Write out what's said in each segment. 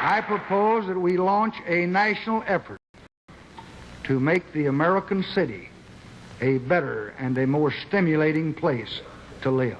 I propose that we launch a national effort to make the American city a better and a more stimulating place to live.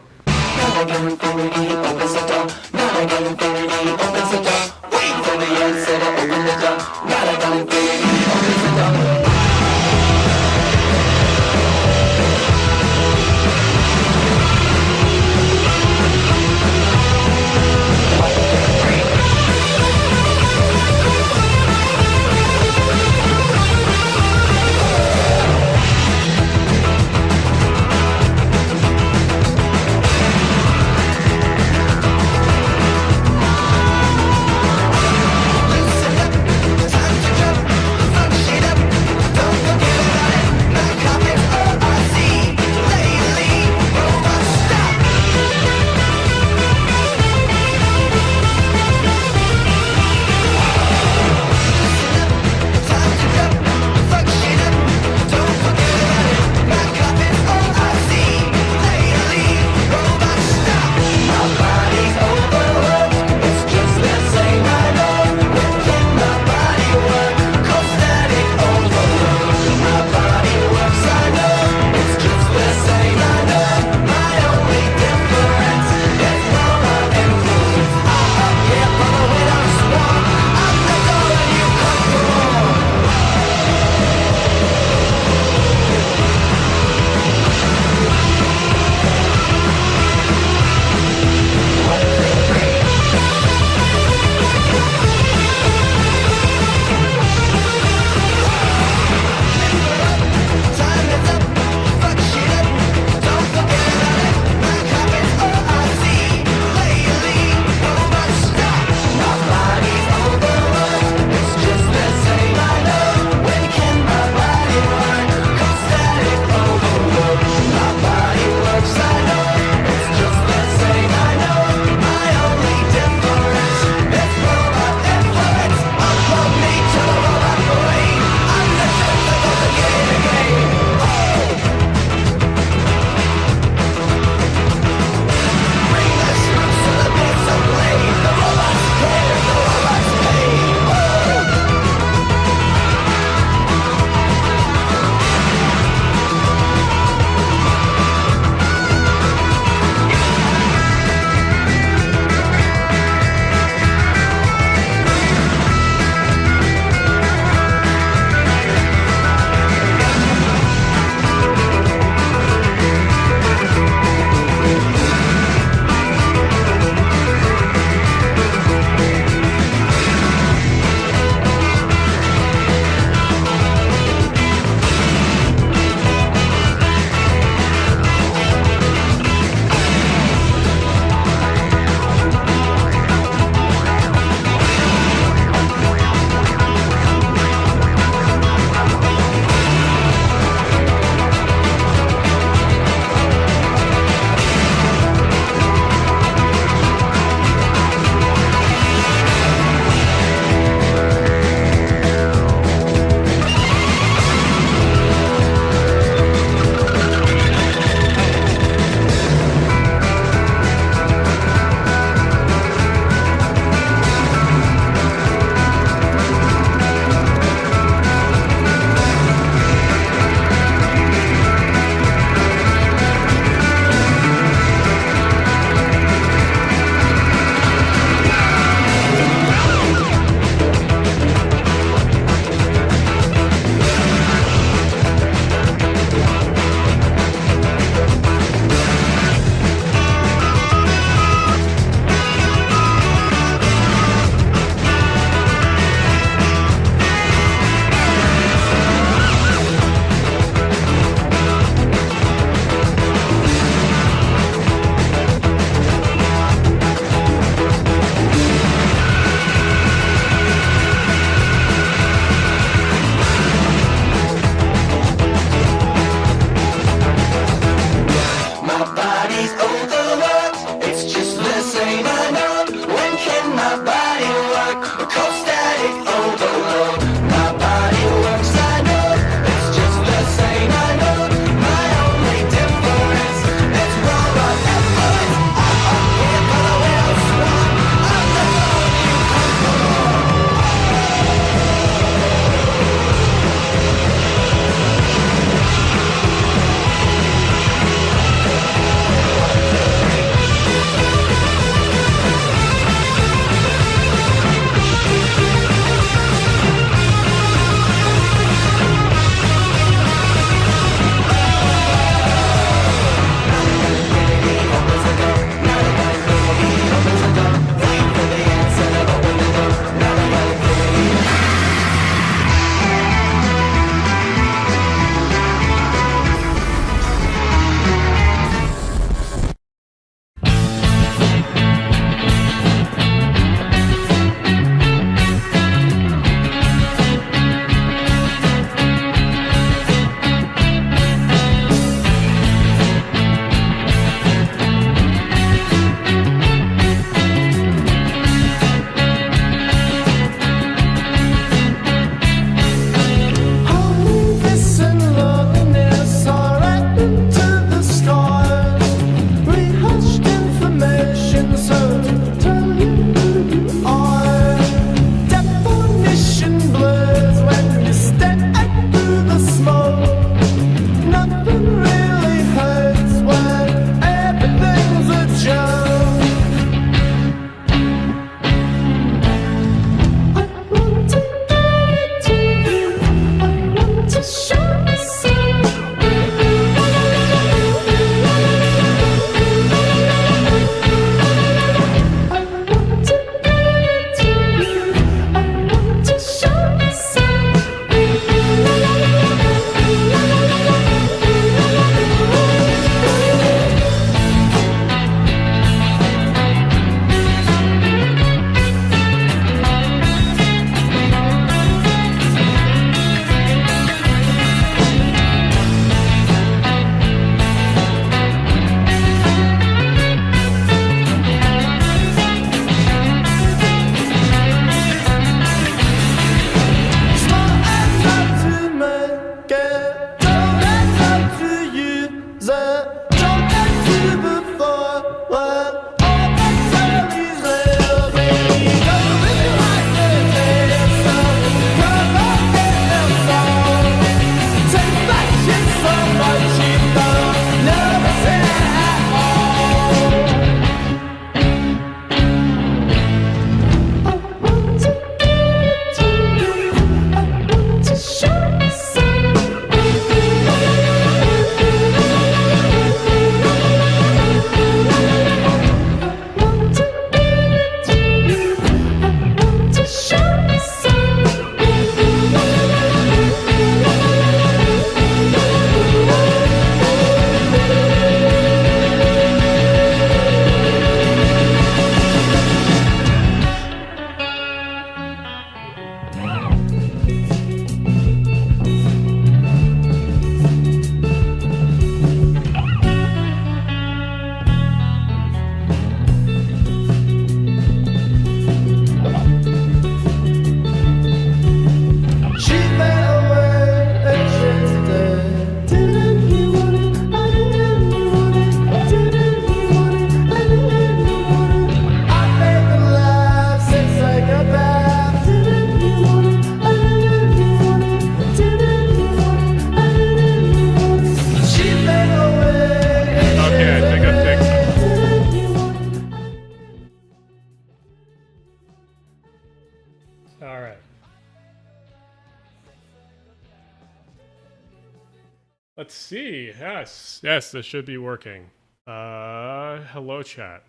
Let's see. Yes, this should be working. Hello, chat.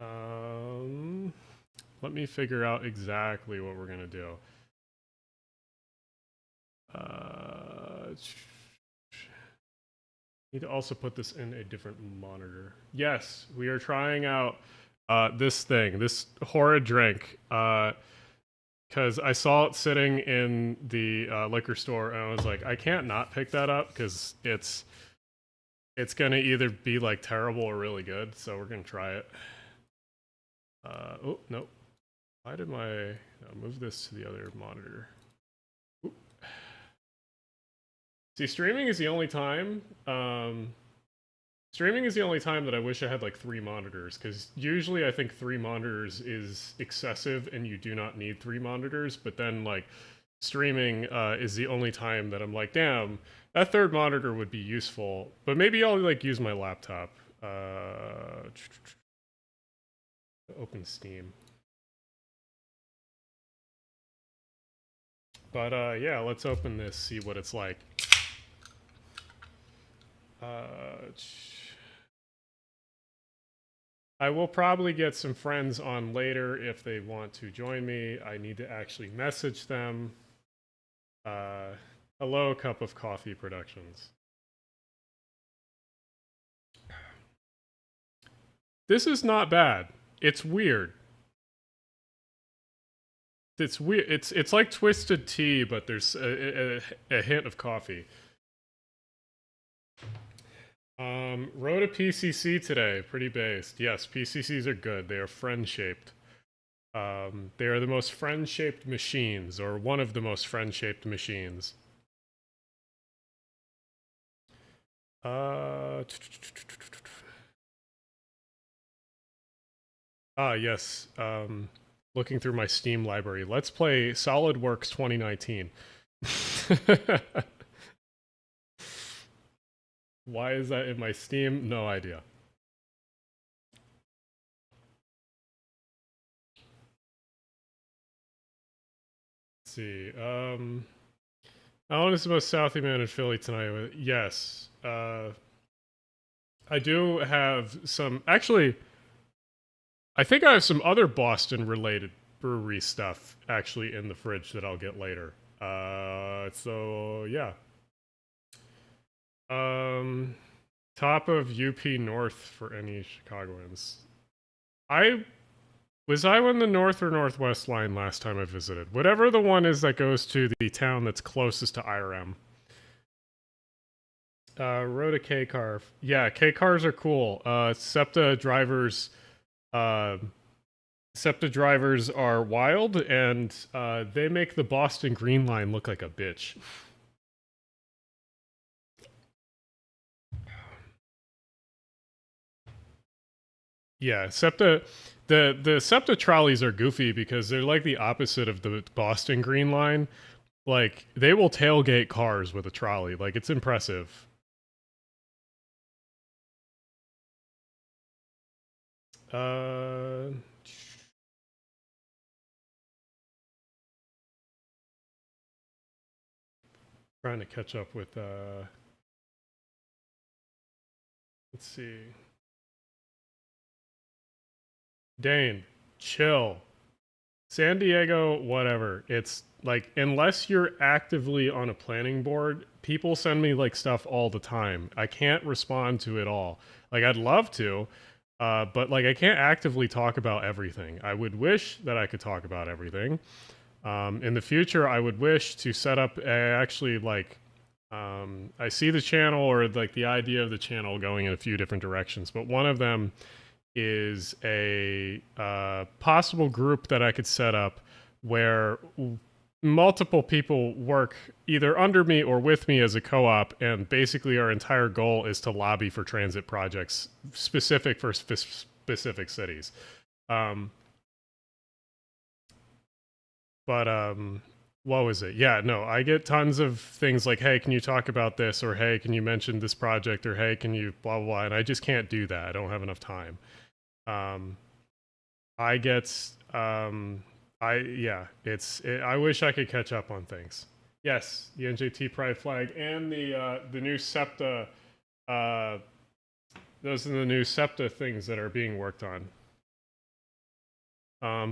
Um, Let me figure out exactly what we're gonna do. Need to also put this in a different monitor. Yes, we are trying out this horrid drink. Because I saw it sitting in the liquor store, and I was like, I can't not pick that up because it's gonna either be like terrible or really good. So we're gonna try it. Oh no, why did my move this to the other monitor? Oop. See, streaming is the only time. Streaming is the only time that I wish I had like 3 monitors, because usually I think 3 monitors is excessive and you do not need 3 monitors, but then like streaming is the only time that I'm like, damn, that third monitor would be useful, but maybe I'll like use my laptop. Open Steam. But yeah, let's open this, see what it's like. I will probably get some friends on later if they want to join me. I need to actually message them. Hello, Cup of Coffee Productions. This is not bad. It's weird. It's weird. It's like twisted tea, but there's a hint of coffee. Wrote a PCC today. Pretty based. Yes, PCCs are good. They are friend-shaped. They are the most friend-shaped machines, or one of the most friend-shaped machines. Yes. Looking through my Steam library. Let's play SolidWorks 2019. Why is that in my Steam? No idea. Let's see. Alan is the most Southie man in Philly tonight. Yes. I do have some. Actually, I think I have some other Boston related brewery stuff actually in the fridge that I'll get later. So yeah. Top of UP North for any Chicagoans. Was I on the North or Northwest line last time I visited? Whatever the one is that goes to the town that's closest to IRM. Rode a K car. Yeah, K cars are cool. SEPTA drivers are wild, and they make the Boston Green Line look like a bitch. Yeah, SEPTA. The SEPTA trolleys are goofy because they're like the opposite of the Boston Green Line. Like, they will tailgate cars with a trolley. Like, it's impressive. Trying to catch up with let's see. Dane, chill. San Diego, whatever. It's like, unless you're actively on a planning board, people send me like stuff all the time. I can't respond to it all. Like, I'd love to, but like, I can't actively talk about everything. I would wish that I could talk about everything. In the future, I would wish to set up actually like, I see the channel, or like the idea of the channel going in a few different directions, but one of them is a possible group that I could set up where multiple people work either under me or with me as a co-op, and basically our entire goal is to lobby for transit projects specific for specific cities. But what was it? Yeah, no, I get tons of things like, hey, can you talk about this? Or hey, can you mention this project? Or hey, can you blah, blah, blah. And I just can't do that. I don't have enough time. I get, I wish I could catch up on things. Yes, the NJT Pride flag and the new SEPTA. Those are the new SEPTA things that are being worked on.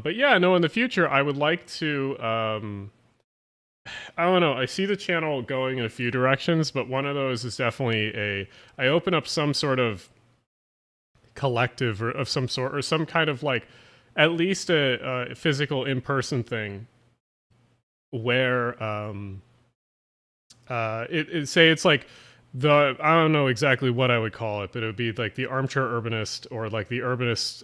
But yeah, no, in the future, I would like to. I don't know. I see the channel going in a few directions, but one of those is definitely I open up some sort of collective or of some sort, or some kind of like, at least a physical in-person thing, where say it's like I don't know exactly what I would call it, but it would be like the armchair urbanist or like the urbanist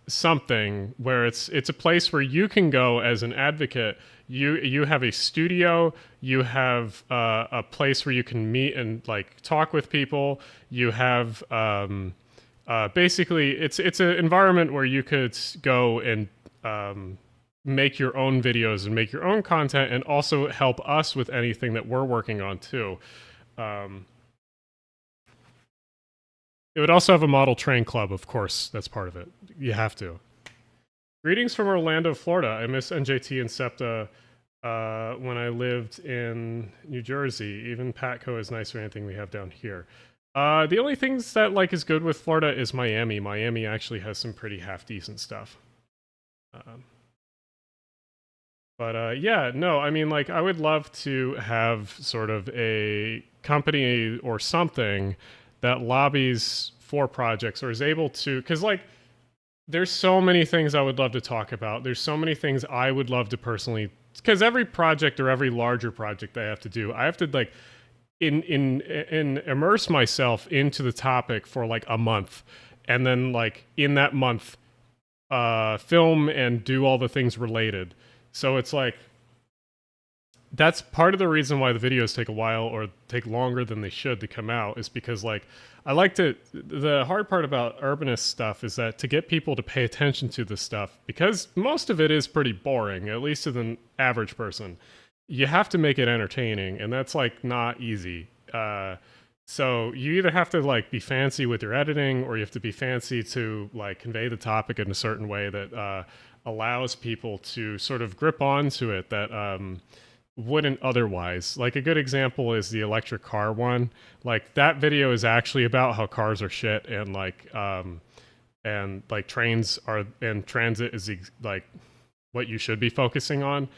something, where it's a place where you can go as an advocate. You have a studio, you have a place where you can meet and like talk with people. You have basically it's an environment where you could go and make your own videos and make your own content, and also help us with anything that we're working on too. It would also have a model train club, of course. That's part of it. You have to. Greetings from Orlando, Florida. I miss NJT and SEPTA when I lived in New Jersey. Even Patco is nicer than anything we have down here. The only things that like is good with Florida is Miami. Miami actually has some pretty half-decent stuff. But yeah, no, I mean, like, I would love to have sort of a company or something that lobbies for projects or is able to, because, like, there's so many things I would love to talk about. There's so many things I would love to personally, because every project or every larger project I have to do, I have to, like, immerse myself into the topic for, like, a month. And then, like, in that month, film and do all the things related. So it's like, that's part of the reason why the videos take a while or take longer than they should to come out, is because, like, I like to, the hard part about urbanist stuff is that to get people to pay attention to this stuff, because most of it is pretty boring, at least to the average person, you have to make it entertaining, and that's, like, not easy. So you either have to, like, be fancy with your editing, or you have to be fancy to, like, convey the topic in a certain way that allows people to sort of grip onto it that wouldn't otherwise. Like, a good example is the electric car one. Like, that video is actually about how cars are shit, and like trains are, and transit is like what you should be focusing on.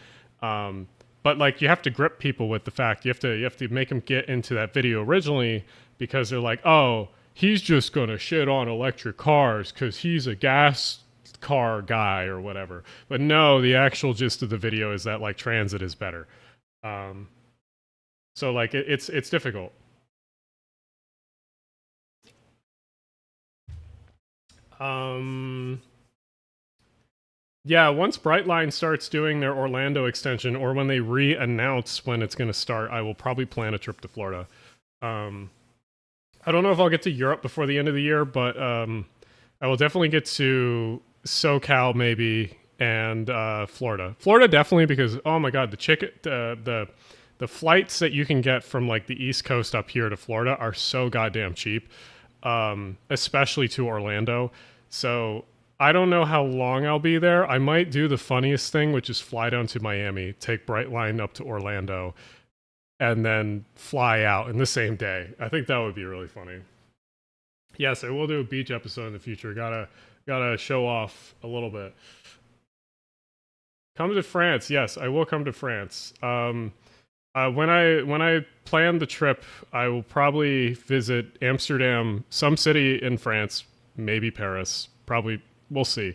But, like, you have to grip people with the fact, you have to make them get into that video originally, because they're like, oh, he's just gonna shit on electric cars because he's a gas car guy or whatever. But no, the actual gist of the video is that, like, transit is better. So, like, it's difficult. Yeah, once Brightline starts doing their Orlando extension, or when they re-announce when it's going to start, I will probably plan a trip to Florida. I don't know if I'll get to Europe before the end of the year, but I will definitely get to SoCal maybe, and Florida. Florida definitely, because, oh my god, the flights that you can get from, like, the East Coast up here to Florida are so goddamn cheap, especially to Orlando. So I don't know how long I'll be there. I might do the funniest thing, which is fly down to Miami, take Brightline up to Orlando, and then fly out in the same day. I think that would be really funny. Yes, I will do a beach episode in the future. Gotta show off a little bit. Come to France. Yes, I will come to France. When I plan the trip, I will probably visit Amsterdam, some city in France, maybe Paris. Probably, we'll see.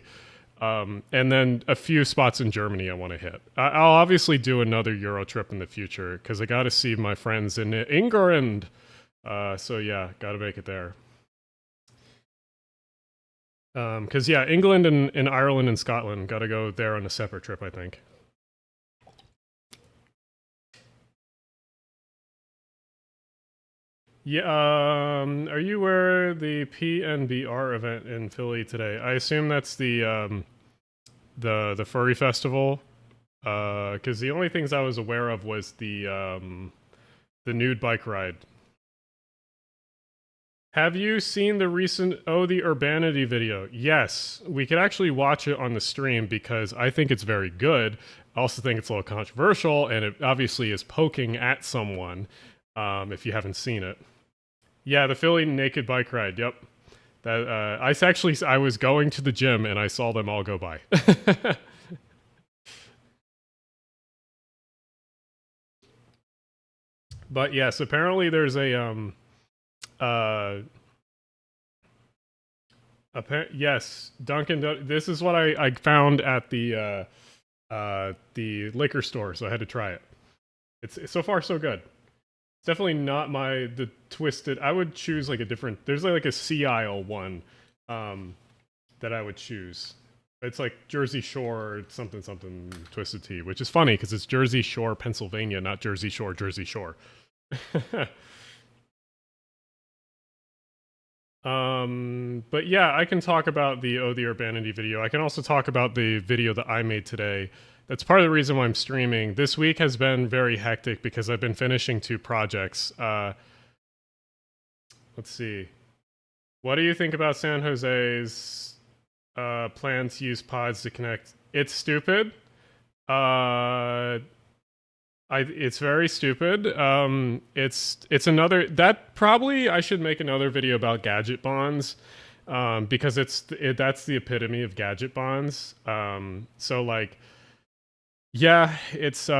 And then a few spots in Germany I want to hit. I'll obviously do another Euro trip in the future, because I got to see my friends in England. So yeah, got to make it there. Because yeah, England and Ireland and Scotland, got to go there on a separate trip, I think. Yeah, are you aware the PNBR event in Philly today? I assume that's the furry festival. Because the only things I was aware of was the nude bike ride. Have you seen the recent the Urbanity video? Yes, we could actually watch it on the stream because I think it's very good. I also think it's a little controversial, and it obviously is poking at someone. If you haven't seen it, yeah, the Philly naked bike ride. Yep, that I was going to the gym and I saw them all go by. But yes, apparently there's a yes, Dunkin'. This is what I found at the liquor store, so I had to try it. It's so far so good. It's definitely not the twisted. I would choose like a different. There's like a sea aisle one that I would choose. It's like Jersey Shore something something twisted tea, which is funny because it's Jersey Shore, Pennsylvania, not Jersey Shore, Jersey Shore. But yeah, I can talk about the Urbanity video. I can also talk about the video that I made today. That's part of the reason why I'm streaming. This week has been very hectic because I've been finishing 2 projects. Let's see. What do you think about San Jose's plan to use pods to connect? It's stupid. It's very stupid. It's another that probably I should make another video about gadget bonds, because that's the epitome of gadget bonds. So like, yeah, it's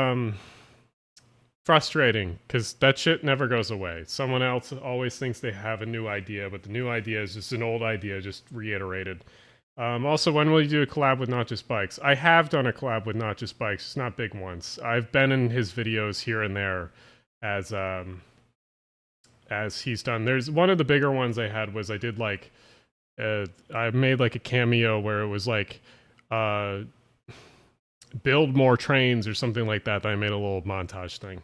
frustrating because that shit never goes away. Someone else always thinks they have a new idea, but the new idea is just an old idea, just reiterated. Also, when will you do a collab with Not Just Bikes? I have done a collab with Not Just Bikes, just not big ones. I've been in his videos here and there as he's done. There's one of the bigger ones I had was I did like, I made like a cameo where it was like, build more trains or something like that. I made a little montage thing.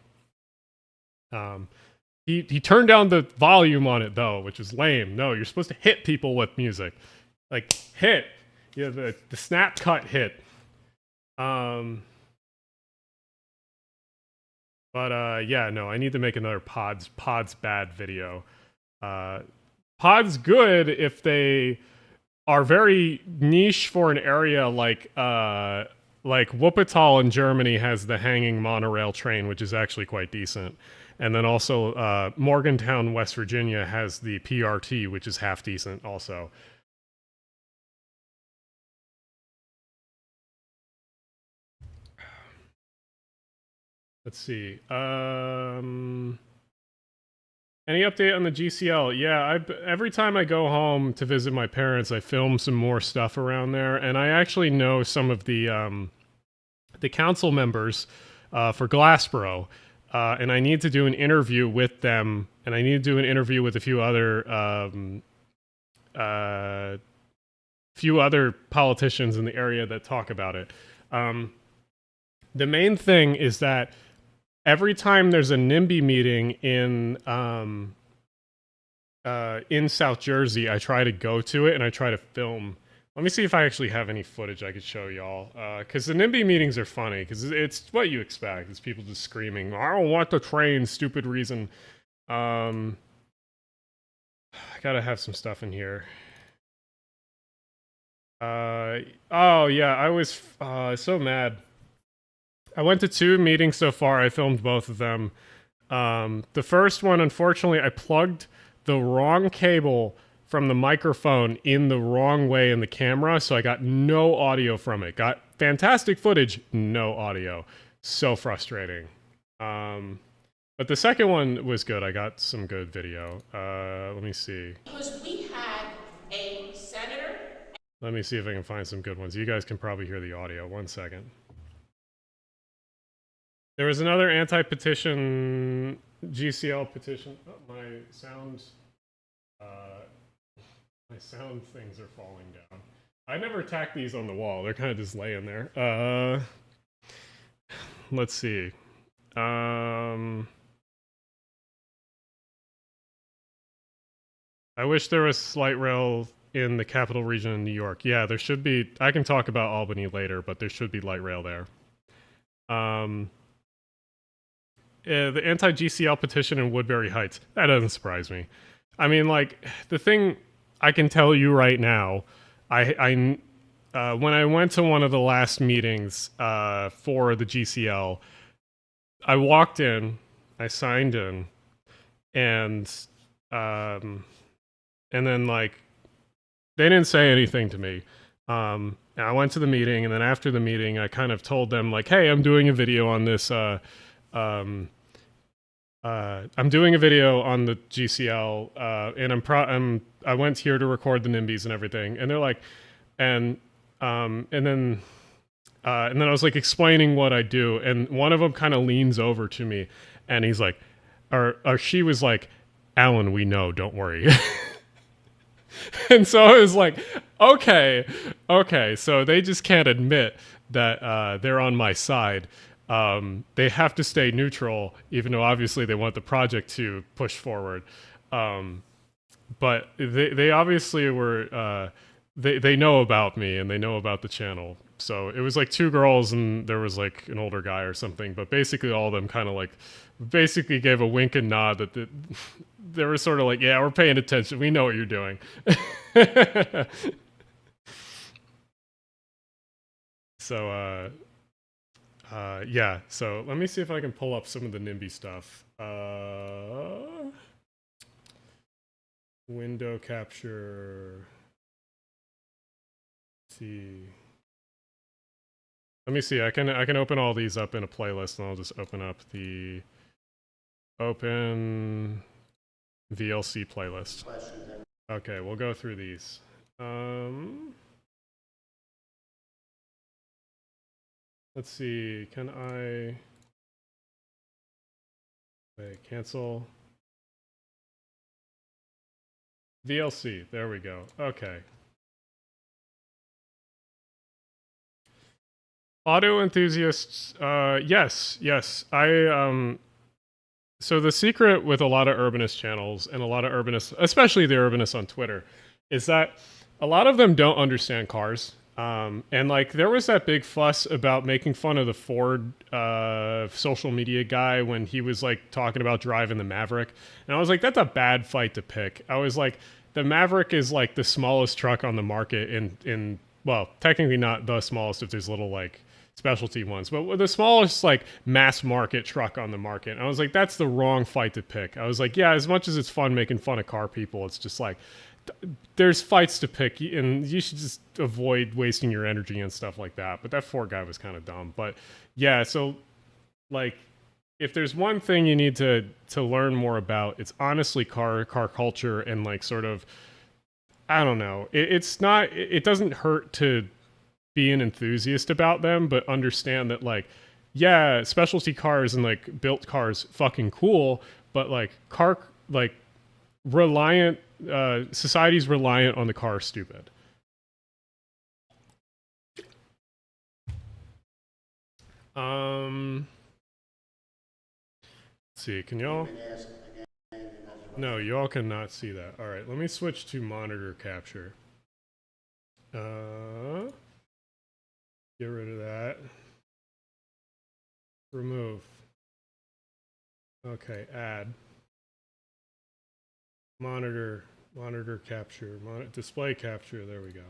He turned down the volume on it though, which was lame. No, you're supposed to hit people with music. Like hit, yeah, the snap cut hit. But yeah, no, I need to make another pods bad video. Pods good if they are very niche for an area like Wuppertal in Germany has the hanging monorail train, which is actually quite decent. And then also Morgantown, West Virginia has the PRT, which is half decent also. Let's see. Any update on the GCL? Yeah, every time I go home to visit my parents, I film some more stuff around there, and I actually know some of the council members for Glassboro, and I need to do an interview with them, and I need to do an interview with a few other politicians in the area that talk about it. The main thing is that every time there's a NIMBY meeting in South Jersey, I try to go to it and I try to film. Let me see if I actually have any footage I could show y'all. Because the NIMBY meetings are funny, because it's what you expect. It's people just screaming, I don't want the train, stupid reason. I gotta have some stuff in here. Oh yeah, I was so mad. I went to 2 meetings so far. I filmed both of them. The first one, unfortunately, I plugged the wrong cable from the microphone in the wrong way in the camera, so I got no audio from it. Got fantastic footage, no audio. So frustrating. But the second one was good. I got some good video. Let me see. Because we had a senator. Let me see if I can find some good ones. You guys can probably hear the audio. 1 second. There was another anti-petition GCL petition. Oh, my sound things are falling down. I never tack these on the wall. They're kind of just laying there. Let's see. I wish there was light rail in the capital region in New York. Yeah, there should be. I can talk about Albany later, but there should be light rail there. The anti-GCL petition in Woodbury Heights. That doesn't surprise me. I mean, like, the thing I can tell you right now, when I went to one of the last meetings for the GCL, I walked in, I signed in, and um, and then like they didn't say anything to me. And I went to the meeting, and then after the meeting, I kind of told them like, "Hey, I'm doing a video on this. Um, I'm doing a video on the GCL, and I went here to record the NIMBYs and everything." And they're like, and then I was like explaining what I do, and one of them kind of leans over to me, and he's like, or she was like, "Alan, we know, don't worry." And so I was like, okay, so they just can't admit that they're on my side. They have to stay neutral, even though obviously they want the project to push forward. But they obviously were, they know about me and they know about the channel. So it was like 2 girls and there was like an older guy or something, but basically all of them kind of like basically gave a wink and nod that they were sort of like, yeah, we're paying attention. We know what you're doing. So, yeah. So let me see if I can pull up some of the NIMBY stuff. Window capture. Let's see. Let me see. I can open all these up in a playlist, and I'll just open up the open VLC playlist. Okay, we'll go through these. Let's see. Can I wait? Cancel VLC. There we go. Okay. Auto enthusiasts, yes. So the secret with a lot of urbanist channels and a lot of urbanists, especially the urbanists on Twitter, is that a lot of them don't understand cars. And like there was that big fuss about making fun of the Ford social media guy when he was like talking about driving the Maverick. And I was like, that's a bad fight to pick. I was like, the Maverick is like the smallest truck on the market in well, technically not the smallest if there's little like specialty ones, but the smallest like mass market truck on the market. And I was like, that's the wrong fight to pick. I was like, yeah, as much as it's fun making fun of car people, it's just like there's fights to pick, and you should just avoid wasting your energy and stuff like that. But that Ford guy was kind of dumb. But yeah, so like if there's one thing you need to learn more about, it's honestly car culture and like sort of, I don't know. It doesn't hurt to be an enthusiast about them, but understand that like, yeah, specialty cars and like built cars fucking cool, but like reliant society's reliant on the car is stupid. Let's see, can y'all? No, y'all cannot see that. All right, let me switch to monitor capture. Get rid of that. Remove. Okay, add. Monitor capture. Display capture. There we go.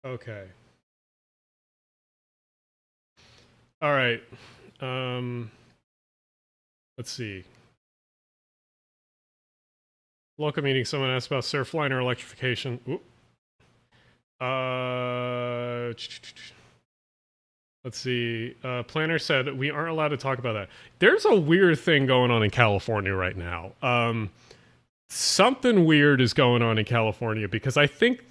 Okay. All right. Let's see. Local meeting. Someone asked about surfliner electrification. Oop. Let's see. Planner said we aren't allowed to talk about that. There's a weird thing going on in California right now. Something weird is going on in California because I think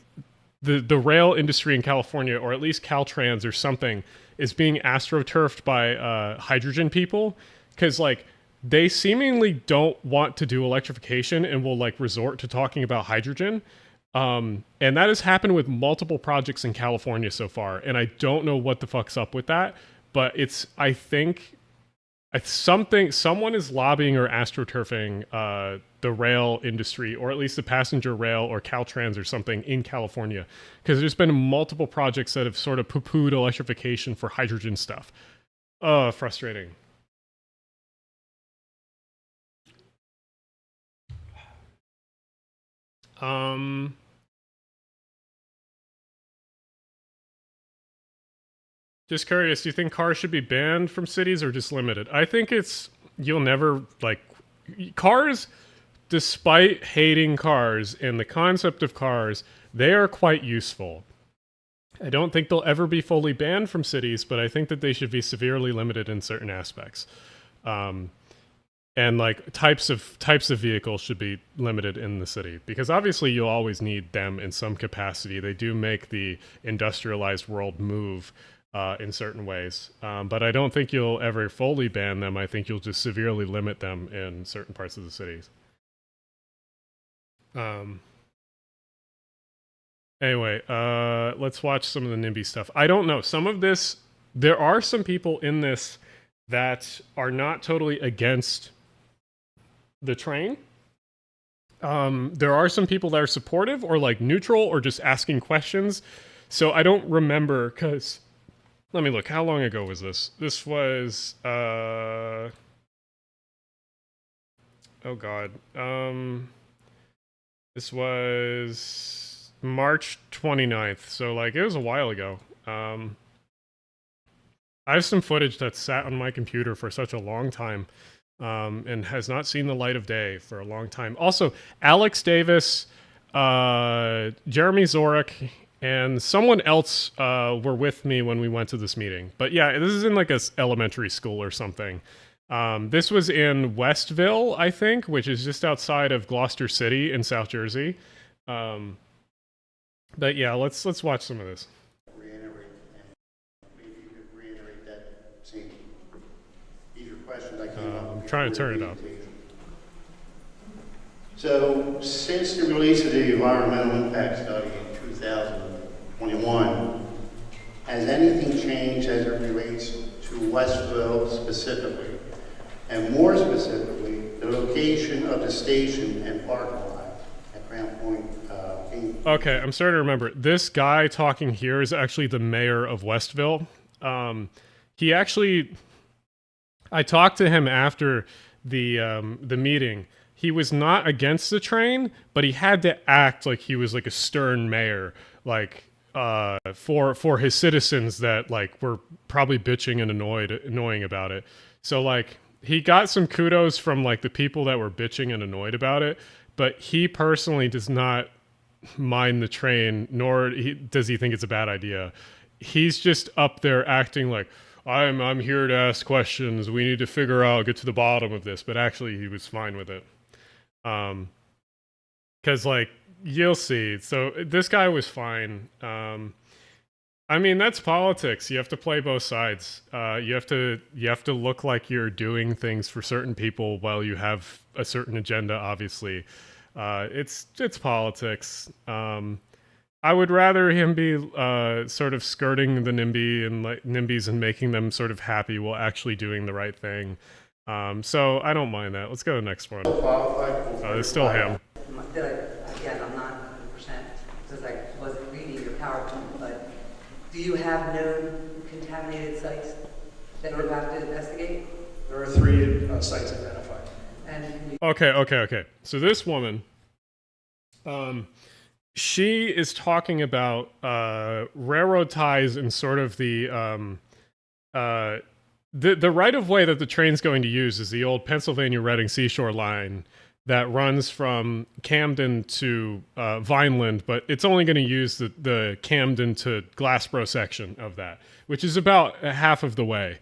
the rail industry in California, or at least Caltrans or something, is being astroturfed by hydrogen people because like they seemingly don't want to do electrification and will like resort to talking about hydrogen. And that has happened with multiple projects in California so far, and I don't know what the fuck's up with that, but I think someone is lobbying or astroturfing the rail industry, or at least the passenger rail or Caltrans or something in California, because there's been multiple projects that have sort of poo-pooed electrification for hydrogen stuff. Frustrating. Just curious, do you think cars should be banned from cities or just limited? I think you'll never, like, cars, despite hating cars and the concept of cars, they are quite useful. I don't think they'll ever be fully banned from cities, but I think that they should be severely limited in certain aspects. And like types of vehicles should be limited in the city, because obviously you'll always need them in some capacity. They do make the industrialized world move in certain ways, but I don't think you'll ever fully ban them. I think you'll just severely limit them in certain parts of the cities. Anyway, let's watch some of the NIMBY stuff. I don't know. Some of this, there are some people in this that are not totally against the train. There are some people that are supportive or like neutral or just asking questions. So I don't remember, because let me look. How long ago was this? This was oh god. This was March 29th. So like it was a while ago. I have some footage that sat on my computer for such a long time. And has not seen the light of day for a long time. Also, Alex Davis, Jeremy Zorek, and someone else were with me when we went to this meeting. But yeah, this is in like a elementary school or something. This was in Westville, I think, which is just outside of Gloucester City in South Jersey. But yeah, let's watch some of this. I'm trying to turn it up. So, since the release of the environmental impact study in 2021, has anything changed as it relates to Westville specifically? And more specifically, the location of the station and parking lot at Crown Point? Okay, I'm starting to remember. This guy talking here is actually the mayor of Westville. He actually... I talked to him after the meeting. He was not against the train, but he had to act like he was like a stern mayor, like for his citizens that like were probably bitching and annoying about it. So like he got some kudos from like the people that were bitching and annoyed about it, but he personally does not mind the train, nor does he think it's a bad idea. He's just up there acting like, I'm here to ask questions. We need to get to the bottom of this. But actually, he was fine with it. Because, like, you'll see. So this guy was fine. I mean, that's politics. You have to play both sides. You have to look like you're doing things for certain people while you have a certain agenda, obviously. It's politics. I would rather him be sort of skirting the NIMBY and like NIMBYs and making them sort of happy while actually doing the right thing. So I don't mind that. Let's go to the next one. It's still him. Again, I'm not 100% because I wasn't reading your PowerPoint, but do you have known contaminated sites that you have to investigate? There are 3 sites identified. And Okay. So this woman, she is talking about railroad ties and sort of the right of way that the train's going to use is the old Pennsylvania Reading Seashore line that runs from Camden to Vineland, but it's only going to use the Camden to Glassboro section of that, which is about half of the way.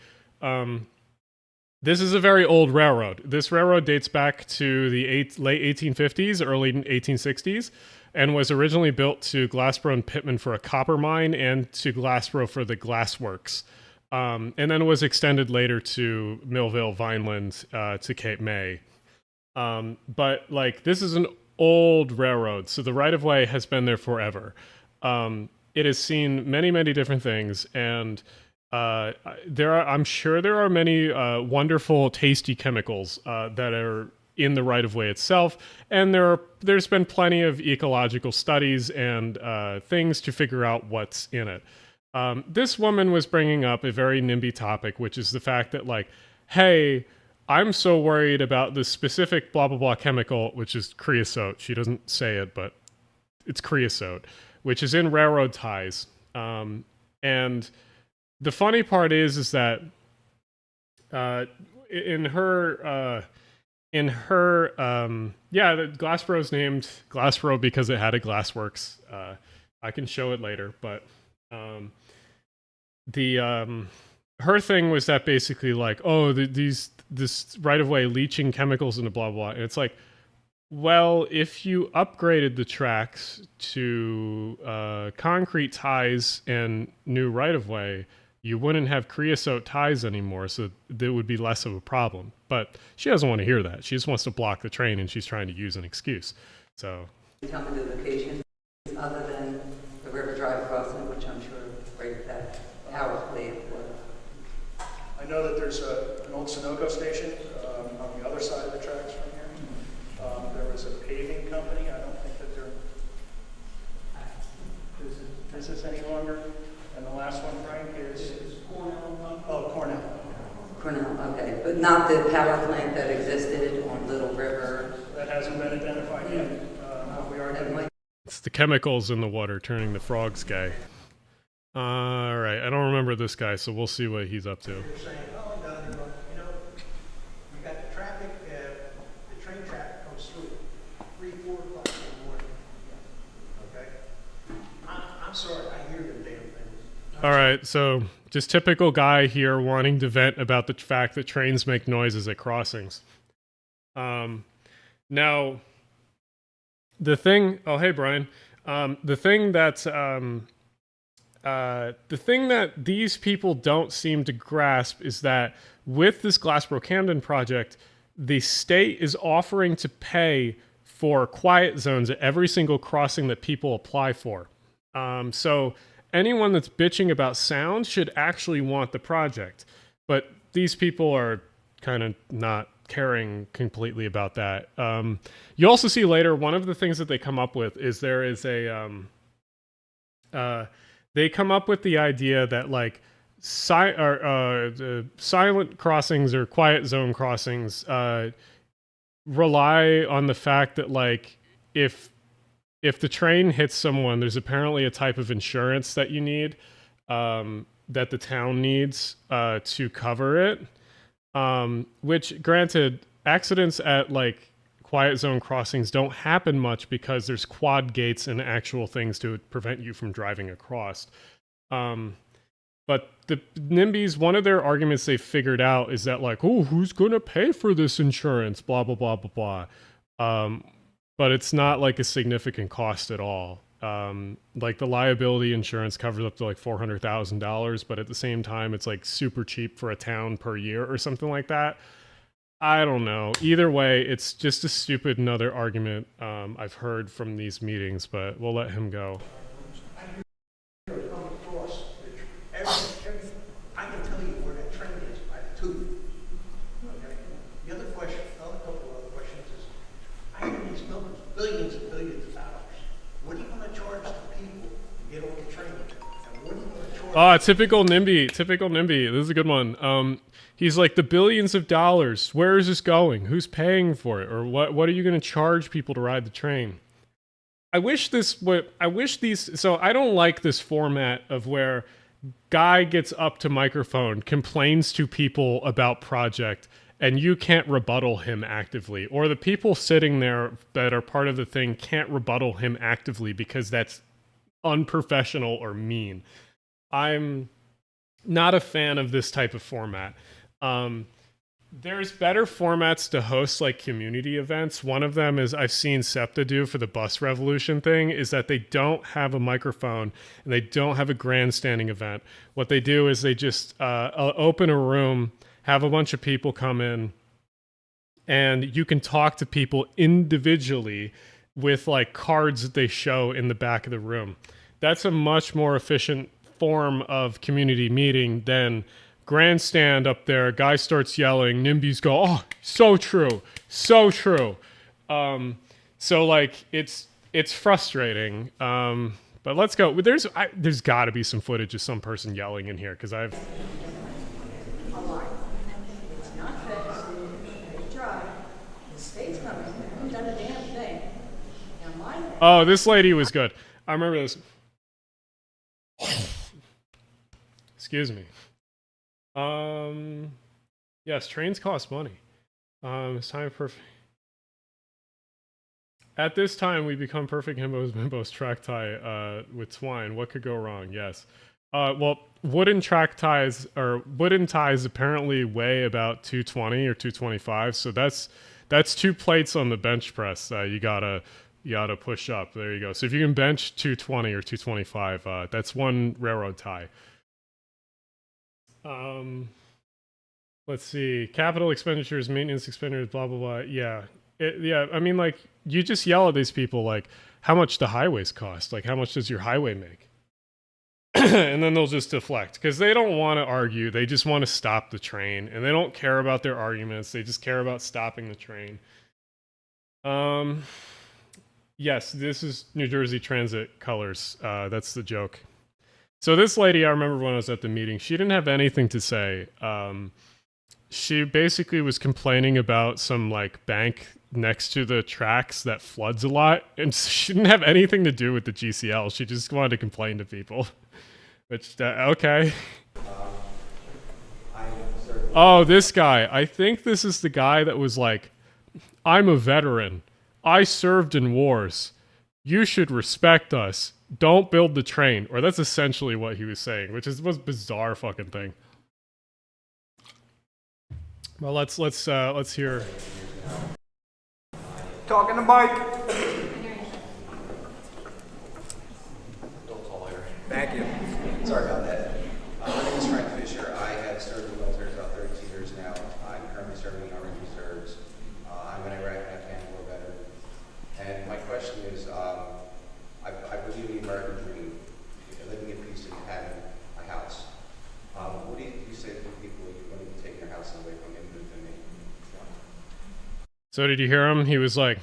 This is a very old railroad. This railroad dates back to the late 1850s, early 1860s, and was originally built to Glassboro and Pittman for a copper mine and to Glassboro for the glass works. And then it was extended later to Millville, Vineland, to Cape May. But like this is an old railroad, so the right-of-way has been there forever. It has seen many, many different things, and I'm sure there are many wonderful, tasty chemicals that are in the right-of-way itself, and there's been plenty of ecological studies and things to figure out what's in it. This woman was bringing up a very NIMBY topic, which is the fact that, like, hey, I'm so worried about this specific blah, blah, blah chemical, which is creosote. She doesn't say it, but it's creosote, which is in railroad ties. And the funny part is that in her the Glassboro's named Glassboro because it had a glassworks. I can show it later, but her thing was that basically like, oh, this right of way leaching chemicals into blah blah. And it's like, well, if you upgraded the tracks to concrete ties and new right of way, you wouldn't have creosote ties anymore, so there would be less of a problem. But she doesn't want to hear that. She just wants to block the train, and she's trying to use an excuse. So, Tell me the location other than the River Drive crossing, which I'm sure right that power plant was. I know that there's an old Sunoco station on the other side of the tracks from here. There was a paving company. I don't think that they're business any longer. And the last one, Frank, is Cornell. Oh, Cornell. Cornell, okay, but not the power plant that existed on Little River. That hasn't been identified yet. We are getting. It's the chemicals in the water turning the frogs gay. All right, I don't remember this guy, so we'll see what he's up to. You're saying, oh, no, you know, you got the traffic, the train traffic comes through 3, 4 o'clock in the morning. Okay? I'm sorry, I hear them damn things. All right, so just typical guy here wanting to vent about the fact that trains make noises at crossings. Now, the thing. Oh, hey, Brian. The thing that these people don't seem to grasp is that with this Glassboro-Camden project, the state is offering to pay for quiet zones at every single crossing that people apply for. So anyone that's bitching about sound should actually want the project. But these people are kind of not caring completely about that. You also see later, one of the things that they come up with is there is a... they come up with the idea that like silent crossings or quiet zone crossings rely on the fact that like if the train hits someone, there's apparently a type of insurance that you need that the town needs to cover it. Which, granted, accidents at like quiet zone crossings don't happen much because there's quad gates and actual things to prevent you from driving across. But the NIMBYs, one of their arguments they figured out is that like, oh, who's going to pay for this insurance? Blah, blah, blah, blah, blah. But it's not like a significant cost at all. Like the liability insurance covers up to like $400,000, but at the same time, it's like super cheap for a town per year or something like that. I don't know. Either way, it's just a stupid another argument I've heard from these meetings, but we'll let him go. Come across, I can tell you where that train is by the tooth. Okay? The other question, another couple of other questions is, I hear these numbers, billions and billions of dollars. What are you going to charge the people to get on the train? And what are you going to charge? Typical NIMBY. Typical NIMBY. This is a good one. He's like, the billions of dollars. Where is this going? Who's paying for it? Or what are you going to charge people to ride the train? I wish these. So I don't like this format of where guy gets up to microphone, complains to people about project, and you can't rebuttal him actively. Or the people sitting there that are part of the thing can't rebuttal him actively because that's unprofessional or mean. I'm not a fan of this type of format. There's better formats to host like community events. One of them is I've seen SEPTA do for the bus revolution thing is that they don't have a microphone and they don't have a grandstanding event. What they do is they just open a room, have a bunch of people come in, and you can talk to people individually with like cards that they show in the back of the room. That's a much more efficient form of community meeting than grandstand up there, guy starts yelling, NIMBYs go, oh, so true, so true. So like it's frustrating. But let's go. There's got to be some footage of some person yelling in here because I've. It's not fixed. They tried. The state's coming. They haven't done a damn thing. Now my Oh, this lady was good. I remember this. Excuse me. Yes, trains cost money. It's time for. At this time, we become perfect himbos track tie with twine. What could go wrong? Yes. Well, wooden track ties or wooden ties apparently weigh about 220 or 225. So that's 2 plates on the bench press. You gotta push up. There you go. So if you can bench 220 or 225, that's 1 railroad tie. Let's see. Capital expenditures, maintenance expenditures, blah blah blah. Yeah. Yeah, I mean, like, you just yell at these people, like, how much do highways cost? Like, how much does your highway make? And then they'll just deflect, because they don't want to argue. They just want to stop the train, and they don't care about their arguments. They just care about stopping the train. Yes, this is New Jersey Transit colors. That's the joke. So this lady, I remember when I was at the meeting, she didn't have anything to say. She basically was complaining about some, like, bank next to the tracks that floods a lot, and she didn't have anything to do with the GCL. She just wanted to complain to people. Which, okay. Oh, this guy. I think this is the guy that was like, I'm a veteran. I served in wars. You should respect us. Don't build the train. Or that's essentially what he was saying, which is the most bizarre fucking thing. Well, let's hear. Talking to Mike. Thank you. Sorry about that. My name is Frank Fisher. I have served in the military for about 32 years now. I'm currently serving in Army Reserves. I'm an Iraq and Afghan war veteran. And my question is, I believe in the American dream, living in peace and having a house. What do you say to people when you take their house away from them and me? So did you hear him? He was like,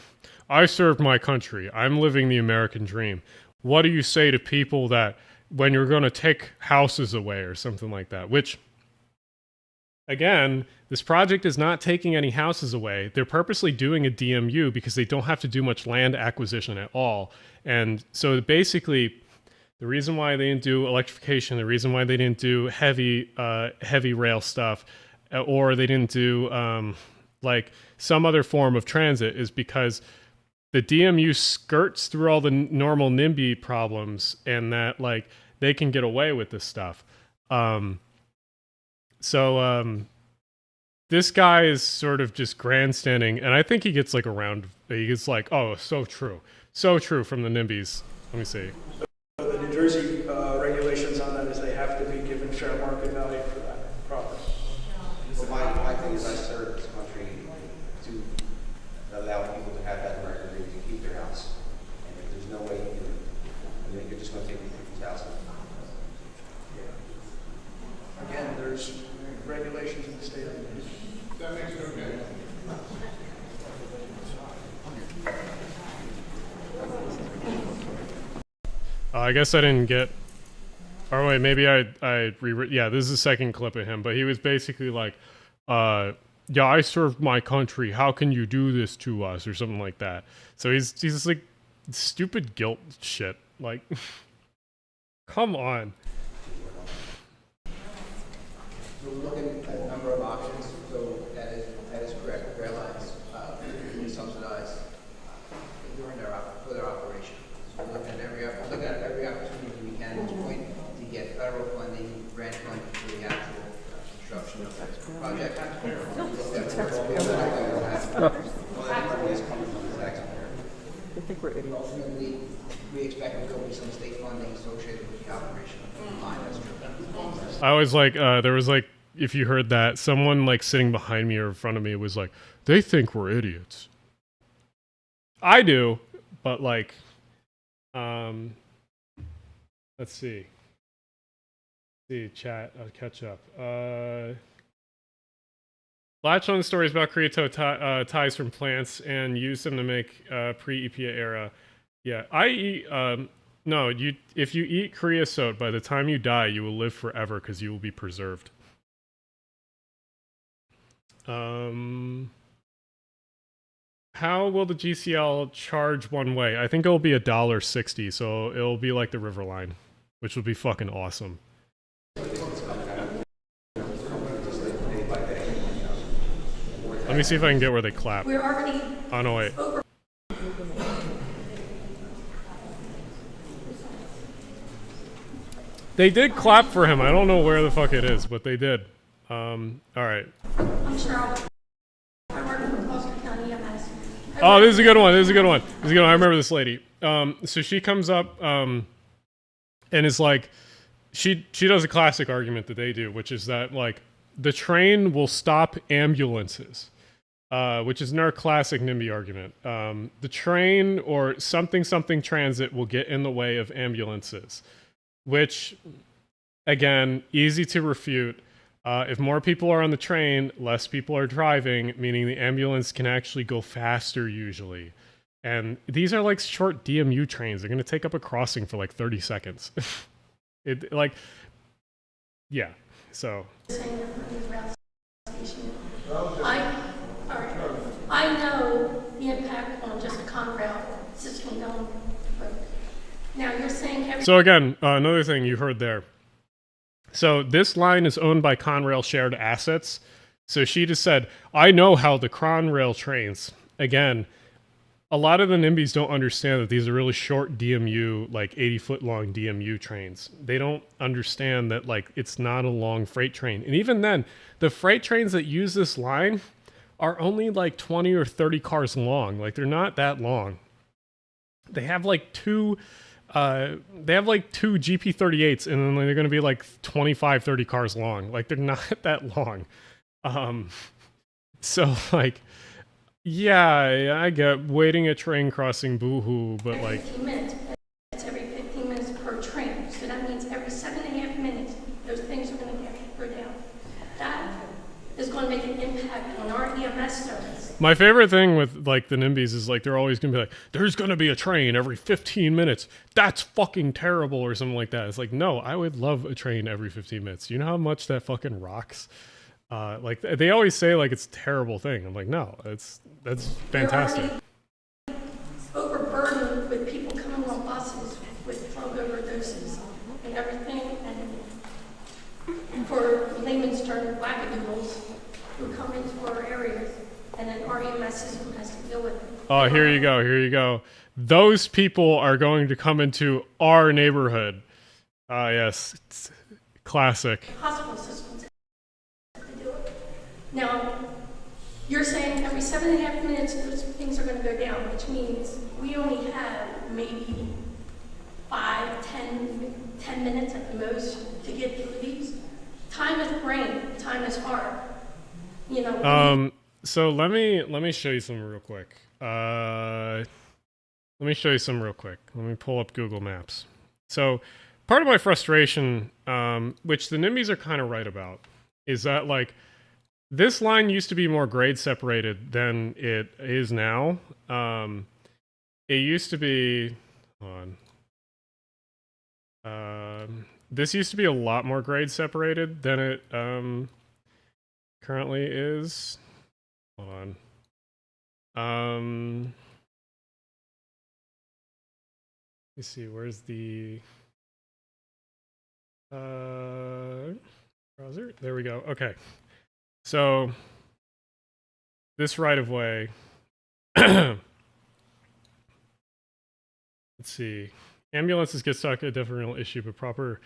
I served my country. I'm living the American dream. What do you say to people that when you're going to take houses away or something like that? Which, again, this project is not taking any houses away. They're purposely doing a DMU because they don't have to do much land acquisition at all. And so basically, the reason why they didn't do electrification, the reason why they didn't do heavy rail stuff, or they didn't do like some other form of transit is because the DMU skirts through all the normal NIMBY problems, and that, like, they can get away with this stuff. This guy is sort of just grandstanding, and I think he gets like he gets like, oh, so true from the NIMBYs. Let me see. The New Jersey regulations on that is they have to be given fair market value for that property. Well, my thing is I serve this country to allow people to have that American dream to keep their house. And if there's no way you do it, I mean, you're just going to take people's houses. Again, there's regulations in the state of New Jersey. That makes it okay. I guess I didn't get. Or wait, maybe I yeah, this is the second clip of him, but he was basically like, yeah, I served my country. How can you do this to us, or something like that? So he's just like stupid guilt shit. Like, come on. We're looking at a number of options, so that is correct. Airlines subsidize during their operation. So we're looking at every opportunity we can at this point to get federal funding, grant funding for the actual construction of that project. I think we're idiots. Ultimately, we expect there will be some state funding associated with the operation of the line. That's true. I was like, there was like, if you heard that, someone like sitting behind me or in front of me was like, they think we're idiots. I do, but like, let's see. Chat, I'll catch up. Latch on stories about creosote ties from plants and use them to make pre-EPA era. Yeah, I eat, no, if you eat creosote, by the time you die, you will live forever because you will be preserved. How will the GCL charge one way? I think it'll be $1.60, so it'll be like the River Line, which would be fucking awesome. Let me see if I can get where they clap. We're already. Oh no, wait. They did clap for him. I don't know where the fuck it is, but they did. All right. I'm Cheryl. I work for Gloucester County EMS. Oh, this is a good one. This is a good one. This is a good one. I remember this lady. So she comes up and is like, she does a classic argument that they do, which is that like the train will stop ambulances, which is another classic NIMBY argument. The train or something transit will get in the way of ambulances, which, again, easy to refute. If more people are on the train, less people are driving, meaning the ambulance can actually go faster usually. And these are like short DMU trains. They're going to take up a crossing for like 30 seconds. Yeah, so. I know the impact on just a Conrail system going. Now you're saying So again, another thing you heard there. So this line is owned by Conrail Shared Assets. So she just said, I know how the Conrail trains. Again, a lot of the NIMBYs don't understand that these are really short DMU, like 80-foot long DMU trains. They don't understand that like it's not a long freight train. And even then, the freight trains that use this line are only like 20 or 30 cars long. Like they're not that long. They have like two GP38s and then they're going to be like 25, 30 cars long. Like they're not that long. So like, yeah, I get waiting a train crossing, boo-hoo, but like... 15 minutes. That's every 15 minutes per train. So that means every 7.5 minutes, those things are going to go down. That is going to make an impact on our EMS service. My favorite thing with like the NIMBYs is like they're always going to be like, there's going to be a train every 15 minutes. That's fucking terrible or something like that. It's like, no, I would love a train every 15 minutes. You know how much that fucking rocks? Like they always say like it's a terrible thing. I'm like, no, that's fantastic. We're overburdened with people coming on buses with drug overdoses and everything, and for layman's term, wackadoodles who come into our areas, and then our EMS system has to deal with it. Oh, here you go. Here you go. Those people are going to come into our neighborhood. Yes, it's classic. Hospital systems have to do it. Now, you're saying every 7.5 minutes those things are going to go down, which means we only have maybe 10 minutes at the most to get through these. Time is brain. Time is hard. You know. So let me show you some real quick. Let me show you some real quick. Let me pull up Google Maps. So part of my frustration, which the NIMBYs are kind of right about, is that like this line used to be more grade separated than it is now. It used to be, hold on. This used to be a lot more grade separated than it currently is. Hold on. Let's see, where's the browser? There we go. Okay. So this right of way. Let's see. Ambulances get stuck at a different real issue, but proper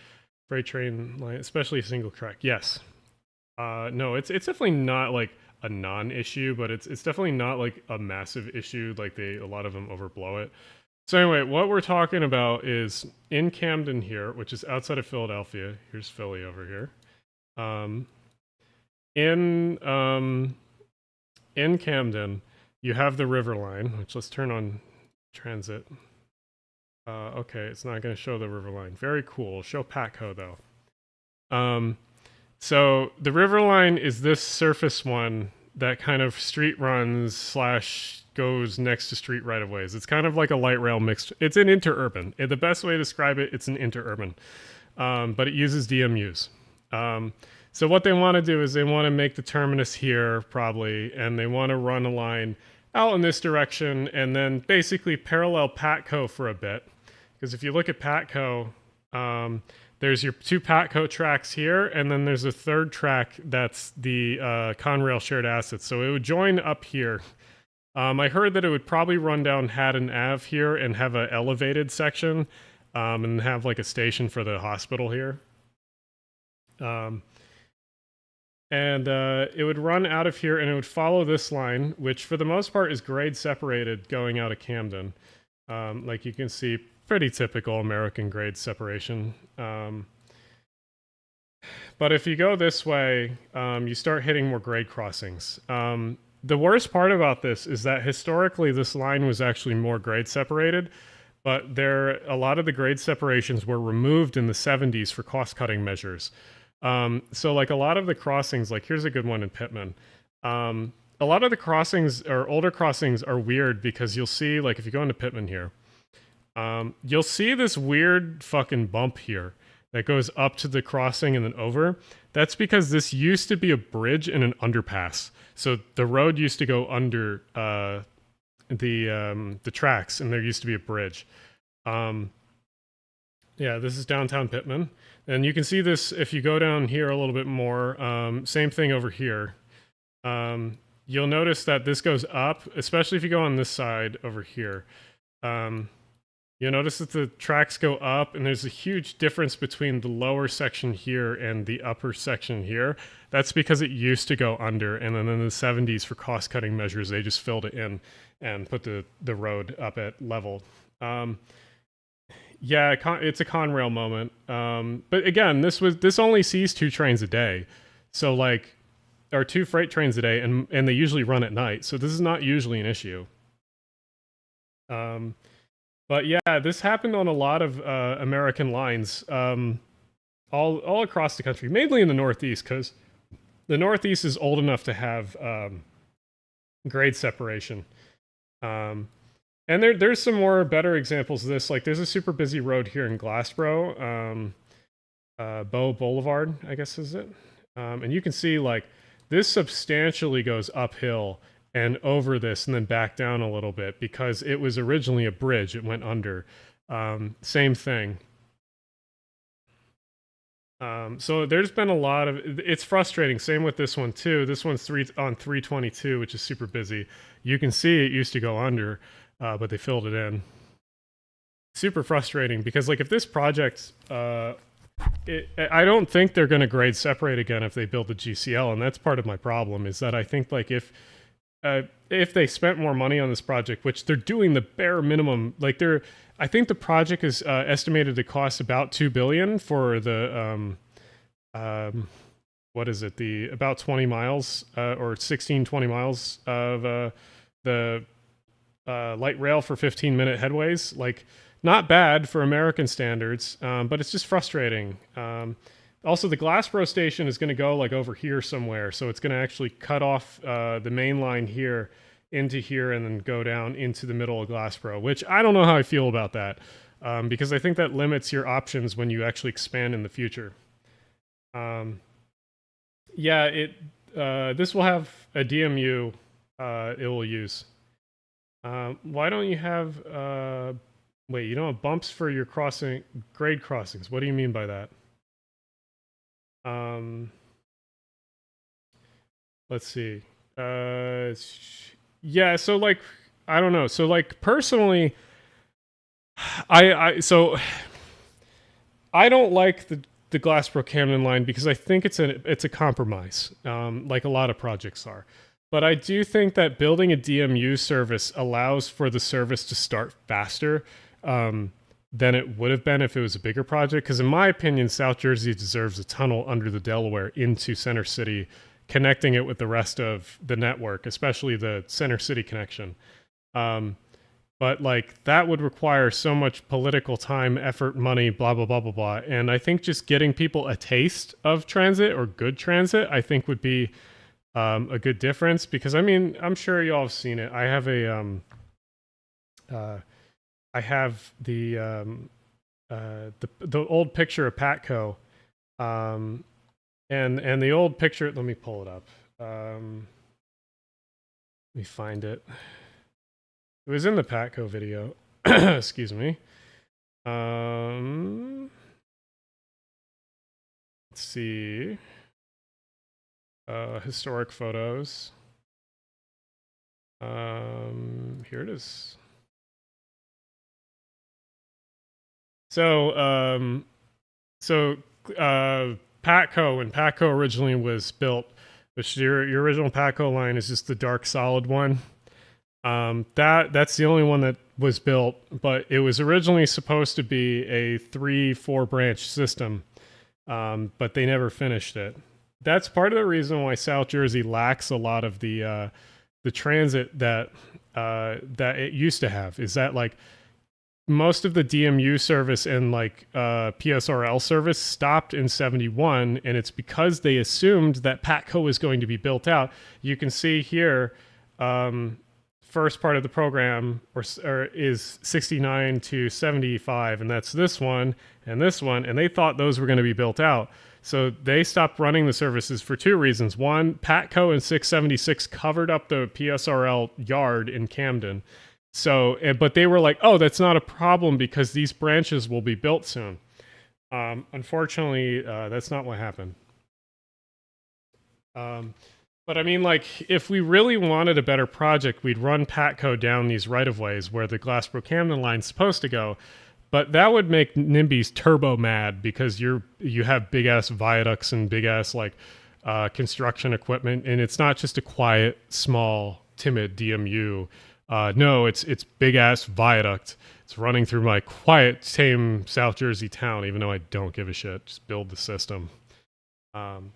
freight train line, especially a single track. Yes. No, it's definitely not like a non-issue, but it's definitely not like a massive issue. Like a lot of them overblow it. So anyway, what we're talking about is in Camden here, which is outside of Philadelphia. Here's Philly over here. In Camden, you have the River Line, which let's turn on transit. Okay, it's not going to show the River Line. Very cool. Show Patco though. So the River Line is this surface one that kind of street runs / goes next to street right of ways. It's kind of like a light rail mixed. It's an interurban. The best way to describe it, it's an interurban, but it uses DMUs. So what they want to do is they want to make the terminus here probably, and they want to run a line out in this direction, and then basically parallel Patco for a bit. Because if you look at Patco, there's your 2 Patco tracks here, and then there's a 3rd track that's the Conrail shared assets. So it would join up here. I heard that it would probably run down Haddon Ave here and have an elevated section, and have like a station for the hospital here. It would run out of here and it would follow this line, which for the most part is grade separated going out of Camden. Like you can see, pretty typical American grade separation. But if you go this way, you start hitting more grade crossings. The worst part about this is that historically this line was actually more grade separated, but a lot of the grade separations were removed in the 70s for cost-cutting measures. So like a lot of the crossings, like here's a good one in Pittman. A lot of the crossings or older crossings are weird because you'll see, like if you go into Pittman here, you'll see this weird fucking bump here that goes up to the crossing and then over. That's because this used to be a bridge and an underpass. So the road used to go under the tracks, and there used to be a bridge. Yeah, this is downtown Pittman. And you can see this if you go down here a little bit more. Same thing over here. You'll notice that this goes up, especially if you go on this side over here. You'll notice that the tracks go up, and there's a huge difference between the lower section here and the upper section here. That's because it used to go under, and then in the 70s, for cost-cutting measures, they just filled it in and put the road up at level. Yeah, it's a Conrail moment. But again, this only sees 2 trains a day, so like, or 2 freight trains a day, and they usually run at night. So this is not usually an issue. But yeah, this happened on a lot of American lines, all across the country, mainly in the Northeast, because the Northeast is old enough to have grade separation. And there's some more better examples of this. Like there's a super busy road here in Glassboro, Bow Boulevard, I guess is it. And you can see like this substantially goes uphill and over this and then back down a little bit because it was originally a bridge. It went under. Same thing. So there's been a lot of, it's frustrating. Same with this one too. This one's on 322, which is super busy. You can see it used to go under, but they filled it in. Super frustrating because like if this project, I don't think they're going to grade separate again if they build the GCL. And that's part of my problem is that I think like if they spent more money on this project, which they're doing the bare minimum, like I think the project is estimated to cost about $2 billion for the what is it? The about 20 miles or 20 miles of the light rail for 15-minute headways. Like not bad for American standards, but it's just frustrating. Also, the Glassboro station is going to go like over here somewhere, so it's going to actually cut off the main line here into here and then go down into the middle of Glassboro, which I don't know how I feel about that, because I think that limits your options when you actually expand in the future. Yeah, this will have a DMU it will use. Why don't you have... wait, you don't have bumps for your grade crossings. What do you mean by that? Let's see. Yeah, so like I don't know. So like personally I don't like the Glassboro Camden line because I think it's a compromise. Like a lot of projects are. But I do think that building a DMU service allows for the service to start faster than it would have been if it was a bigger project. Because in my opinion, South Jersey deserves a tunnel under the Delaware into Center City, connecting it with the rest of the network, especially the Center City connection. But like that would require so much political time, effort, money, blah, blah, blah, blah, blah. And I think just getting people a taste of transit or good transit, I think would be a good difference. Because I mean, I'm sure you all have seen it. I have the old picture of Patco, and the old picture. Let me pull it up. Let me find it. It was in the Patco video. Excuse me. Let's see. Historic photos. Here it is. So, Patco, when Patco originally was built, which your original Patco line is just the dark solid one. That's the only one that was built, but it was originally supposed to be a 3-4 branch system, but they never finished it. That's part of the reason why South Jersey lacks a lot of the transit that it used to have. Is that like most of the DMU service and like PSRL service stopped in 71, and it's because they assumed that Patco was going to be built out. You can see here, first part of the program is 69 to 75, and that's this one, and they thought those were going to be built out. So they stopped running the services for two reasons. One, Patco and 676 covered up the PSRL yard in Camden. So, but they were like, oh, that's not a problem because these branches will be built soon. Unfortunately, that's not what happened. But I mean, like, if we really wanted a better project, we'd run Patco down these right-of-ways where the Glassboro-Camden line's supposed to go. But that would make NIMBYs turbo mad because you have big-ass viaducts and big-ass, like, construction equipment, and it's not just a quiet, small, timid DMU. No, it's big-ass viaduct. It's running through my quiet, tame South Jersey town, even though I don't give a shit. Just build the system. And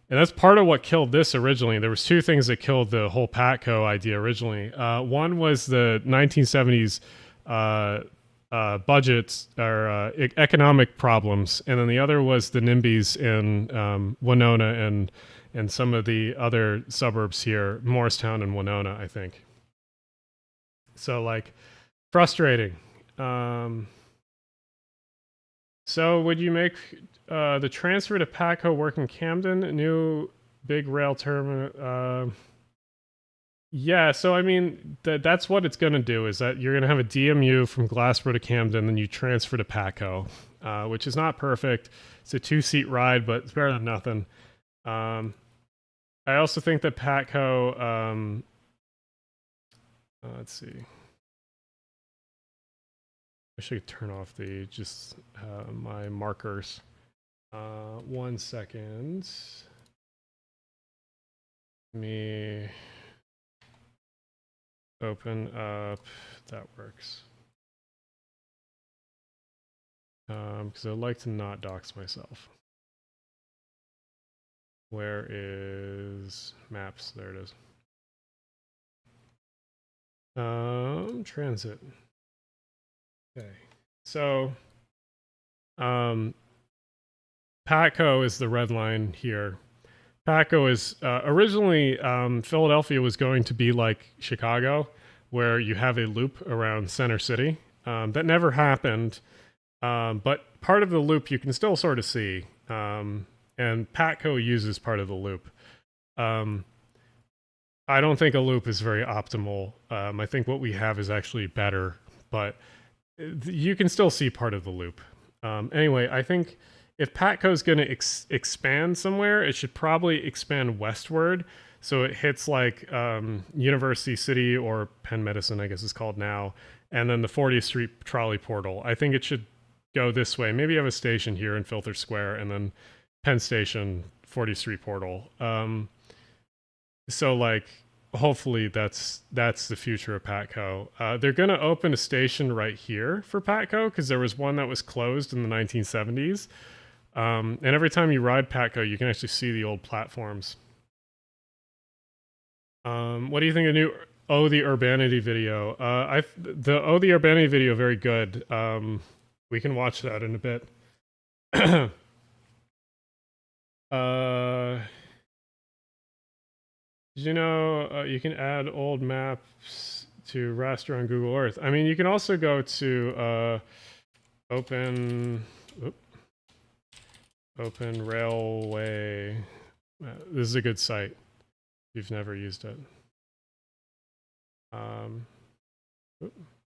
that's part of what killed this originally. There was two things that killed the whole Patco idea originally. One was the 1970s budgets or economic problems, and then the other was the NIMBYs in Winona and some of the other suburbs here, Morristown and Winona, I think. So, like, frustrating. So would you make the transfer to Patco work in Camden, a new big rail terminal? Yeah, so I mean, that's what it's going to do, is that you're going to have a DMU from Glassboro to Camden, then you transfer to Patco, which is not perfect. It's a 2-seat ride, but it's better than nothing. I also think that Patco... let's see. I should turn off the my markers. 1 second. Let me open up. That works. Because I'd like to not dox myself. Where is maps? There it is. Transit. Okay, so Patco is the red line here. Patco is originally Philadelphia was going to be like Chicago, where you have a loop around Center City. That never happened, but part of the loop you can still sort of see, and Patco uses part of the loop. I don't think a loop is very optimal. I think what we have is actually better, but you can still see part of the loop. Anyway, I think if Patco is going to expand somewhere, it should probably expand westward. So it hits like University City, or Penn Medicine, I guess it's called now, and then the 40th Street trolley portal. I think it should go this way. Maybe you have a station here in Filter Square, and then Penn Station, 40th Street portal. So like, hopefully that's the future of Patco. They're going to open a station right here for Patco because there was one that was closed in the 1970s. And every time you ride Patco, you can actually see the old platforms. What do you think of the new the Urbanity video? The Urbanity video, very good. We can watch that in a bit. Did you know you can add old maps to raster on Google Earth? I mean, you can also go to Open Railway. This is a good site if you've never used it.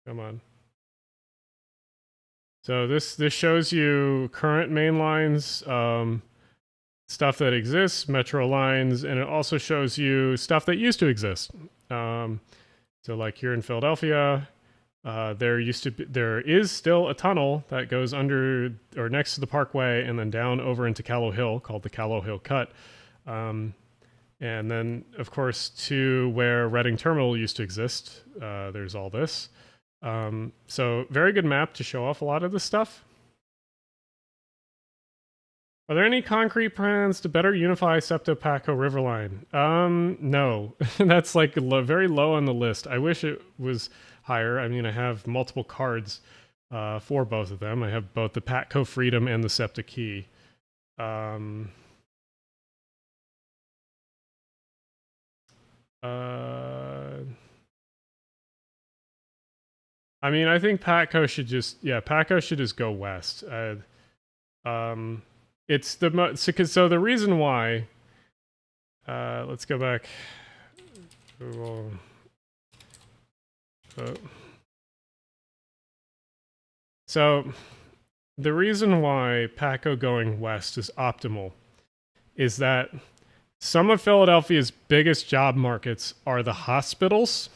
Come on. So this shows you current main lines, stuff that exists, metro lines, and it also shows you stuff that used to exist. So like here in Philadelphia, there is still a tunnel that goes under or next to the Parkway and then down over into Callow Hill called the Callow Hill Cut. And then, of course, to where Reading Terminal used to exist, there's all this. So very good map to show off a lot of this stuff. Are there any concrete plans to better unify Septo-Paco River line? No. That's like very low on the list. I wish it was higher. I mean, I have multiple cards for both of them. I have both the Patco Freedom and the SEPTA Key. I mean, I think Patco should just go west. It's so the reason why. Let's go back. So the reason why Patco going west is optimal is that some of Philadelphia's biggest job markets are the hospitals.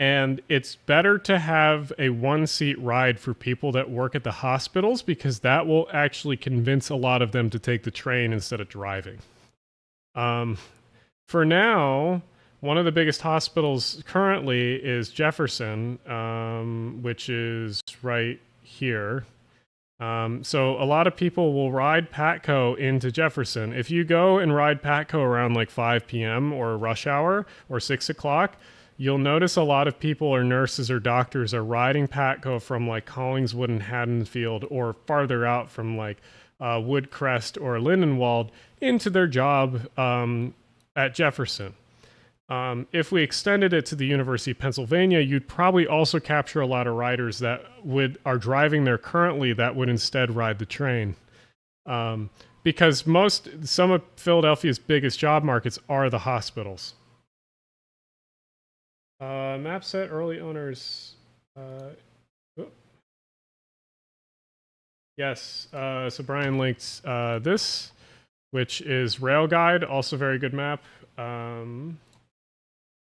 And it's better to have a one-seat ride for people that work at the hospitals because that will actually convince a lot of them to take the train instead of driving. For now, one of the biggest hospitals currently is Jefferson, which is right here. So a lot of people will ride Patco into Jefferson. If you go and ride Patco around like 5 p.m. or rush hour or 6 o'clock, you'll notice a lot of people or nurses or doctors are riding Patco from like Collingswood and Haddonfield or farther out from like Woodcrest or Lindenwold into their job at Jefferson. If we extended it to the University of Pennsylvania, you'd probably also capture a lot of riders that are driving there currently that would instead ride the train. Because some of Philadelphia's biggest job markets are the hospitals. Map set early owners. Yes, so Brian linked this, which is Rail Guide, also very good map,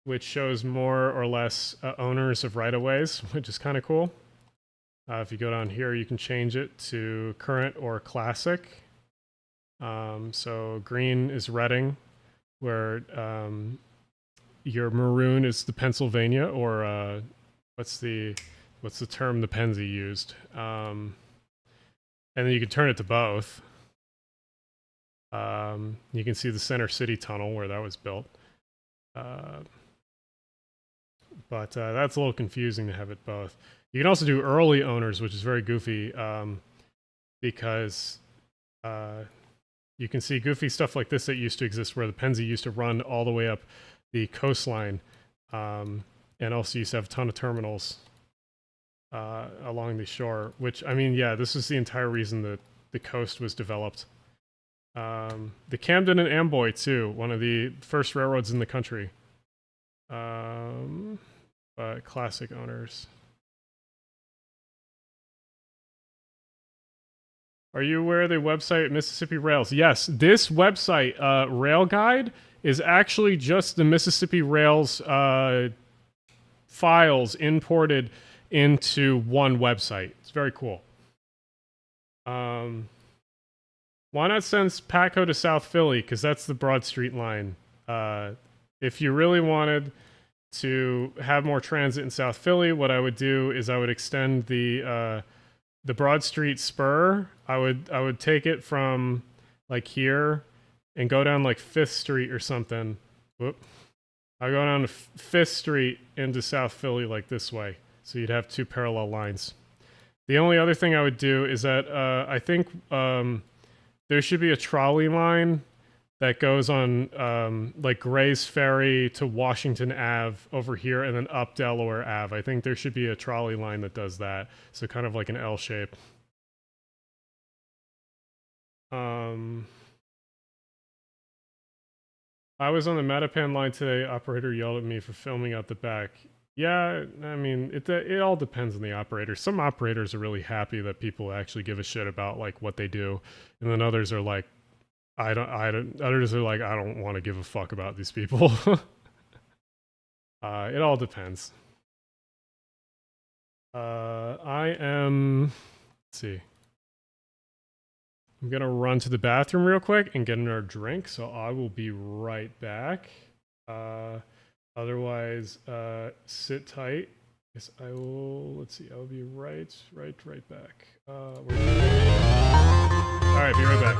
which shows more or less owners of right-of-ways, which is kind of cool. If you go down here, you can change it to current or classic. So green is Reading, where your maroon is the Pennsylvania, or what's the term the Pennsy used? And then you can turn it to both. You can see the Center City Tunnel where that was built. But that's a little confusing to have it both. You can also do early owners, which is very goofy, because you can see goofy stuff like this that used to exist where the Pennsy used to run all the way up the coastline, and also used to have a ton of terminals along the shore, which, I mean, yeah, this is the entire reason that the coast was developed. The Camden and Amboy, too, one of the first railroads in the country. But classic owners. Are you aware of the website Mississippi Rails? Yes, this website, Rail Guide, is actually just the Mississippi Rails files imported into one website. It's very cool. Why not send Patco to South Philly? Because that's the Broad Street line. If you really wanted to have more transit in South Philly, what I would do is I would extend the Broad Street spur. I would take it from like here and go down like 5th Street or something. Whoop. I'll go down to 5th Street into South Philly like this way. So you'd have two parallel lines. The only other thing I would do is that I think there should be a trolley line that goes on like Gray's Ferry to Washington Ave over here and then up Delaware Ave. I think there should be a trolley line that does that. So kind of like an L shape. I was on the Mattapan line today. Operator yelled at me for filming out the back. Yeah, I mean, it all depends on the operator. Some operators are really happy that people actually give a shit about like what they do, and then others are like, others are like, I don't want to give a fuck about these people. It all depends. I am, let's see. I'm gonna run to the bathroom real quick and get another drink, so I will be right back. Otherwise, sit tight. Yes, I will. Let's see. I'll be right back. All right, be right back.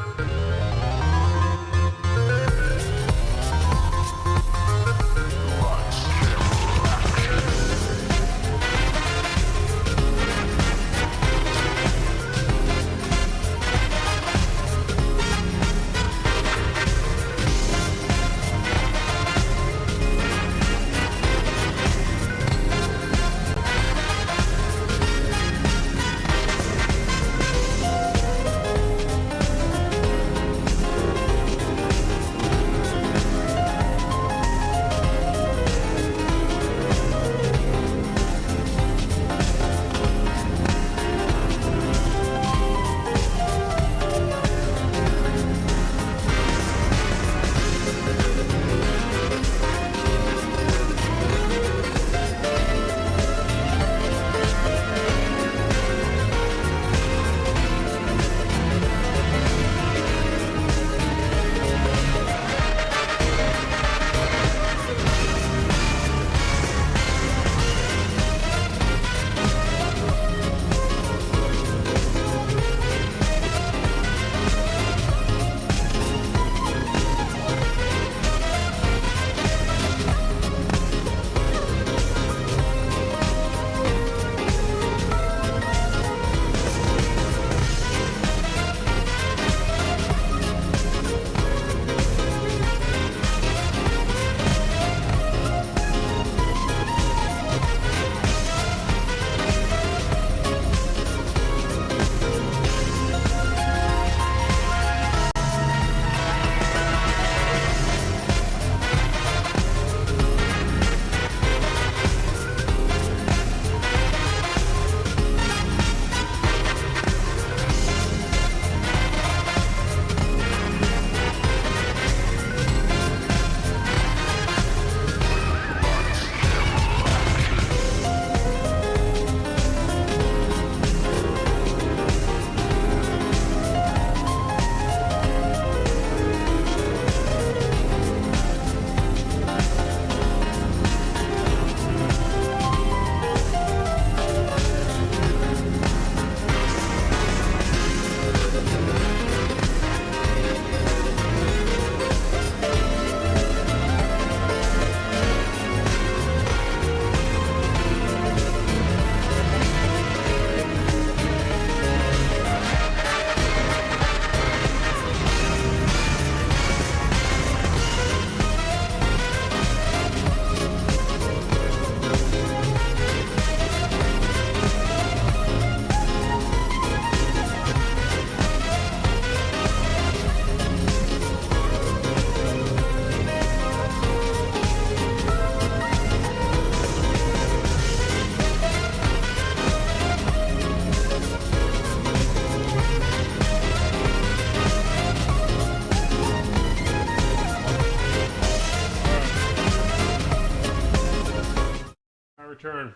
Return.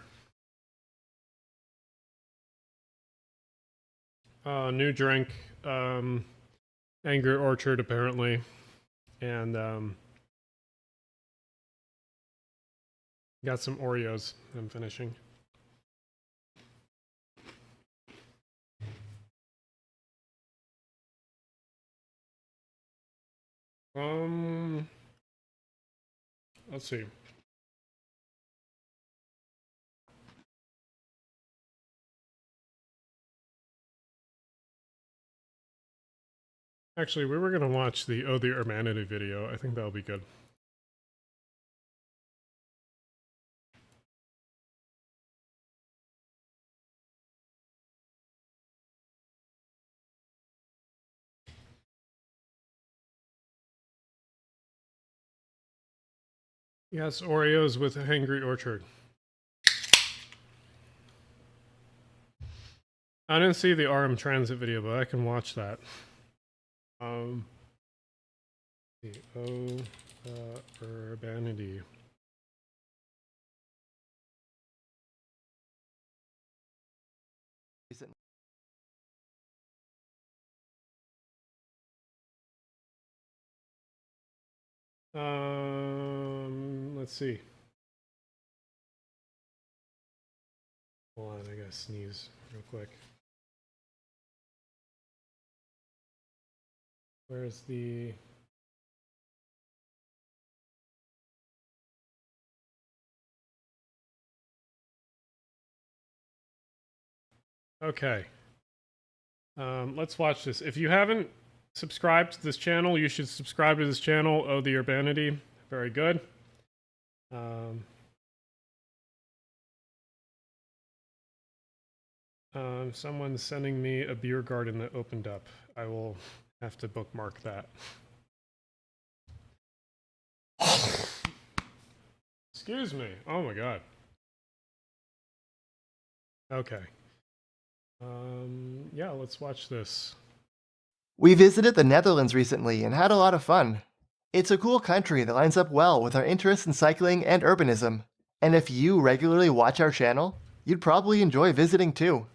New drink. Angry Orchard, apparently. And, got some Oreos I'm finishing. Let's see. Actually, we were gonna watch the the Urbanity video. I think that'll be good. Yes, Oreos with a Hangry Orchard. I didn't see the RM Transit video, but I can watch that. Urbanity. Let's see. Hold on, I gotta sneeze real quick. Where's the... Okay. Let's watch this. If you haven't subscribed to this channel, you should subscribe to this channel, Oh the Urbanity. Very good. Someone's sending me a beer garden that opened up. I will have to bookmark that. Excuse me. Oh my god. Okay. Yeah, let's watch this. We visited the Netherlands recently and had a lot of fun. It's a cool country that lines up well with our interests in cycling and urbanism. And if you regularly watch our channel, you'd probably enjoy visiting too.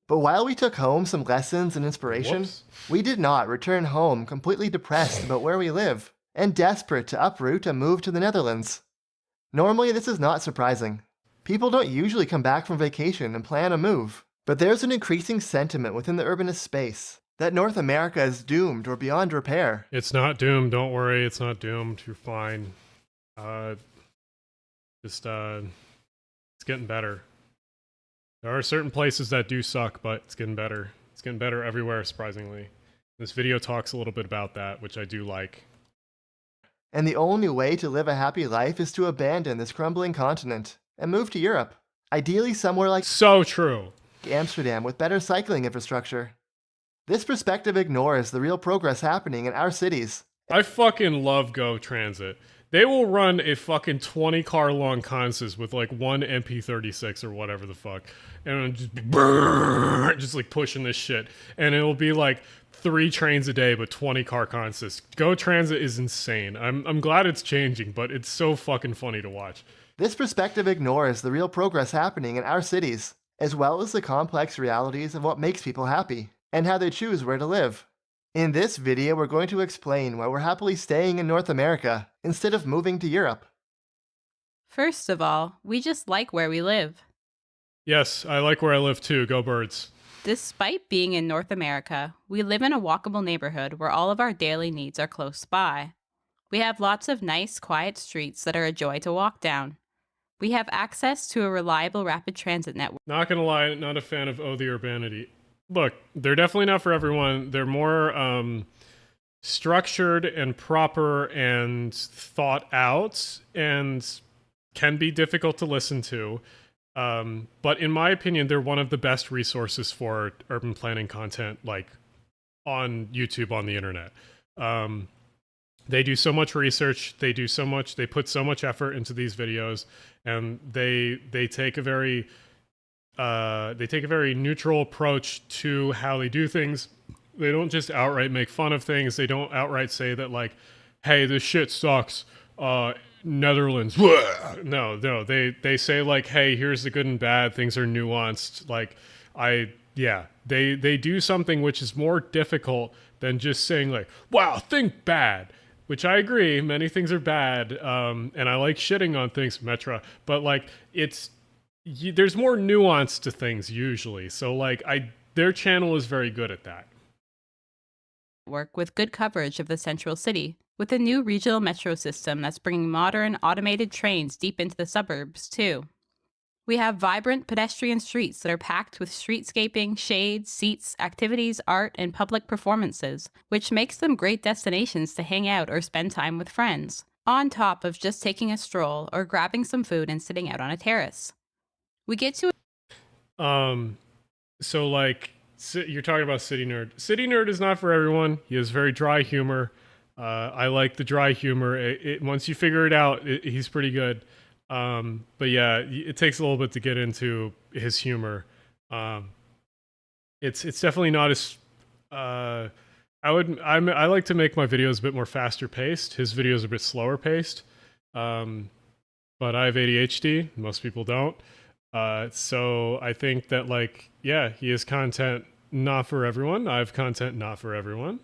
But while we took home some lessons and inspiration, we did not return home completely depressed about where we live and desperate to uproot and move to the Netherlands. Normally, this is not surprising. People don't usually come back from vacation and plan a move. But there's an increasing sentiment within the urbanist space that North America is doomed or beyond repair. It's not doomed, don't worry, it's not doomed, you're fine. It's getting better. There are certain places that do suck, but it's getting better. It's getting better everywhere, surprisingly. This video talks a little bit about that, which I do like. And the only way to live a happy life is to abandon this crumbling continent and move to Europe. Ideally somewhere like so true. Amsterdam with better cycling infrastructure. This perspective ignores the real progress happening in our cities. I fucking love Go Transit. They will run a fucking 20-car long consist with like one MP36 or whatever the fuck, and just like pushing this shit, and it'll be like 3 trains a day, but 20-car consist. Go Transit is insane. I'm glad it's changing, but it's so fucking funny to watch. This perspective ignores the real progress happening in our cities, as well as the complex realities of what makes people happy, and how they choose where to live. In this video, we're going to explain why we're happily staying in North America instead of moving to Europe. First of all, we just like where we live. Yes, I like where I live too. Go Birds. Despite being in North America, we live in a walkable neighborhood where all of our daily needs are close by. We have lots of nice, quiet streets that are a joy to walk down. We have access to a reliable rapid transit network. Not gonna lie, not a fan of Oh the Urbanity. Look, they're definitely not for everyone. They're more structured and proper and thought out and can be difficult to listen to. But in my opinion, they're one of the best resources for urban planning content, like on YouTube, on the internet. They do so much research, they put so much effort into these videos, and they take a very neutral approach to how they do things. They don't just outright make fun of things. They don't outright say that like, hey, this shit sucks. Netherlands. No, they say like, hey, here's the good and bad. Things are nuanced. Like, they do something which is more difficult than just saying like, wow, think bad. Which I agree, many things are bad, and I like shitting on things, Metra. But like, there's more nuance to things usually. So like, their channel is very good at that. Work with good coverage of the central city, with a new regional metro system that's bringing modern, automated trains deep into the suburbs, too. We have vibrant pedestrian streets that are packed with streetscaping, shades, seats, activities, art, and public performances, which makes them great destinations to hang out or spend time with friends, on top of just taking a stroll or grabbing some food and sitting out on a terrace. We get to... So like, you're talking about City Nerd. City Nerd is not for everyone. He has very dry humor. I like the dry humor. Once you figure it out, he's pretty good. But yeah, it takes a little bit to get into his humor. it's definitely not as I like to make my videos a bit more faster paced. His videos are a bit slower paced. But I have ADHD. Most people don't. So I think that, like, yeah, he has content not for everyone. I have content not for everyone.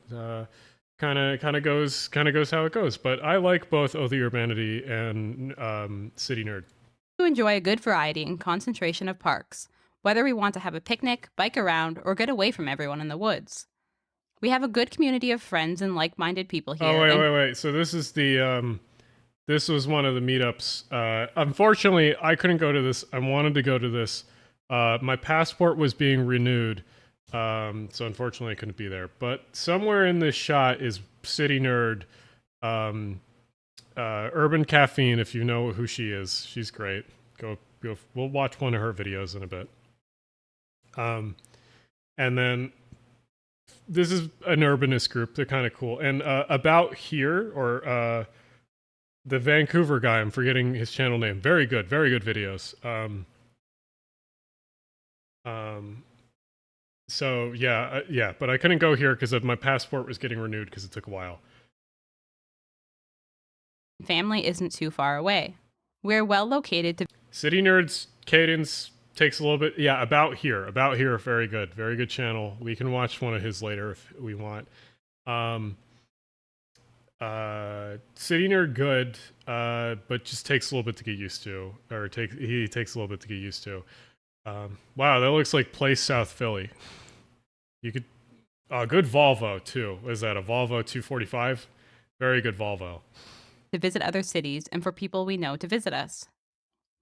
Kind of goes how it goes. But I like both Oh the Urbanity and City Nerd. To enjoy a good variety and concentration of parks, whether we want to have a picnic, bike around, or get away from everyone in the woods. We have a good community of friends and like-minded people here. Oh, wait. So this is the this was one of the meetups. Unfortunately, I couldn't go to this. I wanted to go to this. My passport was being renewed, so unfortunately I couldn't be there. But somewhere in this shot is City Nerd, Urban Caffeine, if you know who she is. She's great. Go. We'll watch one of her videos in a bit. And then this is an urbanist group. They're kind of cool. And About Here, or the Vancouver guy, I'm forgetting his channel name. Very good videos. So yeah, but I couldn't go here because my passport was getting renewed because it took a while. Family isn't too far away. We're well located to... City Nerds cadence takes a little bit. Yeah, About Here, very good channel. We can watch one of his later if we want. City Nerd good, but just takes a little bit to get used to, he takes a little bit to get used to. Wow, that looks like Place South Philly. You could, good Volvo too. What is that, a Volvo 245? Very good Volvo. To visit other cities and for people we know to visit us.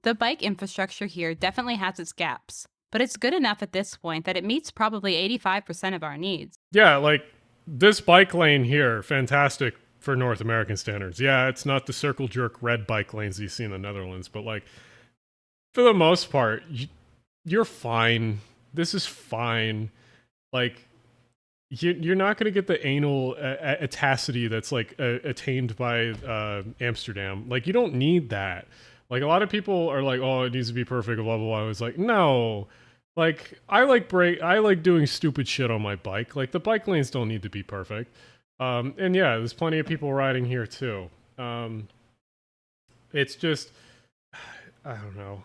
The bike infrastructure here definitely has its gaps, but it's good enough at this point that it meets probably 85% of our needs. Yeah, like this bike lane here, fantastic for North American standards. Yeah, it's not the circle jerk red bike lanes you see in the Netherlands, but like for the most part, you're fine. This is fine. Like you're not going to get the anal atacity that's like attained by Amsterdam. Like you don't need that. Like a lot of people are like, oh, it needs to be perfect, blah blah blah. I was like, no. Like I like doing stupid shit on my bike. Like the bike lanes don't need to be perfect. And yeah, there's plenty of people riding here too. It's just, I don't know.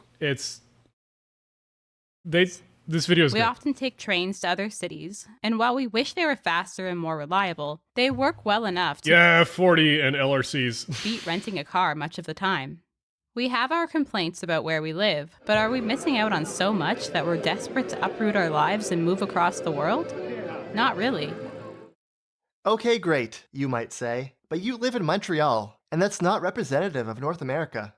This video is We good. often take trains to other cities, and while we wish they were faster and more reliable, they work well enough to 40 and LRCs. beat renting a car much of the time. We have our complaints about where we live, but are we missing out on so much that we're desperate to uproot our lives and move across the world? Not really. Okay, great, you might say, but you live in Montreal, and that's not representative of North America.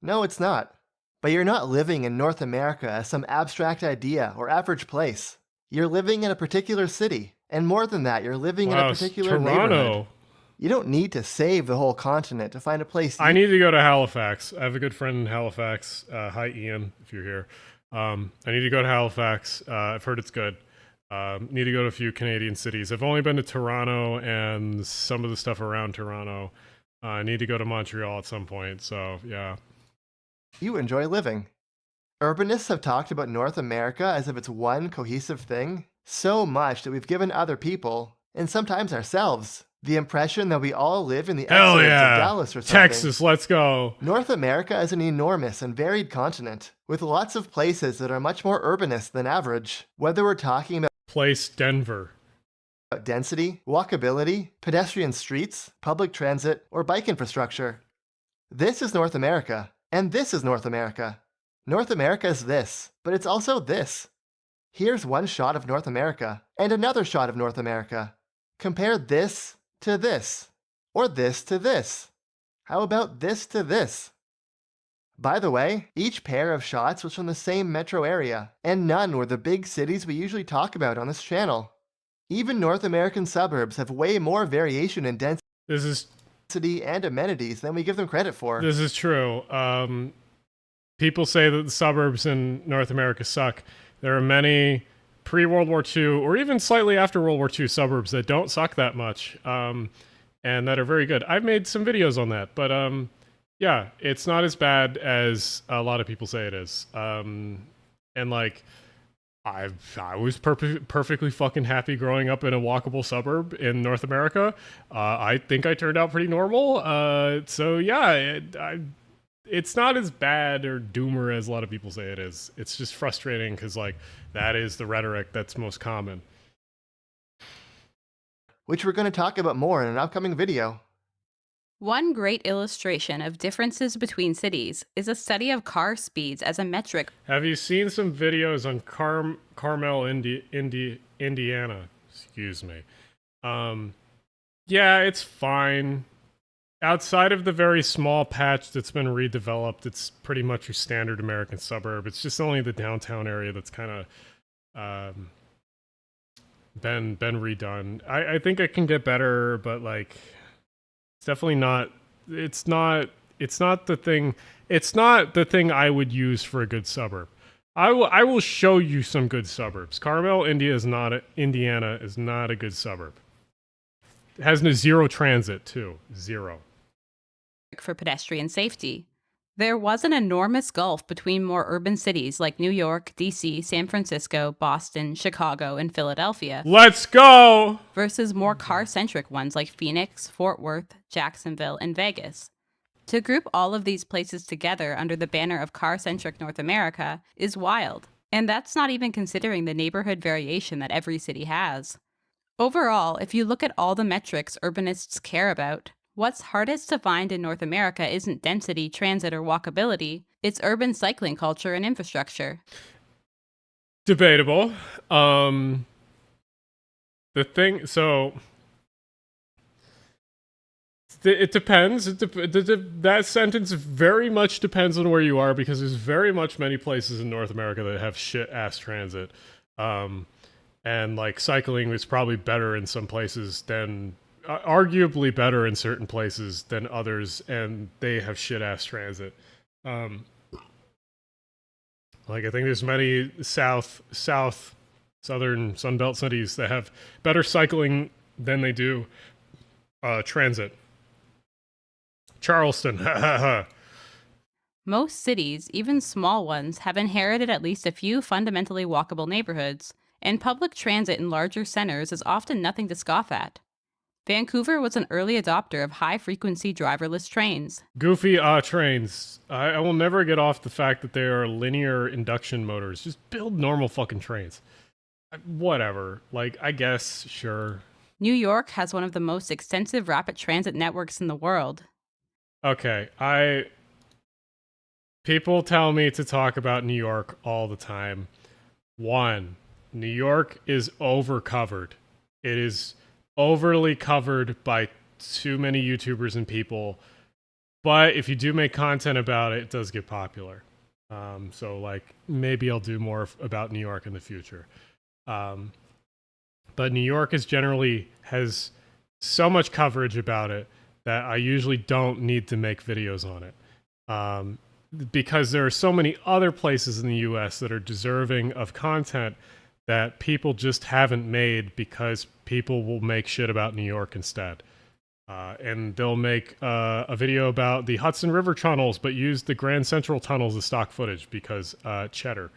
No, it's not. But you're not living in North America as some abstract idea or average place. You're living in a particular city, and more than that, you're living in a particular neighborhood. You don't need to save the whole continent to find a place. I need to go to Halifax. I have a good friend in Halifax. Hi, Ian, if you're here. I need to go to Halifax. I've heard it's good. Need to go to a few Canadian cities. I've only been to Toronto and some of the stuff around Toronto. I need to go to Montreal at some point, so yeah. You enjoy living. Urbanists have talked about North America as if it's one cohesive thing, so much that we've given other people, and sometimes ourselves, the impression that we all live in the Hell exurbs yeah. of Dallas or something. Texas, let's go. North America is an enormous and varied continent, with lots of places that are much more urbanist than average, whether we're talking about Place Denver. Density, walkability, pedestrian streets, public transit, or bike infrastructure. This is North America. And this is North America. North America is this, but it's also this. Here's one shot of North America, and another shot of North America. Compare this to this, or this to this. How about this to this? By the way, each pair of shots was from the same metro area, and none were the big cities we usually talk about on this channel. Even North American suburbs have way more variation in density and amenities than we give them credit for. This is true. People say that the suburbs in North America suck. There are many pre-World War II, or even slightly after World War II suburbs that don't suck that much, and that are very good. I've made some videos on that, but yeah, it's not as bad as a lot of people say it is. And like, I was perfectly fucking happy growing up in a walkable suburb in North America. I think I turned out pretty normal. So yeah, it's not as bad or doomer as a lot of people say it is. It's just frustrating because like that is the rhetoric that's most common. Which we're going to talk about more in an upcoming video. One great illustration of differences between cities is a study of car speeds as a metric. Have you seen some videos on Carmel, Indiana? Excuse me. Yeah, it's fine. Outside of the very small patch that's been redeveloped, it's pretty much your standard American suburb. It's just only the downtown area that's kind of been redone. I think it can get better, but like it's definitely not. It's not the thing. It's not the thing I would use for a good suburb. I will show you some good suburbs. Carmel, Indiana is not a good suburb. It has zero transit too. Zero. For pedestrian safety. There was an enormous gulf between more urban cities like New York, DC, San Francisco, Boston, Chicago, and Philadelphia. Let's go! Versus more car-centric ones like Phoenix, Fort Worth, Jacksonville, and Vegas. To group all of these places together under the banner of car-centric North America is wild. And that's not even considering the neighborhood variation that every city has. Overall, if you look at all the metrics urbanists care about, what's hardest to find in North America isn't density, transit, or walkability, it's urban cycling culture and infrastructure. Debatable. It depends. That sentence very much depends on where you are, because there's very much many places in North America that have shit-ass transit. And like cycling is probably better in some places than... arguably better in certain places than others, and they have shit-ass transit. Like I think there's many southern Sunbelt cities that have better cycling than they do transit. Charleston, Most cities, even small ones, have inherited at least a few fundamentally walkable neighborhoods, and public transit in larger centers is often nothing to scoff at. Vancouver was an early adopter of high-frequency driverless trains. Goofy trains. I will never get off the fact that they are linear induction motors. Just build normal fucking trains. Whatever. Like, I guess, sure. New York has one of the most extensive rapid transit networks in the world. Okay, people tell me to talk about New York all the time. One, New York is overcovered. It is overly covered by too many YouTubers and people, but if you do make content about it, it does get popular. So like maybe I'll do more about New York in the future. But New York has so much coverage about it that I usually don't need to make videos on it. Because there are so many other places in the US that are deserving of content that people just haven't made, because people will make shit about New York instead. And they'll make a video about the Hudson River tunnels, but use the Grand Central tunnels as stock footage because cheddar.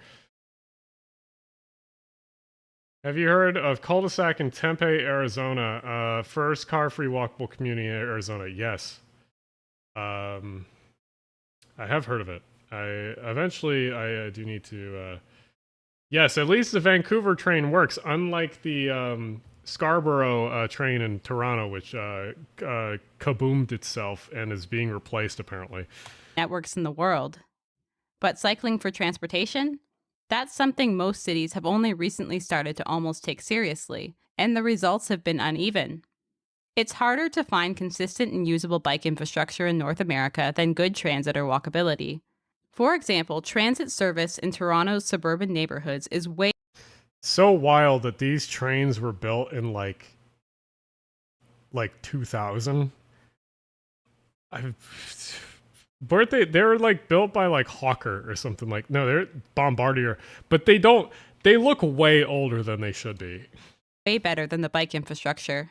Have you heard of cul-de-sac in Tempe, Arizona? First car-free walkable community in Arizona. Yes. I have heard of it. I do need to... Yes, at least the Vancouver train works, unlike the Scarborough train in Toronto, which kaboomed itself and is being replaced, apparently. Networks in the world. But cycling for transportation? That's something most cities have only recently started to almost take seriously, and the results have been uneven. It's harder to find consistent and usable bike infrastructure in North America than good transit or walkability. For example, transit service in Toronto's suburban neighborhoods is way so wild that these trains were built in like 2000. They were like built by like Hawker or something. Like, no, they're Bombardier, but they look way older than they should be. Way better than the bike infrastructure.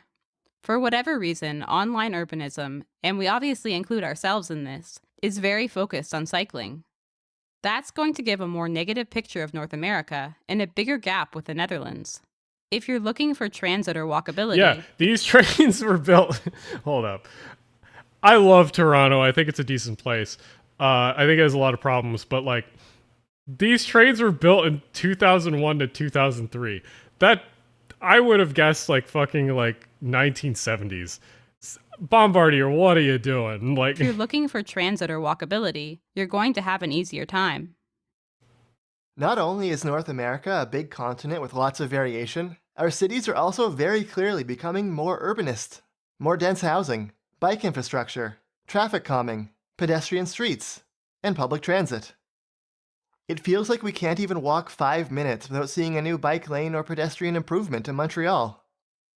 For whatever reason, online urbanism, and we obviously include ourselves in this, is very focused on cycling. That's going to give a more negative picture of North America and a bigger gap with the Netherlands. If you're looking for transit or walkability... Yeah, these trains were built... Hold up. I love Toronto. I think it's a decent place. I think it has a lot of problems, but like, these trains were built in 2001 to 2003. That, I would have guessed like fucking like 1970s. Bombardier, what are you doing? Like, if you're looking for transit or walkability, you're going to have an easier time. Not only is North America a big continent with lots of variation, our cities are also very clearly becoming more urbanist. More dense housing, bike infrastructure, traffic calming, pedestrian streets, and public transit. It feels like we can't even walk 5 minutes without seeing a new bike lane or pedestrian improvement in Montreal.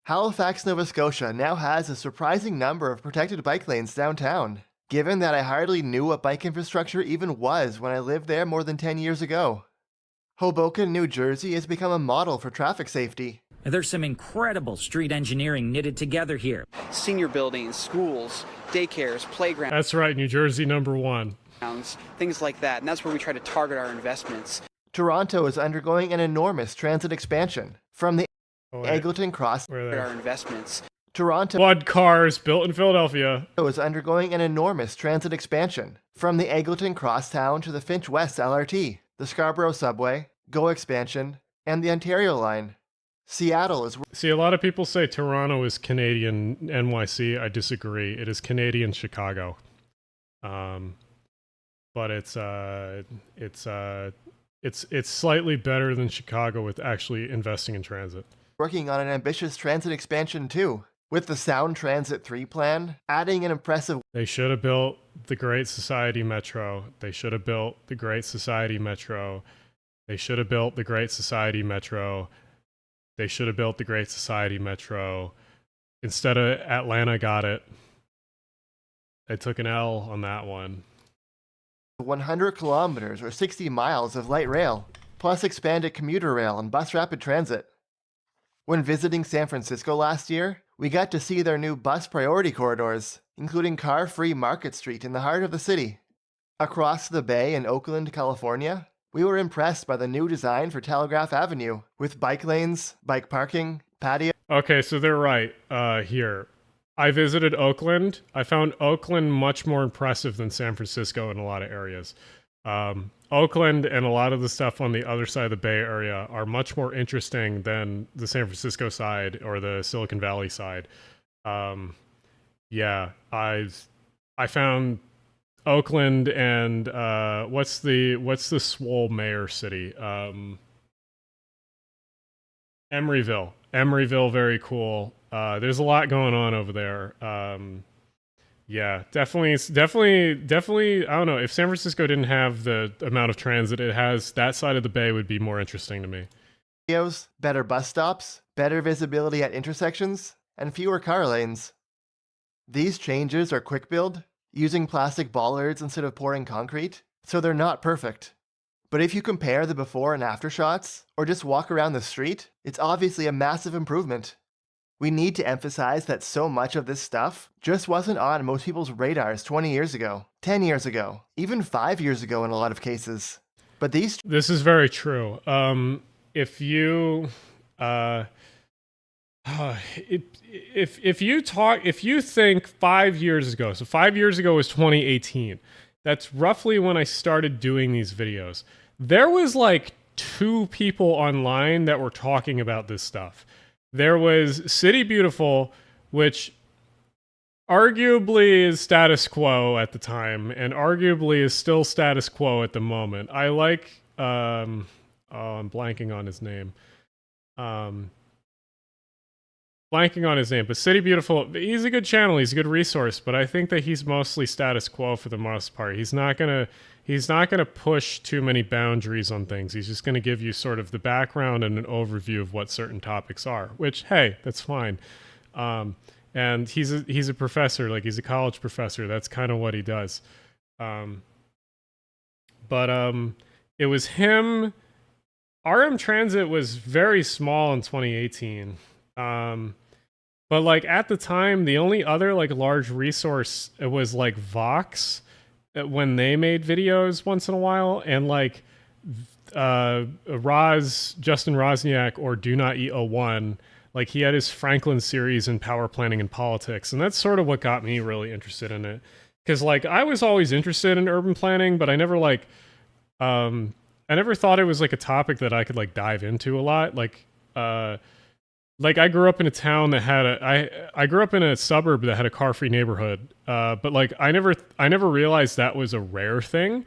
Halifax, Nova Scotia now has a surprising number of protected bike lanes downtown, given that I hardly knew what bike infrastructure even was when I lived there more than 10 years ago. Hoboken, New Jersey has become a model for traffic safety. There's some incredible street engineering knitted together here. Senior buildings, schools, daycares, playgrounds. That's right, New Jersey #1. Things like that, and that's where we try to target our investments. Toronto is undergoing an enormous transit expansion, from the Eglinton Cross our investments. Toronto Flood cars built in Philadelphia is undergoing an enormous transit expansion, from the Eglinton Crosstown to the Finch West LRT, the Scarborough Subway, GO expansion, and the Ontario Line. Seattle is... See, a lot of people say Toronto is Canadian NYC. I disagree. It is Canadian Chicago. But it's slightly better than Chicago with actually investing in transit. Working on an ambitious transit expansion too, with the Sound Transit 3 plan, adding an impressive... They should have built the Great Society Metro. They should have built the Great Society Metro. They should have built the Great Society Metro. They should have built the Great Society Metro. Instead of Atlanta got it. They took an L on that one. 100 kilometers or 60 miles of light rail, plus expanded commuter rail and bus rapid transit. When visiting San Francisco last year, we got to see their new bus priority corridors, including car-free Market Street in the heart of the city. Across the bay in Oakland, California, we were impressed by the new design for Telegraph Avenue, with bike lanes, bike parking, patio... Okay, so they're right here. I visited Oakland. I found Oakland much more impressive than San Francisco in a lot of areas. Oakland and a lot of the stuff on the other side of the Bay Area are much more interesting than the San Francisco side or the Silicon Valley side. Yeah, I found Oakland and what's the swole mayor city? Emeryville. Emeryville, very cool. There's a lot going on over there. Yeah, definitely. I don't know. If San Francisco didn't have the amount of transit it has, that side of the bay would be more interesting to me. Better bus stops, better visibility at intersections, and fewer car lanes. These changes are quick build, using plastic bollards instead of pouring concrete, so they're not perfect. But if you compare the before and after shots, or just walk around the street, it's obviously a massive improvement. We need to emphasize that so much of this stuff just wasn't on most people's radars 20 years ago, 10 years ago, even 5 years ago in a lot of cases. But these... This is very true. If you... if you think 5 years ago, so 5 years ago was 2018, that's roughly when I started doing these videos. There was like 2 people online that were talking about this stuff. There was City Beautiful, which arguably is status quo at the time, and arguably is still status quo at the moment. I like, oh, I'm blanking on his name. But City Beautiful, he's a good channel, he's a good resource, but I think that he's mostly status quo for the most part. He's not gonna push too many boundaries on things. He's just gonna give you sort of the background and an overview of what certain topics are, which, hey, that's fine. And he's a professor, like he's a college professor. That's kind of what he does. But it was him. RM Transit was very small in 2018. But like at the time, the only other like large resource was like Vox, when they made videos once in a while, and like Justin Rosniak or Do Not Eat 01, like he had his Franklin series in power planning and politics, and that's sort of what got me really interested in it. Because like I was always interested in urban planning, but I never like I never thought it was like a topic that I could like dive into a lot. Like I grew up in a town that had I grew up in a suburb that had a car-free neighborhood. But like I never realized that was a rare thing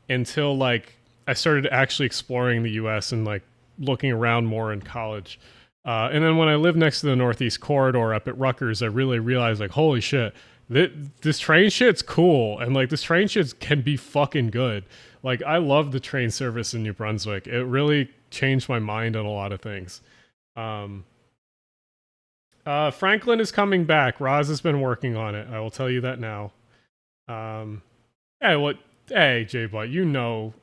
until like I started actually exploring the US and like looking around more in college. And then when I lived next to the Northeast Corridor up at Rutgers, I really realized like, holy shit, this train shit's cool. And like this train shit can be fucking good. Like I love the train service in New Brunswick. It really changed my mind on a lot of things. Franklin is coming back. Roz has been working on it. I will tell you that now. Hey, J-Bot, you know.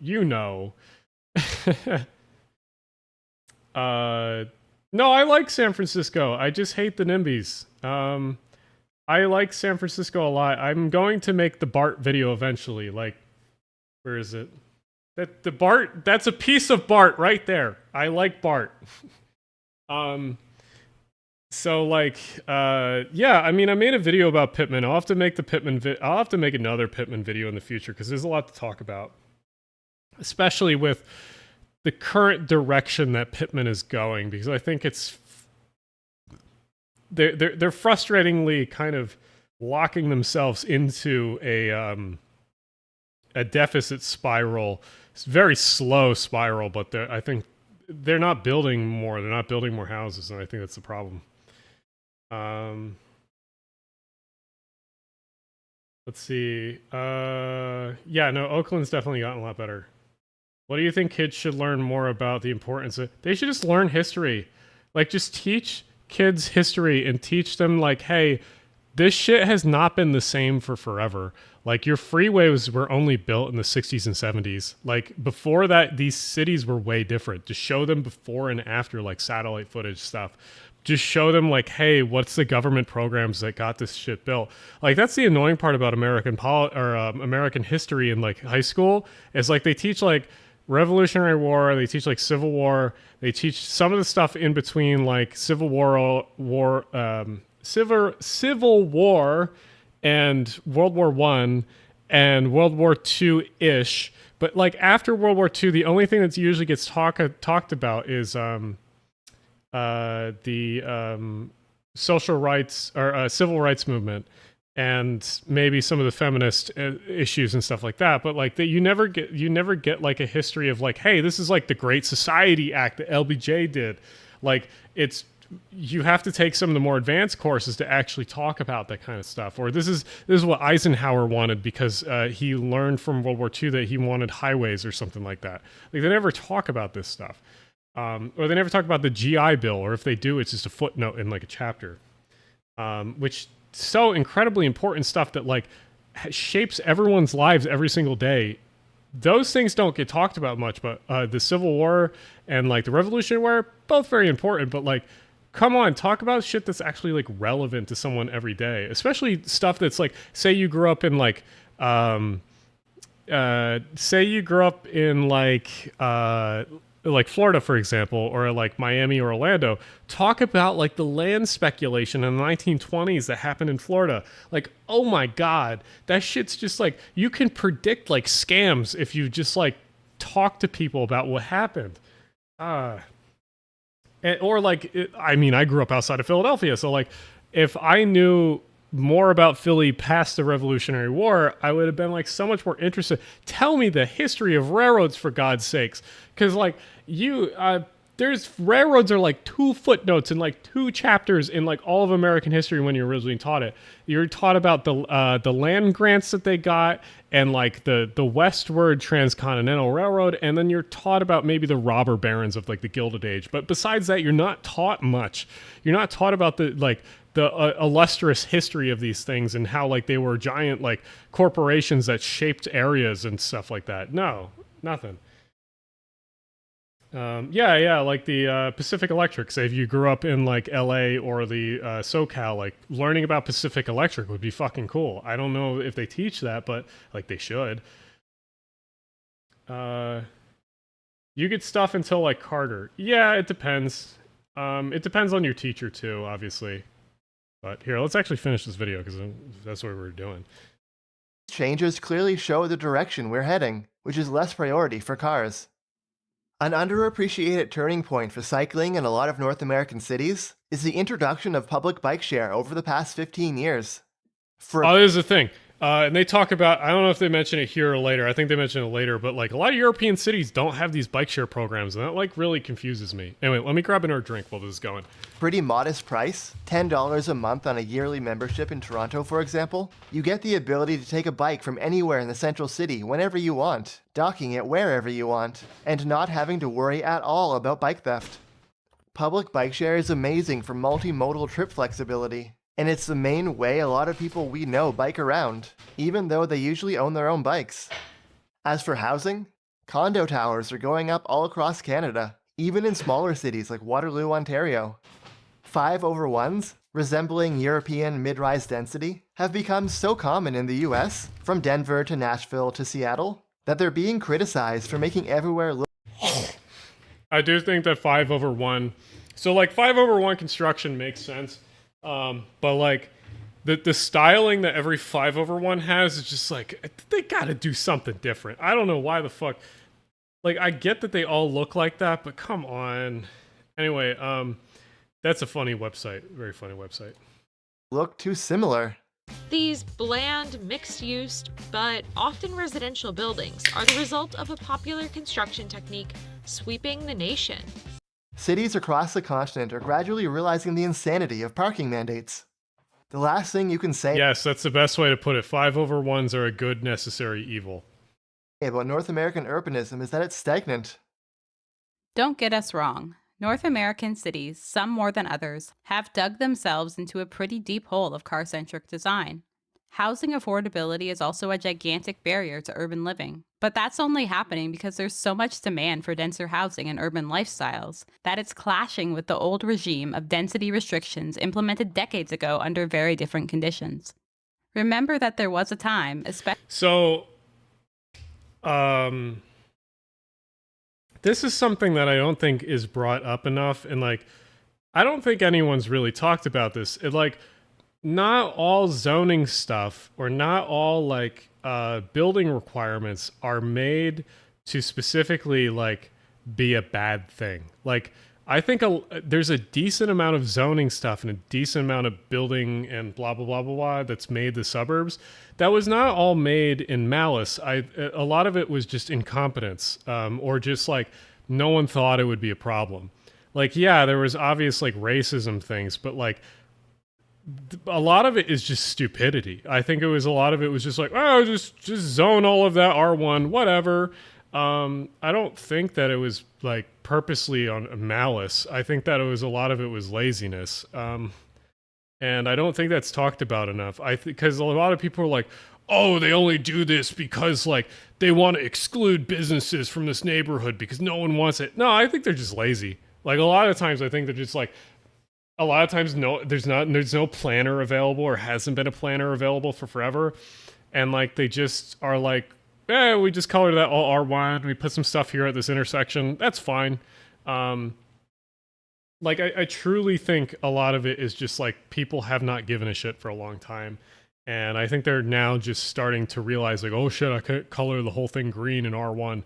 No, I like San Francisco. I just hate the NIMBYs. I like San Francisco a lot. I'm going to make the BART video eventually. Like, where is it? The BART, that's a piece of BART right there. I like BART. So like, yeah, I mean, I made a video about Pittman. I'll have to make I'll have to make another Pittman video in the future because there's a lot to talk about, especially with the current direction that Pittman is going, because I think it's they're frustratingly kind of locking themselves into a deficit spiral. It's a very slow spiral, but I think they're not building more. They're not building more houses, and I think that's the problem. Let's see. Yeah, no, Oakland's definitely gotten a lot better. What do you think kids should learn more about the importance of? They should just learn history. Like, just teach kids history and teach them, like, hey, this shit has not been the same for forever. Like, your freeways were only built in the 60s and 70s. Like, before that, these cities were way different. Just show them before and after, like, satellite footage stuff. Just show them, like, hey, what's the government programs that got this shit built? Like, that's the annoying part about American history in, like, high school, is, like, they teach, like, Revolutionary War, they teach, like, Civil War, they teach some of the stuff in between, like, Civil War and World War I and World War II-ish. But, like, after World War II, the only thing that usually gets talked about is the social rights or civil rights movement, and maybe some of the feminist issues and stuff like that. But like that, you never get like a history of like, hey, this is like the Great Society Act that LBJ did. Like, you have to take some of the more advanced courses to actually talk about that kind of stuff. Or this is what Eisenhower wanted because he learned from World War II that he wanted highways or something like that. Like, they never talk about this stuff. Or they never talk about the GI Bill, or if they do, it's just a footnote in like a chapter, which so incredibly important stuff that like shapes everyone's lives every single day. Those things don't get talked about much, but the Civil War and like the Revolutionary War, both very important, but like, come on, talk about shit that's actually like relevant to someone every day, especially stuff that's like, say you grew up in like, like Florida, for example, or like Miami or Orlando. Talk about like the land speculation in the 1920s that happened in Florida. Like, oh my God, that shit's just like, you can predict like scams if you just like talk to people about what happened. I grew up outside of Philadelphia, so like if I knew more about Philly past the Revolutionary War, I would have been like so much more interested. Tell me the history of railroads, for God's sakes. Because like there's railroads are like 2 footnotes in like 2 chapters in like all of American history when you're originally taught it. You're taught about the land grants that they got and like the westward transcontinental railroad, and then you're taught about maybe the robber barons of like the Gilded Age. But besides that, you're not taught much. You're not taught about the illustrious history of these things and how like they were giant like corporations that shaped areas and stuff like that. No, nothing. Yeah, like the Pacific Electric. Say if you grew up in like LA or the SoCal, like learning about Pacific Electric would be fucking cool. I don't know if they teach that, but like they should. You get stuff until like Carter. Yeah, it depends. It depends on your teacher too, obviously. But here, let's actually finish this video because that's what we're doing. Changes clearly show the direction we're heading, which is less priority for cars. An underappreciated turning point for cycling in a lot of North American cities is the introduction of public bike share over the past 15 years. Oh, this is the thing. And they talk about, I don't know if they mention it here or later. I think they mention it later, but like a lot of European cities don't have these bike share programs, and that like really confuses me. Anyway, let me grab another drink while this is going. Pretty modest price, $10 a month on a yearly membership in Toronto, for example. You get the ability to take a bike from anywhere in the central city whenever you want, docking it wherever you want, and not having to worry at all about bike theft. Public bike share is amazing for multimodal trip flexibility. And it's the main way a lot of people we know bike around, even though they usually own their own bikes. As for housing, condo towers are going up all across Canada, even in smaller cities like Waterloo, Ontario. 5/1s, resembling European mid-rise density, have become so common in the US, from Denver to Nashville to Seattle, that they're being criticized for making everywhere look... I do think that 5/1, so like 5/1 construction makes sense. But like the styling that every 5/1 has is just like, they gotta do something different. I don't know why the fuck. Like, I get that they all look like that, but come on. Anyway, that's a funny website. Very funny website. Look too similar. These bland, mixed-use, but often residential buildings are the result of a popular construction technique sweeping the nation. Cities across the continent are gradually realizing the insanity of parking mandates. The last thing you can say... Yes, that's the best way to put it. 5/1s are a good, necessary evil. ...about North American urbanism is that it's stagnant. Don't get us wrong. North American cities, some more than others, have dug themselves into a pretty deep hole of car-centric design. Housing affordability is also a gigantic barrier to urban living. But that's only happening because there's so much demand for denser housing and urban lifestyles that it's clashing with the old regime of density restrictions implemented decades ago under very different conditions. Remember that there was a time, especially... So, this is something that I don't think is brought up enough, and like, I don't think anyone's really talked about this. It like, not all zoning stuff or not all like building requirements are made to specifically like be a bad thing. Like, I think there's a decent amount of zoning stuff and a decent amount of building and blah blah blah blah blah that's made the suburbs that was not all made in malice. A lot of it was just incompetence, or just like no one thought it would be a problem. Like, yeah, there was obvious like racism things, but like a lot of it is just stupidity. I think a lot of it was just like, oh, just zone all of that R1, whatever. I don't think that it was like purposely on malice. I think that a lot of it was laziness. And I don't think that's talked about enough. Because a lot of people are like, oh, they only do this because like they want to exclude businesses from this neighborhood because no one wants it. No, I think they're just lazy. Like, a lot of times I think they're just like, a lot of times there's no planner available or hasn't been a planner available for forever. And like, they just are like, we just colored that all R1. We put some stuff here at this intersection. That's fine. Like, I truly think a lot of it is just like people have not given a shit for a long time. And I think they're now just starting to realize like, oh shit, I could color the whole thing green in R1.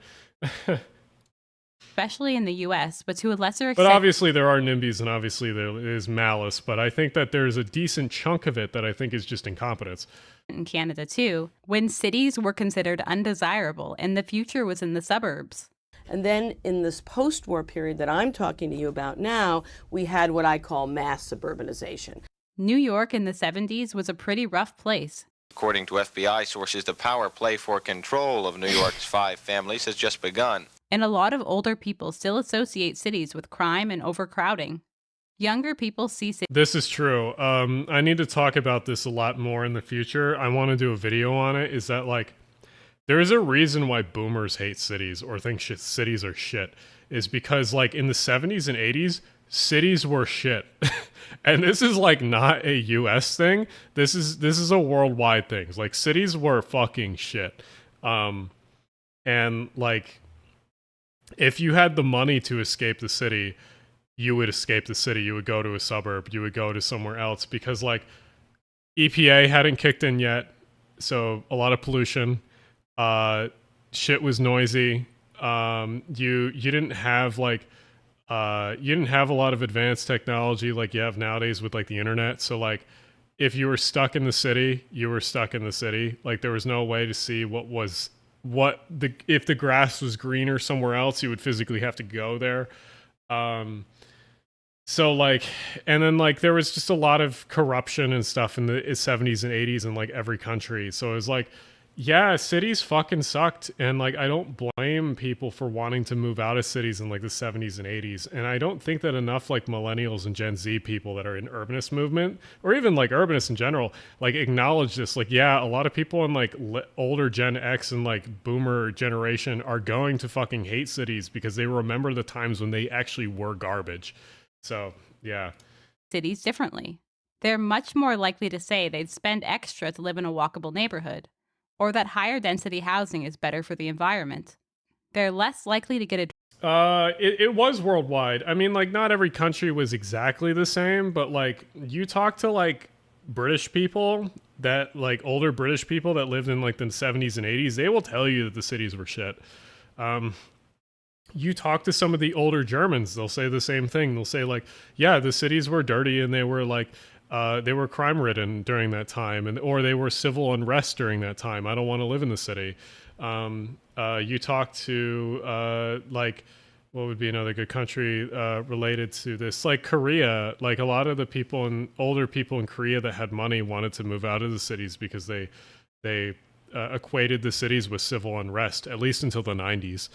Especially in the US, but to a lesser extent... But obviously there are NIMBYs and obviously there is malice, but I think that there's a decent chunk of it that I think is just incompetence. In Canada too, when cities were considered undesirable and the future was in the suburbs. And then in this post-war period that I'm talking to you about now, we had what I call mass suburbanization. New York in the 70s was a pretty rough place. According to FBI sources, the power play for control of New York's 5 families has just begun. And a lot of older people still associate cities with crime and overcrowding. Younger people see cities... This is true. I need to talk about this a lot more in the future. I want to do a video on it. Is that like, there is a reason why boomers hate cities or think cities are shit. is because like in the 70s and 80s, cities were shit. And this is like not a US thing. This is a worldwide thing. Like cities were fucking shit. And like if you had the money to escape the city, you would escape the city. You would go to a suburb. You would go to somewhere else because like EPA hadn't kicked in yet. So a lot of pollution. Shit was noisy. You didn't have like you didn't have a lot of advanced technology like you have nowadays with like the internet. So like if you were stuck in the city, you were stuck in the city. Like there was no way to see if the grass was greener somewhere else, you would physically have to go there. So like, and then like there was just a lot of corruption and stuff in the 70s and 80s in like every country. So it was like, yeah, cities fucking sucked. And like, I don't blame people for wanting to move out of cities in like the 70s and 80s. And I don't think that enough like millennials and Gen Z people that are in urbanist movement, or even like urbanists in general, like acknowledge this. Like, yeah, a lot of people in like older Gen X and like boomer generation are going to fucking hate cities because they remember the times when they actually were garbage. So, yeah. Cities differently. They're much more likely to say they'd spend extra to live in a walkable neighborhood, or that higher density housing is better for the environment. They're less likely to get it was worldwide. I mean, like, not every country was exactly the same, but like, you talk to like British people that like older British people that lived in like the 70s and 80s, they will tell you that the cities were shit. You talk to some of the older Germans, they'll say the same thing. They'll say like, yeah, the cities were dirty and they were like, they were crime ridden during that time, or they were civil unrest during that time. I don't want to live in the city. You talk to like, what would be another good country related to this? Like Korea, like a lot of the people and older people in Korea that had money wanted to move out of the cities because they equated the cities with civil unrest, at least until the 90s.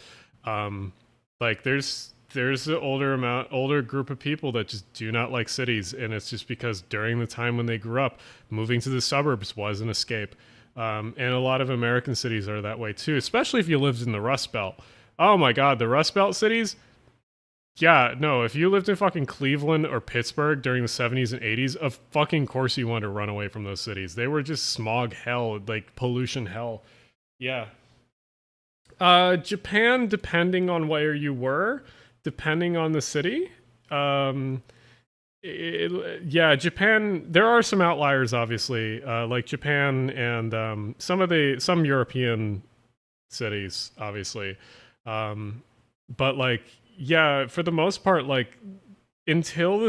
Like there's an older group of people that just do not like cities, and it's just because during the time when they grew up, moving to the suburbs was an escape. And a lot of American cities are that way too, especially if you lived in the Rust Belt. Oh my God, the Rust Belt cities? Yeah, no, if you lived in fucking Cleveland or Pittsburgh during the 70s and 80s, of fucking course you wanted to run away from those cities. They were just smog hell, like pollution hell. Yeah. Japan, depending on where you were, depending on the city. Yeah, Japan, there are some outliers, obviously, like Japan and some European cities, obviously. But like, yeah, for the most part, like until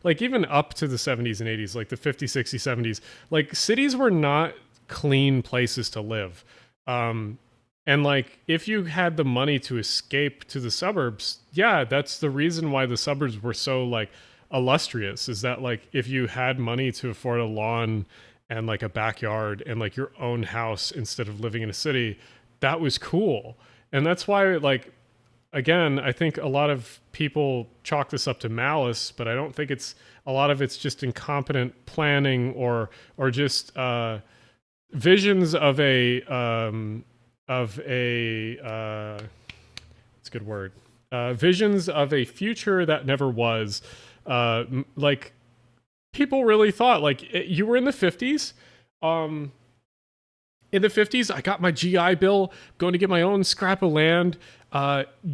like even up to the 70s and 80s, like the 50s, 60s, 70s, like cities were not clean places to live. And like, if you had the money to escape to the suburbs, yeah, that's the reason why the suburbs were so like illustrious, is that like, if you had money to afford a lawn and like a backyard and like your own house instead of living in a city, that was cool. And that's why, like, again, I think a lot of people chalk this up to malice, but I don't think a lot of it's just incompetent planning or just visions of a it's a good word, visions of a future that never was. Like, people really thought, like, you were in the 50s. In the 50s, I got my GI Bill, going to get my own scrap of land.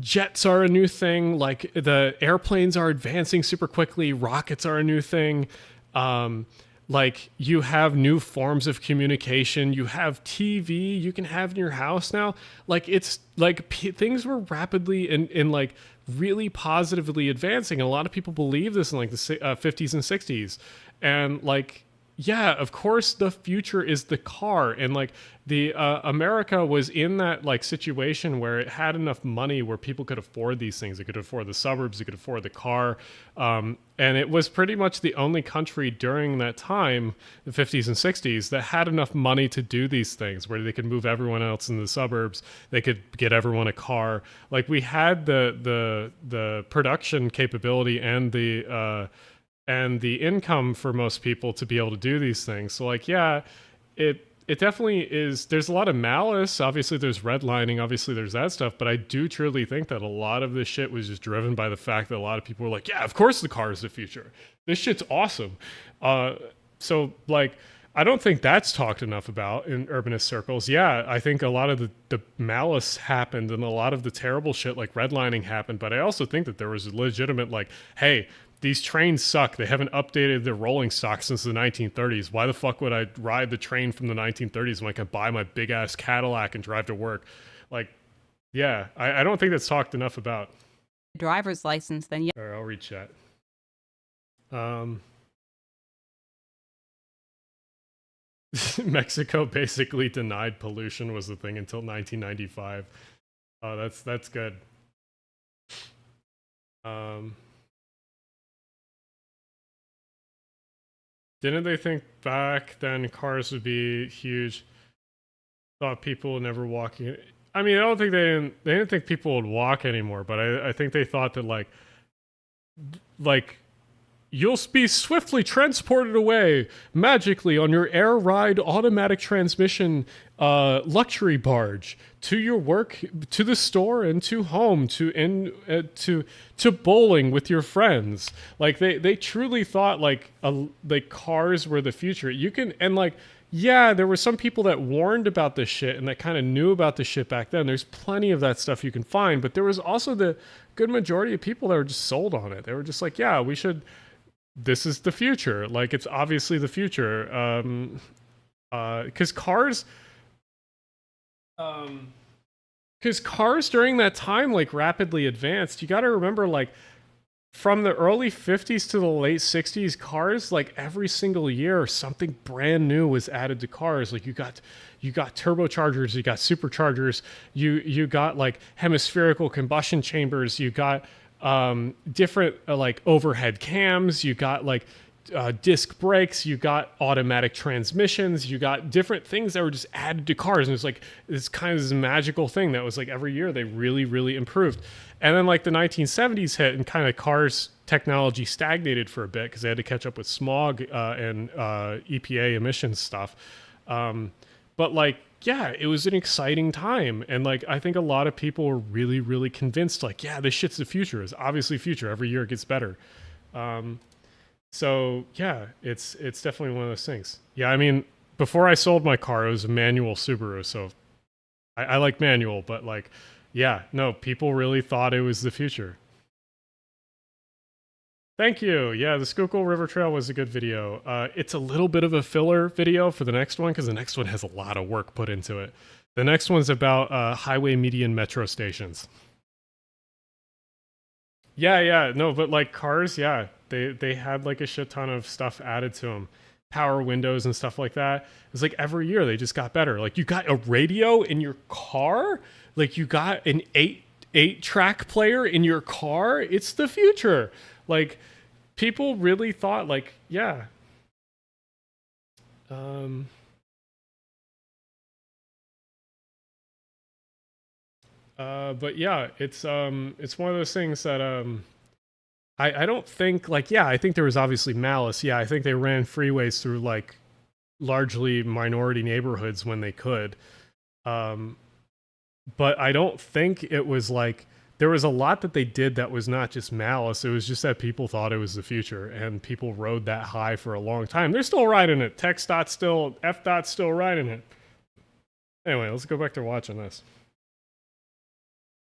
Jets are a new thing. Like, the airplanes are advancing super quickly. Rockets are a new thing. Like, you have new forms of communication. You have TV you can have in your house now. Like, it's like things were rapidly and like really positively advancing. And a lot of people believe this in like the 50s and 60s. And like, yeah, of course the future is the car. And like the America was in that like situation where it had enough money where people could afford these things. It could afford the suburbs, it could afford the car. And it was pretty much the only country during that time, the 50s and 60s, that had enough money to do these things, where they could move everyone else in the suburbs. They could get everyone a car. Like, we had the production capability and the income for most people to be able to do these things. So like, yeah, it definitely is. There's a lot of malice. Obviously, there's redlining. Obviously, there's that stuff. But I do truly think that a lot of this shit was just driven by the fact that a lot of people were like, yeah, of course the car is the future. This shit's awesome. So, like, I don't think that's talked enough about in urbanist circles. Yeah, I think a lot of the malice happened and a lot of the terrible shit like redlining happened. But I also think that there was a legitimate, like, hey, these trains suck. They haven't updated their rolling stock since the 1930s. Why the fuck would I ride the train from the 1930s when I can buy my big ass Cadillac and drive to work? Like, yeah, I don't think that's talked enough about. Driver's license, then All right, I'll read chat. Mexico basically denied pollution was the thing until 1995. Oh, that's good. Didn't they think back then cars would be huge? Thought people would never walk in. I mean, I don't think they didn't think people would walk anymore, but I think they thought that like you'll be swiftly transported away magically on your air ride automatic transmission luxury barge to your work, to the store, and to home, to bowling with your friends. Like they truly thought like cars were the future. You can, and like, yeah, there were some people that warned about this shit and that kind of knew about this shit back then. There's plenty of that stuff you can find, but there was also the good majority of people that were just sold on it. They were just like, yeah, we should. This is the future. Like, it's obviously the future. Because cars during that time, like, rapidly advanced. You got to remember, like, from the early 50s to the late 60s, cars, like, every single year, something brand new was added to cars. Like, you got turbochargers, you got superchargers, you got, like, hemispherical combustion chambers, you got different like overhead cams, you got like disc brakes, you got automatic transmissions, you got different things that were just added to cars, and it's like this kind of this magical thing that was like every year they really improved. And then like the 1970s hit and kind of cars technology stagnated for a bit because they had to catch up with smog and EPA emissions stuff. But like, yeah, it was an exciting time. And like, I think a lot of people were really convinced, like, yeah, this shit's the future. It's obviously future. Every year it gets better. So yeah, it's definitely one of those things. Yeah, I mean, before I sold my car, it was a manual Subaru. So I like manual, but like, yeah, no, people really thought it was the future. Thank you. Yeah, the Schuylkill River Trail was a good video. It's a little bit of a filler video for the next one because the next one has a lot of work put into it. The next one's about highway median metro stations. Yeah, no, but like cars, yeah, they had like a shit ton of stuff added to them. Power windows and stuff like that. It's like every year they just got better. Like you got a radio in your car, like you got an 8-track player in your car. It's the future. Like, people really thought, like, yeah. But yeah, it's one of those things that I don't think, like, yeah, I think there was obviously malice. Yeah, I think they ran freeways through like largely minority neighborhoods when they could. But I don't think it was like. There was a lot that they did that was not just malice. It was just that people thought it was the future, and people rode that high for a long time. They're still riding it. TxDOT's still, FDOT's still riding it. Anyway, let's go back to watching this.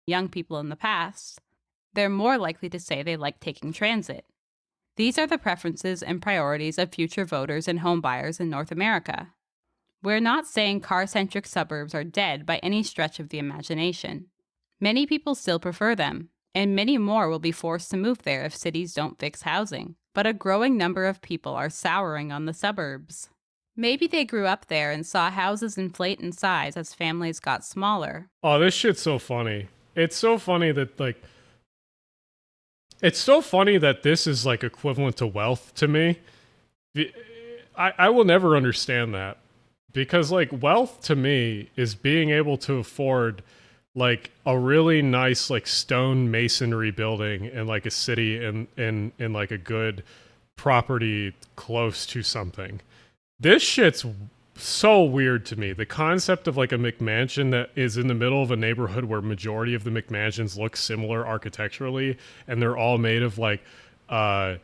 Young people in the past, they're more likely to say they like taking transit. These are the preferences and priorities of future voters and homebuyers in North America. We're not saying car-centric suburbs are dead by any stretch of the imagination. Many people still prefer them, and many more will be forced to move there if cities don't fix housing. But a growing number of people are souring on the suburbs. Maybe they grew up there and saw houses inflate in size as families got smaller. Oh, this shit's so funny. It's so funny that, like... It's so funny that this is, like, equivalent to wealth to me. I will never understand that. Because, like, wealth to me is being able to afford... like a really nice like stone masonry building in like a city in like a good property close to something. This shit's so weird to me. The concept of like a McMansion that is in the middle of a neighborhood where majority of the McMansions look similar architecturally, and they're all made of like wood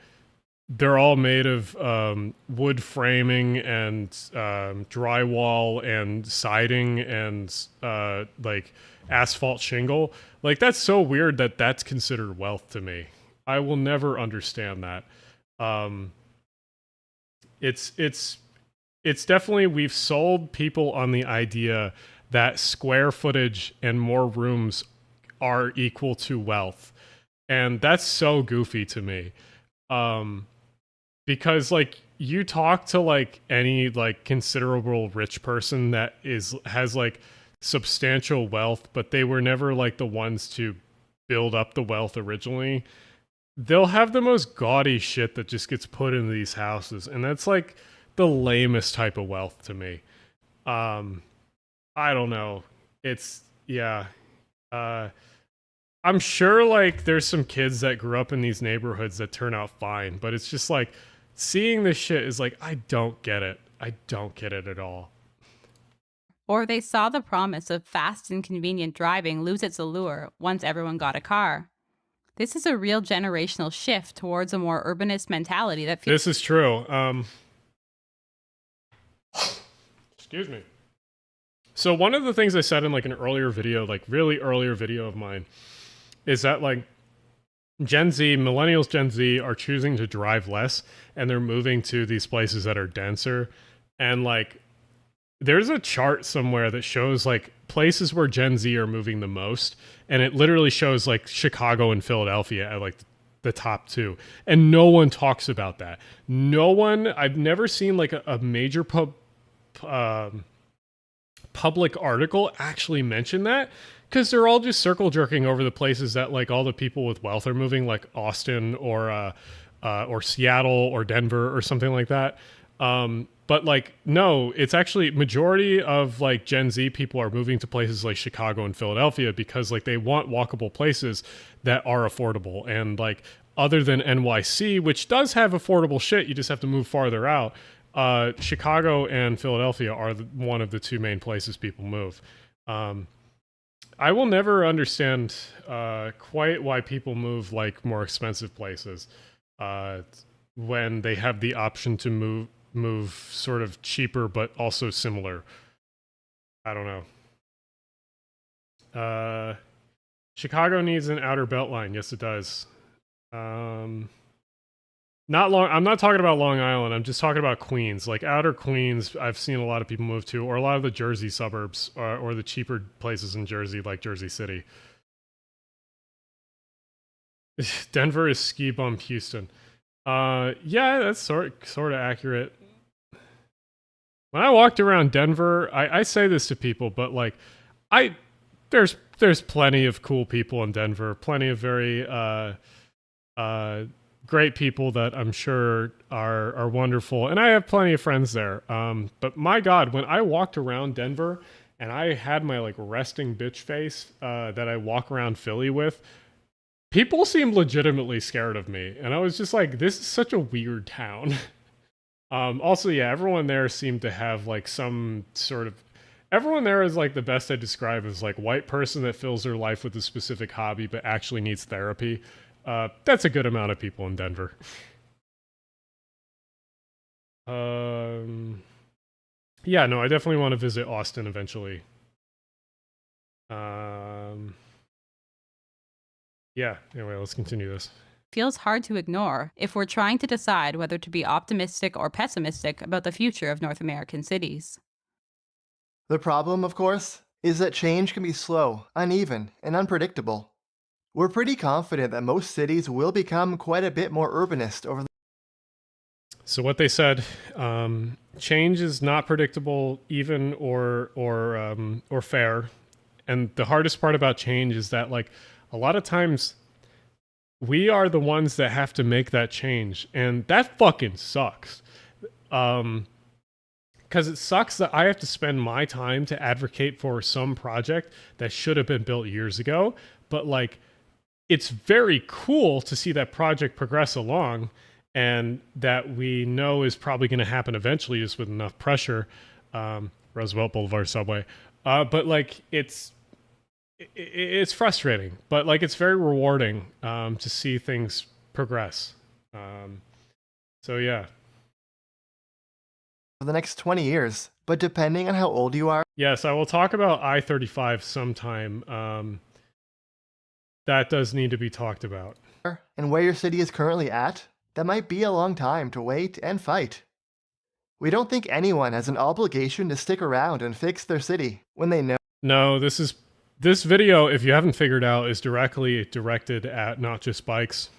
framing and drywall and siding and like asphalt shingle. Like, that's so weird that that's considered wealth to me. I will never understand that. It's definitely, we've sold people on the idea that square footage and more rooms are equal to wealth. And that's so goofy to me. Because like, you talk to like any like considerable rich person that has like substantial wealth, but they were never like the ones to build up the wealth originally. They'll have the most gaudy shit that just gets put into these houses. And that's like the lamest type of wealth to me. I don't know. It's, yeah. I'm sure like there's some kids that grew up in these neighborhoods that turn out fine, but it's just like seeing this shit is like, I don't get it. I don't get it at all. Or they saw the promise of fast and convenient driving lose its allure once everyone got a car. This is a real generational shift towards a more urbanist mentality that This is true. Excuse me. So one of the things I said in like an earlier video, like really earlier video of mine, is that like millennials Gen Z are choosing to drive less, and they're moving to these places that are denser. And like, there's a chart somewhere that shows like places where Gen Z are moving the most, and it literally shows like Chicago and Philadelphia at like the top two, and no one talks about that. No one, I've never seen like a major public article actually mention that, because they're all just circle jerking over the places that like all the people with wealth are moving, like Austin or Seattle or Denver or something like that. But like, no, it's actually majority of like Gen Z people are moving to places like Chicago and Philadelphia because like they want walkable places that are affordable. And like, other than NYC, which does have affordable shit, you just have to move farther out. Chicago and Philadelphia are one of the two main places people move. I will never understand quite why people move like more expensive places when they have the option to move sort of cheaper but also similar. I don't know. Chicago needs an outer belt line. Yes, it does. I'm not talking about Long Island. I'm just talking about Queens. Like outer Queens, I've seen a lot of people move to, or a lot of the Jersey suburbs, or the cheaper places in Jersey, like Jersey City. Denver is ski bump Houston. Yeah, that's sort of accurate. When I walked around Denver, I say this to people, but like, there's plenty of cool people in Denver, plenty of very great people that I'm sure are wonderful, and I have plenty of friends there. But my God, when I walked around Denver and I had my like resting bitch face that I walk around Philly with, people seemed legitimately scared of me, and I was just like, this is such a weird town. Also, yeah, everyone there seemed to have like some sort of. Everyone there is like the best I describe as like white person that fills their life with a specific hobby but actually needs therapy. That's a good amount of people in Denver. Yeah, no, I definitely want to visit Austin eventually. Yeah, anyway, let's continue this. feels hard to ignore if we're trying to decide whether to be optimistic or pessimistic about the future of North American cities. The problem, of course, is that change can be slow, uneven, and unpredictable. We're pretty confident that most cities will become quite a bit more urbanist over the So what they said, change is not predictable, even or fair. And the hardest part about change is that, like, a lot of times we are the ones that have to make that change, and that fucking sucks. Because it sucks that I have to spend my time to advocate for some project that should have been built years ago. But like, it's very cool to see that project progress along, and that we know is probably going to happen eventually, just with enough pressure. Roosevelt Boulevard subway. But like it's frustrating, but like it's very rewarding to see things progress. So yeah. For the next 20 years, but depending on how old you are. Yes, I will talk about I-35 sometime. That does need to be talked about. And where your city is currently at, that might be a long time to wait and fight. We don't think anyone has an obligation to stick around and fix their city when they know. No, this video, if you haven't figured out, is directly directed at Not Just Bikes.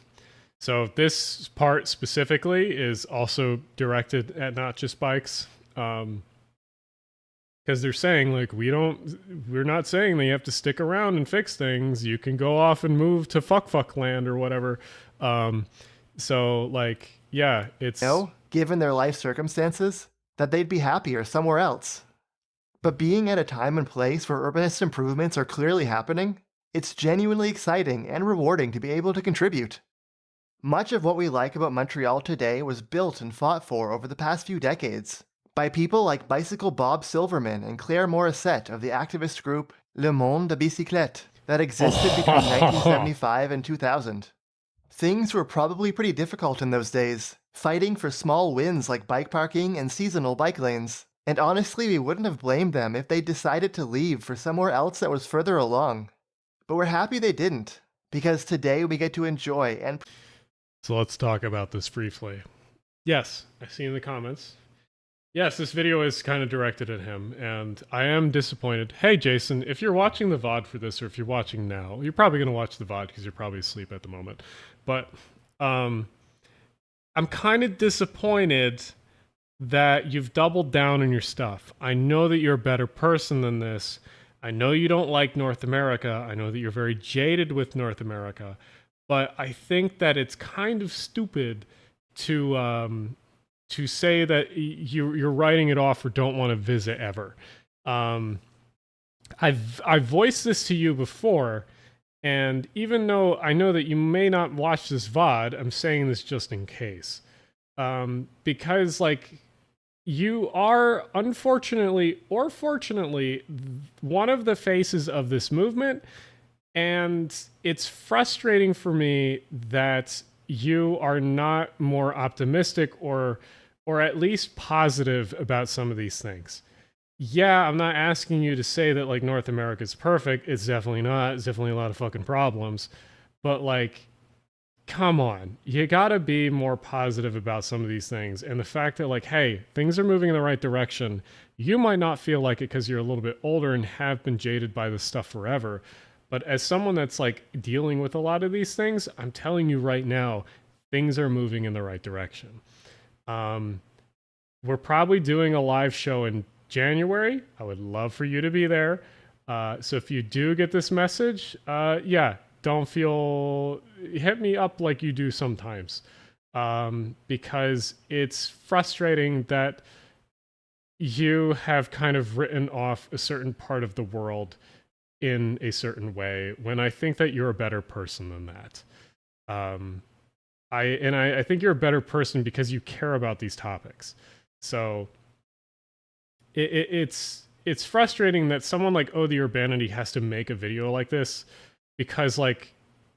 So this part specifically is also directed at Not Just Bikes. Because they're saying, like, we're not saying that you have to stick around and fix things. You can go off and move to fuck land or whatever. So, like, yeah, it's... Given their life circumstances, that they'd be happier somewhere else. But being at a time and place where urbanist improvements are clearly happening, it's genuinely exciting and rewarding to be able to contribute. Much of what we like about Montreal today was built and fought for over the past few decades by people like Bicycle Bob Silverman and Claire Morissette of the activist group Le Monde de Bicyclette that existed between 1975 and 2000. Things were probably pretty difficult in those days, fighting for small wins like bike parking and seasonal bike lanes. And honestly, we wouldn't have blamed them if they decided to leave for somewhere else that was further along. But we're happy they didn't, because today we get to enjoy and... So let's talk about this briefly. Yes, I see in the comments. Yes, this video is kind of directed at him, and I am disappointed. Hey, Jason, if you're watching the VOD for this, or if you're watching now, you're probably going to watch the VOD because you're probably asleep at the moment. But I'm kind of disappointed that you've doubled down on your stuff. I know that you're a better person than this. I know you don't like North America. I know that you're very jaded with North America. But I think that it's kind of stupid to say that you're writing it off or don't want to visit ever. I've voiced this to you before, and even though I know that you may not watch this VOD, I'm saying this just in case. Because, like, you are, unfortunately or fortunately, one of the faces of this movement, and it's frustrating for me that you are not more optimistic or at least positive about some of these things. Yeah, I'm not asking you to say that, like, North America's perfect. It's definitely not. It's definitely a lot of fucking problems. But, like, come on. You gotta be more positive about some of these things. And the fact that, like, hey, things are moving in the right direction. You might not feel like it because you're a little bit older and have been jaded by this stuff forever. But as someone that's, like, dealing with a lot of these things, I'm telling you right now, things are moving in the right direction. We're probably doing a live show in January. I would love for you to be there. So if you do get this message, yeah, don't feel... hit me up like you do sometimes. Because it's frustrating that you have kind of written off a certain part of the world in a certain way, when I think that you're a better person than that. I think you're a better person because you care about these topics. So it's frustrating that someone like the Urbanity has to make a video like this, because, like,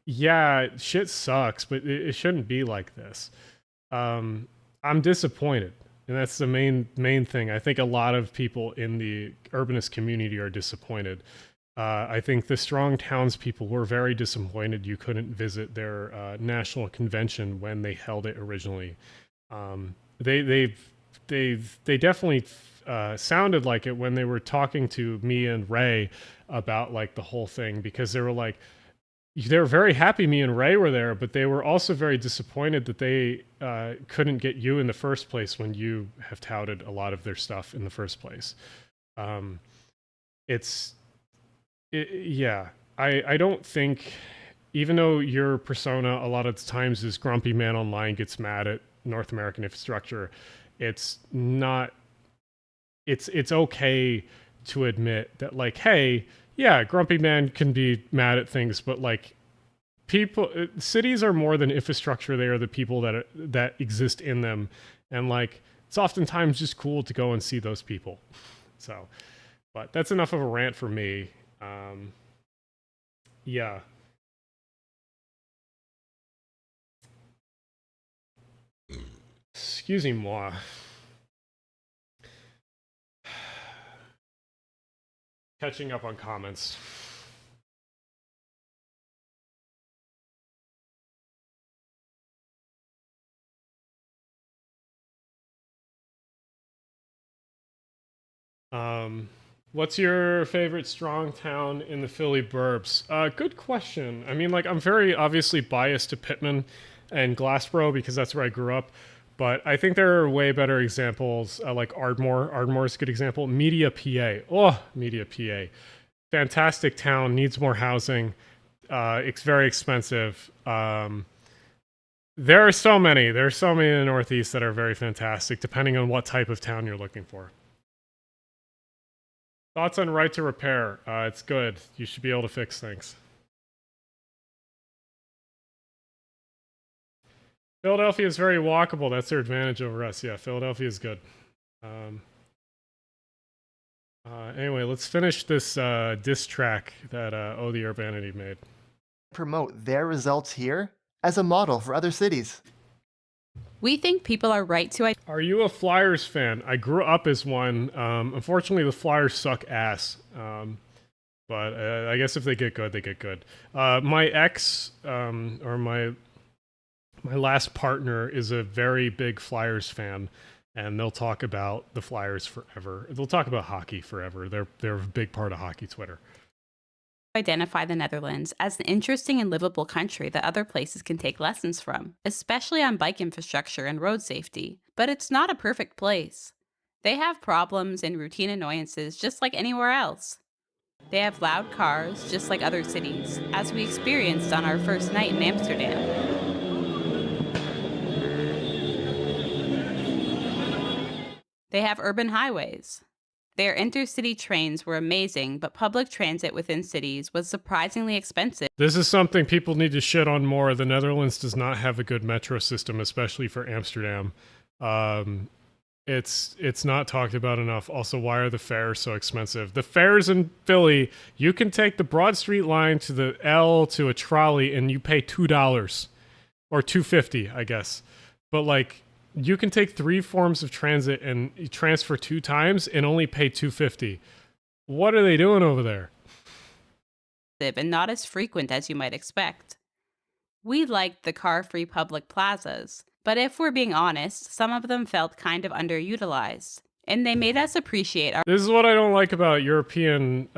yeah, shit sucks, but it shouldn't be like this. I'm disappointed, and that's the main thing. I think a lot of people in the urbanist community are disappointed. I think the Strong Towns people were very disappointed you couldn't visit their national convention when they held it originally. They definitely sounded like it when they were talking to me and Ray about, like, the whole thing, because they were like, they were very happy me and Ray were there, but they were also very disappointed that they couldn't get you in the first place when you have touted a lot of their stuff in the first place. Yeah, I don't think, even though your persona a lot of times is grumpy man online gets mad at North American infrastructure, it's not, it's okay to admit that, like, hey, yeah, grumpy man can be mad at things, but, like, cities are more than infrastructure. They are the people that exist in them. And, like, it's oftentimes just cool to go and see those people. So, but that's enough of a rant for me. Yeah. Excusez-moi. Catching up on comments. What's your favorite strong town in the Philly burbs? Good question. I mean, like, I'm very obviously biased to Pittman and Glassboro because that's where I grew up. But I think there are way better examples, like Ardmore. Ardmore is a good example. Media, PA. Oh, Media, PA. Fantastic town, needs more housing. It's very expensive. There are so many. There are so many in the Northeast that are very fantastic, depending on what type of town you're looking for. Thoughts on right to repair? It's good. You should be able to fix things. Philadelphia is very walkable. That's their advantage over us. Yeah, Philadelphia is good. Anyway, let's finish this diss track that Oh the Urbanity made. Promote their results here as a model for other cities. We think people are right to... Are you a Flyers fan? I grew up as one. Unfortunately, the Flyers suck ass. But I guess if they get good, they get good. My ex, or my last partner, is a very big Flyers fan, and they'll talk about the Flyers forever. They'll talk about hockey forever. They're a big part of hockey Twitter. Identify the Netherlands as an interesting and livable country that other places can take lessons from, especially on bike infrastructure and road safety. But it's not a perfect place. They have problems and routine annoyances just like anywhere else. They have loud cars just like other cities, as we experienced on our first night in Amsterdam. They have urban highways. Their intercity trains were amazing, but public transit within cities was surprisingly expensive. This is something people need to shit on more. The Netherlands does not have a good metro system, especially for Amsterdam. It's not talked about enough. Also, why are the fares so expensive? The fares in Philly, you can take the Broad Street line to the L to a trolley and you pay $2 or $2.50, I guess. But like, you can take 3 forms of transit and transfer 2 times and only pay $2.50. What are they doing over there? And not as frequent as you might expect. We liked the car-free public plazas, but if we're being honest, some of them felt kind of underutilized, and they made us appreciate our... This is what I don't like about European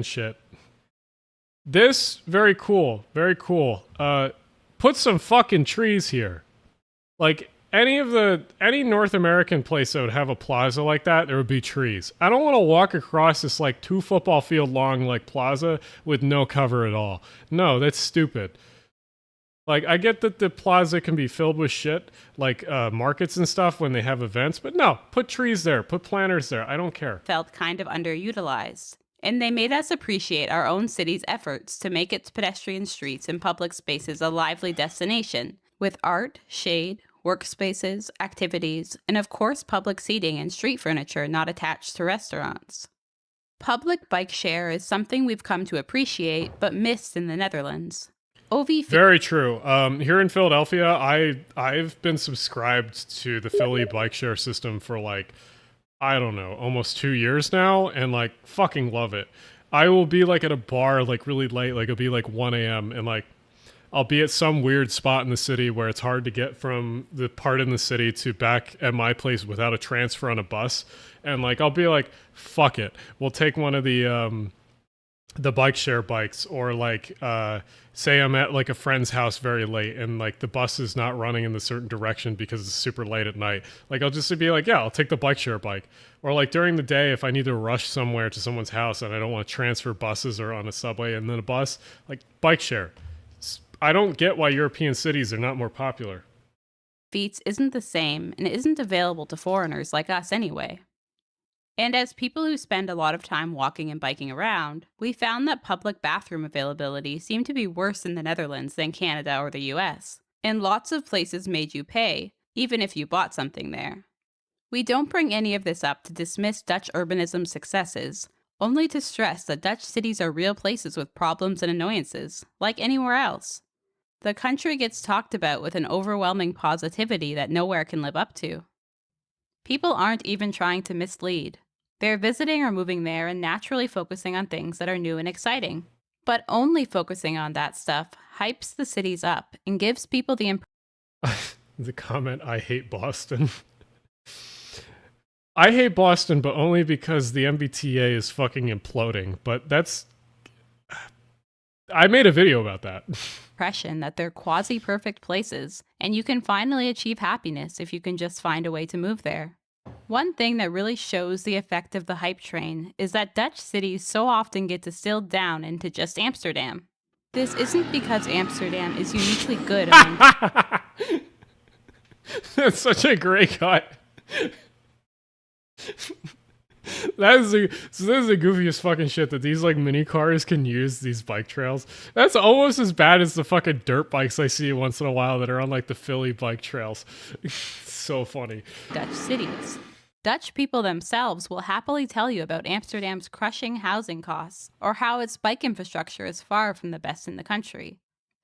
shit. This, very cool, very cool. Put some fucking trees here. Like, any North American place that would have a plaza like that, there would be trees. I don't want to walk across this, like, 2 football field long, like, plaza with no cover at all. No, that's stupid. Like, I get that the plaza can be filled with shit, like, markets and stuff when they have events, but no, put trees there, put planters there, I don't care. Felt kind of underutilized. And they made us appreciate our own city's efforts to make its pedestrian streets and public spaces a lively destination, with art, shade, workspaces, activities, and of course public seating and street furniture not attached to restaurants. Public bike share is something we've come to appreciate but missed in the Netherlands. Very true. Here in Philadelphia, I've been subscribed to the Philly bike share system for like, I don't know, almost 2 years now, and like fucking love it. I will be like at a bar like really late, like it'll be like 1 a.m. and like I'll be at some weird spot in the city where it's hard to get from the part in the city to back at my place without a transfer on a bus. And like, I'll be like, fuck it. We'll take one of the bike share bikes, or like, say I'm at like a friend's house very late and like the bus is not running in the certain direction because it's super late at night. Like, I'll just be like, yeah, I'll take the bike share bike. Or like during the day, if I need to rush somewhere to someone's house and I don't want to transfer buses or on a subway and then a bus, like bike share. I don't get why European cities are not more popular. Feats isn't the same and isn't available to foreigners like us anyway. And as people who spend a lot of time walking and biking around, we found that public bathroom availability seemed to be worse in the Netherlands than Canada or the US. And lots of places made you pay, even if you bought something there. We don't bring any of this up to dismiss Dutch urbanism's successes, only to stress that Dutch cities are real places with problems and annoyances, like anywhere else. The country gets talked about with an overwhelming positivity that nowhere can live up to. People aren't even trying to mislead. They're visiting or moving there and naturally focusing on things that are new and exciting. But only focusing on that stuff hypes the cities up and gives people the impression. The comment, I hate Boston. I hate Boston, but only because the MBTA is fucking imploding. But that's... I made a video about that. That they're quasi-perfect places, and you can finally achieve happiness if you can just find a way to move there. One thing that really shows the effect of the hype train is that Dutch cities so often get distilled down into just Amsterdam. This isn't because Amsterdam is uniquely good among... That's such a great cut. This is the goofiest fucking shit that these like mini cars can use these bike trails. That's almost as bad as the fucking dirt bikes I see once in a while that are on like the Philly bike trails. So funny. Dutch cities. Dutch people themselves will happily tell you about Amsterdam's crushing housing costs or how its bike infrastructure is far from the best in the country.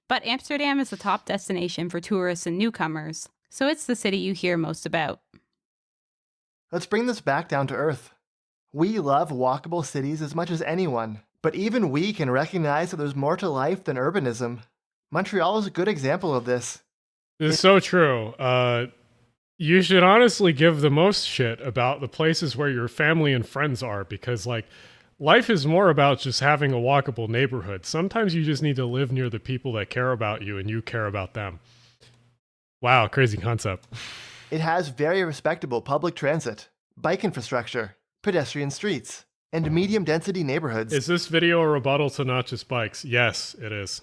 But Amsterdam is the top destination for tourists and newcomers, so it's the city you hear most about. Let's bring this back down to earth. We love walkable cities as much as anyone, but even we can recognize that there's more to life than urbanism. Montreal is a good example of this. It's so true. You should honestly give the most shit about the places where your family and friends are, because like life is more about just having a walkable neighborhood. Sometimes you just need to live near the people that care about you and you care about them. Wow, crazy concept. It has very respectable public transit, bike infrastructure, pedestrian streets, and medium-density neighborhoods. Is this video a rebuttal to not just bikes? Yes, it is.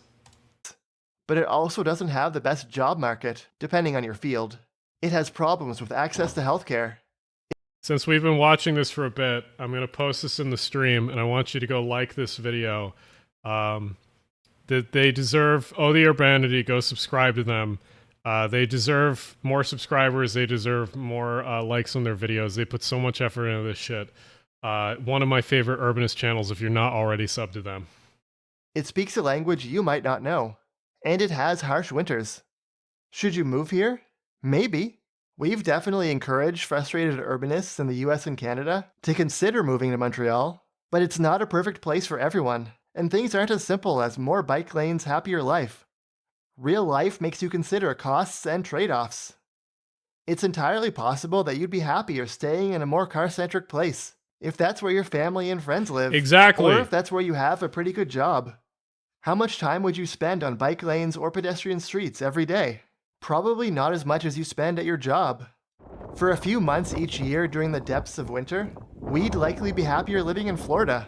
But it also doesn't have the best job market, depending on your field. It has problems with access to healthcare. Since we've been watching this for a bit, I'm going to post this in the stream, and I want you to go like this video. That they deserve, the Urbanity, go subscribe to them. They deserve more subscribers. They deserve more likes on their videos. They put so much effort into this shit. One of my favorite Urbanist channels if you're not already subbed to them. It speaks a language you might not know. And it has harsh winters. Should you move here? Maybe. We've definitely encouraged frustrated urbanists in the US and Canada to consider moving to Montreal. But it's not a perfect place for everyone. And things aren't as simple as more bike lanes, happier life. Real life makes you consider costs and trade-offs. It's entirely possible that you'd be happier staying in a more car-centric place, if that's where your family and friends live. Exactly. Or if that's where you have a pretty good job. How much time would you spend on bike lanes or pedestrian streets every day? Probably not as much as you spend at your job. For a few months each year during the depths of winter, we'd likely be happier living in Florida.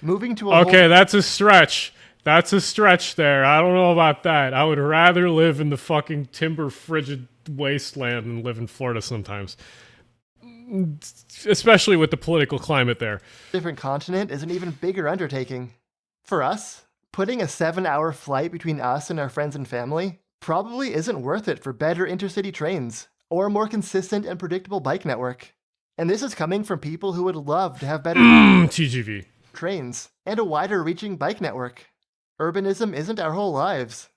Moving to a that's a stretch. That's a stretch there. I don't know about that. I would rather live in the fucking timber frigid wasteland than live in Florida sometimes. Especially with the political climate there. Different continent is an even bigger undertaking. For us, putting a 7-hour flight between us and our friends and family probably isn't worth it for better intercity trains or a more consistent and predictable bike network. And this is coming from people who would love to have better TGV trains and a wider reaching bike network. Urbanism isn't our whole lives.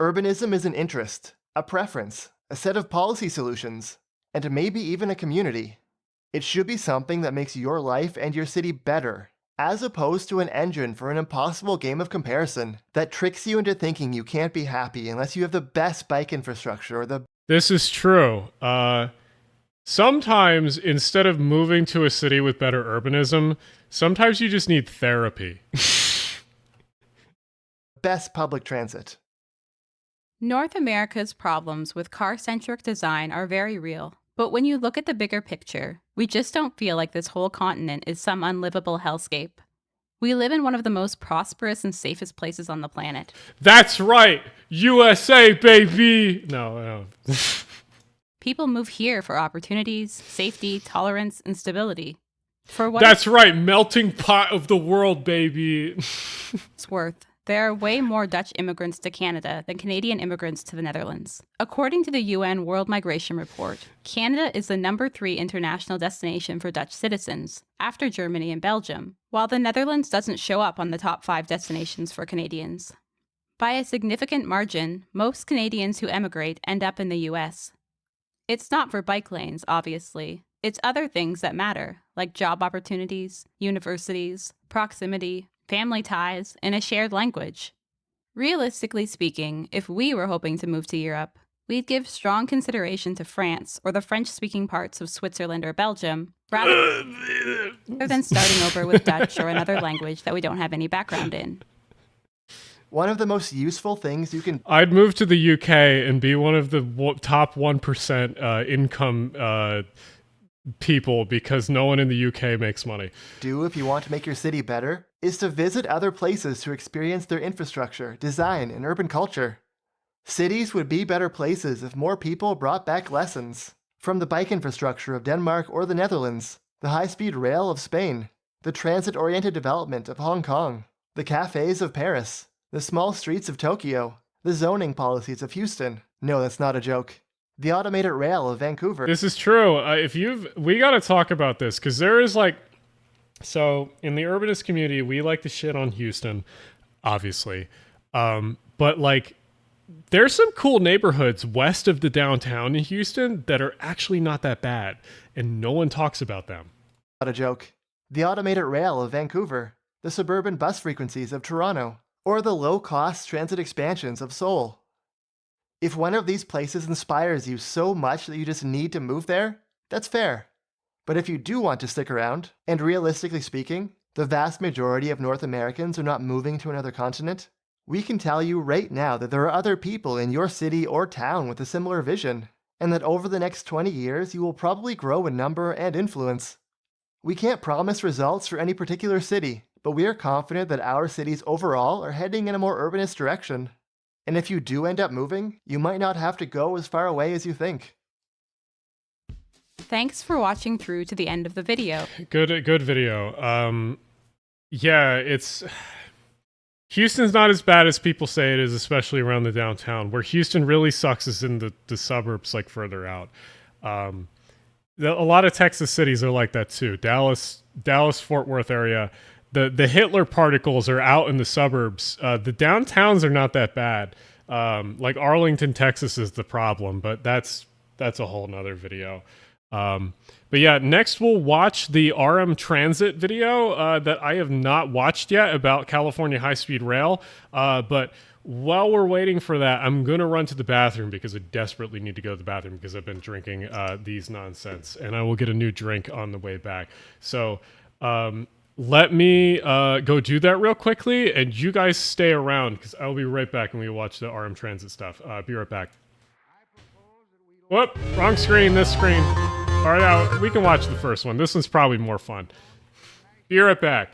Urbanism is an interest, a preference, a set of policy solutions, and maybe even a community. It should be something that makes your life and your city better, as opposed to an engine for an impossible game of comparison that tricks you into thinking you can't be happy unless you have the best bike infrastructure or the... This is true. Sometimes, instead of moving to a city with better urbanism, sometimes you just need therapy. best public transit. North America's problems with car-centric design are very real, but when you look at the bigger picture, we just don't feel like this whole continent is some unlivable hellscape. We live in one of the most prosperous and safest places on the planet. That's right! USA, baby! No. People move here for opportunities, safety, tolerance, and stability. For what That's right, melting pot of the world, baby! it's worth, There are way more Dutch immigrants to Canada than Canadian immigrants to the Netherlands. According to the UN World Migration Report, Canada is the #3 international destination for Dutch citizens, after Germany and Belgium, while the Netherlands doesn't show up on the top 5 destinations for Canadians. By a significant margin, most Canadians who emigrate end up in the US. It's not for bike lanes, obviously. It's other things that matter, like job opportunities, universities, proximity, family ties, and a shared language. Realistically speaking, if we were hoping to move to Europe, we'd give strong consideration to France or the French-speaking parts of Switzerland or Belgium, rather than starting over with Dutch or another language that we don't have any background in. One of the most useful things you can... I'd move to the UK and be one of the top 1% income people, because no one in the UK makes money. Do if you want to make your city better is to visit other places to experience their infrastructure, design, and urban culture. Cities would be better places if more people brought back lessons from the bike infrastructure of Denmark or the Netherlands, the high-speed rail of Spain, the transit-oriented development of Hong Kong, the cafes of Paris, the small streets of Tokyo, the zoning policies of Houston. No, that's not a joke. The automated rail of Vancouver. This is true. We got to talk about this, because there is so in the urbanist community, we like to shit on Houston, obviously. But there's some cool neighborhoods west of the downtown in Houston that are actually not that bad, and no one talks about them. Not a joke. The automated rail of Vancouver, the suburban bus frequencies of Toronto, or the low-cost transit expansions of Seoul. If one of these places inspires you so much that you just need to move there, that's fair. But if you do want to stick around, and realistically speaking, the vast majority of North Americans are not moving to another continent, we can tell you right now that there are other people in your city or town with a similar vision, and that over the next 20 years you will probably grow in number and influence. We can't promise results for any particular city, but we are confident that our cities overall are heading in a more urbanist direction. And if you do end up moving, you might not have to go as far away as you think. Thanks for watching through to the end of the video. Good video. Yeah, Houston's not as bad as people say it is, especially around the downtown. Where Houston really sucks is in the suburbs, further out. A lot of Texas cities are like that too. Dallas, Fort Worth area. The Hitler particles are out in the suburbs. The downtowns are not that bad. Arlington, Texas is the problem, but that's a whole nother video. But yeah, next we'll watch the RM Transit video that I have not watched yet about California high-speed rail. But while we're waiting for that, I'm going to run to the bathroom because I desperately need to go to the bathroom because I've been drinking these nonsense, and I will get a new drink on the way back. So let me go do that real quickly, and you guys stay around because I'll be right back when we watch the RM Transit stuff. Be right back. Whoop, wrong screen, this screen. All right, we can watch the first one. This one's probably more fun. Be right back.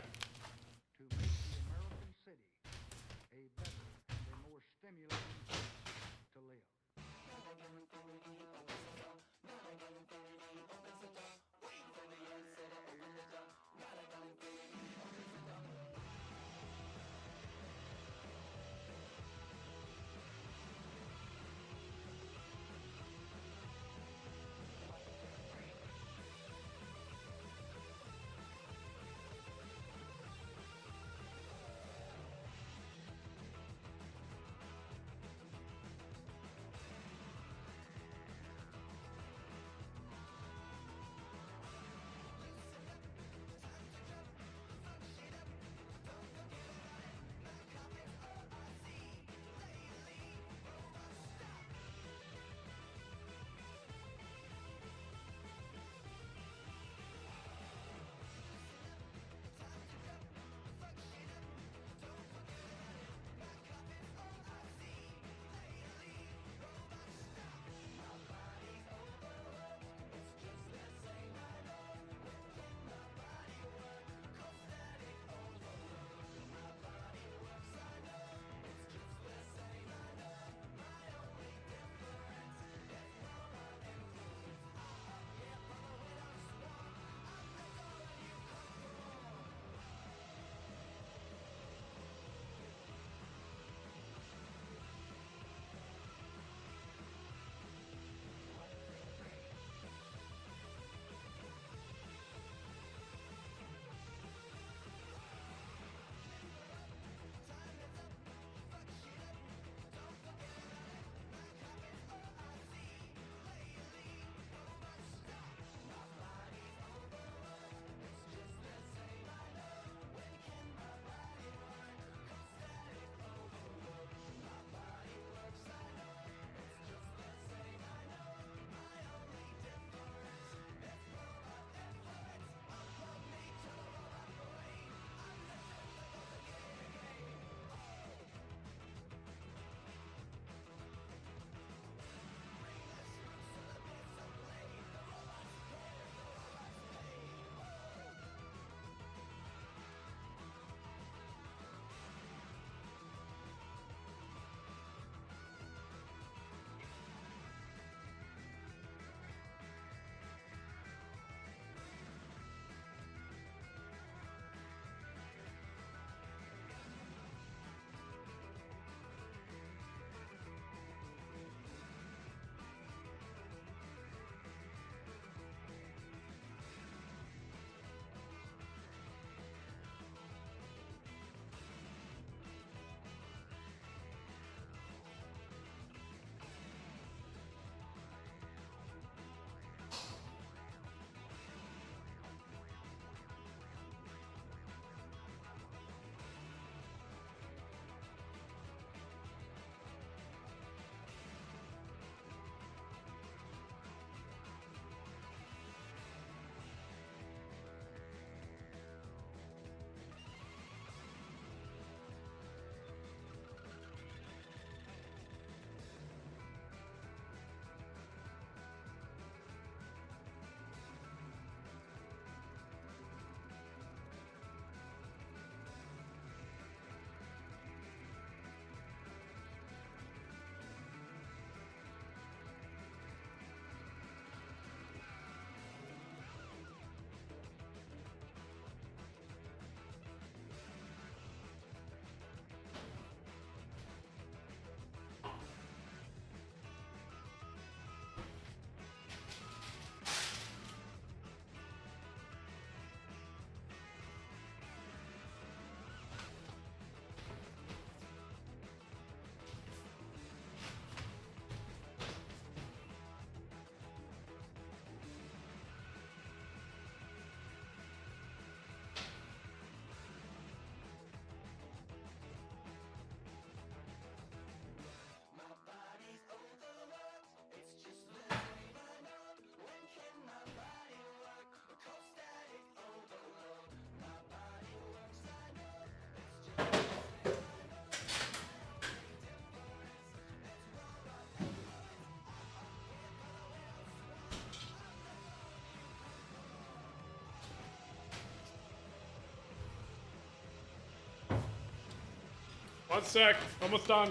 1 sec. Almost done.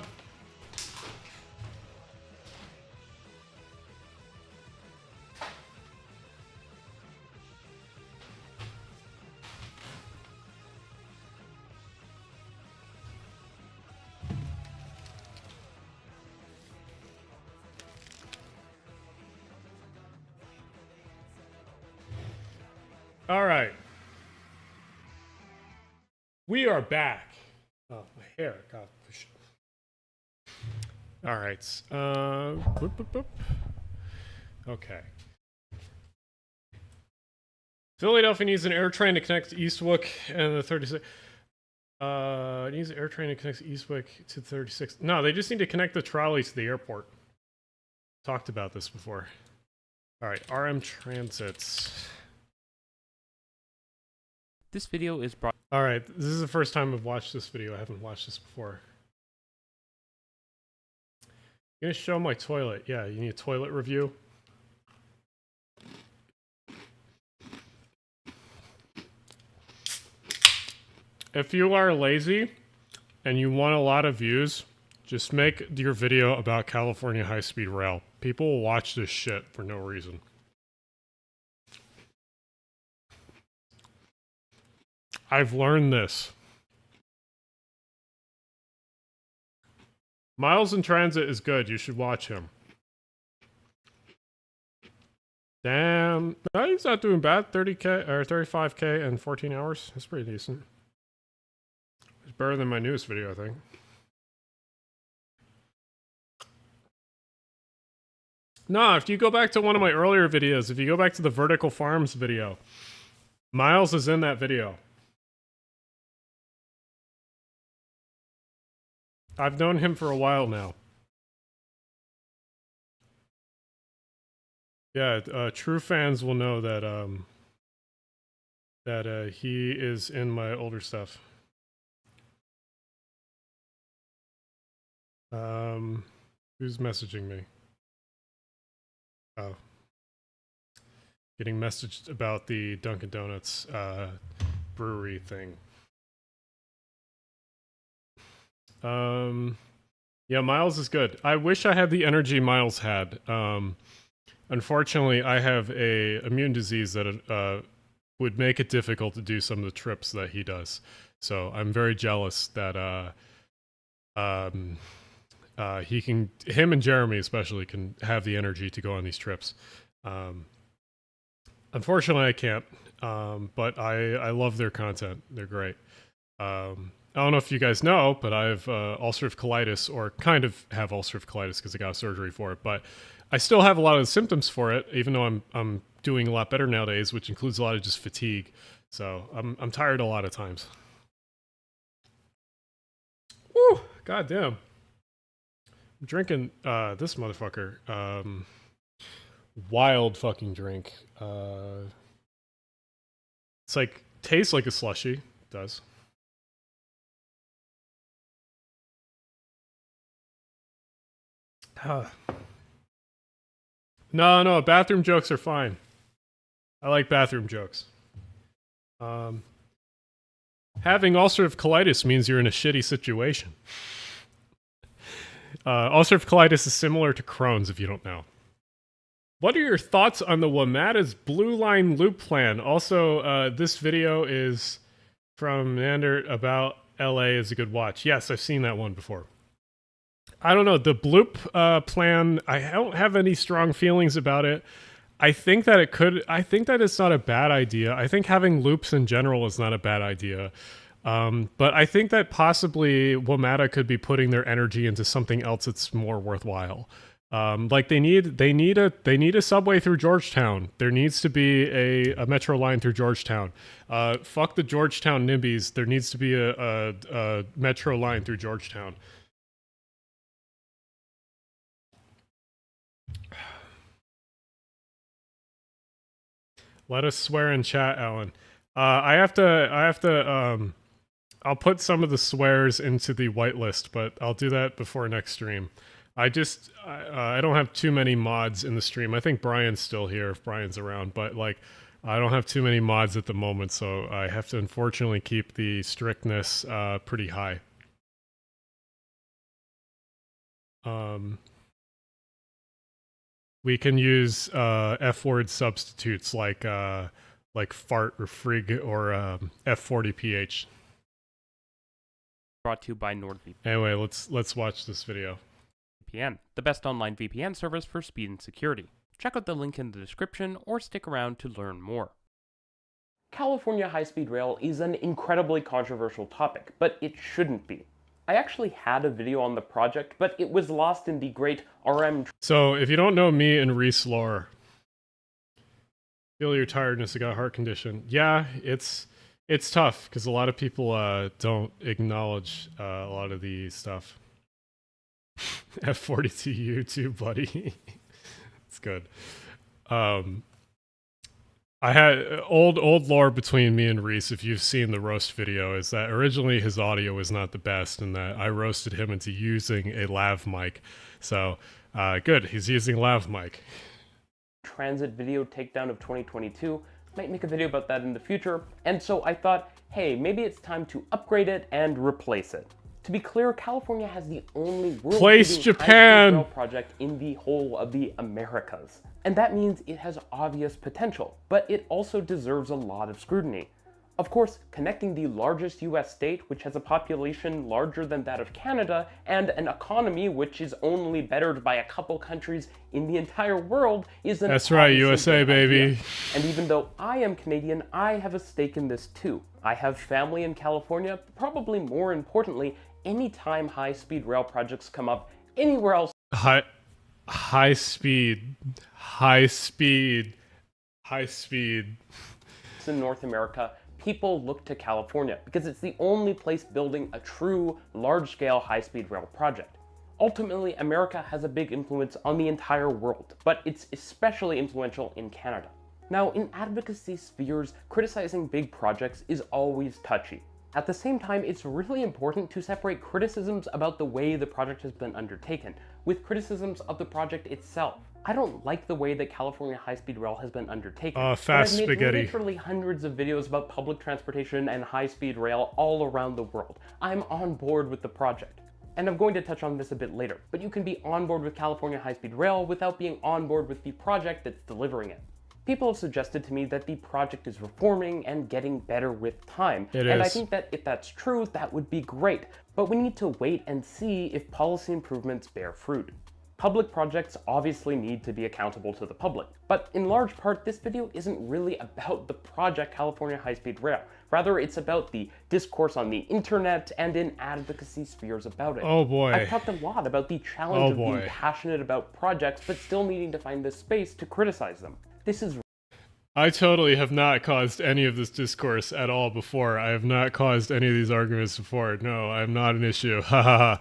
All right. We are back. Oh, my hair got pushed. All right. Boop, boop, boop. Okay. Philadelphia needs an air train to connect to Eastwick and the 36. It needs an air train to connect Eastwick to 36. No, they just need to connect the trolleys to the airport. Talked about this before. All right, RM Transits. This video is brought. All right, this is the first time I've watched this video. I haven't watched this before. I'm gonna show my toilet. Yeah, you need a toilet review. If you are lazy and you want a lot of views, just make your video about California high-speed rail. People will watch this shit for no reason. I've learned this. Miles in Transit is good. You should watch him. Damn. No, he's not doing bad. 30K or 35K in 14 hours. That's pretty decent. It's better than my newest video, I think. No, if you go back to one of my earlier videos, if you go back to the Vertical Farms video, Miles is in that video. I've known him for a while now. Yeah, true fans will know that he is in my older stuff. Who's messaging me? Oh. Getting messaged about the Dunkin' Donuts brewery thing. Yeah, Miles is good. I wish I had the energy Miles had. Unfortunately, I have a immune disease that would make it difficult to do some of the trips that he does. So I'm very jealous that him and Jeremy especially can have the energy to go on these trips. Unfortunately, I can't. But I love their content. They're great. I don't know if you guys know, but I have ulcerative colitis, or kind of have ulcerative colitis because I got surgery for it. But I still have a lot of the symptoms for it, even though I'm doing a lot better nowadays, which includes a lot of just fatigue. So I'm tired a lot of times. Woo! Goddamn. I'm drinking this motherfucker. Wild fucking drink. It's like, tastes like a slushie. It does. No, bathroom jokes are fine. I like bathroom jokes. Having ulcerative colitis means you're in a shitty situation. Ulcerative colitis is similar to Crohn's, if you don't know. What are your thoughts on the WMATA's Blue Line Loop plan? Also, this video is from Nander about LA is a good watch. Yes, I've seen that one before. I don't know, the Bloop plan, I don't have any strong feelings about it. I think that it's not a bad idea. I think having loops in general is not a bad idea. But I think that possibly WMATA could be putting their energy into something else that's more worthwhile. Like they need a subway through Georgetown. There needs to be a metro line through Georgetown. Fuck the Georgetown NIMBYs. There needs to be a metro line through Georgetown. Let us swear in chat, Alan. I'll put some of the swears into the whitelist, but I'll do that before next stream. I don't have too many mods in the stream. I think Brian's still here if Brian's around, but like, I don't have too many mods at the moment, so I have to unfortunately keep the strictness pretty high. We can use F-word substitutes like fart or frig or F40PH. Brought to you by NordVPN. Anyway, let's watch this video. VPN, the best online VPN service for speed and security. Check out the link in the description or stick around to learn more. California high-speed rail is an incredibly controversial topic, but it shouldn't be. I actually had a video on the project, but it was lost in the great RM... So, if you don't know me and Reese lore, feel your tiredness, you got a heart condition. Yeah, it's tough, because a lot of people don't acknowledge a lot of the stuff. F42 YouTube, buddy. It's good. I had old lore between me and Reese, if you've seen the roast video, is that originally his audio was not the best and that I roasted him into using a lav mic. So, good, he's using lav mic. Transit video takedown of 2022. Might make a video about that in the future. And so I thought, hey, maybe it's time to upgrade it and replace it. To be clear, California has the only Place Japan rail project in the whole of the Americas. And that means it has obvious potential, but it also deserves a lot of scrutiny. Of course, connecting the largest US state, which has a population larger than that of Canada, and an economy which is only bettered by a couple countries in the entire world is an That's right, USA, baby. Idea. And even though I am Canadian, I have a stake in this too. I have family in California, but probably more importantly, anytime high-speed rail projects come up anywhere else high speed in North America, people look to California because it's the only place building a true large-scale high-speed rail project. Ultimately, America has a big influence on the entire world, but it's especially influential in Canada. Now, in advocacy spheres, criticizing big projects is always touchy. At the same time, it's really important to separate criticisms about the way the project has been undertaken with criticisms of the project itself. I don't like the way that California high-speed rail has been undertaken. Fast I've made spaghetti. literally hundreds of videos about public transportation and high-speed rail all around the world. I'm on board with the project. And I'm going to touch on this a bit later, but you can be on board with California high-speed rail without being on board with the project that's delivering it. People have suggested to me that the project is reforming and getting better with time. And I think that if that's true, that would be great. But we need to wait and see if policy improvements bear fruit. Public projects obviously need to be accountable to the public. But in large part, this video isn't really about the project California high-speed rail. Rather, it's about the discourse on the internet and in advocacy spheres about it. Oh boy. I've talked a lot about the challenge of being passionate about projects, but still needing to find the space to criticize them. This is I totally have not caused any of this discourse at all before. I have not caused any of these arguments before. No, I'm not an issue. Ha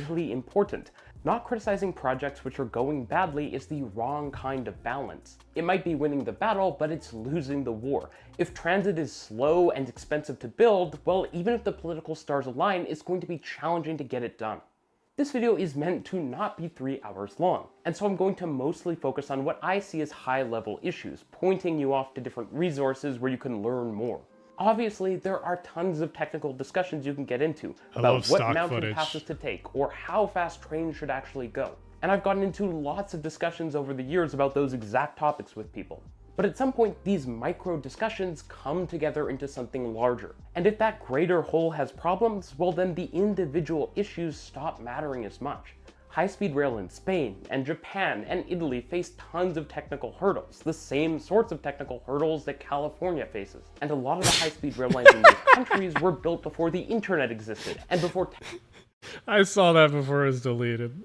really important. Not criticizing projects which are going badly is the wrong kind of balance. It might be winning the battle, but it's losing the war. If transit is slow and expensive to build, well, even if the political stars align, it's going to be challenging to get it done. This video is meant to not be 3 hours long, and so I'm going to mostly focus on what I see as high-level issues, pointing you off to different resources where you can learn more. Obviously, there are tons of technical discussions you can get into about what mountain passes to take or how fast trains should actually go. And I've gotten into lots of discussions over the years about those exact topics with people. But at some point, these micro discussions come together into something larger. And if that greater whole has problems, well then the individual issues stop mattering as much. High-speed rail in Spain and Japan and Italy face tons of technical hurdles, the same sorts of technical hurdles that California faces. And a lot of the high-speed rail lines in those countries were built before the internet existed, and before I saw that before it was deleted.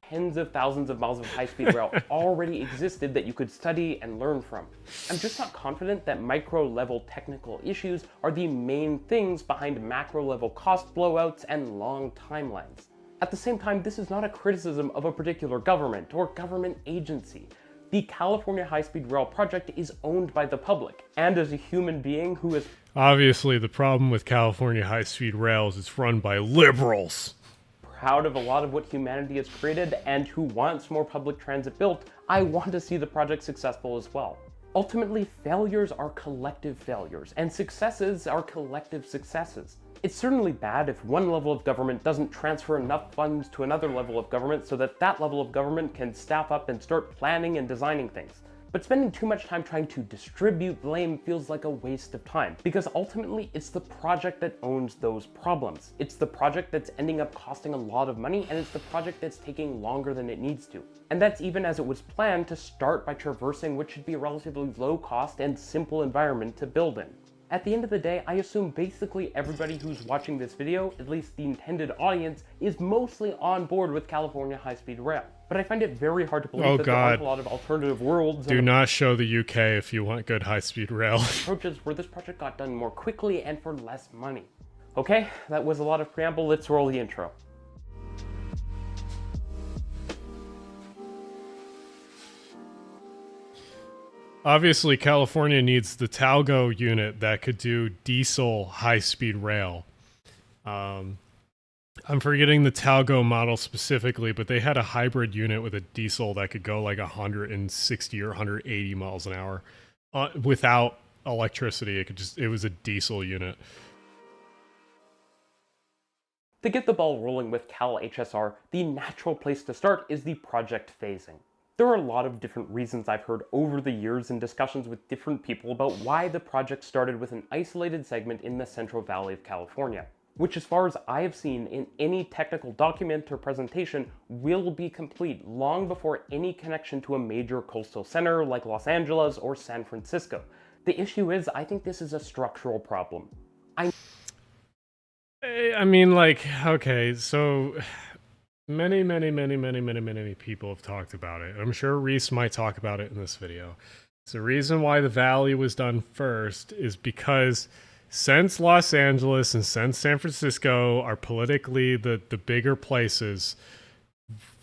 Tens of thousands of miles of high-speed rail already existed that you could study and learn from. I'm just not confident that micro-level technical issues are the main things behind macro-level cost blowouts and long timelines. At the same time, this is not a criticism of a particular government or government agency. The California high-speed rail project is owned by the public, and as a human being who is... Obviously, the problem with California high-speed rail is it's run by liberals. Proud of a lot of what humanity has created and who wants more public transit built, I want to see the project successful as well. Ultimately, failures are collective failures, and successes are collective successes. It's certainly bad if one level of government doesn't transfer enough funds to another level of government so that that level of government can staff up and start planning and designing things. But spending too much time trying to distribute blame feels like a waste of time, because ultimately it's the project that owns those problems. It's the project that's ending up costing a lot of money, and it's the project that's taking longer than it needs to. And that's even as it was planned to start by traversing what should be a relatively low cost and simple environment to build in. At the end of the day, I assume basically everybody who's watching this video, at least the intended audience, is mostly on board with California high-speed rail. But I find it very hard to believe that there aren't a lot of alternative worlds. Do not show the UK if you want good high-speed rail. Approaches where this project got done more quickly and for less money. Okay, that was a lot of preamble. Let's roll the intro. Obviously, California needs the Talgo unit that could do diesel high-speed rail. I'm forgetting the Talgo model specifically, but they had a hybrid unit with a diesel that could go like 160 or 180 miles an hour without electricity. It was a diesel unit. To get the ball rolling with Cal HSR, the natural place to start is the project phasing. There are a lot of different reasons I've heard over the years in discussions with different people about why the project started with an isolated segment in the Central Valley of California, which as far as I have seen in any technical document or presentation will be complete long before any connection to a major coastal center like Los Angeles or San Francisco. The issue is, I think this is a structural problem. I mean, like, okay, so many people have talked about it. I'm sure Reese might talk about it in this video. So the reason why the Valley was done first is because since Los Angeles and since San Francisco are politically the bigger places,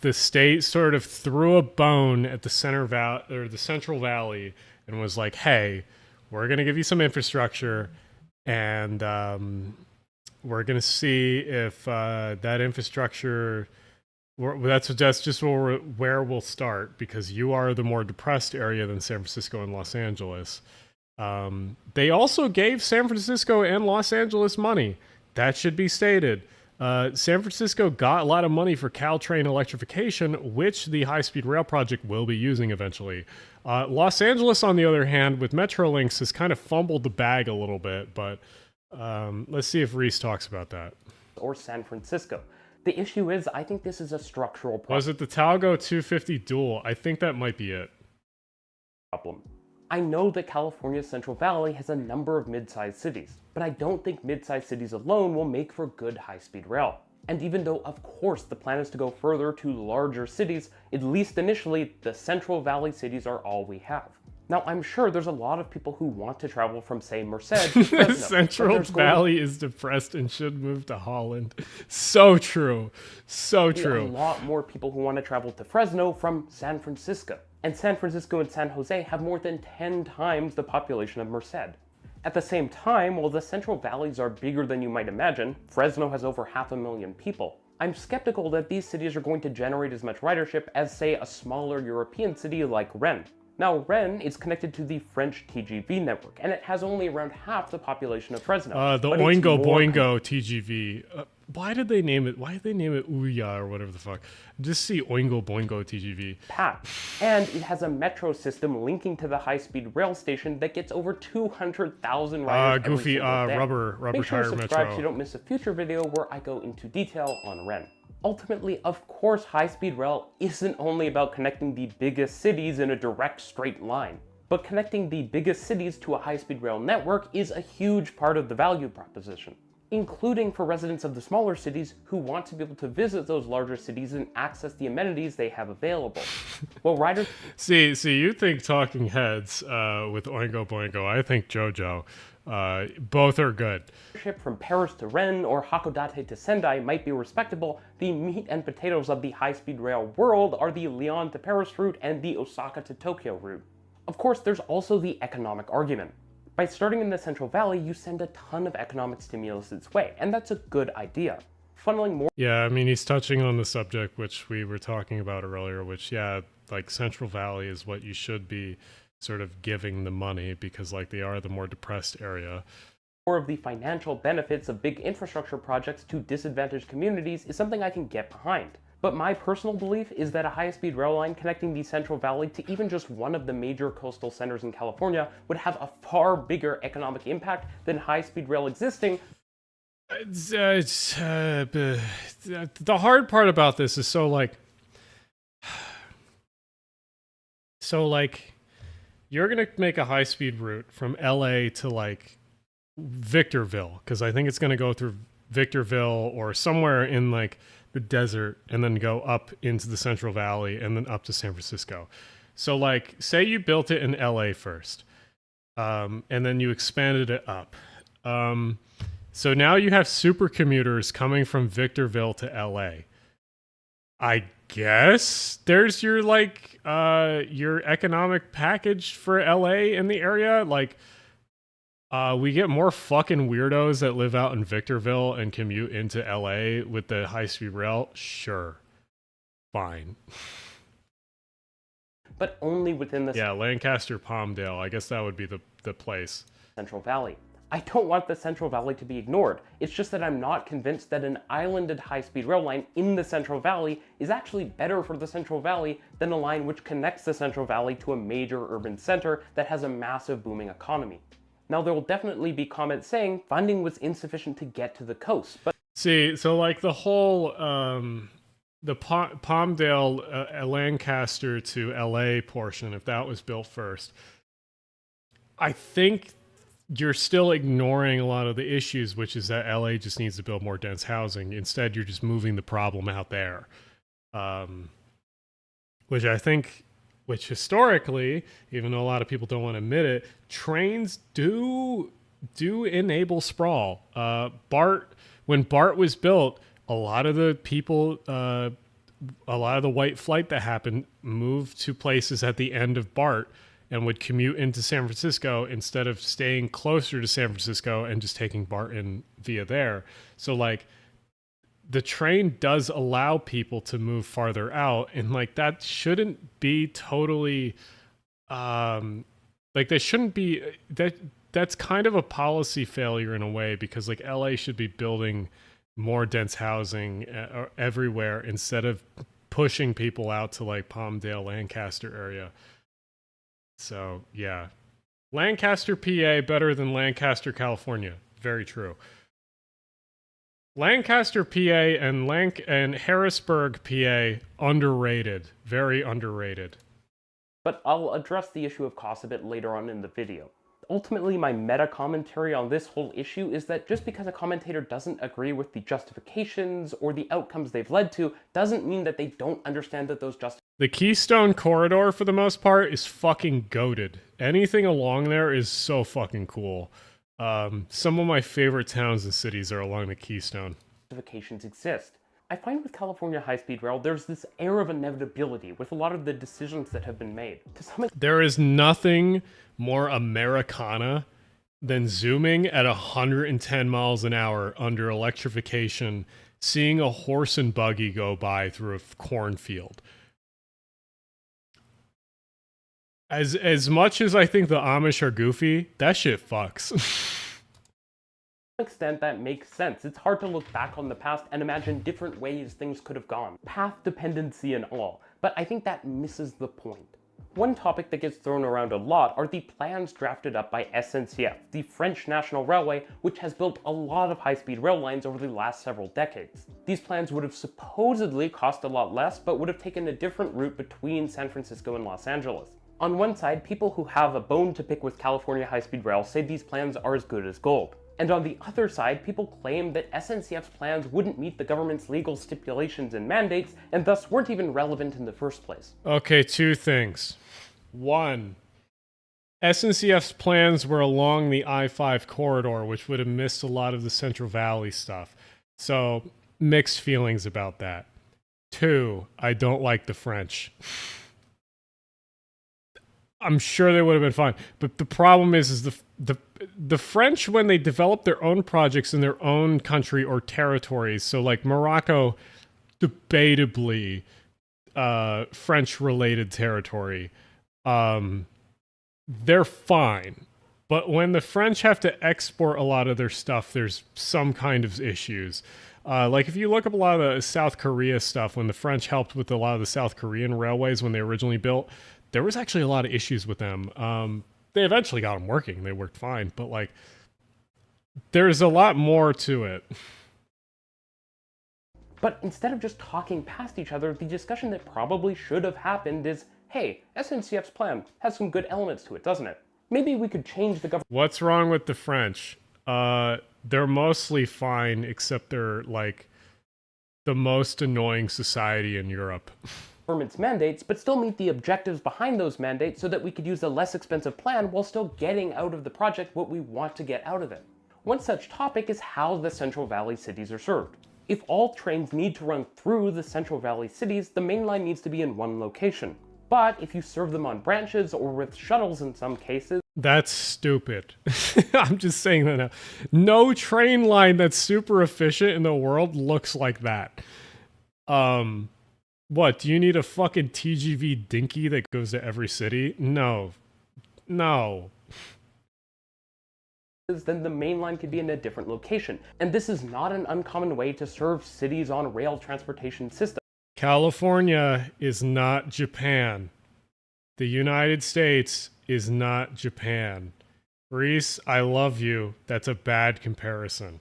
the state sort of threw a bone at the Central Valley and was like, hey, we're going to give you some infrastructure, and we're going to see if that infrastructure, that's just where we'll start, because you are the more depressed area than San Francisco and Los Angeles. They also gave San Francisco and Los Angeles money. That should be stated. San Francisco got a lot of money for Caltrain electrification, which the high-speed rail project will be using eventually. Los Angeles, on the other hand, with Metrolinx, has kind of fumbled the bag a little bit, but let's see if Reese talks about that. Or San Francisco. The issue is, I think this is a structural problem. Was it the Talgo 250 dual? I think that might be it. I know that California's Central Valley has a number of mid-sized cities, but I don't think mid-sized cities alone will make for good high-speed rail. And even though, of course, the plan is to go further to larger cities, at least initially, the Central Valley cities are all we have. Now, I'm sure there's a lot of people who want to travel from, say, Merced to Fresno. The Central Valley is depressed and should move to Holland. So true. So true. A lot more people who want to travel to Fresno from San Francisco. And San Francisco and San Jose have more than 10 times the population of Merced. At the same time, while the Central Valleys are bigger than you might imagine, Fresno has over 500,000 people. I'm skeptical that these cities are going to generate as much ridership as, say, a smaller European city like Rennes. Now, Rennes is connected to the French TGV network, and it has only around half the population of Fresno. The Oingo Boingo TGV. Why did they name it? Why did they name it Ouya or whatever the fuck? Just see Oingo Boingo TGV. And it has a metro system linking to the high-speed rail station that gets over 200,000 riders every single day. Rubber Make sure tire to subscribe metro. so you don't miss a future video where I go into detail on Rennes. Ultimately, of course, high-speed rail isn't only about connecting the biggest cities in a direct straight line, but connecting the biggest cities to a high-speed rail network is a huge part of the value proposition, including for residents of the smaller cities who want to be able to visit those larger cities and access the amenities they have available. Well, riders... See, you think Talking Heads with Oingo Boingo. I think JoJo. Both are good. From Paris to Rennes or Hakodate to Sendai might be respectable. The meat and potatoes of the high-speed rail world are the Lyon to Paris route and the Osaka to Tokyo route. Of course, there's also the economic argument. By starting in the Central Valley, you send a ton of economic stimulus its way, and that's a good idea. Funneling more... Yeah, I mean, he's touching on the subject which we were talking about earlier, which, yeah, like Central Valley is what you should be sort of giving the money, because like they are the more depressed area. More of the financial benefits of big infrastructure projects to disadvantaged communities is something I can get behind. But my personal belief is that a high-speed rail line connecting the Central Valley to even just one of the major coastal centers in California would have a far bigger economic impact than high-speed rail existing. The hard part about this is so you're gonna make a high-speed route from LA to like Victorville, because I think it's gonna go through Victorville or somewhere in like the desert and then go up into the Central Valley and then up to San Francisco. So like, say you built it in LA first, and then you expanded it up. So now you have super commuters coming from Victorville to LA. I guess there's your like your economic package for LA in the area. Like we get more fucking weirdos that live out in Victorville and commute into LA with the high-speed rail. Sure. Fine. But only within the Lancaster, Palmdale. I guess that would be the place. Central Valley. I don't want the Central Valley to be ignored. It's just that I'm not convinced that an islanded high-speed rail line in the Central Valley is actually better for the Central Valley than a line which connects the Central Valley to a major urban center that has a massive booming economy. Now, there will definitely be comments saying funding was insufficient to get to the coast, but see, so like the whole the Palmdale Lancaster to LA portion, if that was built first, I think you're still ignoring a lot of the issues, which is that LA just needs to build more dense housing. Instead, you're just moving the problem out there, which I think, which historically, even though a lot of people don't want to admit it, trains do enable sprawl. When BART was built, a lot of the people, a lot of the white flight that happened moved to places at the end of BART and would commute into San Francisco instead of staying closer to San Francisco and just taking BART in via there. So like the train does allow people to move farther out, and like that shouldn't be totally like they shouldn't be that's kind of a policy failure in a way, because like LA should be building more dense housing everywhere instead of pushing people out to like Palmdale, Lancaster area. So, yeah. Lancaster, PA, better than Lancaster, California. Very true. Lancaster, PA, and Harrisburg, PA, underrated. Very underrated. But I'll address the issue of cost a bit later on in the video. Ultimately, my meta-commentary on this whole issue is that just because a commentator doesn't agree with the justifications or the outcomes they've led to, doesn't mean that they don't understand that those justifications. The Keystone Corridor, for the most part, is fucking goated. Anything along there is so fucking cool. Some of my favorite towns and cities are along the Keystone. Justifications exist. I find with California high-speed rail, there's this air of inevitability with a lot of the decisions that have been made. There is nothing more Americana than zooming at 110 miles an hour under electrification, seeing a horse and buggy go by through a cornfield. As much as I think the Amish are goofy, that shit fucks. To some extent, that makes sense. It's hard to look back on the past and imagine different ways things could have gone. Path dependency and all. But I think that misses the point. One topic that gets thrown around a lot are the plans drafted up by SNCF, the French National Railway, which has built a lot of high-speed rail lines over the last several decades. These plans would have supposedly cost a lot less, but would have taken a different route between San Francisco and Los Angeles. On one side, people who have a bone to pick with California high-speed rail say these plans are as good as gold. And on the other side, people claim that SNCF's plans wouldn't meet the government's legal stipulations and mandates, and thus weren't even relevant in the first place. Okay, two things. One, SNCF's plans were along the I-5 corridor, which would have missed a lot of the Central Valley stuff. So, mixed feelings about that. Two, I don't like the French. I'm sure they would have been fine. But the problem is the French, when they develop their own projects in their own country or territories, so like Morocco, debatably French-related territory, they're fine. But when the French have to export a lot of their stuff, there's some kind of issues. Like if you look up a lot of the South Korea stuff, when the French helped with a lot of the South Korean railways when they originally built, there was actually a lot of issues with them. They eventually got them working. They worked fine. But like, there's a lot more to it. But instead of just talking past each other, the discussion that probably should have happened is, hey, SNCF's plan has some good elements to it, doesn't it? Maybe we could change the government. What's wrong with the French? They're mostly fine, except they're like the most annoying society in Europe. Government's mandates, but still meet the objectives behind those mandates so that we could use a less expensive plan while still getting out of the project what we want to get out of it. One such topic is how the Central Valley cities are served. If all trains need to run through the Central Valley cities, the main line needs to be in one location. But if you serve them on branches or with shuttles in some cases... That's stupid. I'm just saying that now. No train line that's super efficient in the world looks like that. What, do you need a fucking TGV dinky that goes to every city? No. No. Then the main line could be in a different location. And this is not an uncommon way to serve cities on rail transportation systems. California is not Japan. The United States is not Japan. Reese, I love you. That's a bad comparison.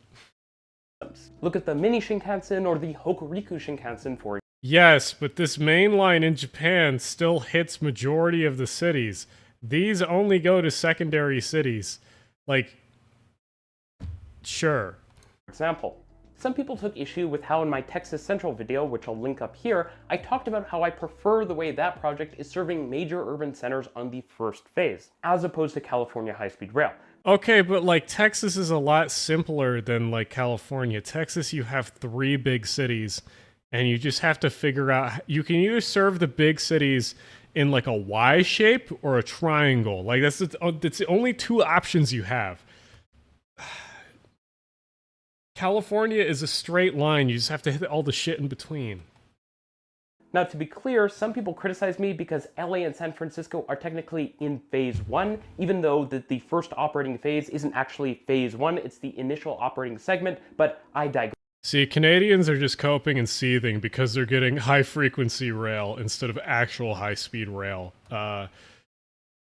Look at the Mini Shinkansen or the Hokuriku Shinkansen for... Yes, but this main line in Japan still hits majority of the cities. These only go to secondary cities. Like, sure. For example, some people took issue with how in my Texas Central video, which I'll link up here, I talked about how I prefer the way that project is serving major urban centers on the first phase, as opposed to California high-speed rail. Okay, but like Texas is a lot simpler than like California. Texas, you have 3 big cities, and you just have to figure out, you can either serve the big cities in like a Y shape or a triangle. Like that's the only 2 options you have. California is a straight line. You just have to hit all the shit in between. Now, to be clear, some people criticize me because LA and San Francisco are technically in phase 1, even though the first operating phase isn't actually phase 1, it's the initial operating segment, but I digress. See, Canadians are just coping and seething because they're getting high-frequency rail instead of actual high-speed rail.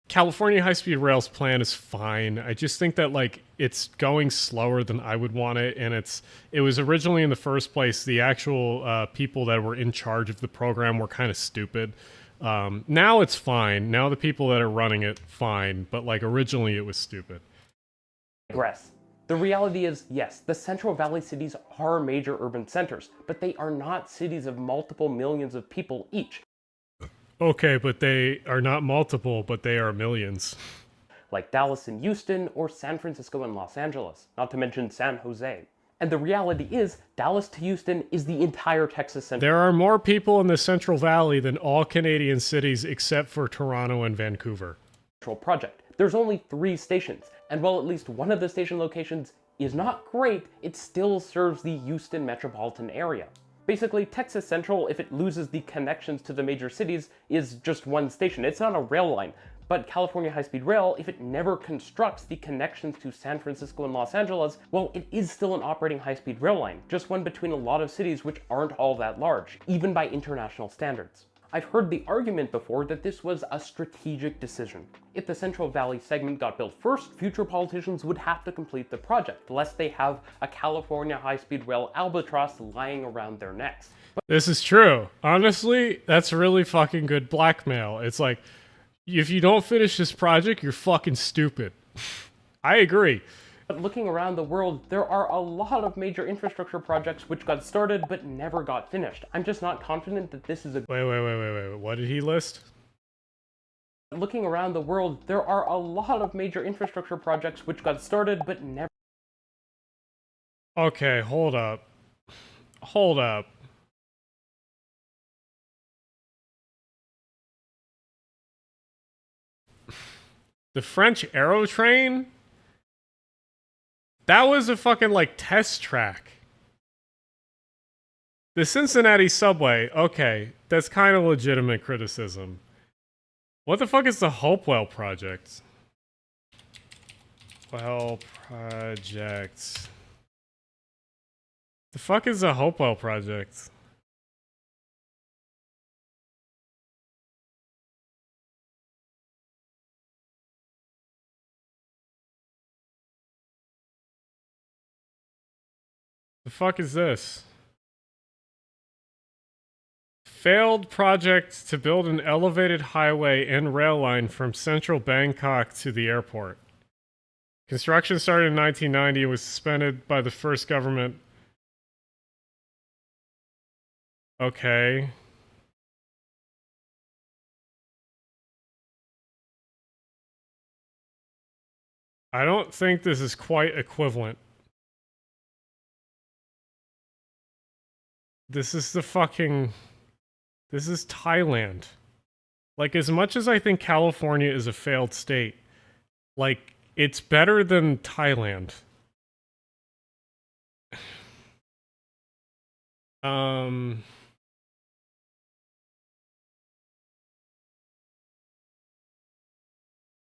California high-speed rail's plan is fine. I just think that like it's going slower than I would want it, and it was originally in the first place the actual people that were in charge of the program were kind of stupid. Now it's fine. Now the people that are running it, fine. But like originally it was stupid. Digress. The reality is, yes, the Central Valley cities are major urban centers, but they are not cities of multiple millions of people each. Okay, but they are not multiple, but they are millions. Like Dallas and Houston, or San Francisco and Los Angeles, not to mention San Jose. And the reality is, Dallas to Houston is the entire Texas Central. There are more people in the Central Valley than all Canadian cities except for Toronto and Vancouver. Project. There's only 3 stations, and while at least one of the station locations is not great, it still serves the Houston metropolitan area. Basically, Texas Central, if it loses the connections to the major cities, is just one station. It's not a rail line. But California high-speed rail, if it never constructs the connections to San Francisco and Los Angeles, well, it is still an operating high-speed rail line, just one between a lot of cities which aren't all that large, even by international standards. I've heard the argument before that this was a strategic decision. If the Central Valley segment got built first, future politicians would have to complete the project, lest they have a California high-speed rail albatross lying around their necks. This is true. Honestly, that's really fucking good blackmail. It's like, if you don't finish this project, you're fucking stupid. I agree. But looking around the world, there are a lot of major infrastructure projects which got started but never got finished. I'm just not confident that this is a... Wait. What did he list? Looking around the world, there are a lot of major infrastructure projects which got started but never... Okay, hold up. Hold up. The French Aerotrain? That was a fucking, like, test track. The Cincinnati subway, okay, that's kind of legitimate criticism. What the fuck is the Hopewell project? Hopewell Project. The fuck is a Hopewell Project? The fuck is this? Failed project to build an elevated highway and rail line from central Bangkok to the airport. Construction started in 1990 and was suspended by the first government. Okay. I don't think this is quite equivalent. This is the fucking... This is Thailand. Like, as much as I think California is a failed state, like, it's better than Thailand.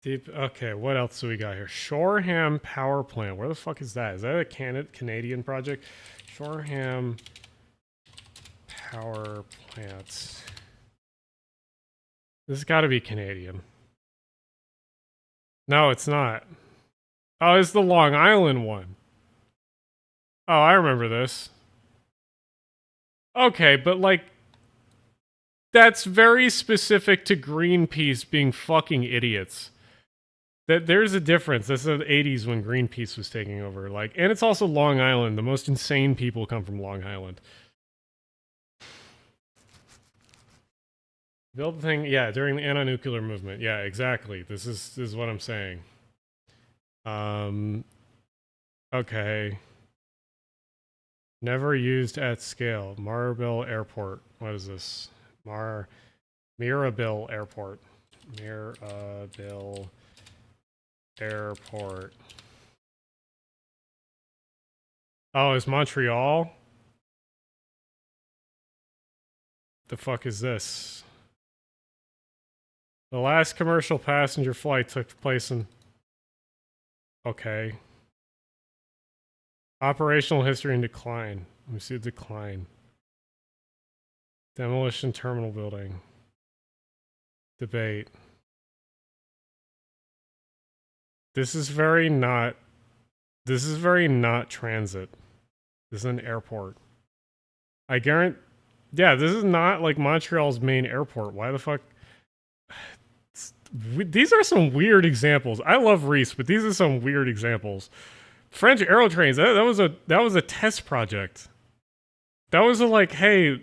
Deep. Okay, what else do we got here? Shoreham Power Plant. Where the fuck is that? Is that a Canadian project? Shoreham Power Plant. This has got to be Canadian. No, it's not. Oh, it's the Long Island one. Oh, I remember this. Okay, but like, that's very specific to Greenpeace being fucking idiots. That there's a difference. This is the 80s when Greenpeace was taking over. Like, and it's also Long Island. The most insane people come from Long Island. Build the thing, yeah, during the anti-nuclear movement. Yeah, exactly. This is what I'm saying. Okay. Never used at scale. Mirabel Airport. What is this? Mirabel Airport. Mirabel Airport. Oh, it's Montreal? The fuck is this? The last commercial passenger flight took place in... Okay. Operational history and decline. Let me see the decline. Demolition terminal building. Debate. This is very not transit. This is an airport. I guarantee... Yeah, this is not like Montreal's main airport. Why the fuck... These are some weird examples. I love Reese, but these are some weird examples. French Aerotrains, that was a test project. That was a like, hey,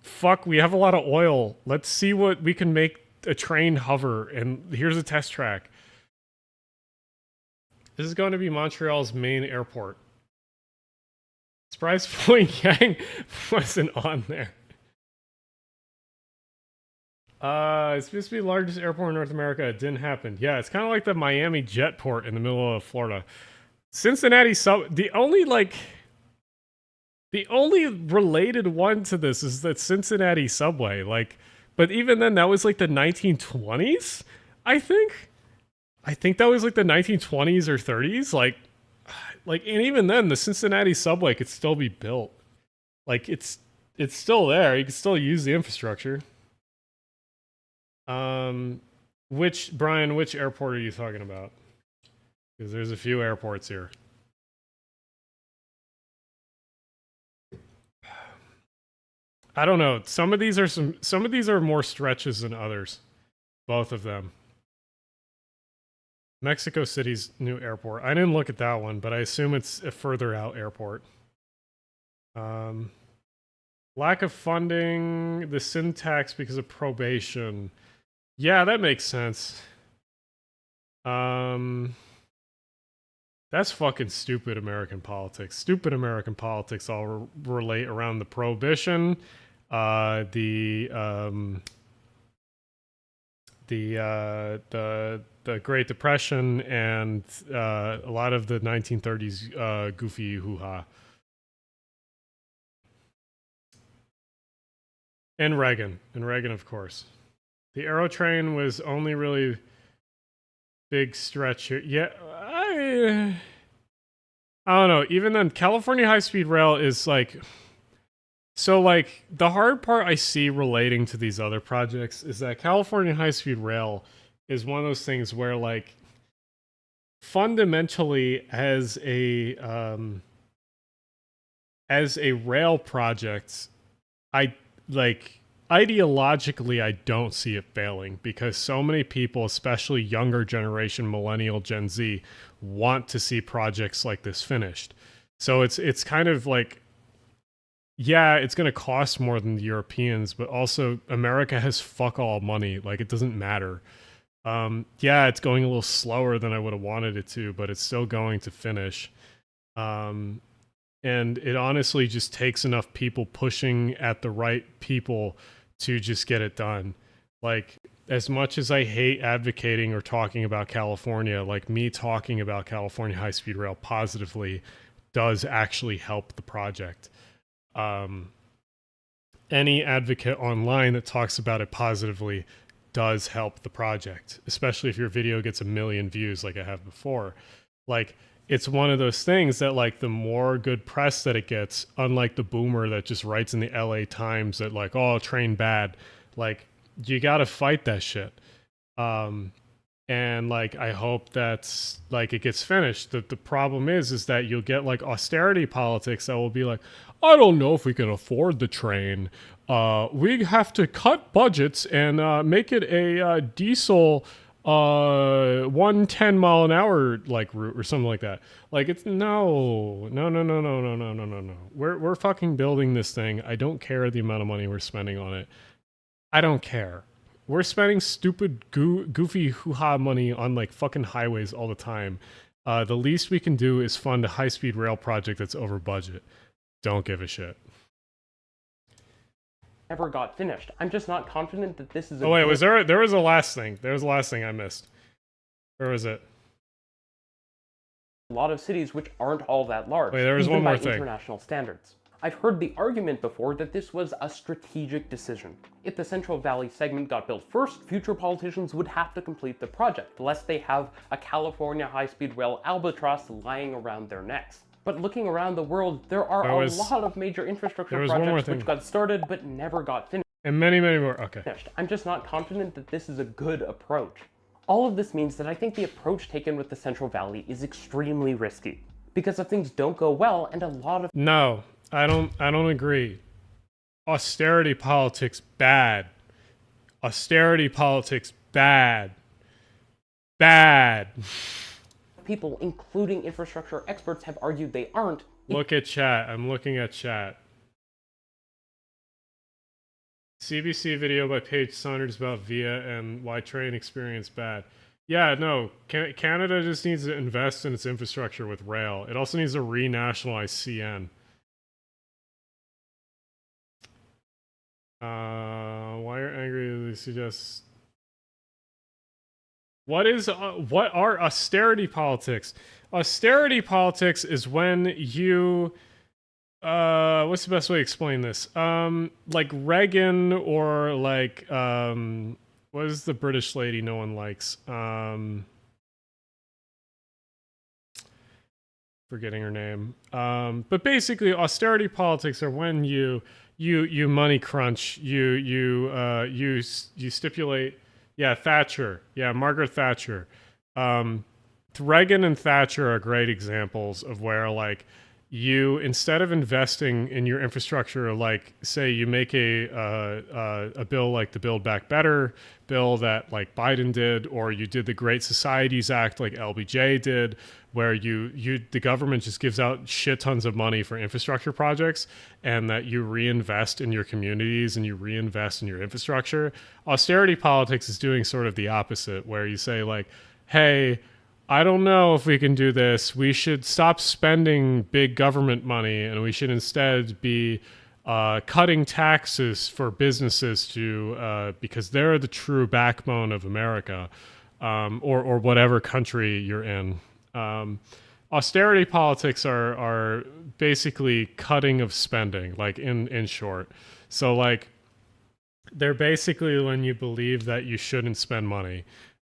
fuck, we have a lot of oil. Let's see what we can make a train hover, and here's a test track. This is going to be Montreal's main airport. Surprise Point Yang wasn't on there. It's supposed to be the largest airport in North America. It didn't happen. Yeah, it's kind of like the Miami Jetport in the middle of Florida. Cincinnati the only related one to this is that Cincinnati subway. Like, but even then, that was like the 1920s, I think. I think that was like the 1920s or 30s. Like, and even then, the Cincinnati subway could still be built. Like, it's still there. You can still use the infrastructure. Which airport are you talking about? Because there's a few airports here. I don't know. Some of these are more stretches than others. Both of them. Mexico City's new airport. I didn't look at that one, but I assume it's a further out airport. Lack of funding, the syntax because of probation. Yeah, that makes sense. That's fucking stupid American politics. Stupid American politics all relate around the prohibition, the Great Depression, and a lot of the 1930s goofy hoo-ha. And Reagan, of course. The Aerotrain was only really big stretch here. Yeah, I don't know. Even then, California high-speed rail is like... So, like, the hard part I see relating to these other projects is that California high-speed rail is one of those things where, like, fundamentally as a rail project, ideologically, I don't see it failing because so many people, especially younger generation, millennial, Gen Z, want to see projects like this finished. So it's kind of like, yeah, it's going to cost more than the Europeans, but also America has fuck all money. Like, it doesn't matter. Yeah, it's going a little slower than I would have wanted it to, but it's still going to finish. And it honestly just takes enough people pushing at the right people to just get it done. Like, as much as I hate advocating or talking about California, like, me talking about California high-speed rail positively does actually help the project. Any advocate online that talks about it positively does help the project, especially if your video gets 1 million views like I have before. Like, it's one of those things that, like, the more good press that it gets, unlike the boomer that just writes in the LA Times that, like, oh, train bad, like, you gotta fight that shit. And, like, I hope that's, like, it gets finished. The problem is that you'll get, like, austerity politics that will be like, I don't know if we can afford the train. We have to cut budgets and make it a diesel 110 mile an hour like route or something like that. Like, it's no. We're fucking building this thing. I don't care the amount of money we're spending on it. I don't care. We're spending stupid goofy hoo-ha money on, like, fucking highways all the time. The least we can do is fund a high-speed rail project that's over budget. Don't give a shit. Never got finished. I'm just not confident that this is a Oh wait, there was a last thing. There was a last thing I missed. Where was it? A lot of cities which aren't all that large. Wait, there was even one more by thing. International standards. I've heard the argument before that this was a strategic decision. If the Central Valley segment got built first, future politicians would have to complete the project, lest they have a California high-speed rail albatross lying around their necks. But looking around the world, there are a lot of major infrastructure projects which got started but never got finished. And many, many more. Okay. I'm just not confident that this is a good approach. All of this means that I think the approach taken with the Central Valley is extremely risky. Because if things don't go well, and a lot of... No, I don't agree. Austerity politics, bad. Austerity politics, bad. Bad. People, including infrastructure experts, have argued they aren't. Look at chat. I'm looking at chat. CBC video by Paige Saunders about VIA and why train experience bad. Yeah, no. Canada just needs to invest in its infrastructure with rail. It also needs to renationalize CN. Why are angry? They suggest... What are austerity politics? Austerity politics is when you, what's the best way to explain this? Like Reagan or like, what is the British lady no one likes? Forgetting her name. But basically austerity politics are when you money crunch, you stipulate. Yeah, Thatcher. Yeah, Margaret Thatcher. Reagan and Thatcher are great examples of where, like, you, instead of investing in your infrastructure, like, say you make a bill like the Build Back Better bill that, like, Biden did, or you did the Great Societies Act like LBJ did, where the government just gives out shit tons of money for infrastructure projects, and that you reinvest in your communities and you reinvest in your infrastructure. Austerity politics is doing sort of the opposite, where you say, like, hey, I don't know if we can do this. We should stop spending big government money, and we should instead be cutting taxes for businesses because they're the true backbone of America, or whatever country you're in. Austerity politics are basically cutting of spending, like in short. So, like, they're basically when you believe that you shouldn't spend money.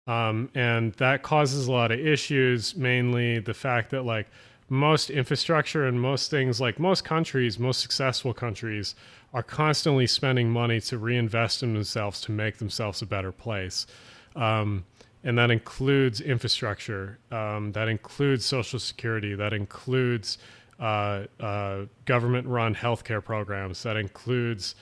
And that causes a lot of issues, mainly the fact that like most infrastructure and most things, like most countries, most successful countries, are constantly spending money to reinvest in themselves to make themselves a better place. And that includes infrastructure, that includes social security, that includes government-run healthcare programs, that includes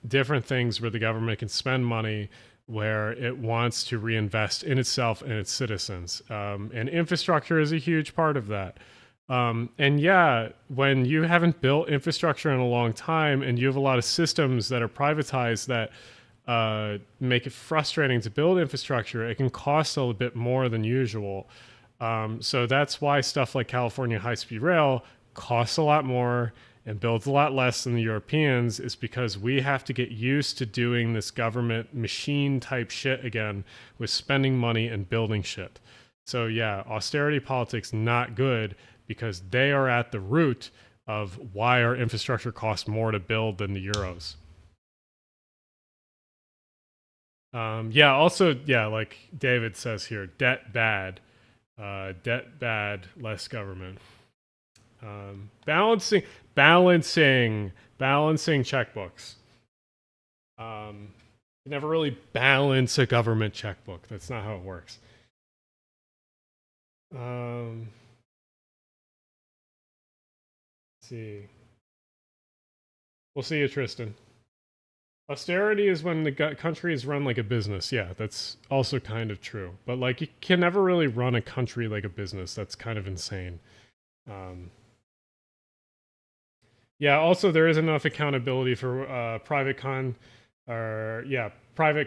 different things where the government can spend money where it wants to reinvest in itself and its citizens. And infrastructure is a huge part of that. And yeah, when you haven't built infrastructure in a long time and you have a lot of systems that are privatized that make it frustrating to build infrastructure, it can cost a little bit more than usual. So that's why stuff like California high-speed rail costs a lot more and builds a lot less than the Europeans, is because we have to get used to doing this government machine type shit again with spending money and building shit. So yeah, austerity politics not good, because they are at the root of why our infrastructure costs more to build than the Euros. Yeah, also, yeah, like David says here, debt bad, less government. Balancing checkbooks. You never really balance a government checkbook. That's not how it works. Let's see. We'll see you, Tristan. Austerity is when the country is run like a business. Yeah, that's also kind of true. But like, you can never really run a country like a business. That's kind of insane. Yeah, also there is enough accountability for private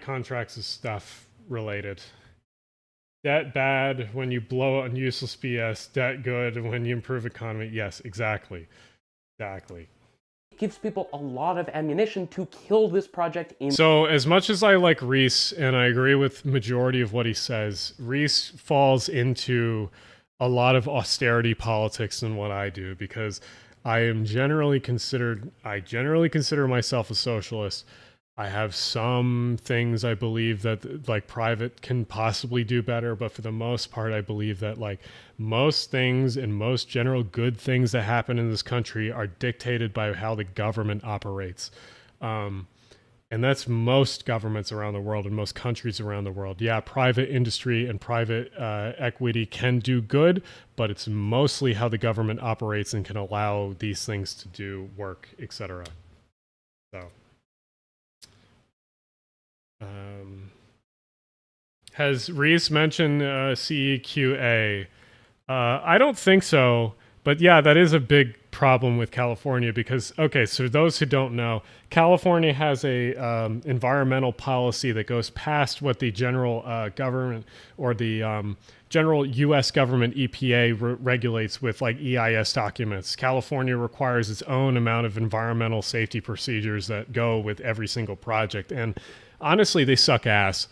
contracts is stuff related. Debt bad when you blow on useless BS. Debt good when you improve economy. Yes, exactly. Exactly. Gives people a lot of ammunition to kill this project in. So as much as I like Reese, and I agree with majority of what he says, Reese falls into a lot of austerity politics in what I do, because I generally consider myself a socialist. I have some things I believe that like private can possibly do better, but for the most part, I believe that like most things and most general good things that happen in this country are dictated by how the government operates. And that's most governments around the world and most countries around the world. Yeah, private industry and private equity can do good, but it's mostly how the government operates and can allow these things to do work, etc. So. Has Reese mentioned CEQA? I don't think so, but yeah, that is a big problem with California because, okay, so those who don't know, California has a environmental policy that goes past what the general government or the general U.S. government EPA regulates with like EIS documents. California requires its own amount of environmental safety procedures that go with every single project, and honestly, they suck ass.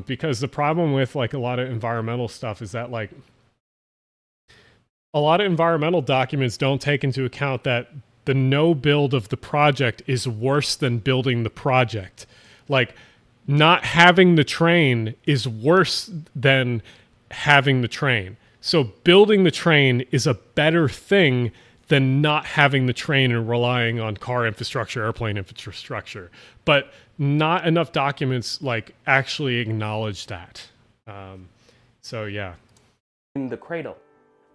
Because the problem with like a lot of environmental stuff is that like a lot of environmental documents don't take into account that the no build of the project is worse than building the project. Like not having the train is worse than having the train. So building the train is a better thing than not having the train and relying on car infrastructure, airplane infrastructure. But not enough documents like actually acknowledge that. So yeah. In the cradle.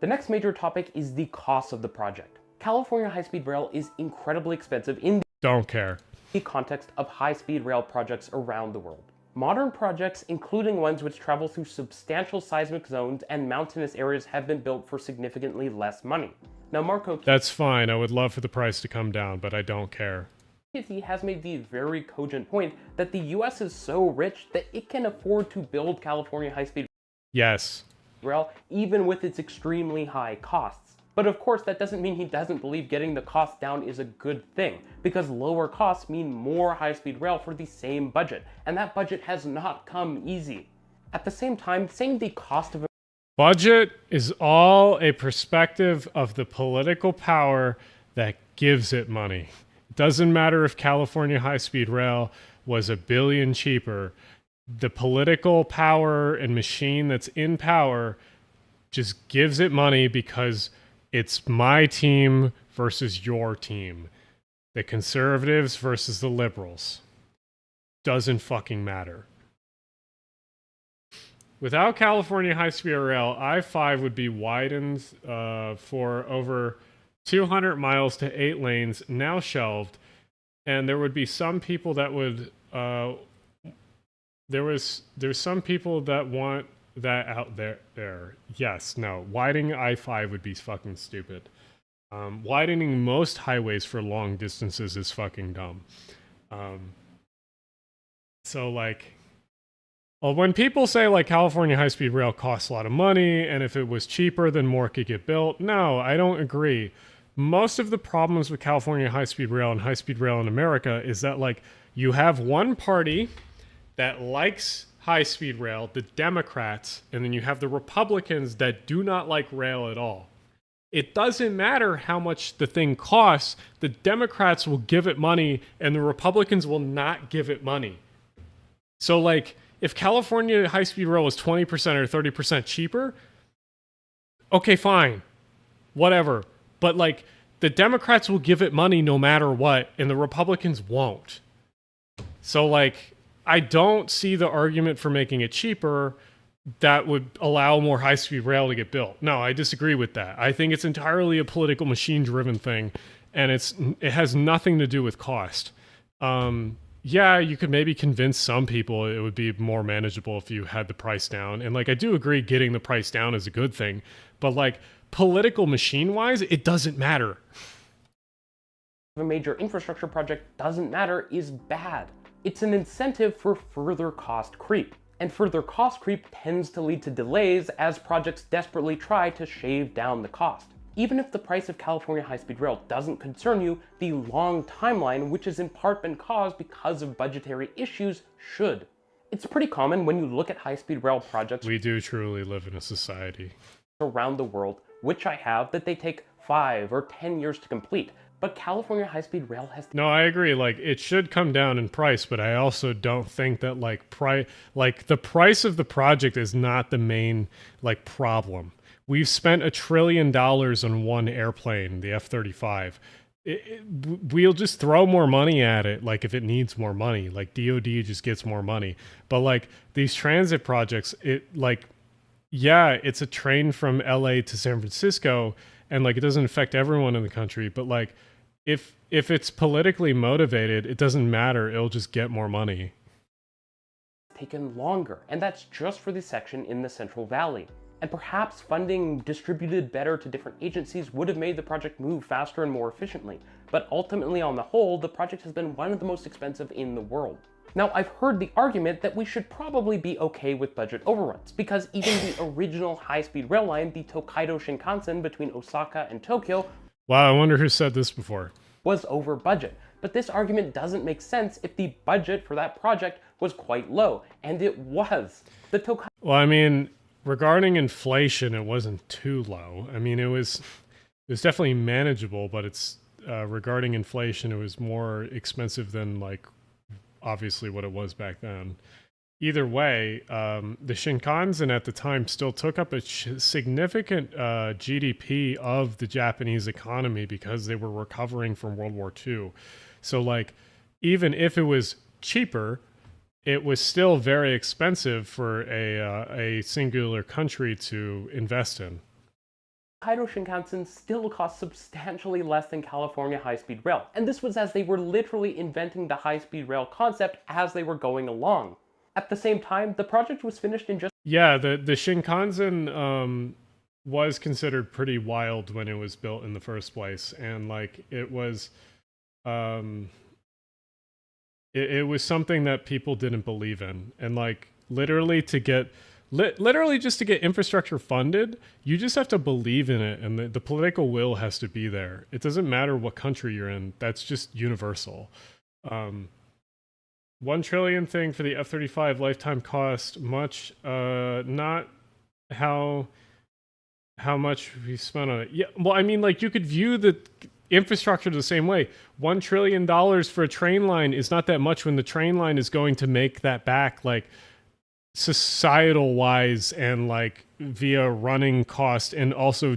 The next major topic is the cost of the project. California high-speed rail is incredibly expensive in the context of high-speed rail projects around the world. Modern projects, including ones which travel through substantial seismic zones and mountainous areas, have been built for significantly less money. Now, Marco... That's fine. I would love for the price to come down, but I don't care. He has made the very cogent point that the US is so rich that it can afford to build California high-speed rail, even with its extremely high costs. But of course, that doesn't mean he doesn't believe getting the cost down is a good thing, because lower costs mean more high-speed rail for the same budget, and that budget has not come easy. At the same time, saying the cost of budget is all a perspective of the political power that gives it money. It doesn't matter if California high-speed rail was $1 billion cheaper. the political power and machine that's in power just gives it money because it's my team versus your team. The conservatives versus the liberals. Doesn't fucking matter. Without California high-speed rail, I-5 would be widened for over 200 miles to 8 lanes, now shelved, and there would be some people that would there's some people that want that out there. Yes, no. Widening I-5 would be fucking stupid. Widening most highways for long distances is fucking dumb. So, like, well, when people say, like, California high-speed rail costs a lot of money, and if it was cheaper, then more could get built, no, I don't agree. Most of the problems with California high-speed rail and high-speed rail in America is that, like, you have one party that likes high-speed rail, the Democrats, and then you have the Republicans that do not like rail at all. It doesn't matter how much the thing costs, the Democrats will give it money, and the Republicans will not give it money. So, like, if California high-speed rail was 20% or 30% cheaper, okay, fine. Whatever. But, like, the Democrats will give it money no matter what, and the Republicans won't. So, like, I don't see the argument for making it cheaper that would allow more high-speed rail to get built. No, I disagree with that. I think it's entirely a political machine-driven thing, and it has nothing to do with cost. Yeah, you could maybe convince some people it would be more manageable if you had the price down. And, like, I do agree getting the price down is a good thing. But, like, political machine-wise, it doesn't matter. A major infrastructure project doesn't matter is bad. It's an incentive for further cost creep. And further cost creep tends to lead to delays as projects desperately try to shave down the cost. Even if the price of California high-speed rail doesn't concern you, the long timeline, which has in part been caused because of budgetary issues, should. It's pretty common when you look at high-speed rail projects. We do truly live in a society around the world, which I have, that they take 5 or 10 years to complete. But California high-speed rail has... No, I agree. Like, it should come down in price, but I also don't think that, like, the price of the project is not the main, like, problem. We've spent $1 trillion on one airplane, the F-35. We'll just throw more money at it, like, if it needs more money. Like, DOD just gets more money. But, like, these transit projects, yeah, it's a train from LA to San Francisco, and, like, it doesn't affect everyone in the country. But, like, if it's politically motivated, it doesn't matter. It'll just get more money. Taken longer, and that's just for the section in the Central Valley. And perhaps funding distributed better to different agencies would have made the project move faster and more efficiently. But ultimately, on the whole, the project has been one of the most expensive in the world. Now, I've heard the argument that we should probably be okay with budget overruns, because even the original high-speed rail line, the Tokaido Shinkansen between Osaka and Tokyo... Wow, I wonder who said this before. ...was over budget. But this argument doesn't make sense if the budget for that project was quite low, and it was. The Tokaido... Well, I mean... Regarding inflation, it wasn't too low. I mean, it was definitely manageable, but it's regarding inflation, it was more expensive than, like, obviously what it was back then. Either way, the Shinkansen at the time still took up a significant GDP of the Japanese economy because they were recovering from World War II. So, like, even if it was cheaper, it was still very expensive for a singular country to invest in. Tokaido Shinkansen still cost substantially less than California high-speed rail, and this was as they were literally inventing the high-speed rail concept as they were going along. At the same time, the project was finished in just... Yeah, the Shinkansen was considered pretty wild when it was built in the first place, and, like, it was... It was something that people didn't believe in. And, like, literally just to get infrastructure funded, you just have to believe in it, and the political will has to be there. It doesn't matter what country you're in. That's just universal. $1 trillion thing for the F-35 lifetime cost, much, not how much we spent on it. Yeah, well, I mean, like, you could view the infrastructure the same way. $1 trillion for a train line is not that much when the train line is going to make that back, like, societal wise and like via running cost and also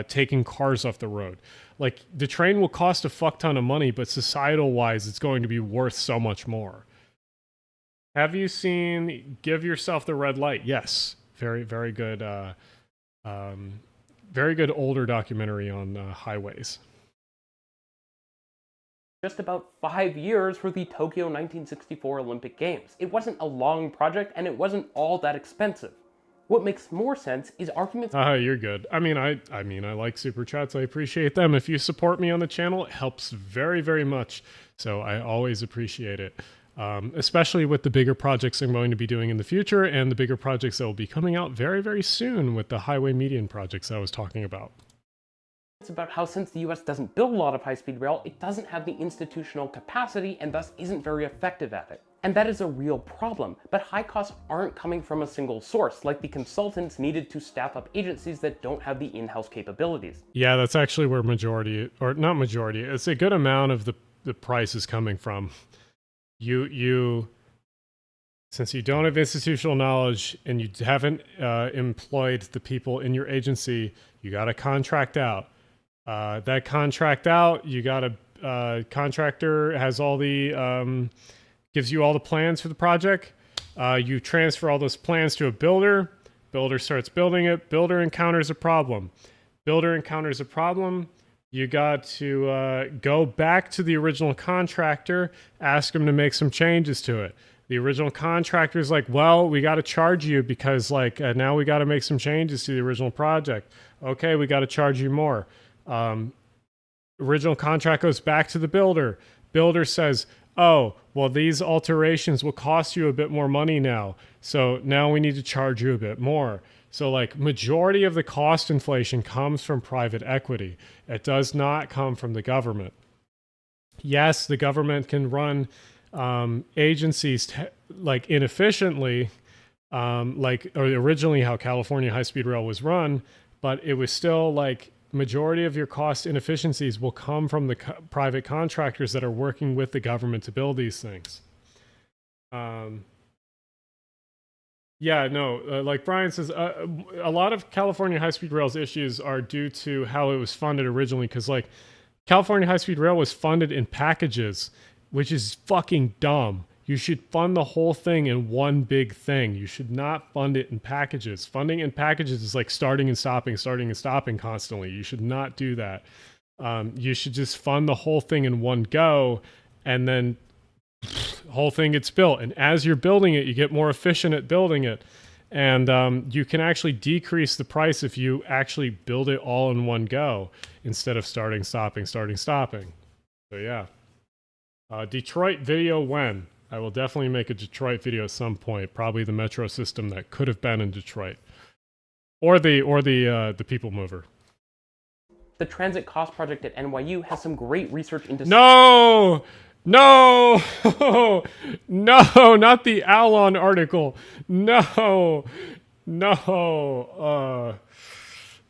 taking cars off the road. Like the train will cost a fuck ton of money, but societal wise, it's going to be worth so much more. Have you seen Give Yourself the Red Light? Yes. Very, very good. Very good older documentary on highways. Just about 5 years for the Tokyo 1964 Olympic Games. It wasn't a long project, and it wasn't all that expensive. What makes more sense is arguments... You're good. I mean, I like super chats. I appreciate them. If you support me on the channel, it helps very, very much. So I always appreciate it. Especially with the bigger projects I'm going to be doing in the future and the bigger projects that will be coming out very, very soon with the highway median projects I was talking about. It's about how since the US doesn't build a lot of high-speed rail, it doesn't have the institutional capacity and thus isn't very effective at it. And that is a real problem, but high costs aren't coming from a single source, like the consultants needed to staff up agencies that don't have the in-house capabilities. Yeah, that's actually where majority, or not majority, it's a good amount of the price is coming from. Since you don't have institutional knowledge and you haven't employed the people in your agency, you got to contract out. That contract out, you got a contractor has all the gives you all the plans for the project. You transfer all those plans to a builder. Builder starts building it. Builder encounters a problem. Builder encounters a problem. You got to go back to the original contractor, ask him to make some changes to it. The original contractor is like, well, we got to charge you because like now we got to make some changes to the original project. Okay, we got to charge you more. Original contract goes back to the builder. Builder says, oh, well, these alterations will cost you a bit more money now. So now we need to charge you a bit more. So like majority of the cost inflation comes from private equity. It does not come from the government. Yes, the government can run agencies like inefficiently, like originally how California high-speed rail was run, but it was still like majority of your cost inefficiencies will come from the private contractors that are working with the government to build these things. Yeah, no, like Brian says, a lot of California high-speed rail's issues are due to how it was funded originally, because like California high-speed rail was funded in packages, which is fucking dumb. You should fund the whole thing in one big thing. You should not fund it in packages. Funding in packages is like starting and stopping constantly. You should not do that. You should just fund the whole thing in one go, and then the whole thing gets built. And as you're building it, you get more efficient at building it. And you can actually decrease the price if you actually build it all in one go instead of starting, stopping. So yeah. Detroit video when? I will definitely make a Detroit video at some point. Probably the metro system that could have been in Detroit, or the people mover. The transit cost project at NYU has some great research into... No, not the Alon article. No.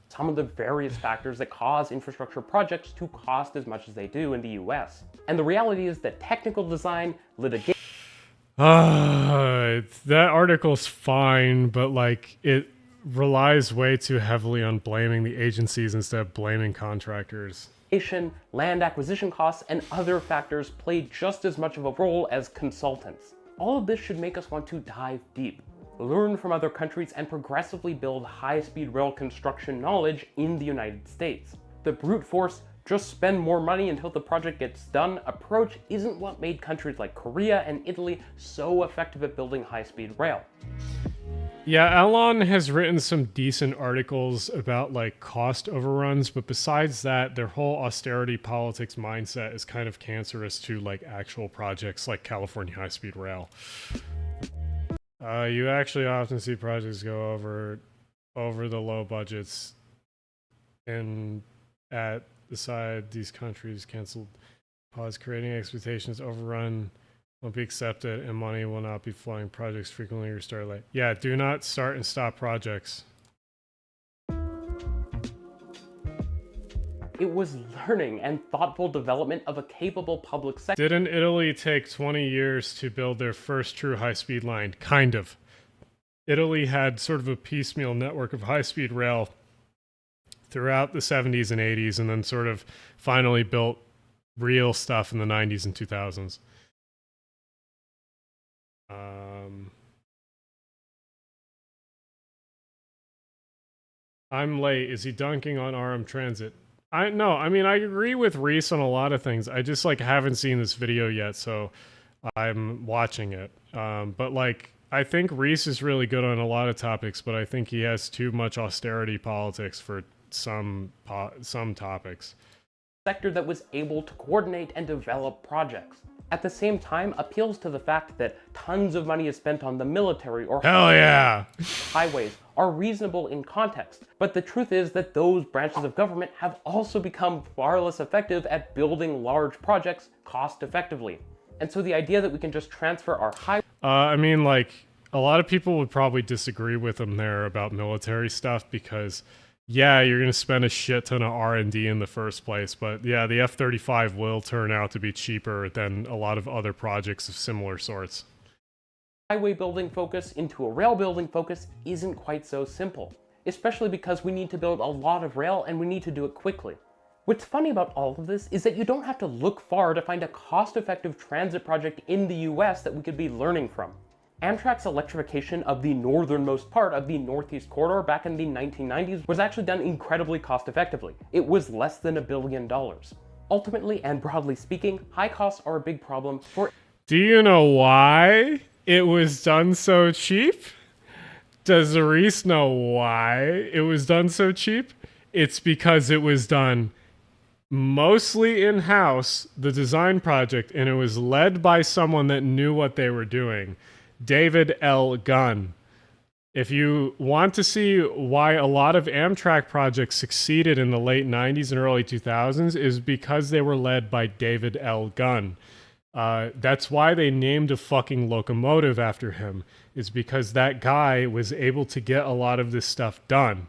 Some of the various factors that cause infrastructure projects to cost as much as they do in the US. And the reality is that technical design, litigation... that article's fine, but like it relies way too heavily on blaming the agencies instead of blaming contractors. Land acquisition costs, and other factors play just as much of a role as consultants. All of this should make us want to dive deep, learn from other countries, and progressively build high-speed rail construction knowledge in the United States. The brute force, just spend more money until the project gets done approach isn't what made countries like Korea and Italy so effective at building high-speed rail. Yeah, Alon has written some decent articles about like cost overruns, but besides that, their whole austerity politics mindset is kind of cancerous to like actual projects like California high-speed rail. You actually often see projects go over the low budgets, and at the side, these countries canceled, pause, creating expectations, overrun, won't be accepted, and money will not be flowing. Projects frequently restart late. Yeah, do not start and stop projects. It was learning and thoughtful development of a capable public sector. Didn't Italy take 20 years to build their first true high-speed line? Kind of. Italy had sort of a piecemeal network of high-speed rail throughout the 70s and 80s, and then sort of finally built real stuff in the 90s and 2000s. I'm late. Is he dunking on RM Transit? I agree with Reese on a lot of things. I just like haven't seen this video yet, so I'm watching it. But like, I think Reese is really good on a lot of topics, but I think he has too much austerity politics for some topics. Sector that was able to coordinate and develop projects. At the same time, appeals to the fact that tons of money is spent on the military or highways are reasonable in context. But the truth is that those branches of government have also become far less effective at building large projects cost effectively. And so the idea that we can just transfer our like, a lot of people would probably disagree with him there about military stuff because, yeah, you're going to spend a shit ton of R&D in the first place, but yeah, the F-35 will turn out to be cheaper than a lot of other projects of similar sorts. Highway building focus into a rail building focus isn't quite so simple, especially because we need to build a lot of rail and we need to do it quickly. What's funny about all of this is that you don't have to look far to find a cost-effective transit project in the US that we could be learning from. Amtrak's electrification of the northernmost part of the Northeast Corridor back in the 1990s was actually done incredibly cost-effectively. It was less than $1 billion. Ultimately, and broadly speaking, high costs are a big problem for... Do you know why it was done so cheap? Does Reese know why it was done so cheap? It's because it was done mostly in-house, the design project, and it was led by someone that knew what they were doing. David L. Gunn. If you want to see why a lot of Amtrak projects succeeded in the late 90s and early 2000s is because they were led by David L. Gunn. That's why they named a fucking locomotive after him, is because that guy was able to get a lot of this stuff done.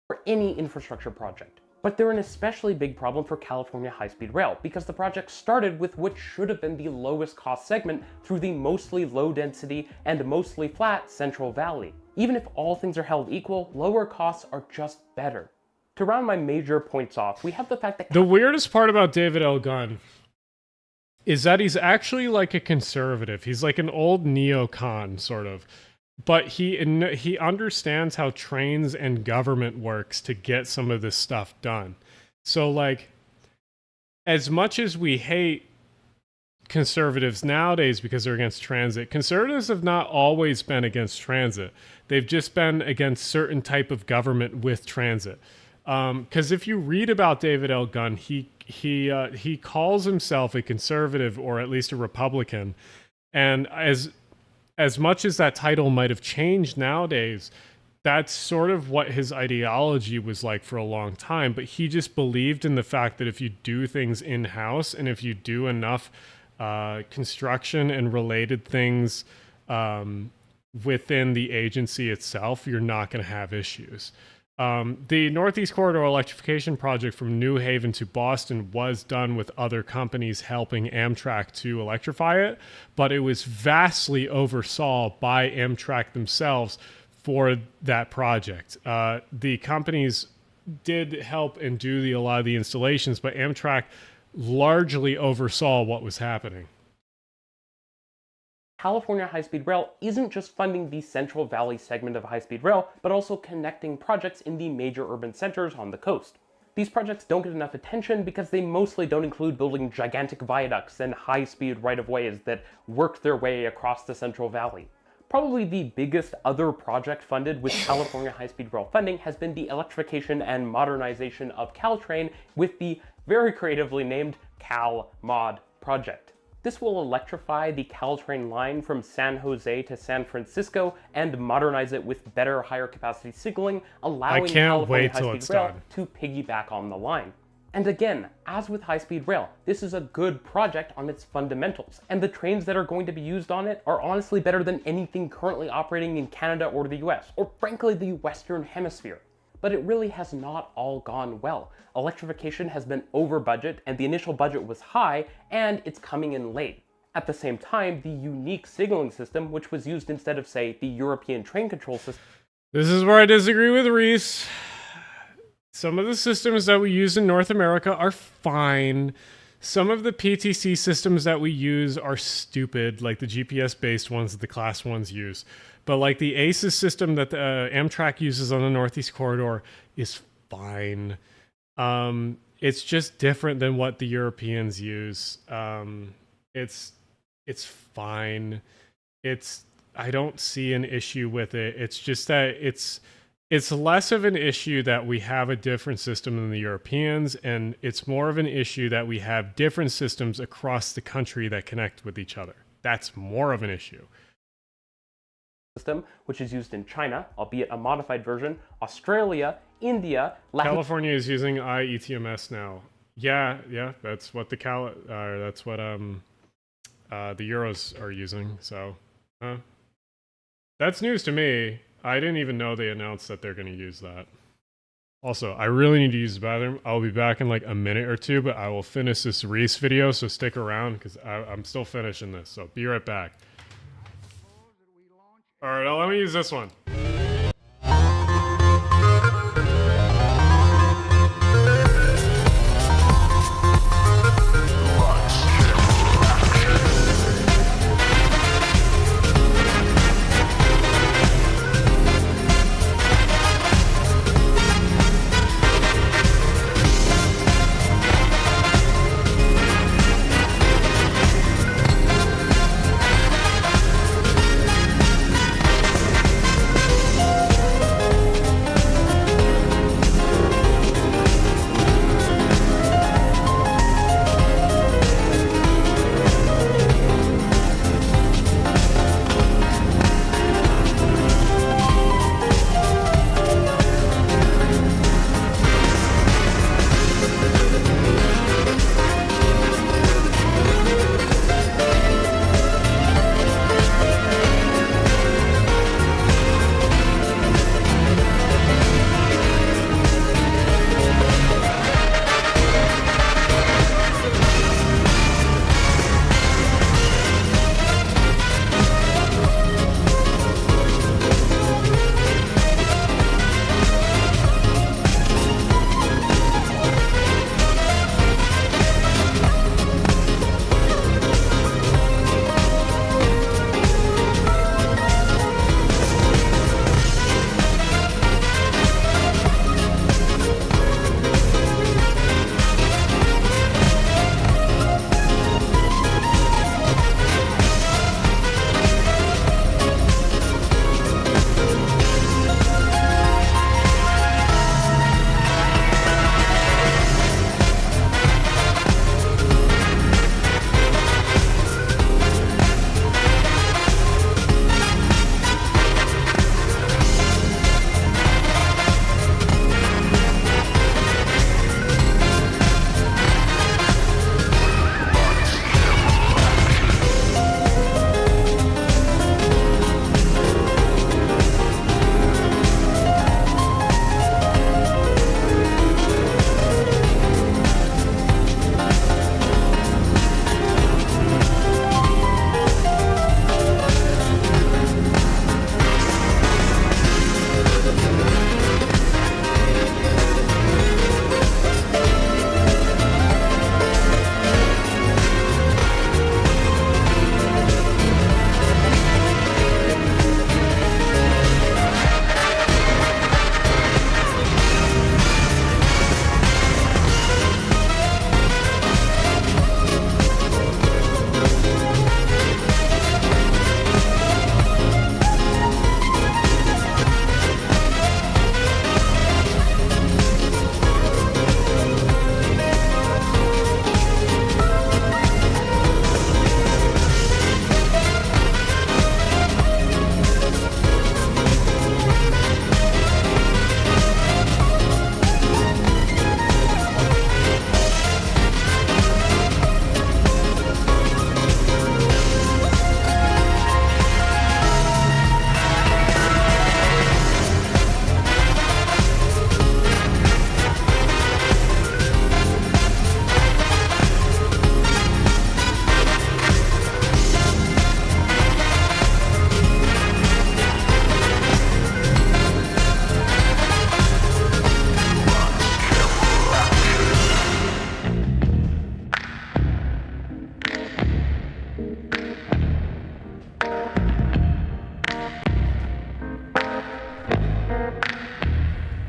For any infrastructure project. But they're an especially big problem for California high-speed rail because the project started with what should have been the lowest cost segment through the mostly low density and mostly flat Central Valley. Even if all things are held equal, lower costs are just better. To round my major points off, we have the fact that... The weirdest part about David L. Gunn is that he's actually like a conservative. He's like an old neocon, sort of. But he understands how trains and government works to get some of this stuff done. So, like, as much as we hate conservatives nowadays because they're against transit, conservatives have not always been against transit. They've just been against certain type of government with transit. Because if you read about David L. Gunn, he calls himself a conservative or at least a Republican, and as much as that title might have changed nowadays, that's sort of what his ideology was like for a long time. But he just believed in the fact that if you do things in-house and if you do enough construction and related things within the agency itself, you're not going to have issues. The Northeast Corridor electrification project from New Haven to Boston was done with other companies helping Amtrak to electrify it, but it was vastly oversaw by Amtrak themselves for that project. The companies did help and do a lot of the installations, but Amtrak largely oversaw what was happening. California high-speed rail isn't just funding the Central Valley segment of high-speed rail, but also connecting projects in the major urban centers on the coast. These projects don't get enough attention because they mostly don't include building gigantic viaducts and high-speed right-of-ways that work their way across the Central Valley. Probably the biggest other project funded with California high-speed rail funding has been the electrification and modernization of Caltrain with the very creatively named CalMod project. This will electrify the Caltrain line from San Jose to San Francisco and modernize it with better, higher capacity signaling, allowing California high-speed rail to piggyback on the line. And again, as with high-speed rail, this is a good project on its fundamentals, and the trains that are going to be used on it are honestly better than anything currently operating in Canada or the US, or frankly the Western Hemisphere. But it really has not all gone well. Electrification has been over budget, and the initial budget was high, and it's coming in late. At the same time, the unique signaling system, which was used instead of, say, the European train control system. This is where I disagree with Reese. Some of the systems that we use in North America are fine. Some of the PTC systems that we use are stupid, like the GPS-based ones that the Class 1s use. But like the ACES system that the Amtrak uses on the Northeast Corridor is fine. It's just different than what the Europeans use. It's fine. I don't see an issue with it. It's just that it's less of an issue that we have a different system than the Europeans, and it's more of an issue that we have different systems across the country that connect with each other. That's more of an issue. System, which is used in China, albeit a modified version, Australia, India, California is using IETMS now. Yeah, that's what the Euros are using. So, that's news to me. I didn't even know they announced that they're going to use that. Also, I really need to use the bathroom. I'll be back in like a minute or two, but I will finish this Reese video, so stick around because I'm still finishing this. So be right back. All right, let me use this one.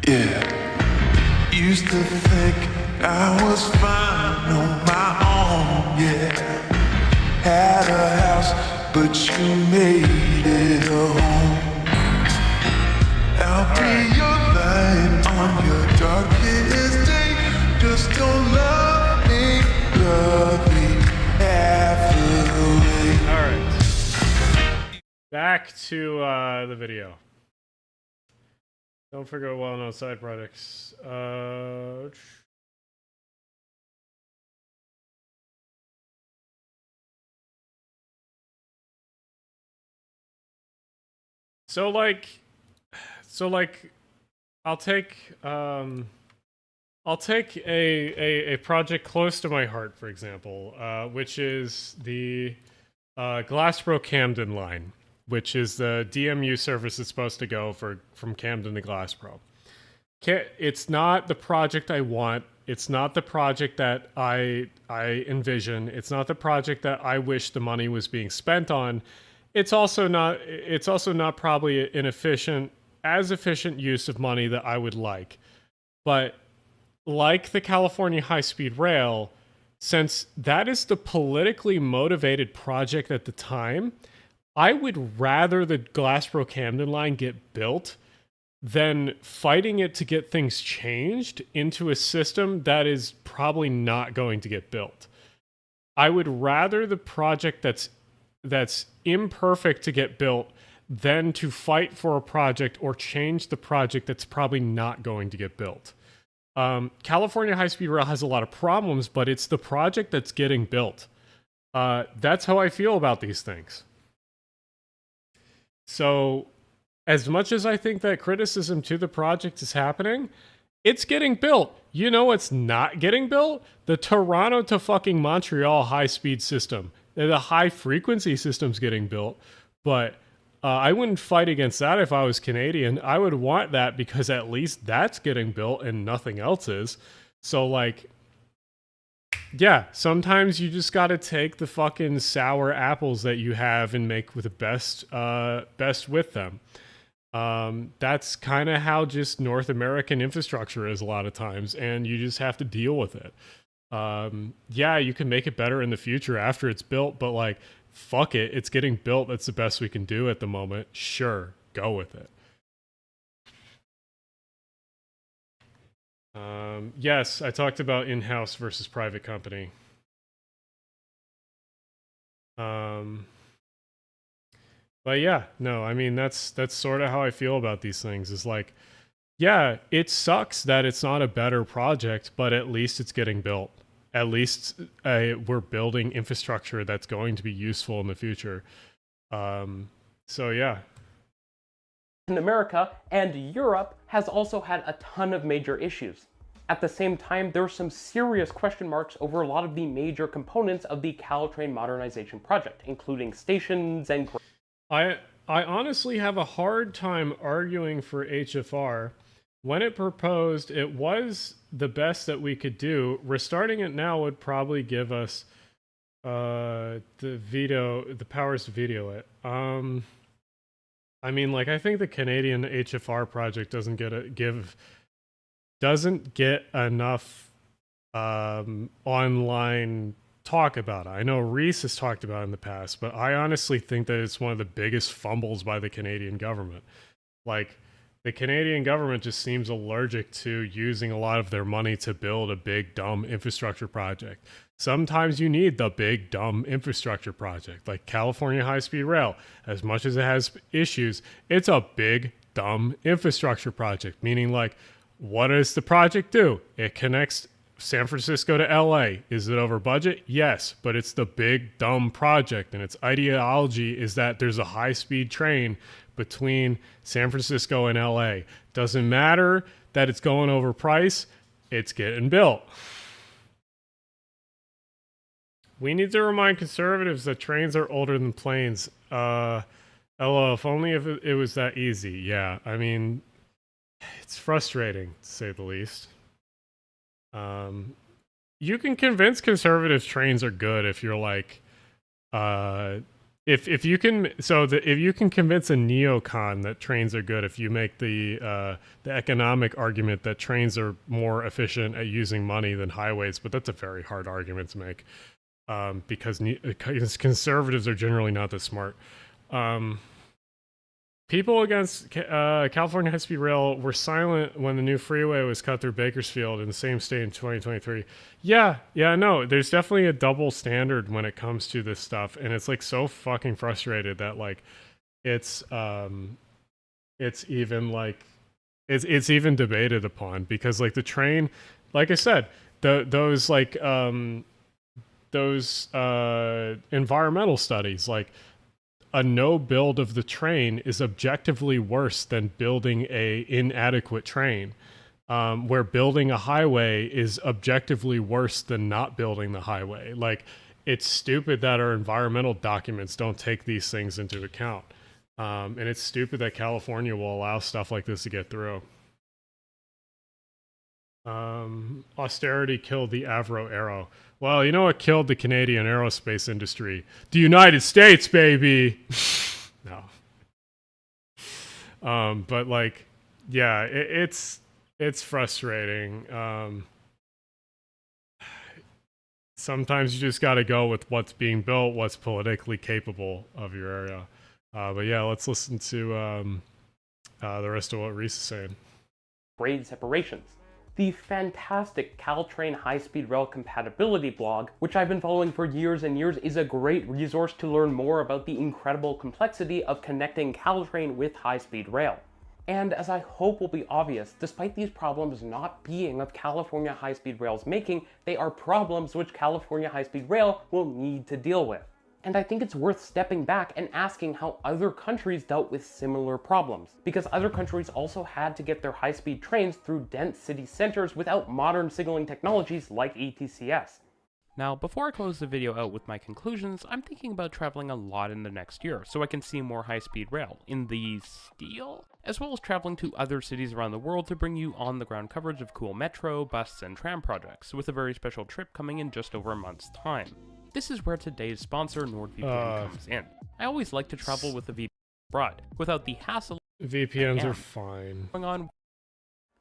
Yeah, used to think I was fine on my own, yeah. Had a house, but you made it a home. I'll be your light on your darkest day. Just don't love me half of the way. Alright. Back to the video. Don't forget well-known side projects. So like, I'll take a project close to my heart, for example, which is the Glassboro Camden line, which is the DMU service that's supposed to go from Camden to Glassboro. It's not the project I want. It's not the project that I envision. It's not the project that I wish the money was being spent on. It's also not probably an efficient use of money that I would like. But like the California high-speed rail, since that is the politically motivated project at the time, I would rather the Glassboro Camden line get built than fighting it to get things changed into a system that is probably not going to get built. I would rather the project that's imperfect to get built than to fight for a project or change the project that's probably not going to get built. California high-speed rail has a lot of problems, but it's the project that's getting built. That's how I feel about these things. So, as much as I think that criticism to the project is happening, it's getting built. You know what's not getting built? The Toronto to fucking Montreal high-speed system. The high-frequency system's getting built, but I wouldn't fight against that if I was Canadian. I would want that because at least that's getting built and nothing else is. So, like, yeah, sometimes you just gotta take the fucking sour apples that you have and make with the best with them. That's kind of how just North American infrastructure is a lot of times, and you just have to deal with it. Yeah, you can make it better in the future after it's built, but like, fuck it, it's getting built. That's the best we can do at the moment. Sure, go with it. Yes, I talked about in-house versus private company. But yeah, no, I mean, that's sort of how I feel about these things, is like, yeah, it sucks that it's not a better project, but at least it's getting built. At least we're building infrastructure that's going to be useful in the future. So yeah. In America and Europe has also had a ton of major issues. At the same time, there are some serious question marks over a lot of the major components of the Caltrain modernization project, including stations and... I honestly have a hard time arguing for HFR. When it proposed, it was the best that we could do. Restarting it now would probably give us the powers to veto it. I mean, like, I think the Canadian HFR project doesn't get enough online talk about it. I know Reese has talked about it in the past, but I honestly think that it's one of the biggest fumbles by the Canadian government. Like, the Canadian government just seems allergic to using a lot of their money to build a big, dumb infrastructure project. Sometimes you need the big, dumb infrastructure project, like California high-speed rail. As much as it has issues, it's a big, dumb infrastructure project, meaning, like, what does the project do? It connects San Francisco to LA. Is it over budget? Yes, but it's the big, dumb project, and its ideology is that there's a high-speed train between San Francisco and LA. Doesn't matter that it's going over price, it's getting built. We need to remind conservatives that trains are older than planes. LO, if only if it was that easy. Yeah, I mean, it's frustrating, to say the least. You can convince conservatives trains are good if you're like, if you can if you can convince a neocon that trains are good, if you make the economic argument that trains are more efficient at using money than highways, but that's a very hard argument to make, because conservatives are generally not this smart. People against California high-speed rail were silent when the new freeway was cut through Bakersfield in the same state in 2023. Yeah, no, there's definitely a double standard when it comes to this stuff, and it's like so fucking frustrated that like it's even like it's even debated upon, because like the train, like I said, those environmental studies, like a no build of the train is objectively worse than building a inadequate train, where building a highway is objectively worse than not building the highway. Like, it's stupid that our environmental documents don't take these things into account. And it's stupid that California will allow stuff like this to get through. Austerity killed the Avro Aero. Well, you know what killed the Canadian aerospace industry? The United States, baby! No. But like, yeah, it's frustrating. Sometimes you just gotta go with what's being built, what's politically capable of your area. But yeah, let's listen to the rest of what Reese is saying. Grade separations. The fantastic Caltrain high-speed rail compatibility blog, which I've been following for years and years, is a great resource to learn more about the incredible complexity of connecting Caltrain with high-speed rail. And as I hope will be obvious, despite these problems not being of California high-speed rail's making, they are problems which California high-speed rail will need to deal with. And I think it's worth stepping back and asking how other countries dealt with similar problems, because other countries also had to get their high-speed trains through dense city centers without modern signaling technologies like ETCS. Now, before I close the video out with my conclusions, I'm thinking about traveling a lot in the next year so I can see more high-speed rail in the steel, as well as traveling to other cities around the world to bring you on-the-ground coverage of cool metro, bus, and tram projects, with a very special trip coming in just over a month's time. This is where today's sponsor, NordVPN, comes in. I always like to travel with a VPN abroad, without the hassle. VPNs are fine. Going on.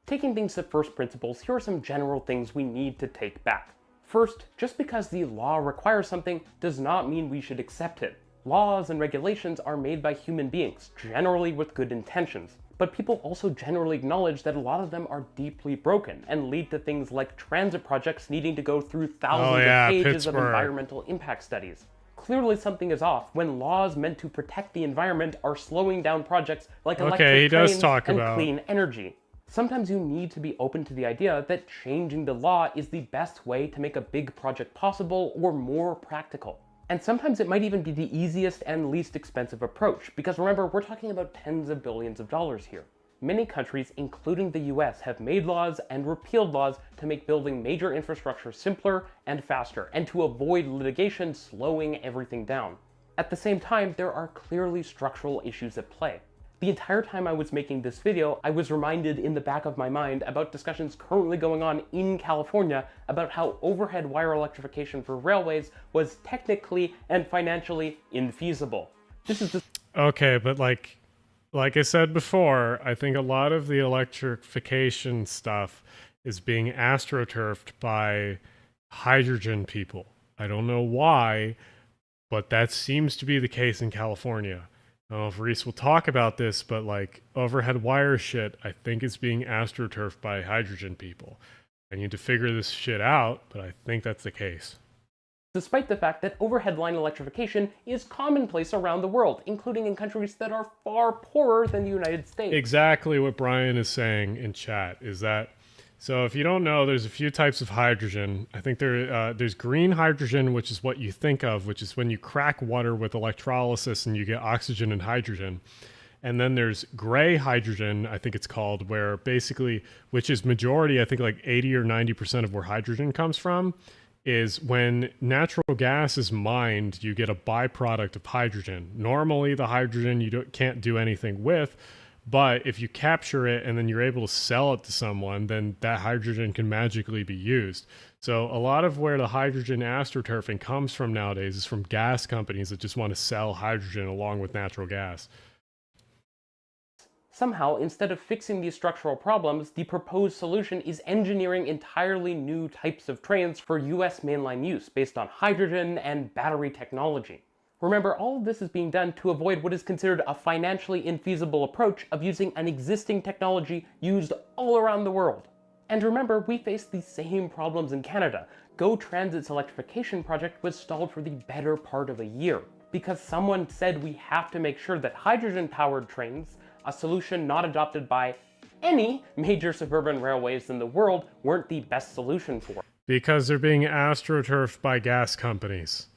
Taking things to first principles, here are some general things we need to take back. First, just because the law requires something does not mean we should accept it. Laws and regulations are made by human beings, generally with good intentions. But people also generally acknowledge that a lot of them are deeply broken and lead to things like transit projects needing to go through thousands of pages of environmental impact studies. Clearly something is off when laws meant to protect the environment are slowing down projects like electric trains and clean energy. Sometimes you need to be open to the idea that changing the law is the best way to make a big project possible or more practical. And sometimes it might even be the easiest and least expensive approach, because remember, we're talking about tens of billions of dollars here. Many countries, including the US, have made laws and repealed laws to make building major infrastructure simpler and faster, and to avoid litigation slowing everything down. At the same time, there are clearly structural issues at play. The entire time I was making this video, I was reminded in the back of my mind about discussions currently going on in California about how overhead wire electrification for railways was technically and financially infeasible. This is okay, but like I said before, I think a lot of the electrification stuff is being astroturfed by hydrogen people. I don't know why, but that seems to be the case in California. I don't know if Reese will talk about this, but like overhead wire shit, I think it's being astroturfed by hydrogen people. I need to figure this shit out, but I think that's the case. Despite the fact that overhead line electrification is commonplace around the world, including in countries that are far poorer than the United States. Exactly what Brian is saying in chat is that, so if you don't know, there's a few types of hydrogen. I think there's green hydrogen, which is what you think of, which is when you crack water with electrolysis and you get oxygen and hydrogen. And then there's gray hydrogen, I think it's called, where basically, which is majority, I think like 80 or 90% of where hydrogen comes from, is when natural gas is mined, you get a byproduct of hydrogen. Normally the hydrogen you can't do anything with, But if you capture it and then you're able to sell it to someone, then that hydrogen can magically be used. So a lot of where the hydrogen astroturfing comes from nowadays is from gas companies that just want to sell hydrogen along with natural gas. Somehow, instead of fixing these structural problems, the proposed solution is engineering entirely new types of trains for US mainline use based on hydrogen and battery technology. Remember, all of this is being done to avoid what is considered a financially infeasible approach of using an existing technology used all around the world. And remember, we face the same problems in Canada. GO Transit's electrification project was stalled for the better part of a year, because someone said we have to make sure that hydrogen-powered trains, a solution not adopted by any major suburban railways in the world, weren't the best solution for. Because they're being astroturfed by gas companies.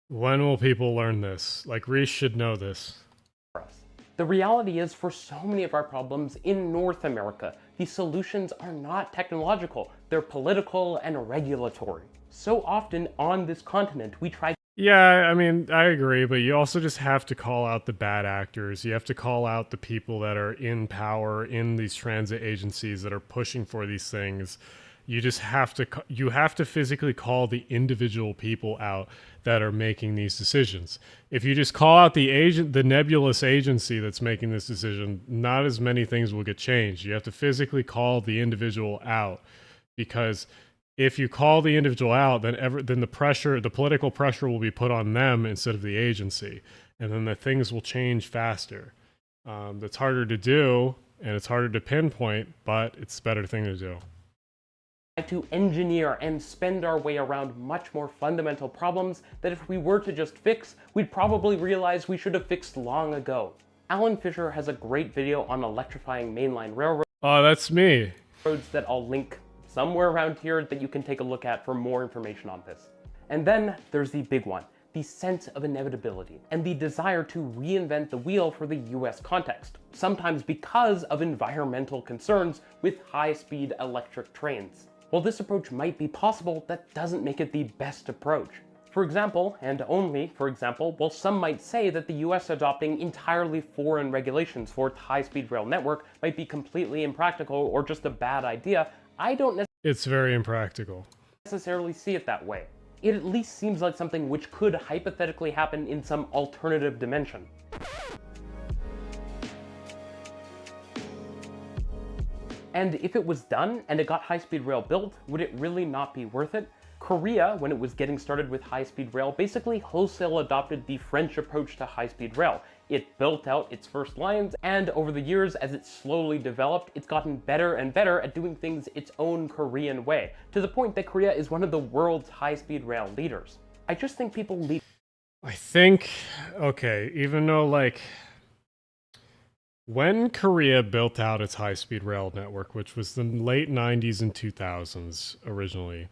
When will people learn this? Like, Reese should know this. The reality is, for so many of our problems in North America, the solutions are not technological, they're political and regulatory. So often on this continent, we try. Yeah, I mean, I agree, but you also just have to call out the bad actors. You have to call out the people that are in power in these transit agencies that are pushing for these things. You just have to physically call the individual people out that are making these decisions. If you just call out the nebulous agency that's making this decision, not as many things will get changed. You have to physically call the individual out, because if you call the individual out, then the political pressure will be put on them instead of the agency, and then the things will change faster. That's harder to do, and it's harder to pinpoint, but it's a better thing to do. To engineer and spend our way around much more fundamental problems that if we were to just fix, we'd probably realize we should have fixed long ago. Alan Fisher has a great video on electrifying mainline railroads. Oh, that's me. That I'll link somewhere around here that you can take a look at for more information on this. And then there's the big one, the sense of inevitability and the desire to reinvent the wheel for the US context, sometimes because of environmental concerns with high-speed electric trains. While this approach might be possible, that doesn't make it the best approach. For example, and only for example, while some might say that the US adopting entirely foreign regulations for its high-speed rail network might be completely impractical or just a bad idea, I don't It's very impractical. necessarily see it that way. It at least seems like something which could hypothetically happen in some alternative dimension. And if it was done and it got high-speed rail built, would it really not be worth it? Korea, when it was getting started with high-speed rail, basically wholesale adopted the French approach to high-speed rail. It built out its first lines, and over the years, as it slowly developed, it's gotten better and better at doing things its own Korean way, to the point that Korea is one of the world's high-speed rail leaders. I just think people need... I think, okay, even though, like, when Korea built out its high-speed rail network, which was the late 90s and 2000s originally,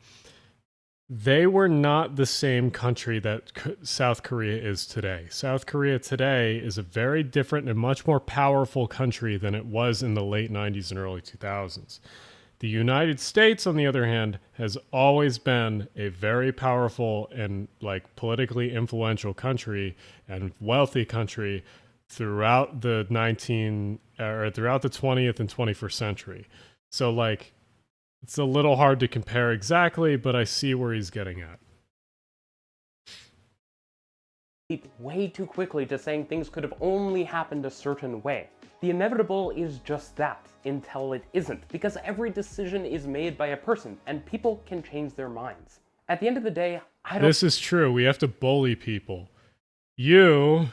they were not the same country that South Korea is today. South Korea today is a very different and much more powerful country than it was in the late 90s and early 2000s. The United States, on the other hand, has always been a very powerful and like politically influential country and wealthy country throughout the 20th and 21st century. So like, it's a little hard to compare exactly, but I see where he's getting at. Way too quickly to saying things could have only happened a certain way. The inevitable is just that, until it isn't, because every decision is made by a person, and people can change their minds. At the end of the day, This is true. We have to bully people. You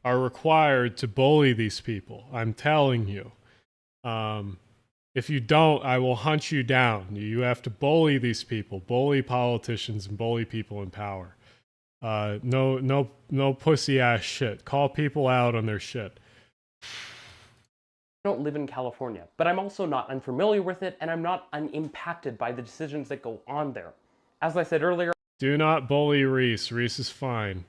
are required to bully these people. I'm telling you. If you don't, I will hunt you down. You have to bully these people, bully politicians, and bully people in power. No pussy ass shit. Call people out on their shit. I don't live in California, but I'm also not unfamiliar with it, and I'm not unimpacted by the decisions that go on there. As I said earlier, do not bully Reese. Reese is fine.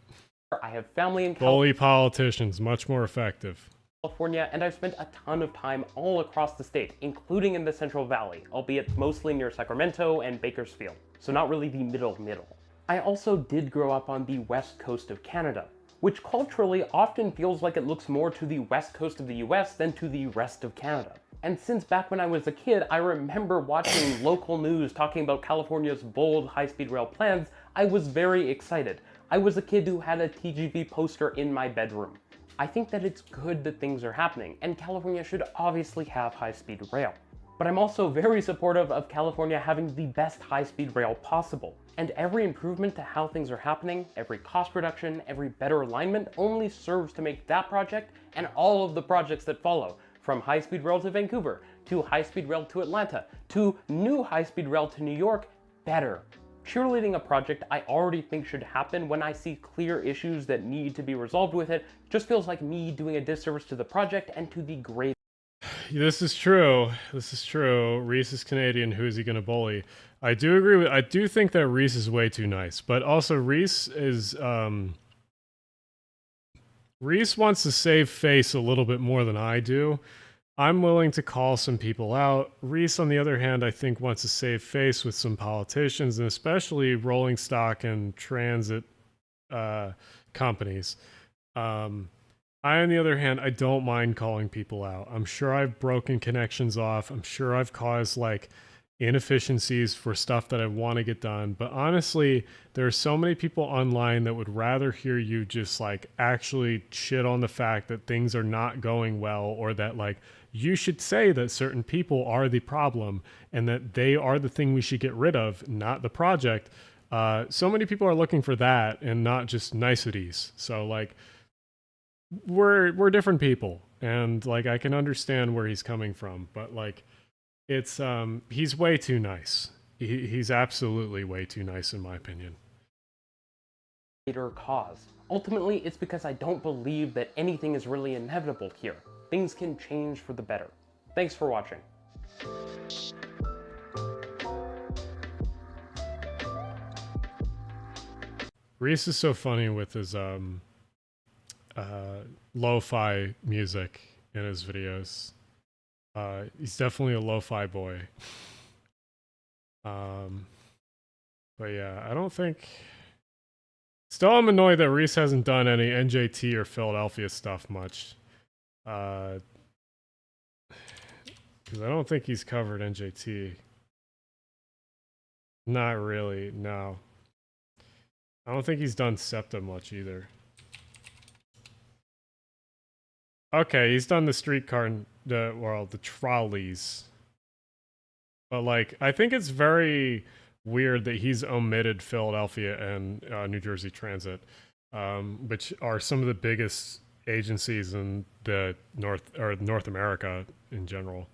I have family in Bully politicians, much more effective. California, and I've spent a ton of time all across the state, including in the Central Valley, albeit mostly near Sacramento and Bakersfield, so not really the middle. I also did grow up on the west coast of Canada, which culturally often feels like it looks more to the west coast of the US than to the rest of Canada. And since back when I was a kid, I remember watching local news talking about California's bold high-speed rail plans, I was very excited. I was a kid who had a TGV poster in my bedroom. I think that it's good that things are happening, and California should obviously have high-speed rail. But I'm also very supportive of California having the best high-speed rail possible. And every improvement to how things are happening, every cost reduction, every better alignment only serves to make that project and all of the projects that follow, from high-speed rail to Vancouver, to high-speed rail to Atlanta, to new high-speed rail to New York, better. Cheerleading a project I already think should happen when I see clear issues that need to be resolved with it just feels like me doing a disservice to the project and to the great. This is true. This is true. Reese is Canadian. Who is he going to bully? I do agree with. I do think that Reese is way too nice, but also Reese is. Reese wants to save face a little bit more than I do. I'm willing to call some people out. Reese, on the other hand, I think wants to save face with some politicians, and especially rolling stock and transit companies. I, on the other hand, I don't mind calling people out. I'm sure I've broken connections off. I'm sure I've caused like inefficiencies for stuff that I want to get done. But honestly, there are so many people online that would rather hear you just like actually shit on the fact that things are not going well, or that like you should say that certain people are the problem and that they are the thing we should get rid of, not the project. So many people are looking for that and not just niceties. So like we're different people, and like I can understand where he's coming from, but like it's he's way too nice. He's absolutely way too nice in my opinion. Greater cause. Ultimately, it's because I don't believe that anything is really inevitable here. Things can change for the better. Thanks for watching. Reese is so funny with his lo-fi music in his videos. He's definitely a lo-fi boy. But yeah, I don't think... Still, I'm annoyed that Reese hasn't done any NJT or Philadelphia stuff much. Because I don't think he's covered NJT. Not really, no. I don't think he's done SEPTA much either. Okay, he's done the streetcar, the trolleys. But like, I think it's very weird that he's omitted Philadelphia and New Jersey Transit, which are some of the biggest agencies in the North America in general.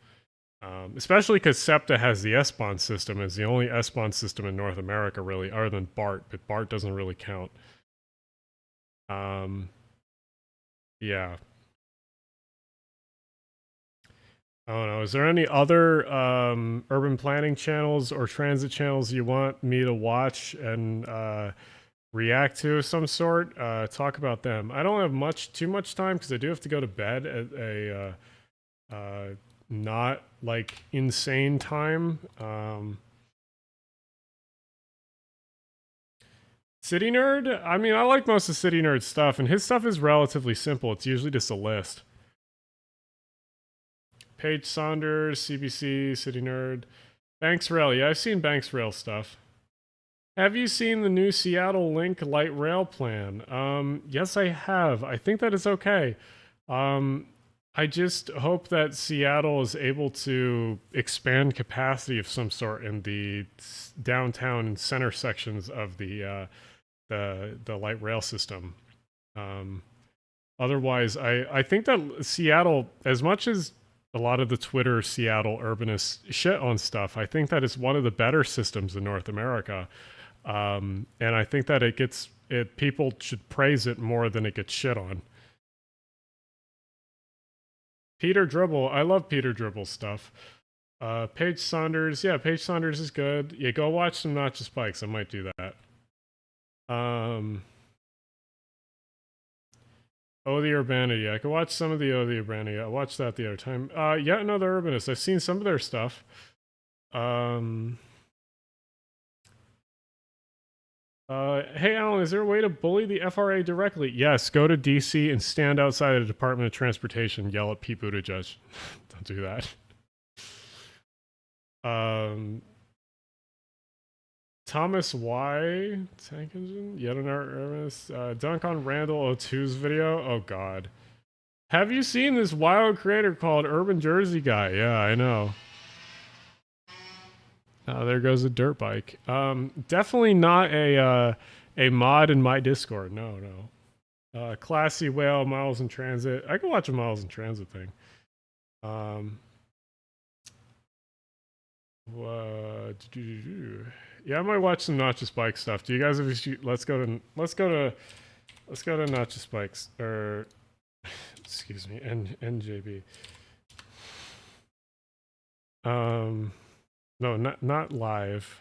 Especially because SEPTA has the S-Bahn system. It's the only S-Bahn system in North America, really, other than BART, but BART doesn't really count. Yeah. I don't know. Is there any other urban planning channels or transit channels you want me to watch and react to of some sort? Talk about them. I don't have too much time because I do have to go to bed at a not like insane time. City Nerd? I mean, I like most of City Nerd's stuff, and his stuff is relatively simple. It's usually just a list. Paige Saunders, CBC, City Nerd. Banks Rail. Yeah, I've seen Banks Rail stuff. Have you seen the new Seattle Link light rail plan? Yes, I have. I think that is okay. I just hope that Seattle is able to expand capacity of some sort in the downtown and center sections of the light rail system. Otherwise, I think that Seattle, as much as a lot of the Twitter Seattle Urbanist shit on stuff, I think that it's one of the better systems in North America. And I think that people should praise it more than it gets shit on. Peter Dribble, I love Peter Dribble's stuff. Paige Saunders, yeah, Paige Saunders is good. Yeah, go watch some Not Just Bikes. I might do that. Oh, the Urbanity. I could watch some of the Oh, the Urbanity. I watched that the other time. Yet Another Urbanist. I've seen some of their stuff. Hey Alan, is there a way to bully the FRA directly? Yes, go to DC and stand outside the Department of Transportation, yell at Pete Buttigieg. Don't do that. Thomas Y. Tank Engine? Yet another Urbanist. Dunk on Randall O2's video? Oh god. Have you seen this wild creator called Urban Jersey Guy? Yeah, I know. There goes a dirt bike. Definitely not a mod in my Discord. No, no. Classy Whale, Miles in Transit. I can watch a Miles in Transit thing. Yeah, I might watch some Not Just Bike stuff. Do you guys have let's go to Not Just Bikes, or excuse me, NJB. No, not live.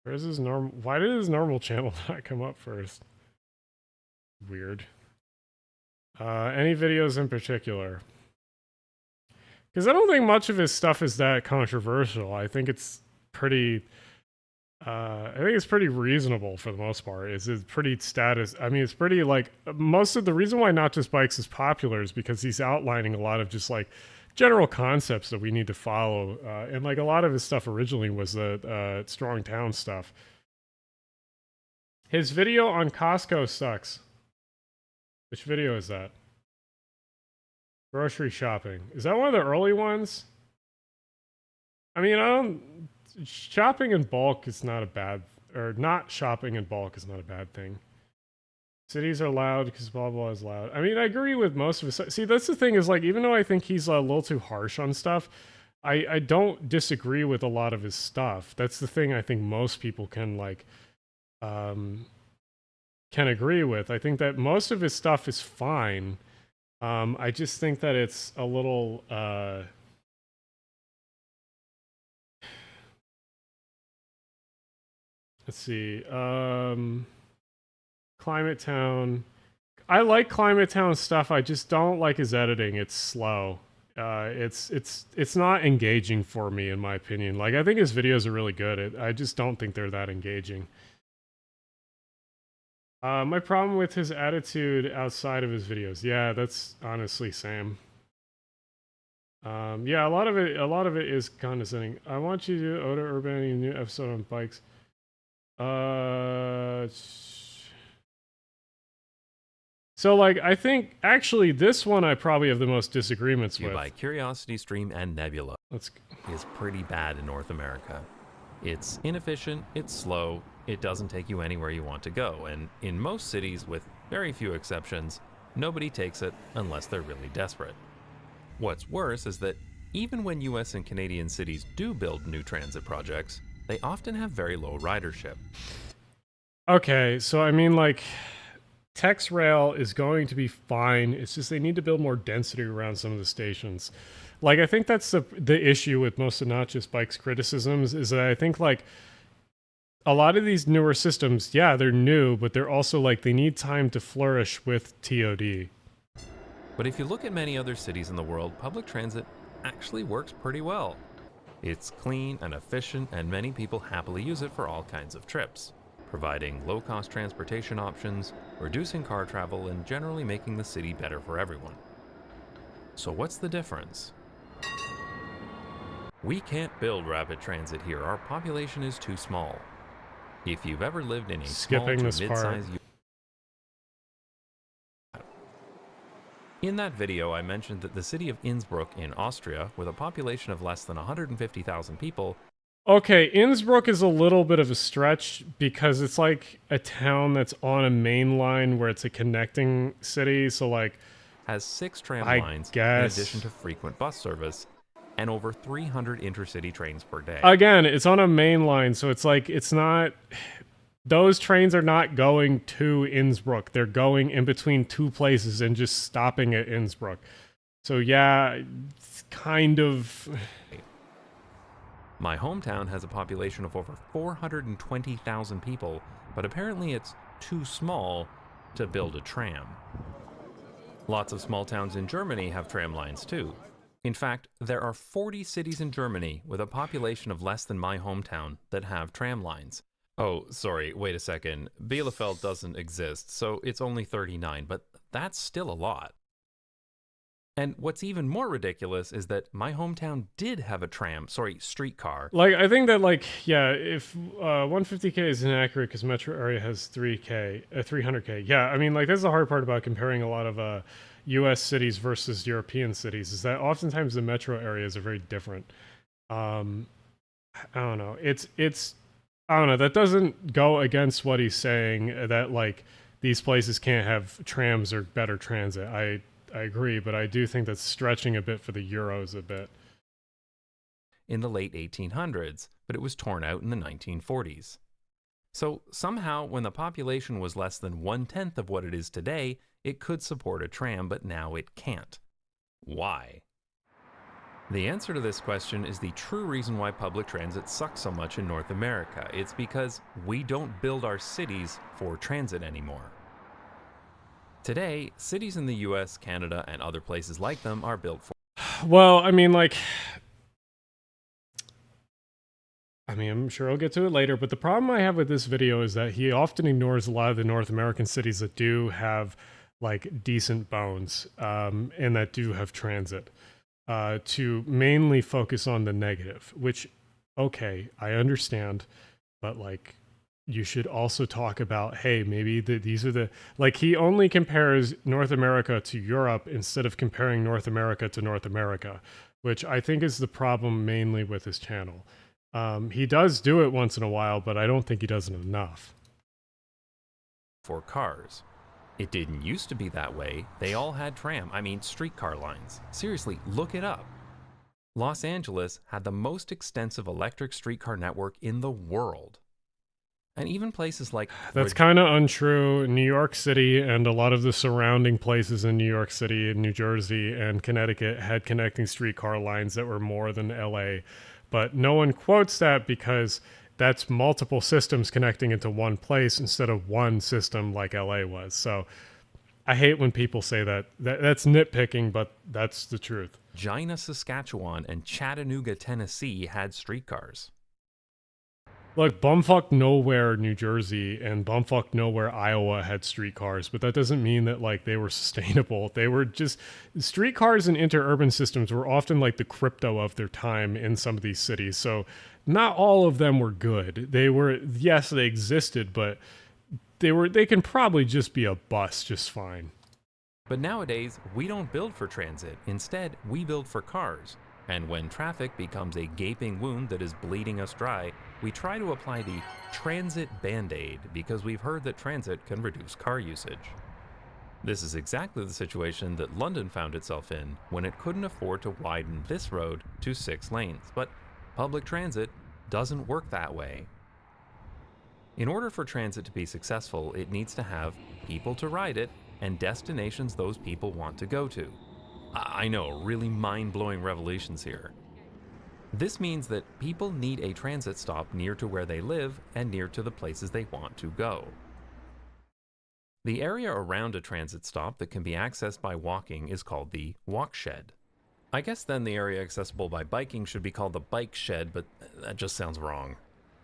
Where's his normal? Why did his normal channel not come up first? Weird. Any videos in particular? Because I don't think much of his stuff is that controversial. I think it's pretty. I think it's pretty reasonable for the most part. It's pretty status. I mean, it's pretty like most of the reason why Not Just Bikes is popular is because he's outlining a lot of just like general concepts that we need to follow. And like a lot of his stuff originally was the Strong Town stuff. His video on Costco sucks. Which video is that? Grocery shopping. Is that one of the early ones? I mean, shopping in bulk is not a bad, or not shopping in bulk is not a bad thing. Cities are loud because blah blah is loud. I mean, I agree with most of his. See, that's the thing is like, even though I think he's a little too harsh on stuff, I don't disagree with a lot of his stuff. That's the thing I think most people can like, can agree with. I think that most of his stuff is fine. I just think that it's a little, let's see, Climate Town. I like Climate Town stuff. I just don't like his editing. It's slow. It's not engaging for me, in my opinion. Like, I think his videos are really good. I just don't think they're that engaging. My problem with his attitude outside of his videos. Yeah, that's honestly same. Yeah, a lot of it is condescending. I want you to Oda Urbanity new episode on bikes. So like, I think actually this one I probably have the most disagreements with. By Curiosity Stream and Nebula is pretty bad in North America. It's inefficient, it's slow, it doesn't take you anywhere you want to go, and in most cities, with very few exceptions, nobody takes it unless they're really desperate. What's worse is that even when US and Canadian cities do build new transit projects, they often have very low ridership. Okay, so I mean like, TexRail is going to be fine, it's just they need to build more density around some of the stations. Like, I think that's the issue with most of Not Just Bikes criticisms, is that I think, like, a lot of these newer systems, yeah, they're new, but they're also, like, they need time to flourish with TOD. But if you look at many other cities in the world, public transit actually works pretty well. It's clean and efficient, and many people happily use it for all kinds of trips, providing low-cost transportation options, reducing car travel, and generally making the city better for everyone. So what's the difference? We can't build rapid transit here. Our population is too small. If you've ever lived in a small to mid-sized... In that video, I mentioned that the city of Innsbruck in Austria, with a population of less than 150,000 people... Okay, Innsbruck is a little bit of a stretch because it's like a town that's on a main line where it's a connecting city, so like... has 6 tram lines in addition to frequent bus service, and over 300 intercity trains per day. Again, it's on a main line, so it's like, it's not... Those trains are not going to Innsbruck. They're going in between two places and just stopping at Innsbruck. So yeah, it's kind of... My hometown has a population of over 420,000 people, but apparently it's too small to build a tram. Lots of small towns in Germany have tram lines too. In fact, there are 40 cities in Germany with a population of less than my hometown that have tram lines. Oh, sorry, wait a second. Bielefeld doesn't exist, so it's only 39, but that's still a lot. And what's even more ridiculous is that my hometown did have a streetcar. Like, I think that, like, yeah, if 150K is inaccurate because metro area has 300K. Yeah, I mean, like, that's the hard part about comparing a lot of U.S. cities versus European cities, is that oftentimes the metro areas are very different. I don't know. I don't know. That doesn't go against what he's saying, that, like, these places can't have trams or better transit. I agree, but I do think that's stretching a bit for the Euros a bit. In the late 1800s, but it was torn out in the 1940s. So somehow, when the population was less than 1/10 of what it is today, it could support a tram, but now it can't. Why? The answer to this question is the true reason why public transit sucks so much in North America. It's because we don't build our cities for transit anymore. Today, cities in the US, Canada, and other places like them are built for... Well, I mean, like... I'm sure I'll get to it later, but the problem I have with this video is that he often ignores a lot of the North American cities that do have, like, decent bones, and that do have transit, to mainly focus on the negative, which, okay, I understand, but, like... you should also talk about, hey, maybe these are the, like, he only compares North America to Europe instead of comparing North America to North America, which I think is the problem mainly with his channel. He does do it once in a while, but I don't think he does it enough. For cars. It didn't used to be that way. They all had streetcar lines. Seriously, look it up. Los Angeles had the most extensive electric streetcar network in the world. And even places like... That's kind of untrue. New York City and a lot of the surrounding places in New York City and New Jersey and Connecticut had connecting streetcar lines that were more than LA. But no one quotes that because that's multiple systems connecting into one place instead of one system like LA was. So I hate when people say that. That's nitpicking, but that's the truth. Gina, Saskatchewan and Chattanooga, Tennessee had streetcars. Look, bumfuck nowhere New Jersey and bumfuck nowhere Iowa had streetcars, but that doesn't mean that, like, they were sustainable. They were just... streetcars and interurban systems were often like the crypto of their time in some of these cities, so not all of them were good. They were... yes, they existed, but they can probably just be a bust just fine. But nowadays, we don't build for transit. Instead, we build for cars. And when traffic becomes a gaping wound that is bleeding us dry, we try to apply the transit band-aid because we've heard that transit can reduce car usage. This is exactly the situation that London found itself in when it couldn't afford to widen this road to 6 lanes. But public transit doesn't work that way. In order for transit to be successful, it needs to have people to ride it and destinations those people want to go to. I know, really mind-blowing revelations here. This means that people need a transit stop near to where they live and near to the places they want to go. The area around a transit stop that can be accessed by walking is called the walk shed. I guess then the area accessible by biking should be called the bike shed, but that just sounds wrong.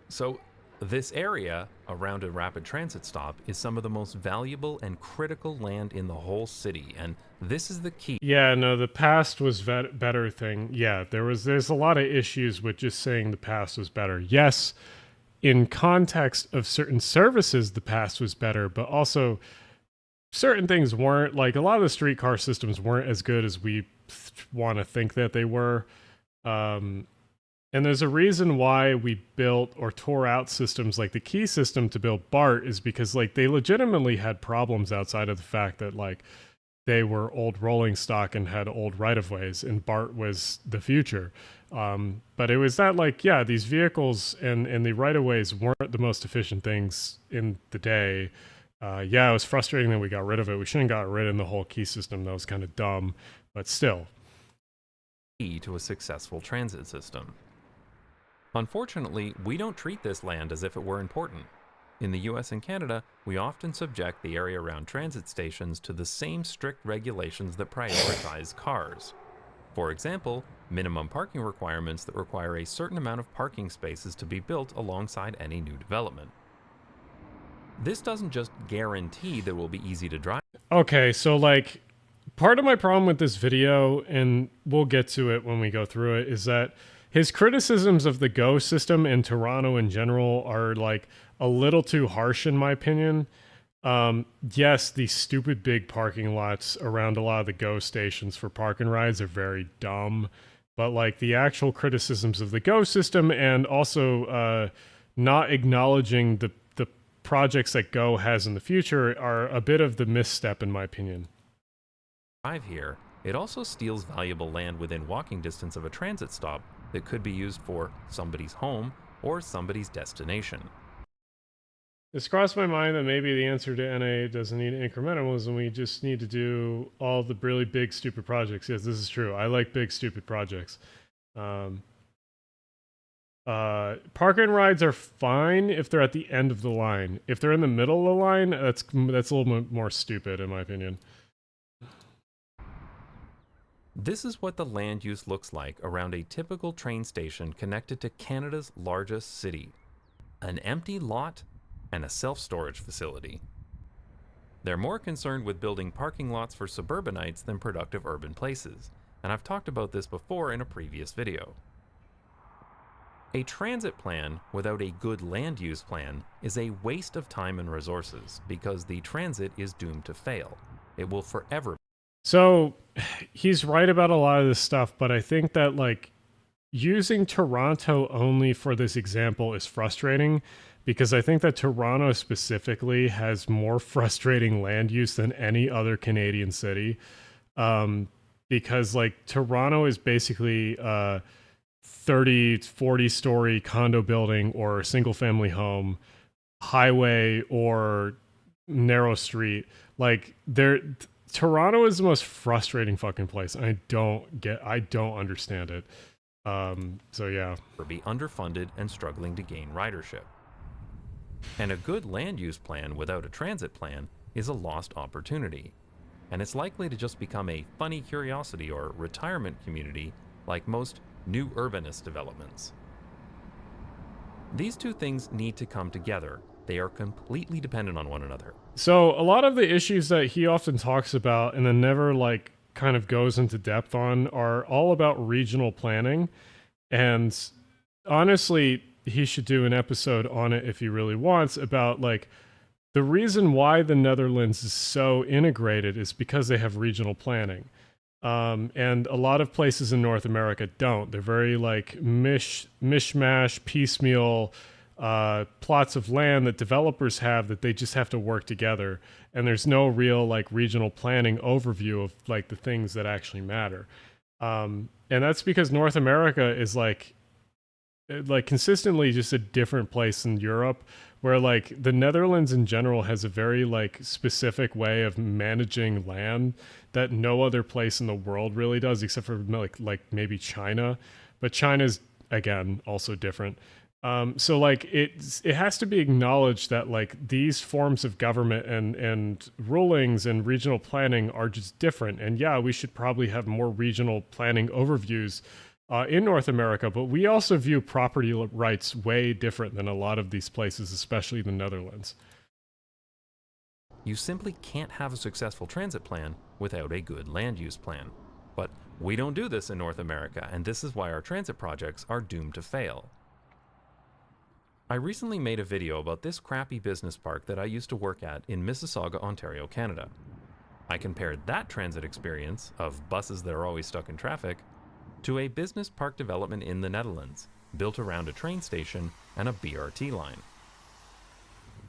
So this area around a rapid transit stop is some of the most valuable and critical land in the whole city, and this is the key. Yeah, no, the past was better thing. Yeah, there's a lot of issues with just saying the past was better. Yes, in context of certain services, the past was better, but also certain things weren't. Like, a lot of the streetcar systems weren't as good as we want to think that they were. And there's a reason why we built or tore out systems like the key system to build BART is because, like, they legitimately had problems outside of the fact that, like, they were old rolling stock and had old right-of-ways, and BART was the future. But it was that, like, yeah, these vehicles and the right-of-ways weren't the most efficient things in the day. Yeah, it was frustrating that we got rid of it. We shouldn't have got rid of the whole key system. That was kind of dumb, but still. Key to a successful transit system. Unfortunately, we don't treat this land as if it were important. In the US and Canada, we often subject the area around transit stations to the same strict regulations that prioritize cars. For example, minimum parking requirements that require a certain amount of parking spaces to be built alongside any new development. This doesn't just guarantee that it will be easy to drive. Okay, so like part of my problem with this video, and we'll get to it when we go through it, is that his criticisms of the Go system and Toronto in general are like a little too harsh in my opinion. Yes, these stupid big parking lots around a lot of the Go stations for park and rides are very dumb, but like the actual criticisms of the Go system and also not acknowledging the projects that Go has in the future are a bit of the misstep in my opinion. Here, it also steals valuable land within walking distance of a transit stop that could be used for somebody's home or somebody's destination. It's crossed my mind that maybe the answer to NA doesn't need incrementalism. We just need to do all the really big, stupid projects. Yes, this is true. I like big, stupid projects. Park and rides are fine if they're at the end of the line. If they're in the middle of the line, that's a little bit more stupid, in my opinion. This is what the land use looks like around a typical train station connected to Canada's largest city. An empty lot and a self-storage facility. They're more concerned with building parking lots for suburbanites than productive urban places, and I've talked about this before in a previous video. A transit plan without a good land use plan is a waste of time and resources because the transit is doomed to fail. It will forever. So he's right about a lot of this stuff, but I think that like using Toronto only for this example is frustrating because I think that Toronto specifically has more frustrating land use than any other Canadian city. Because like Toronto is basically 30, 40 story condo building or single family home, highway or narrow street. Like Toronto is the most frustrating fucking place. I don't understand it. So yeah. Be underfunded and struggling to gain ridership. And a good land use plan without a transit plan is a lost opportunity. And it's likely to just become a funny curiosity or retirement community like most new urbanist developments. These two things need to come together. They are completely dependent on one another. So a lot of the issues that he often talks about and then never like kind of goes into depth on are all about regional planning. And honestly, he should do an episode on it if he really wants about like the reason why the Netherlands is so integrated is because they have regional planning. And a lot of places in North America don't. They're very like mishmash, piecemeal plots of land that developers have that they just have to work together. And there's no real like regional planning overview of like the things that actually matter. And that's because North America is like consistently just a different place in Europe, where like the Netherlands in general has a very like specific way of managing land that no other place in the world really does, except for like maybe China. But China's again also different. So like it has to be acknowledged that like these forms of government and rulings and regional planning are just different. And yeah, we should probably have more regional planning overviews in North America, but we also view property rights way different than a lot of these places, especially the Netherlands. You simply can't have a successful transit plan without a good land use plan. But we don't do this in North America, and this is why our transit projects are doomed to fail. I recently made a video about this crappy business park that I used to work at in Mississauga, Ontario, Canada. I compared that transit experience of buses that are always stuck in traffic to a business park development in the Netherlands, built around a train station and a BRT line.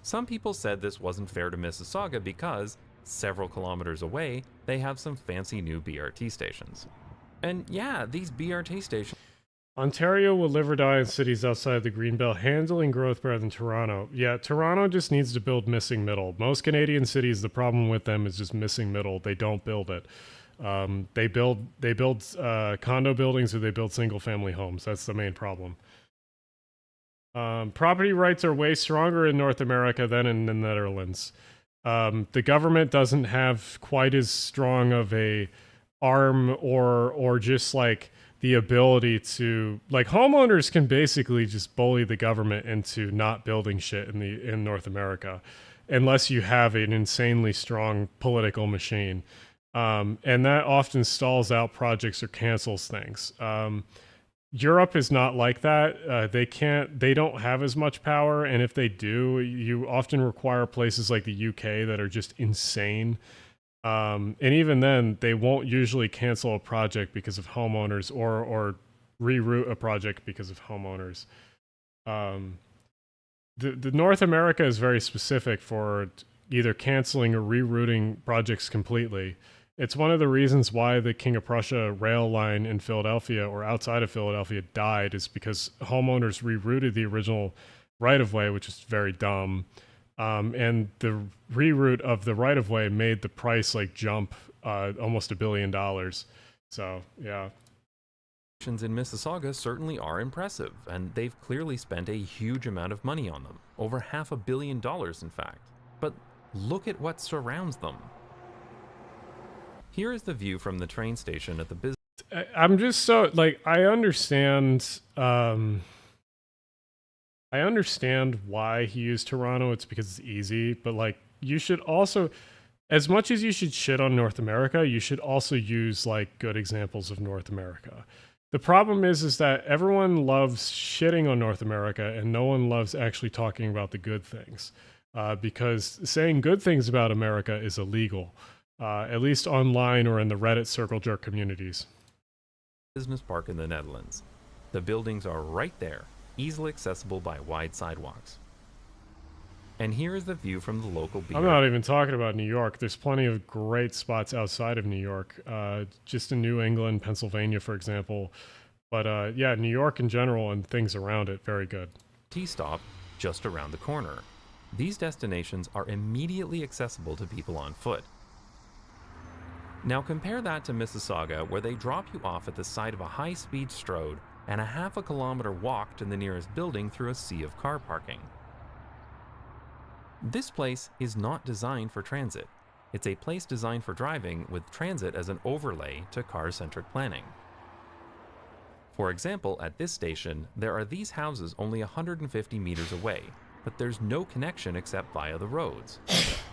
Some people said this wasn't fair to Mississauga because, several kilometers away, they have some fancy new BRT stations. And yeah, these BRT stations... Ontario will live or die in cities outside the Greenbelt, handling growth better than Toronto. Yeah, Toronto just needs to build missing middle. Most Canadian cities, the problem with them is just missing middle. They don't build it. They build condo buildings or they build single family homes. That's the main problem. Property rights are way stronger in North America than in the Netherlands. The government doesn't have quite as strong of a arm or just like the ability to, like, homeowners can basically just bully the government into not building shit in North America unless you have an insanely strong political machine. And that often stalls out projects or cancels things. Europe is not like that. They don't have as much power. And if they do, you often require places like the UK that are just insane. And even then, they won't usually cancel a project because of homeowners or reroute a project because of homeowners. The North America is very specific for either canceling or rerouting projects completely. It's one of the reasons why the King of Prussia rail line in Philadelphia or outside of Philadelphia died, is because homeowners rerouted the original right-of-way, which is very dumb. And the reroute of the right-of-way made the price like jump almost $1 billion. So, yeah. In Mississauga certainly are impressive, and they've clearly spent a huge amount of money on them. Over $500 million, in fact. But look at what surrounds them. Here is the view from the train station at the business. I'm just so, like, I understand why he used Toronto. It's because it's easy, but like, you should also, as much as you should shit on North America, you should also use like good examples of North America. The problem is that everyone loves shitting on North America and no one loves actually talking about the good things, because saying good things about America is illegal, at least online or in the Reddit circle jerk communities. Business park in the Netherlands. The buildings are right there, easily accessible by wide sidewalks. And here is the view from the local beer. I'm not even talking about New York. There's plenty of great spots outside of New York, just in New England, Pennsylvania, for example. But yeah, New York in general and things around it, very good. Tea stop just around the corner. These destinations are immediately accessible to people on foot. Now compare that to Mississauga, where they drop you off at the side of a high-speed strode and a ½ kilometer walk to the nearest building through a sea of car parking. This place is not designed for transit. It's a place designed for driving, with transit as an overlay to car-centric planning. For example, at this station, there are these houses only 150 meters away, but there's no connection except via the roads.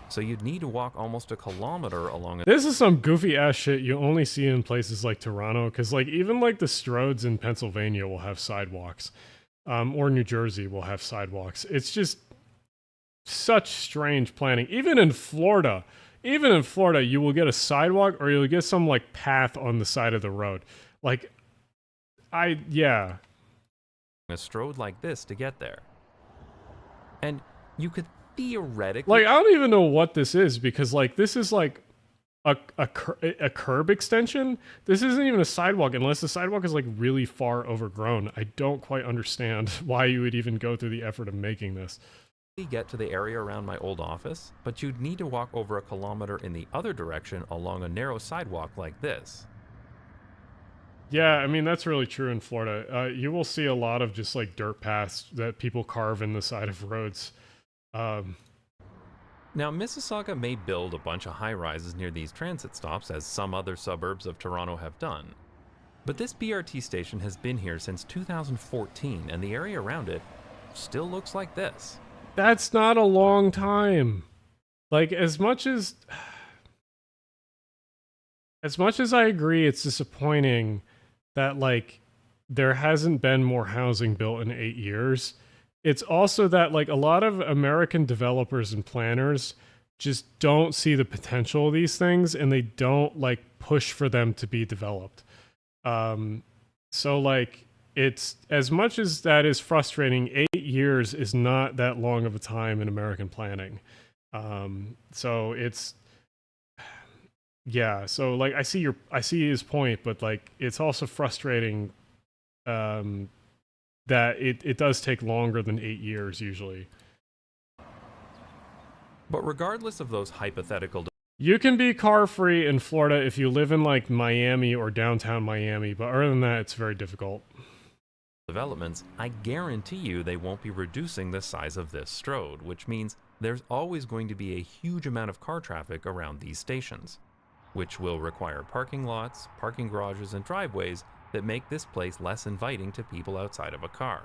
So you'd need to walk almost a kilometer along a— This is some goofy ass shit you only see in places like Toronto, because like even like the Stroads in Pennsylvania will have sidewalks, or New Jersey will have sidewalks. It's just such strange planning. Even in Florida, you will get a sidewalk or you'll get some like path on the side of the road. Like, yeah. A strode like this to get there. And you could theoretically— Like, I don't even know what this is, because like this is like a curb extension. This isn't even a sidewalk unless the sidewalk is like really far overgrown. I don't quite understand why you would even go through the effort of making this. Get to the area around my old office, but you'd need to walk over a kilometer in the other direction along a narrow sidewalk like this. Yeah, I mean, that's really true in Florida. You will see a lot of just like dirt paths that people carve in the side of roads. Now, Mississauga may build a bunch of high-rises near these transit stops, as some other suburbs of Toronto have done. But this BRT station has been here since 2014, and the area around it still looks like this. That's not a long time. Like, as much as I agree it's disappointing that like there hasn't been more housing built in 8 years, it's also that like a lot of American developers and planners just don't see the potential of these things, and they don't like push for them to be developed. So like, it's, as much as that is frustrating, 8 years is not that long of a time in American planning. So it's, yeah. So like, I see his point, but like, it's also frustrating that it does take longer than 8 years usually. But regardless of those hypothetical— You can be car free in Florida if you live in like Miami or downtown Miami, but other than that, it's very difficult. Developments, I guarantee you they won't be reducing the size of this strode, which means there's always going to be a huge amount of car traffic around these stations. which will require parking lots, parking garages, and driveways that make this place less inviting to people outside of a car.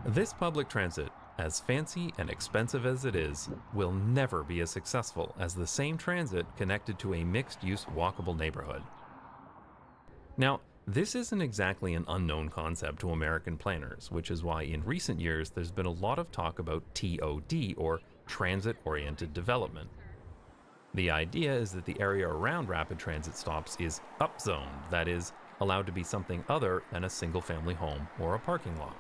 This public transit, as fancy and expensive as it is, will never be as successful as the same transit connected to a mixed-use walkable neighborhood. Now, this isn't exactly an unknown concept to American planners, which is why in recent years there's been a lot of talk about TOD, or transit-oriented development. The idea is that the area around rapid transit stops is upzoned, that is, allowed to be something other than a single-family home or a parking lot.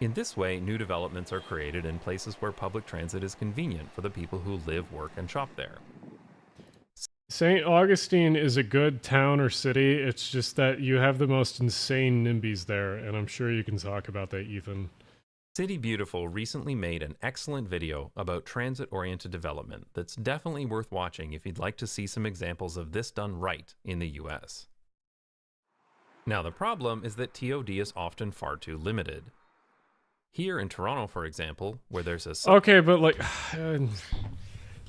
In this way, new developments are created in places where public transit is convenient for the people who live, work, and shop there. St. Augustine is a good town or city. It's just that you have the most insane NIMBYs there, and I'm sure you can talk about that, Ethan. City Beautiful recently made an excellent video about transit-oriented development that's definitely worth watching if you'd like to see some examples of this done right in the US. Now, the problem is that TOD is often far too limited. Here in Toronto, for example, where there's a... Okay, but like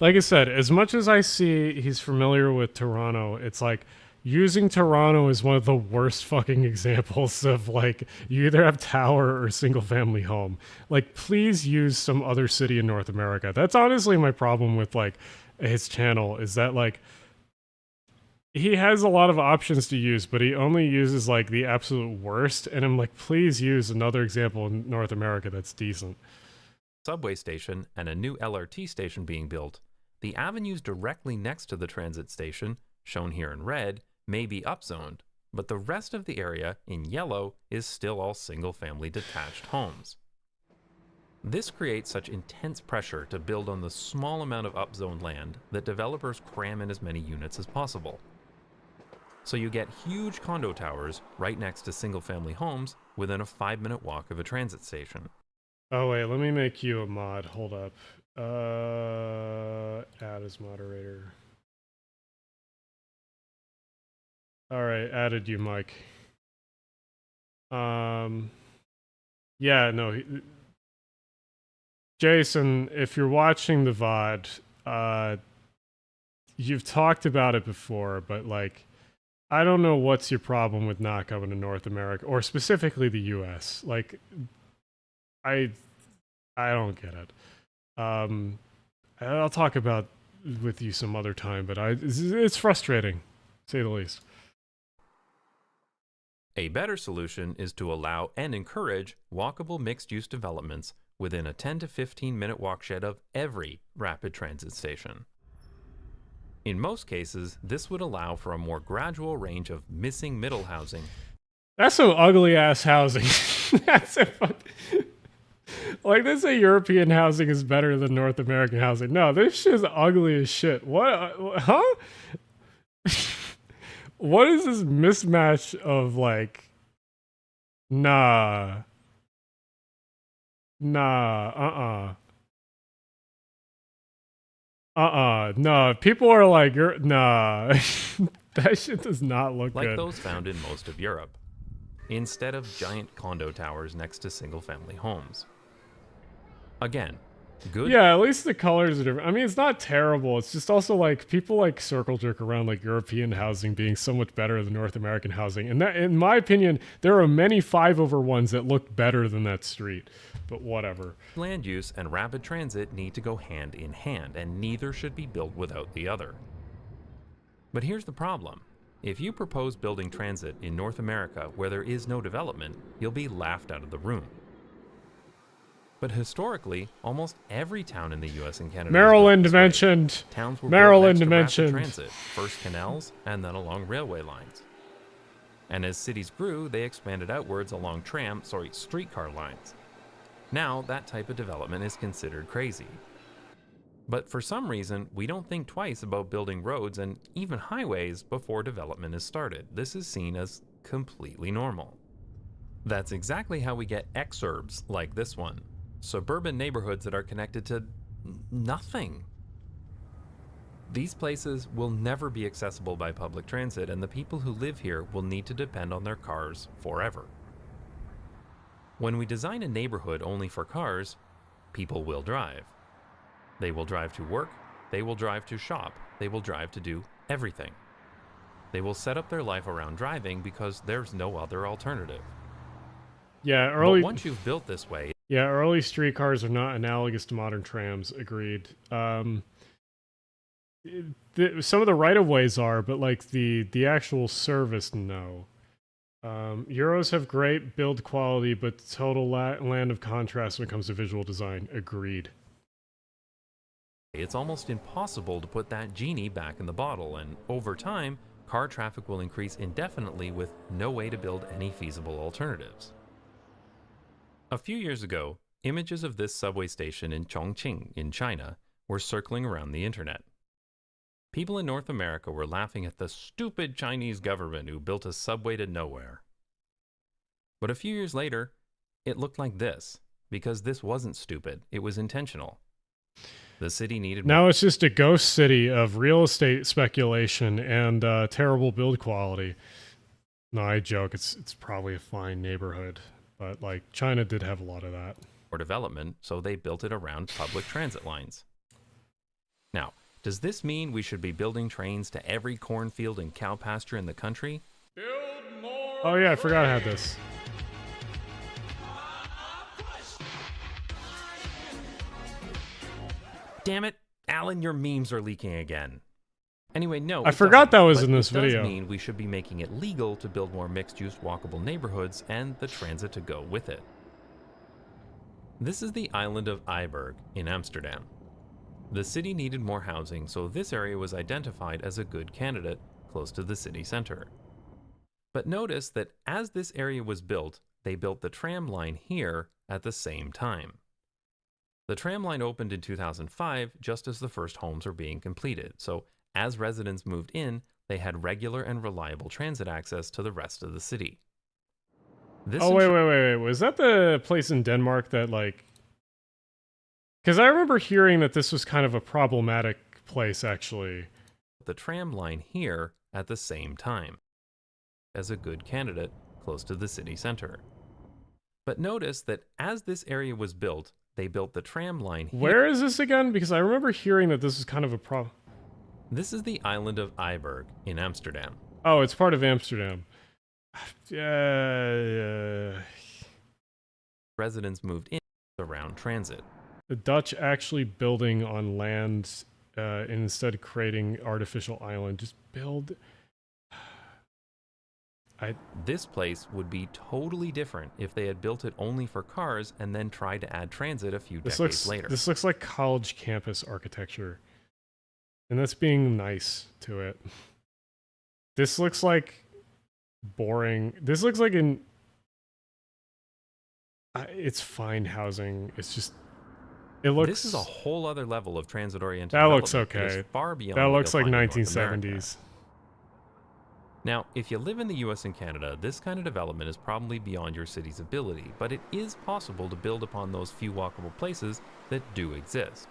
I said, as much as I see he's familiar with Toronto, it's like using Toronto is one of the worst fucking examples of like you either have tower or single family home. Like, please use some other city in North America. That's honestly my problem with like his channel, is that like he has a lot of options to use, but he only uses like the absolute worst. And I'm like, please use another example in North America that's decent. Subway station and a new LRT station being built, the avenues directly next to the transit station, shown here in red, may be upzoned, but the rest of the area, in yellow, is still all single-family detached homes. This creates such intense pressure to build on the small amount of upzoned land that developers cram in as many units as possible. So you get huge condo towers right next to single-family homes within a 5-minute walk of a transit station. Oh wait, let me make you a mod. Hold up. Add as moderator. Alright, added you, Mike. Yeah, no. Jason, if you're watching the VOD, you've talked about it before, but like, I don't know what's your problem with not coming to North America, or specifically the US. Like, I don't get it. I'll talk about with you some other time, but it's frustrating, to say the least. A better solution is to allow and encourage walkable mixed-use developments within a 10 to 15-minute walk shed of every rapid transit station. In most cases, this would allow for a more gradual range of missing middle housing. That's some ugly-ass housing. That's a like, they say European housing is better than North American housing. No, this shit's ugly as shit. What? Huh? What is this mismatch of like? Nah. No. People are like, nah. That shit does not look like good. Those found in most of Europe, instead of giant condo towers next to single-family homes. Again, good. Yeah, at least the colors are different. I mean, it's not terrible. It's just also like people like circle jerk around like European housing being so much better than North American housing. And that, in my opinion, there are many 5/1s that look better than that street. But whatever. Land use and rapid transit need to go hand in hand, and neither should be built without the other. But here's the problem. If you propose building transit in North America where there is no development, you'll be laughed out of the room. But historically, almost every town in the US and Canada Maryland mentioned. Towns were Maryland built next to mentioned. rapid transit, first canals and then along railway lines. And as cities grew, they expanded outwards along streetcar lines. Now, that type of development is considered crazy. But for some reason, we don't think twice about building roads and even highways before development is started. This is seen as completely normal. That's exactly how we get exurbs like this one. Suburban neighborhoods that are connected to nothing. These places will never be accessible by public transit, and the people who live here will need to depend on their cars forever. When we design a neighborhood only for cars, people will drive. They will drive to work, they will drive to shop, they will drive to do everything. They will set up their life around driving because there's no other alternative. Yeah, But once you've built this way... Yeah, early streetcars are not analogous to modern trams, agreed. Some of the right-of-ways are, but like the actual service, no. Euros have great build quality, but total land of contrast when it comes to visual design, agreed. It's almost impossible to put that genie back in the bottle, and over time, car traffic will increase indefinitely with no way to build any feasible alternatives. A few years ago, images of this subway station in Chongqing in China were circling around the internet. People in North America were laughing at the stupid Chinese government who built a subway to nowhere. But a few years later, it looked like this, because this wasn't stupid, it was intentional. The city needed... Now it's just a ghost city of real estate speculation and terrible build quality. No, I joke, it's probably a fine neighborhood. But, like, China did have a lot of that. ...for development, so they built it around public transit lines. Now, does this mean we should be building trains to every cornfield and cow pasture in the country? Oh yeah, I forgot I had this. Damn it, Alan, your memes are leaking again. Anyway, no. I forgot that was in this video. It does mean we should be making it legal to build more mixed-use walkable neighborhoods and the transit to go with it. This is the island of Eiberg in Amsterdam. The city needed more housing, so this area was identified as a good candidate close to the city center. But notice that as this area was built, they built the tram line here at the same time. The tram line opened in 2005 just as the first homes were being completed, so as residents moved in, they had regular and reliable transit access to the rest of the city. Wait. Was that the place in Denmark that, like... Because I remember hearing that this was kind of a problematic place, actually. The tram line here at the same time, as a good candidate close to the city center. But notice that as this area was built, they built the tram line here. Where is this again? Because I remember hearing that this was kind of a problem. This is the island of Eiberg in Amsterdam. Oh, it's part of Amsterdam. Yeah. Residents moved in around transit. The Dutch actually building on land instead of creating artificial island. Just build... This place would be totally different if they had built it only for cars and then tried to add transit a few decades later. This looks like college campus architecture. And that's being nice to it. This looks like boring. This looks like it's fine housing. It's just... It looks... This is a whole other level of transit-oriented That looks development. okay. It is far beyond that what looks you'll like find in North 1970s. America. Now, if you live in the US and Canada, this kind of development is probably beyond your city's ability, but it is possible to build upon those few walkable places that do exist.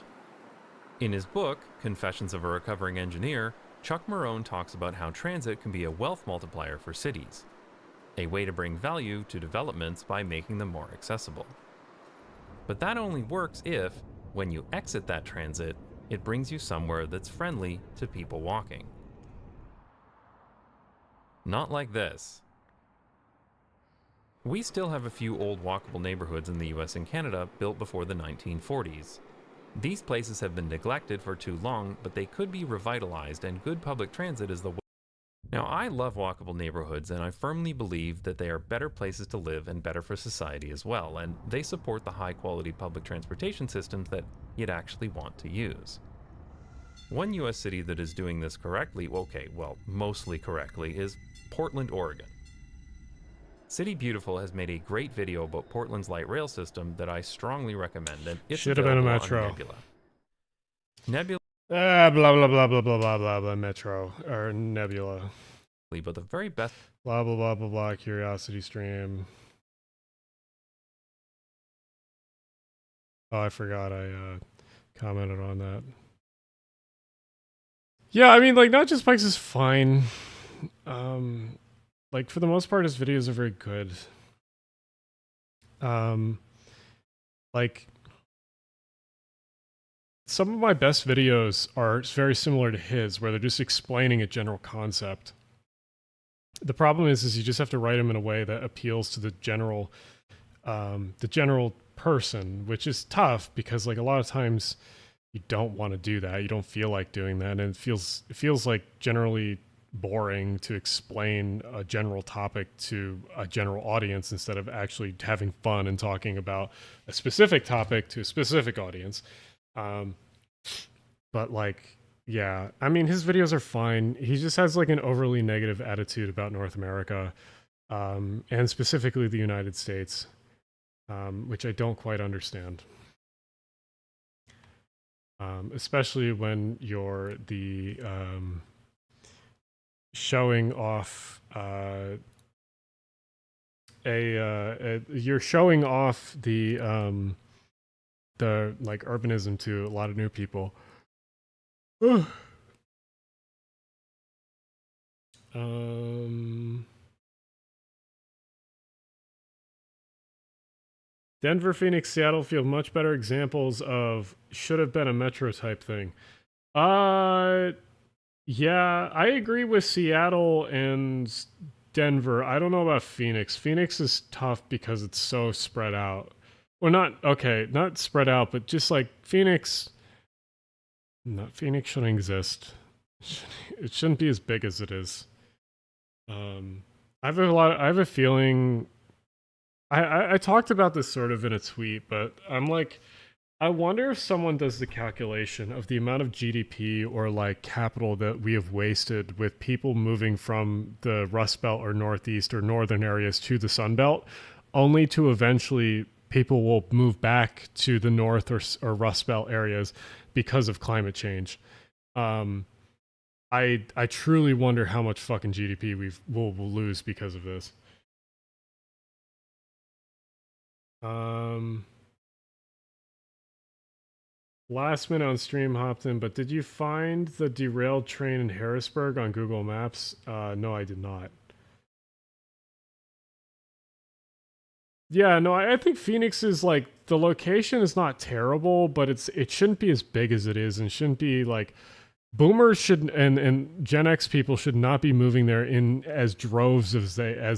In his book, Confessions of a Recovering Engineer, Chuck Marohn talks about how transit can be a wealth multiplier for cities, a way to bring value to developments by making them more accessible. But that only works if, when you exit that transit, it brings you somewhere that's friendly to people walking. Not like this. We still have a few old walkable neighborhoods in the US and Canada built before the 1940s. These places have been neglected for too long, but they could be revitalized, and good public transit is the way. Now, I love walkable neighborhoods, and I firmly believe that they are better places to live and better for society as well, and they support the high-quality public transportation systems that you'd actually want to use. One US city that is doing this correctly, mostly correctly, is Portland, Oregon. City Beautiful has made a great video about Portland's light rail system that I strongly recommend, and it's Should have been a available on metro. Nebula. Nebula. Blah blah blah blah blah blah blah blah. Metro or Nebula. But the very best. Blah blah blah blah blah. Curiosity Stream. Oh, I forgot I commented on that. Yeah, I mean, like, Not Just Bikes is fine. Like, for the most part, his videos are very good. Like, some of my best videos are very similar to his, where they're just explaining a general concept. The problem is you just have to write them in a way that appeals to the general person, which is tough because like a lot of times you don't want to do that. You don't feel like doing that, and it feels like generally boring to explain a general topic to a general audience instead of actually having fun and talking about a specific topic to a specific audience. But like, yeah, I mean, his videos are fine. He just has like an overly negative attitude about North America, and specifically the United States, which I don't quite understand. Especially when you're the showing off you're showing off the like urbanism to a lot of new people. Denver, Phoenix, Seattle feel much better examples of should have been a metro type thing. Yeah, I agree with Seattle and Denver. I don't know about Phoenix. Phoenix is tough because it's so spread out. Well, not spread out, but just like Phoenix. Not Phoenix shouldn't exist. It shouldn't be as big as it is. I have a feeling. I talked about this sort of in a tweet, but I'm like, I wonder if someone does the calculation of the amount of GDP or like capital that we have wasted with people moving from the Rust Belt or Northeast or Northern areas to the Sun Belt, only to eventually people will move back to the North or Rust Belt areas because of climate change. I truly wonder how much fucking GDP we'll lose because of this. Last minute on stream hopped in, but did you find the derailed train in Harrisburg on Google Maps? No, I did not. Yeah, no, I think Phoenix is like, the location is not terrible, but it shouldn't be as big as it is, and shouldn't be like, boomers should and Gen X people should not be moving there in as droves as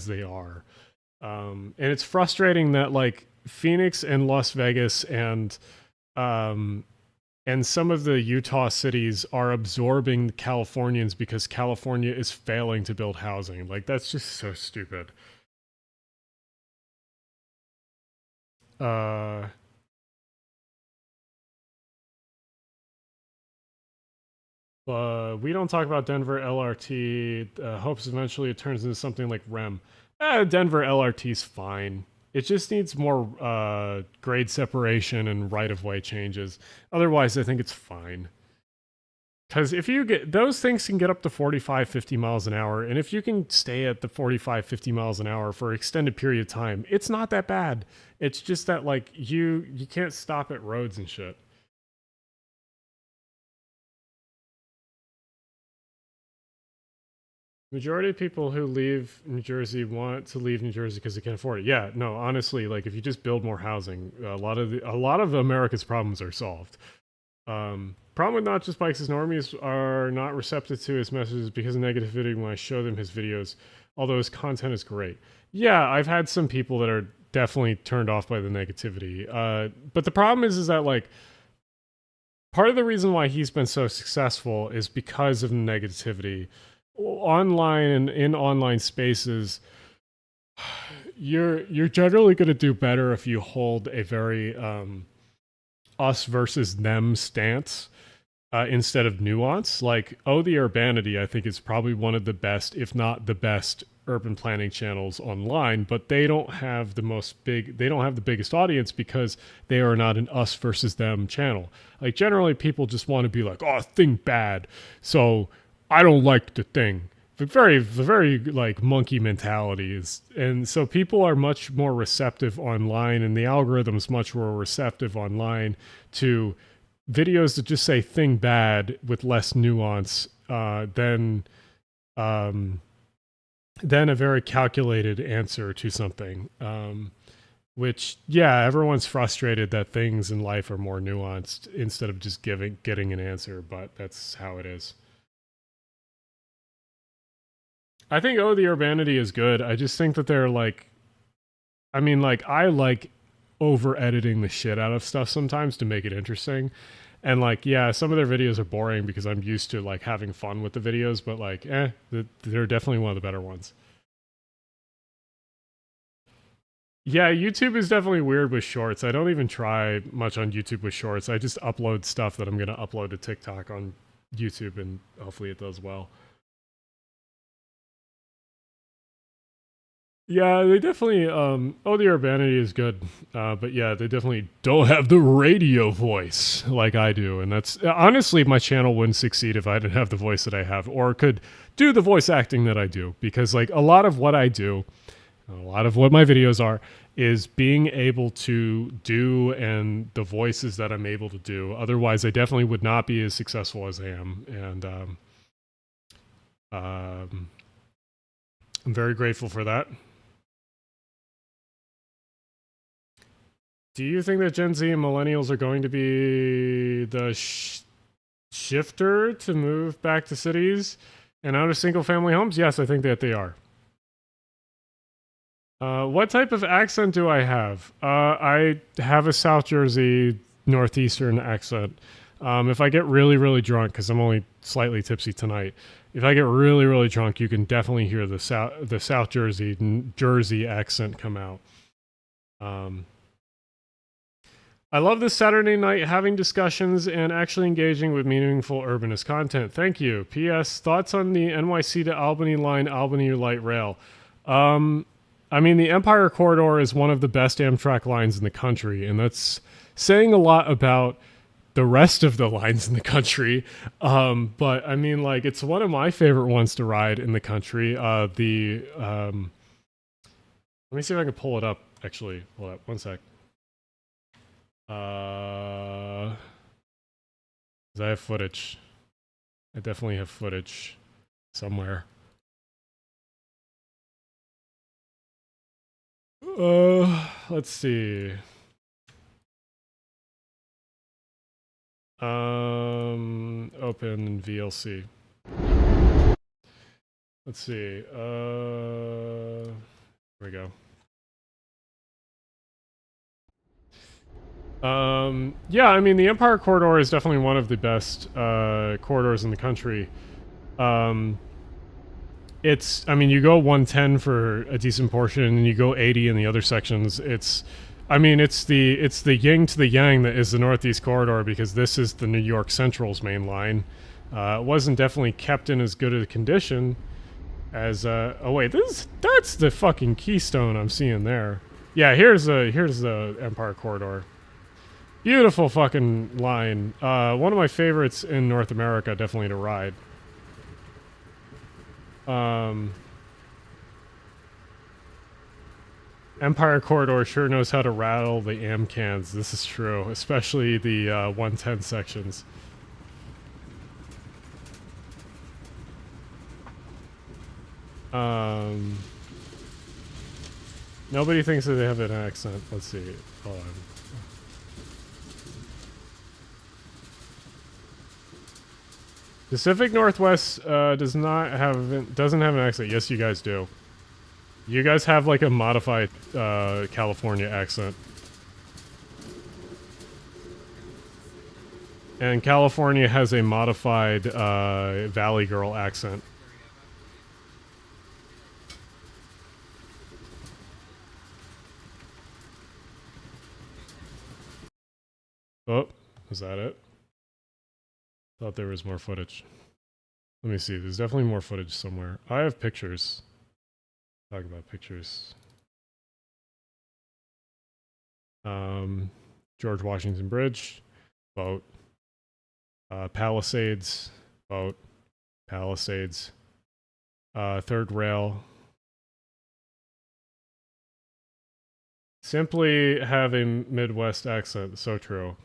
they are. And it's frustrating that like Phoenix and Las Vegas and some of the Utah cities are absorbing Californians because California is failing to build housing. Like, that's just so stupid. We don't talk about Denver LRT. Hopes eventually it turns into something like REM. Denver LRT's fine. It just needs more grade separation and right-of-way changes. Otherwise, I think it's fine. Because if you get... those things can get up to 45, 50 miles an hour, and if you can stay at the 45, 50 miles an hour for an extended period of time, it's not that bad. It's just that, like, you can't stop at roads and shit. Majority of people who leave New Jersey want to leave New Jersey because they can't afford it. Yeah, no, honestly, like if you just build more housing, a lot of America's problems are solved. Problem with Not Just Bikes is normies are not receptive to his messages because of negativity when I show them his videos, although his content is great. Yeah, I've had some people that are definitely turned off by the negativity. But the problem is that like part of the reason why he's been so successful is because of the negativity. Online and in online spaces, you're generally going to do better if you hold a very us versus them stance instead of nuance. Like, the Urbanity, I think, is probably one of the best, if not the best, urban planning channels online, but they don't have the biggest audience because they are not an us versus them channel. Like, generally people just want to be like, think bad, so I don't like the thing. The very like monkey mentality is, and so people are much more receptive online, and the algorithm's much more receptive online to videos that just say thing bad with less nuance than a very calculated answer to something. Which, yeah, everyone's frustrated that things in life are more nuanced instead of just getting an answer, but that's how it is. I think the Urbanity is good. I just think that they're like, I mean, like, I like over editing the shit out of stuff sometimes to make it interesting. And like, yeah, some of their videos are boring because I'm used to like having fun with the videos, but like, they're definitely one of the better ones. Yeah, YouTube is definitely weird with shorts. I don't even try much on YouTube with shorts. I just upload stuff that I'm going to upload to TikTok on YouTube, and hopefully it does well. Yeah, they definitely, the Urbanity is good, but yeah, they definitely don't have the radio voice like I do, and that's, honestly, my channel wouldn't succeed if I didn't have the voice that I have, or could do the voice acting that I do, because like a lot of what I do, a lot of what my videos are, is being able to do and the voices that I'm able to do. Otherwise, I definitely would not be as successful as I am, and I'm very grateful for that. Do you think that Gen Z and millennials are going to be the shifter to move back to cities and out of single-family homes? Yes, I think that they are. What type of accent do I have? I have a South Jersey Northeastern accent. If I get really, really drunk, because I'm only slightly tipsy tonight, if I get really, really drunk, you can definitely hear the South Jersey accent come out. I love this Saturday night having discussions and actually engaging with meaningful urbanist content. Thank you. P.S. Thoughts on the NYC to Albany line, Albany Light Rail? I mean, the Empire Corridor is one of the best Amtrak lines in the country, and that's saying a lot about the rest of the lines in the country. But I mean, like, it's one of my favorite ones to ride in the country. Let me see if I can pull it up, actually. Hold up, one sec. 'Cause I have footage. I definitely have footage somewhere. Let's see. Open VLC. Let's see. Here we go. Yeah, I mean, the Empire Corridor is definitely one of the best corridors in the country. I mean, you go 110 for a decent portion, and you go 80 in the other sections. I mean, it's the yin to the yang that is the Northeast Corridor, because this is the New York Central's main line. It wasn't definitely kept in as good a condition as, oh wait, that's the fucking Keystone I'm seeing there. Yeah, here's the Empire Corridor. Beautiful fucking line. One of my favorites in North America, definitely to ride. Empire Corridor sure knows how to rattle the AmCans. This is true, especially the 110 sections. Nobody thinks that they have an accent. Let's see. Hold on. Pacific Northwest doesn't have an accent. Yes, you guys do. You guys have like a modified California accent. And California has a modified Valley Girl accent. Oh, is that it? Thought there was more footage. Let me see. There's definitely more footage somewhere. I have pictures. Talk about pictures. George Washington Bridge. Boat. Palisades. Boat. Palisades. Third rail. Simply have a Midwest accent. So true.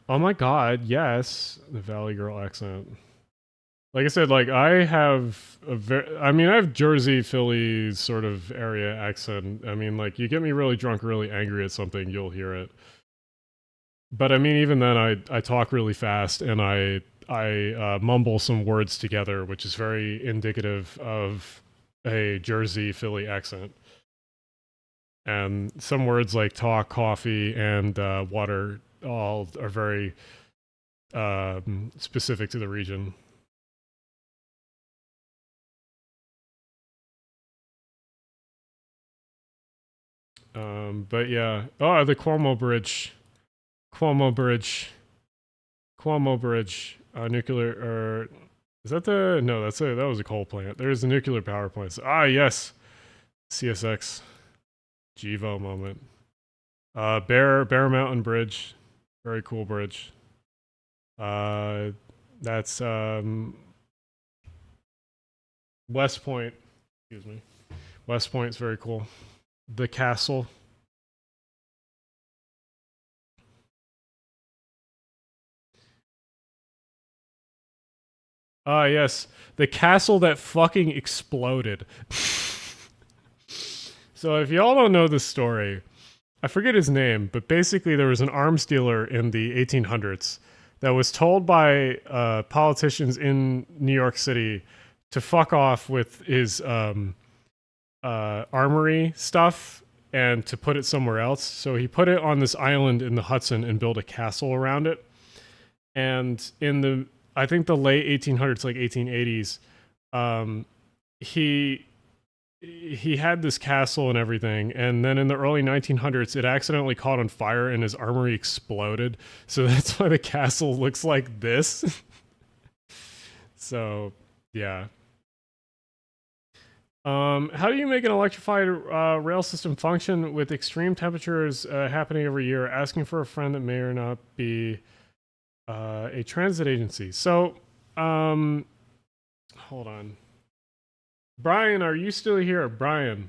Oh my god, yes. The Valley Girl accent. like I said, like I have I mean, I have Jersey, Philly sort of area accent. I mean, like you get me really drunk, really angry at something, you'll hear it. But I mean, even then, I talk really fast and I mumble some words together, which is very indicative of a Jersey, Philly accent. And some words like talk, coffee, and water all are very specific to the region. But yeah. Oh, the Cuomo Bridge. Cuomo Bridge. Cuomo Bridge. Nuclear, or is that the, no, that was a coal plant. There's the nuclear power plants. Ah, yes. CSX. GEVO moment. Bear Mountain Bridge. Very cool bridge. That's West Point. Excuse me. West Point's very cool. The castle. Ah, yes. The castle that fucking exploded. So if y'all don't know this story, I forget his name, but basically there was an arms dealer in the 1800s that was told by politicians in New York City to fuck off with his armory stuff and to put it somewhere else. So he put it on this island in the Hudson and built a castle around it. And in the, I think the late 1800s, like 1880s, he had this castle and everything, and then in the early 1900s it accidentally caught on fire and his armory exploded, so that's why the castle looks like this. So yeah. How do you make an electrified rail system function with extreme temperatures happening every year? Asking for a friend that may or not be a transit agency. So hold on. Brian, are you still here? Brian.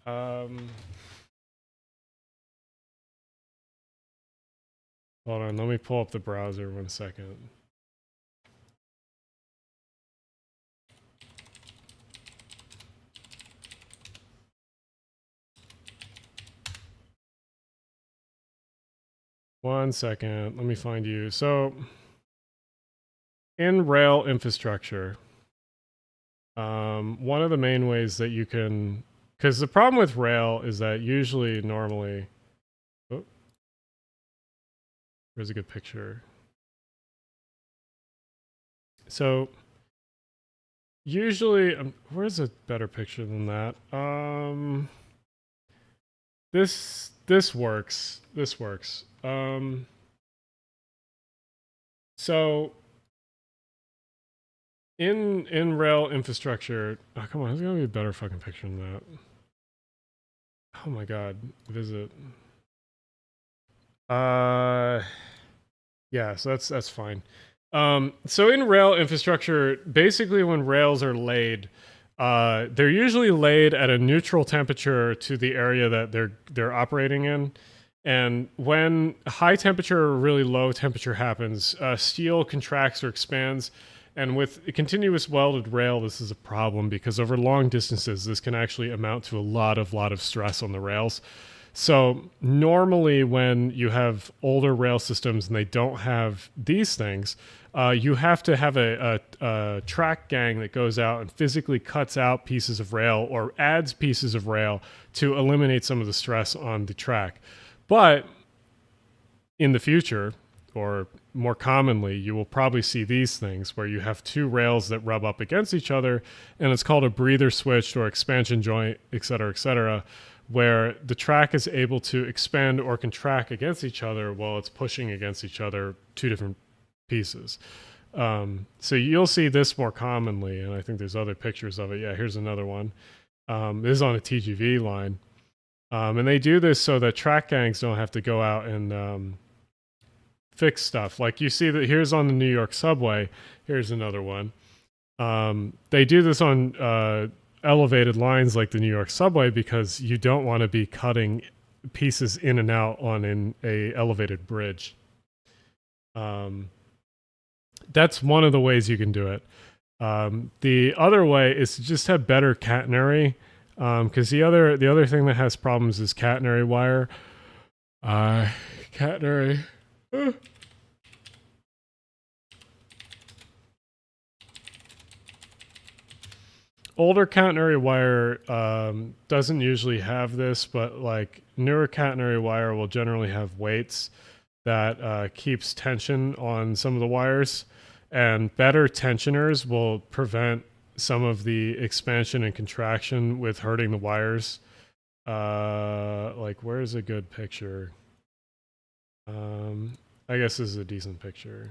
Hold on, let me pull up the browser 1 second. One second, let me find you. So in rail infrastructure, one of the main ways that you can, because the problem with rail is that usually normally, oh, there's a good picture. So usually, where's a better picture than that? This works. This works. So in rail infrastructure, oh, come on, there's gonna be a better fucking picture than that. Oh my god, visit. Yeah, so that's fine. So in rail infrastructure, basically when rails are laid, they're usually laid at a neutral temperature to the area that they're operating in. And when high temperature or really low temperature happens, steel contracts or expands. And with a continuous welded rail, this is a problem because over long distances, this can actually amount to a lot of stress on the rails. So normally when you have older rail systems and they don't have these things, you have to have a track gang that goes out and physically cuts out pieces of rail or adds pieces of rail to eliminate some of the stress on the track. But in the future, or more commonly, you will probably see these things where you have two rails that rub up against each other, and it's called a breather switch or expansion joint, et cetera, where the track is able to expand or contract against each other while it's pushing against each other, two different pieces. So you'll see this more commonly, and I think there's other pictures of it. Yeah, here's another one. This is on a TGV line. And they do this so that track gangs don't have to go out and fix stuff. Like you see that here's on the New York subway. Here's another one. They do this on elevated lines like the New York subway because you don't want to be cutting pieces in and out on a elevated bridge. That's one of the ways you can do it. The other way is to just have better catenary, because the other thing that has problems is catenary wire. Catenary. Older catenary wire doesn't usually have this, but like newer catenary wire will generally have weights that keeps tension on some of the wires, and better tensioners will prevent some of the expansion and contraction with hurting the wires. Like where's a good picture? I guess this is a decent picture.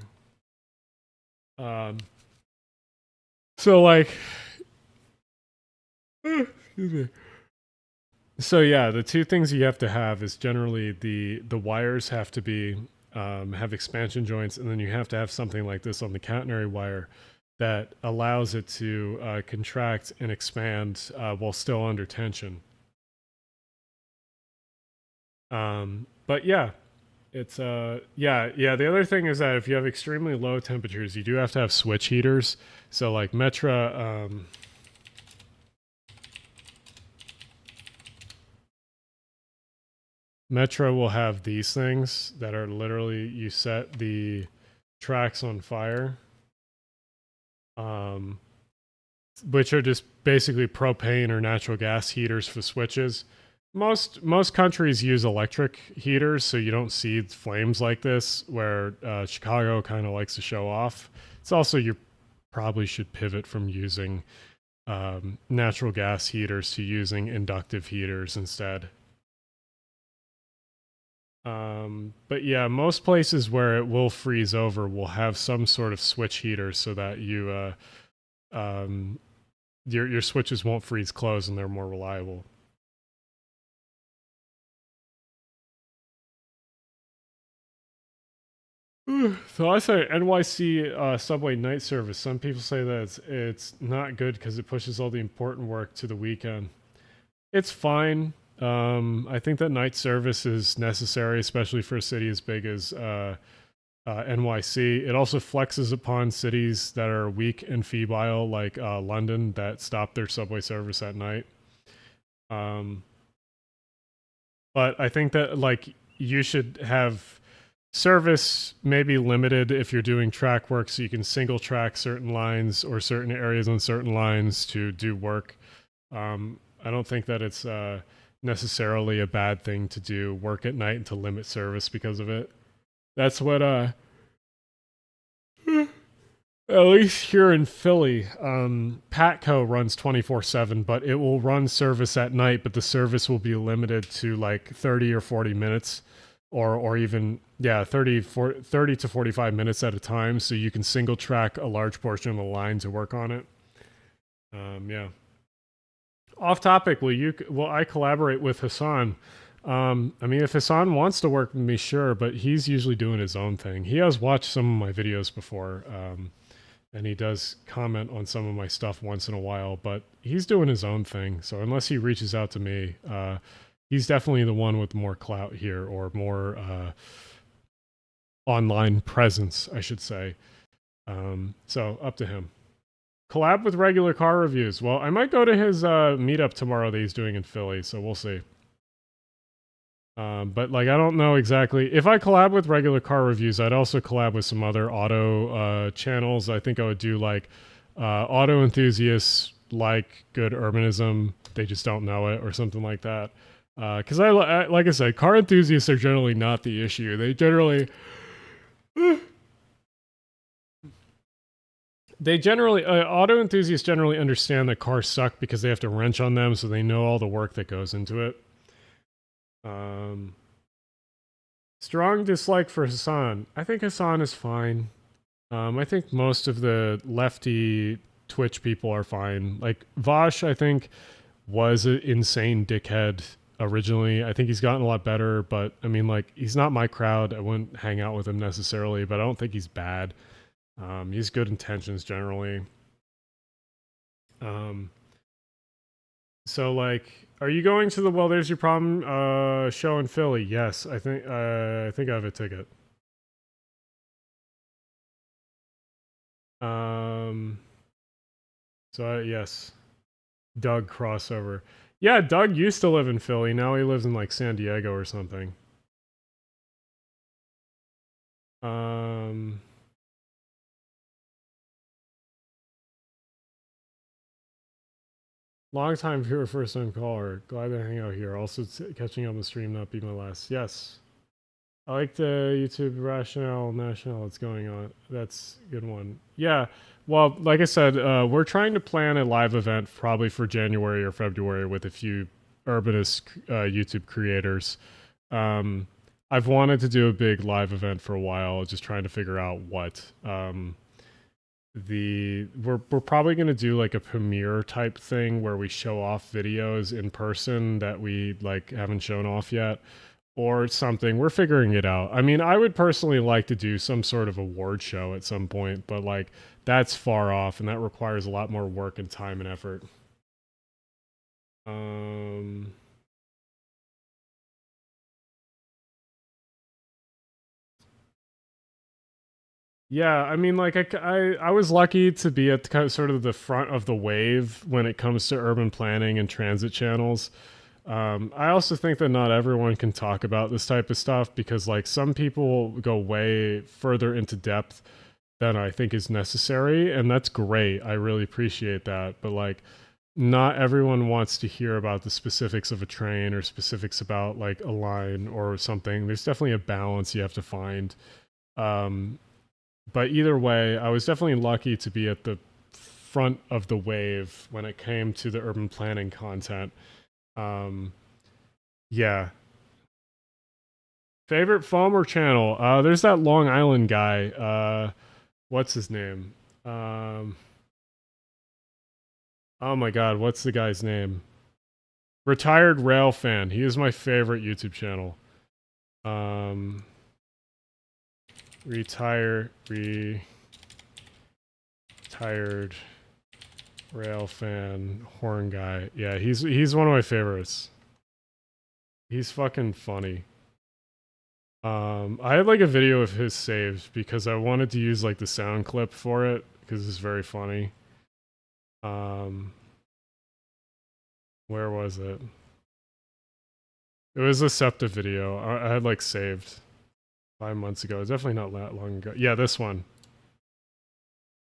So like excuse me. So yeah, the two things you have to have is generally the wires have to be have expansion joints, and then you have to have something like this on the catenary wire that allows it to contract and expand while still under tension. But yeah, it's yeah. The other thing is that if you have extremely low temperatures, you do have to have switch heaters. So like Metra. Metro will have these things that are literally, you set the tracks on fire, which are just basically propane or natural gas heaters for switches. Most countries use electric heaters, so you don't see flames like this, where Chicago kind of likes to show off. It's also, you probably should pivot from using natural gas heaters to using inductive heaters instead. But yeah, most places where it will freeze over will have some sort of switch heater so that you your switches won't freeze closed and they're more reliable. So I say NYC subway night service. Some people say that it's not good because it pushes all the important work to the weekend. It's fine. I think that night service is necessary, especially for a city as big as NYC. It also flexes upon cities that are weak and febrile, like London, that stop their subway service at night. But I think that like you should have service maybe limited if you're doing track work, so you can single track certain lines or certain areas on certain lines to do work. I don't think that it's necessarily a bad thing to do work at night and to limit service because of it. That's what at least here in Philly, Patco runs 24/7, but it will run service at night, but the service will be limited to like 30 or 40 minutes or even 30 to 45 minutes at a time, so you can single track a large portion of the line to work on it. Yeah. Off topic, will I collaborate with Hassan? I mean, if Hassan wants to work with me, sure, but he's usually doing his own thing. He has watched some of my videos before, and he does comment on some of my stuff once in a while, but he's doing his own thing. So unless he reaches out to me, he's definitely the one with more clout here, or more online presence, I should say. So up to him. Collab with regular car reviews. Well, I might go to his meetup tomorrow that he's doing in Philly, so we'll see. But like, I don't know exactly. If I collab with regular car reviews, I'd also collab with some other auto channels. I think I would do like auto enthusiasts like Good Urbanism. They just don't know it, or something like that. Because I like I said, car enthusiasts are generally not the issue. They generally auto enthusiasts generally understand that cars suck because they have to wrench on them, so they know all the work that goes into it. Strong dislike for Hassan. I think Hassan is fine. I think most of the lefty Twitch people are fine. Like Vosh, I think, was an insane dickhead originally. I think he's gotten a lot better, but I mean, like, he's not my crowd. I wouldn't hang out with him necessarily, but I don't think he's bad. He's good intentions generally. So like, are you going to the Well There's Your Problem show in Philly? Yes, I think I have a ticket. Yes, Doug crossover. Yeah, Doug used to live in Philly. Now he lives in like San Diego or something. Long time viewer, first time caller. Glad to hang out here. Also catching up on the stream, not be my last. Yes. I like the YouTube rationale national that's going on. That's a good one. Yeah. Well, like I said, we're trying to plan a live event probably for January or February with a few Urbanist YouTube creators. I've wanted to do a big live event for a while, just trying to figure out what. We're probably going to do like a premiere type thing where we show off videos in person that we like haven't shown off yet, or something. We're figuring it out. I mean, I would personally like to do some sort of award show at some point, but like that's far off and that requires a lot more work and time and effort. Yeah, I mean, like I was lucky to be at kind of sort of the front of the wave when it comes to urban planning and transit channels. I also think that not everyone can talk about this type of stuff because like some people go way further into depth than I think is necessary, and that's great. I really appreciate that. But like not everyone wants to hear about the specifics of a train or specifics about like a line or something. There's definitely a balance you have to find. But either way, I was definitely lucky to be at the front of the wave when it came to the urban planning content. Yeah. Favorite farmer channel? There's that Long Island guy. What's his name? Oh my god, what's the guy's name? Retired Rail Fan. He is my favorite YouTube channel. Retired Rail Fan Horn Guy. Yeah, he's one of my favorites. He's fucking funny. I had like a video of his saved because I wanted to use like the sound clip for it because it's very funny. Where was it? It was a SEPTA video. I had like saved 5 months ago. It's definitely not that long ago. Yeah, this one.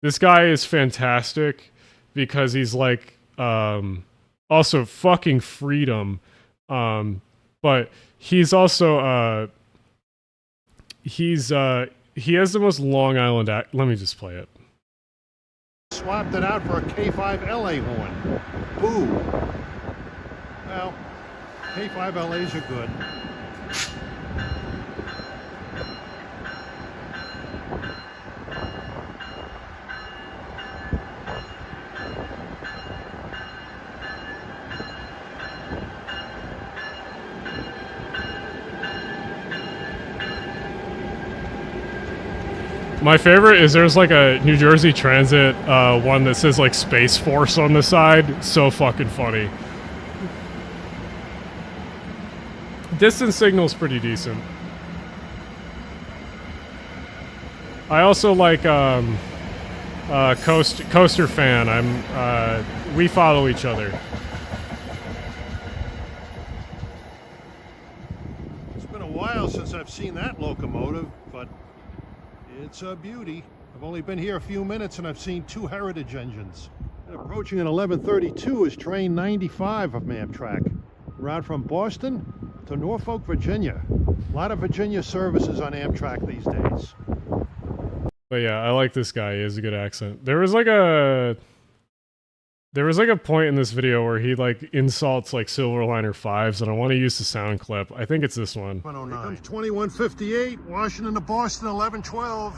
This guy is fantastic because he's like also fucking freedom. But he's also he has the most Long Island act. Let me just play it. Swapped it out for a K5 LA horn. Boo. Well, K5 LAs are good. My favorite is there's like a New Jersey Transit one that says like Space Force on the side. So fucking funny. Distance signal's pretty decent. I also like Coaster Fan. We follow each other. It's been a while since I've seen that locomotive, but it's a beauty. I've only been here a few minutes and I've seen 2 Heritage engines. And approaching at 11:32 is train 95 of Amtrak. Route from Boston to Norfolk, Virginia. A lot of Virginia services on Amtrak these days. But yeah, I like this guy. He has a good accent. There was like a point in this video where he like insults like Silverliner 5s, and I want to use the sound clip. I think it's this one. 109. Here comes 2158, Washington to Boston, 11:12.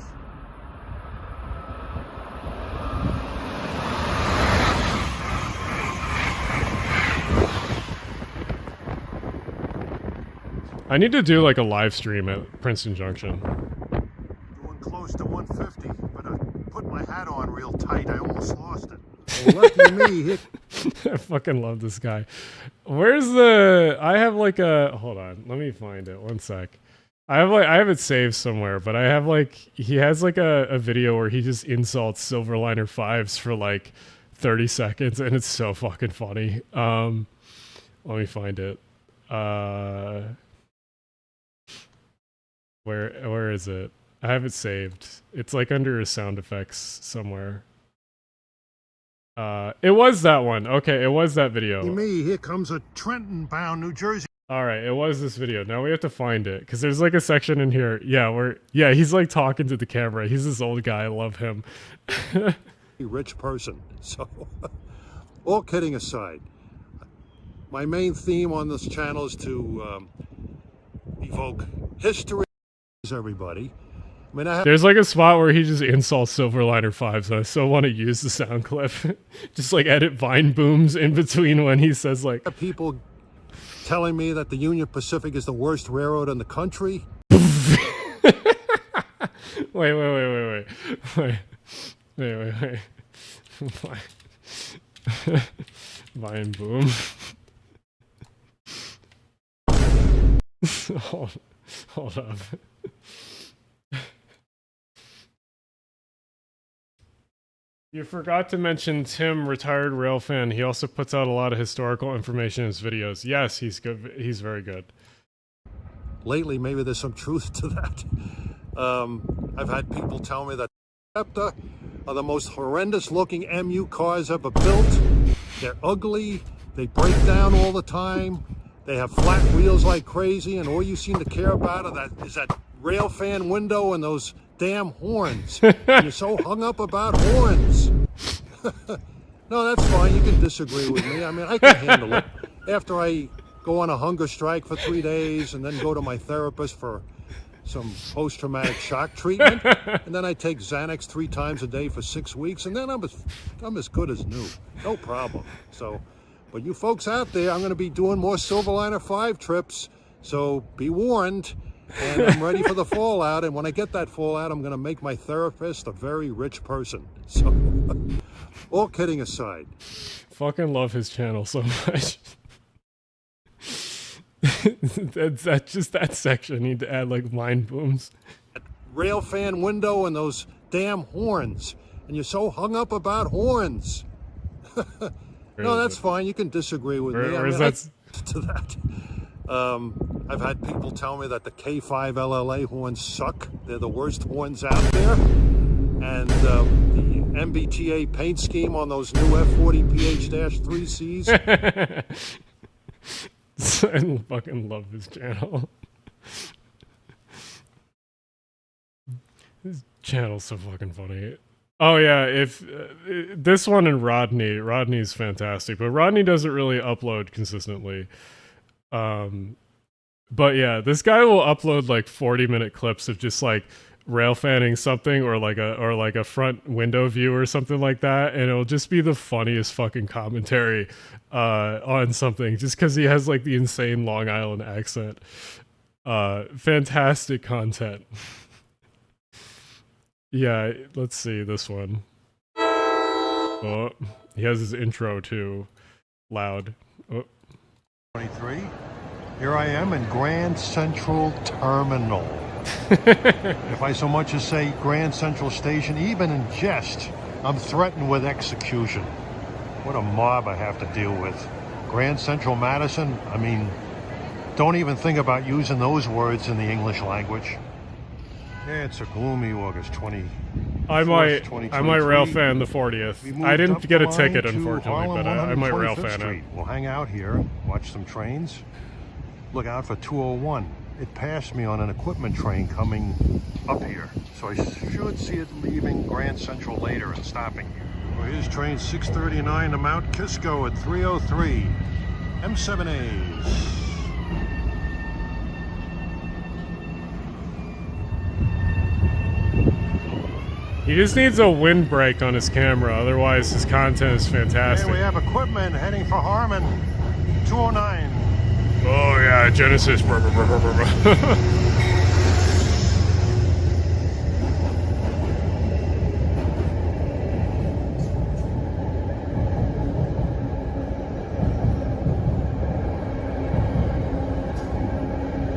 I need to do like a live stream at Princeton Junction. Doing close to 150, but I put my hat on real tight. I almost lost it. Well, lucky me. I fucking love this guy. Where's the... I have like a... Hold on. Let me find it. One sec. I have it saved somewhere, but I have like he has like a video where he just insults Silverliner 5s for like 30 seconds, and it's so fucking funny. Let me find it. Where is it? I have it saved. It's like under his sound effects somewhere. It was that one. Okay, it was that video. Me, here comes a Trenton-bound New Jersey. All right, it was this video. Now we have to find it because there's like a section in here. Yeah, he's like talking to the camera. He's this old guy. I love him. Rich person. So, all kidding aside, my main theme on this channel is to evoke history. Everybody. I mean, there's like a spot where he just insults Silverliner 5, so I still want to use the sound clip. Just like edit Vine booms in between when he says like people telling me that the Union Pacific is the worst railroad in the country. Wait. Vine boom. Hold up. You forgot to mention Tim, retired rail fan. He also puts out a lot of historical information in his videos. Yes, he's good. He's very good. Lately, maybe there's some truth to that. I've had people tell me that Scepter are the most horrendous looking MU cars ever built. They're ugly. They break down all the time. They have flat wheels like crazy, and all you seem to care about is that rail fan window and those damn horns. You're so hung up about horns. No, that's fine. You can disagree with me. I mean, I can handle it. After I go on a hunger strike for 3 days and then go to my therapist for some post-traumatic shock treatment, and then I take Xanax 3 times a day for 6 weeks, and then I'm as good as new. No problem. So, but you folks out there, I'm going to be doing more Silverliner 5 trips, so be warned. And I'm ready for the fallout, and when I get that fallout, I'm going to make my therapist a very rich person. So, all kidding aside. Fucking love his channel so much. that's just that section. I need to add like mind booms. Rail fan window and those damn horns. And you're so hung up about horns. No, that's fine. You can disagree with me. Where's that? To that. I've had people tell me that the K5 LLA horns suck. They're the worst horns out there. And the MBTA paint scheme on those new F40 PH-3Cs. I fucking love his channel. His channel's so fucking funny. Oh yeah, if this one and Rodney's fantastic, but Rodney doesn't really upload consistently. But yeah, this guy will upload like 40-minute clips of just like rail fanning something or like a front window view or something like that, and it'll just be the funniest fucking commentary on something just because he has like the insane Long Island accent. Fantastic content. Yeah, let's see this one. Oh, he has his intro too loud. Oh. 23. Here I am in Grand Central Terminal. If I so much as say Grand Central Station, even in jest, I'm threatened with execution. What a mob I have to deal with. Grand Central Madison, I mean, don't even think about using those words in the English language. Yeah, it's a gloomy August 20. I might rail fan the 40th. I didn't get a ticket, unfortunately, but I might rail fan it. We'll hang out here, watch some trains. Look out for 201. It passed me on an equipment train coming up here, so I should see it leaving Grand Central later and stopping here. Well, here's train 639 to Mount Kisco at 3:03. M7As. He just needs a windbreak on his camera, otherwise his content is fantastic. Hey, we have equipment heading for Harmon. 209. Oh yeah, Genesis.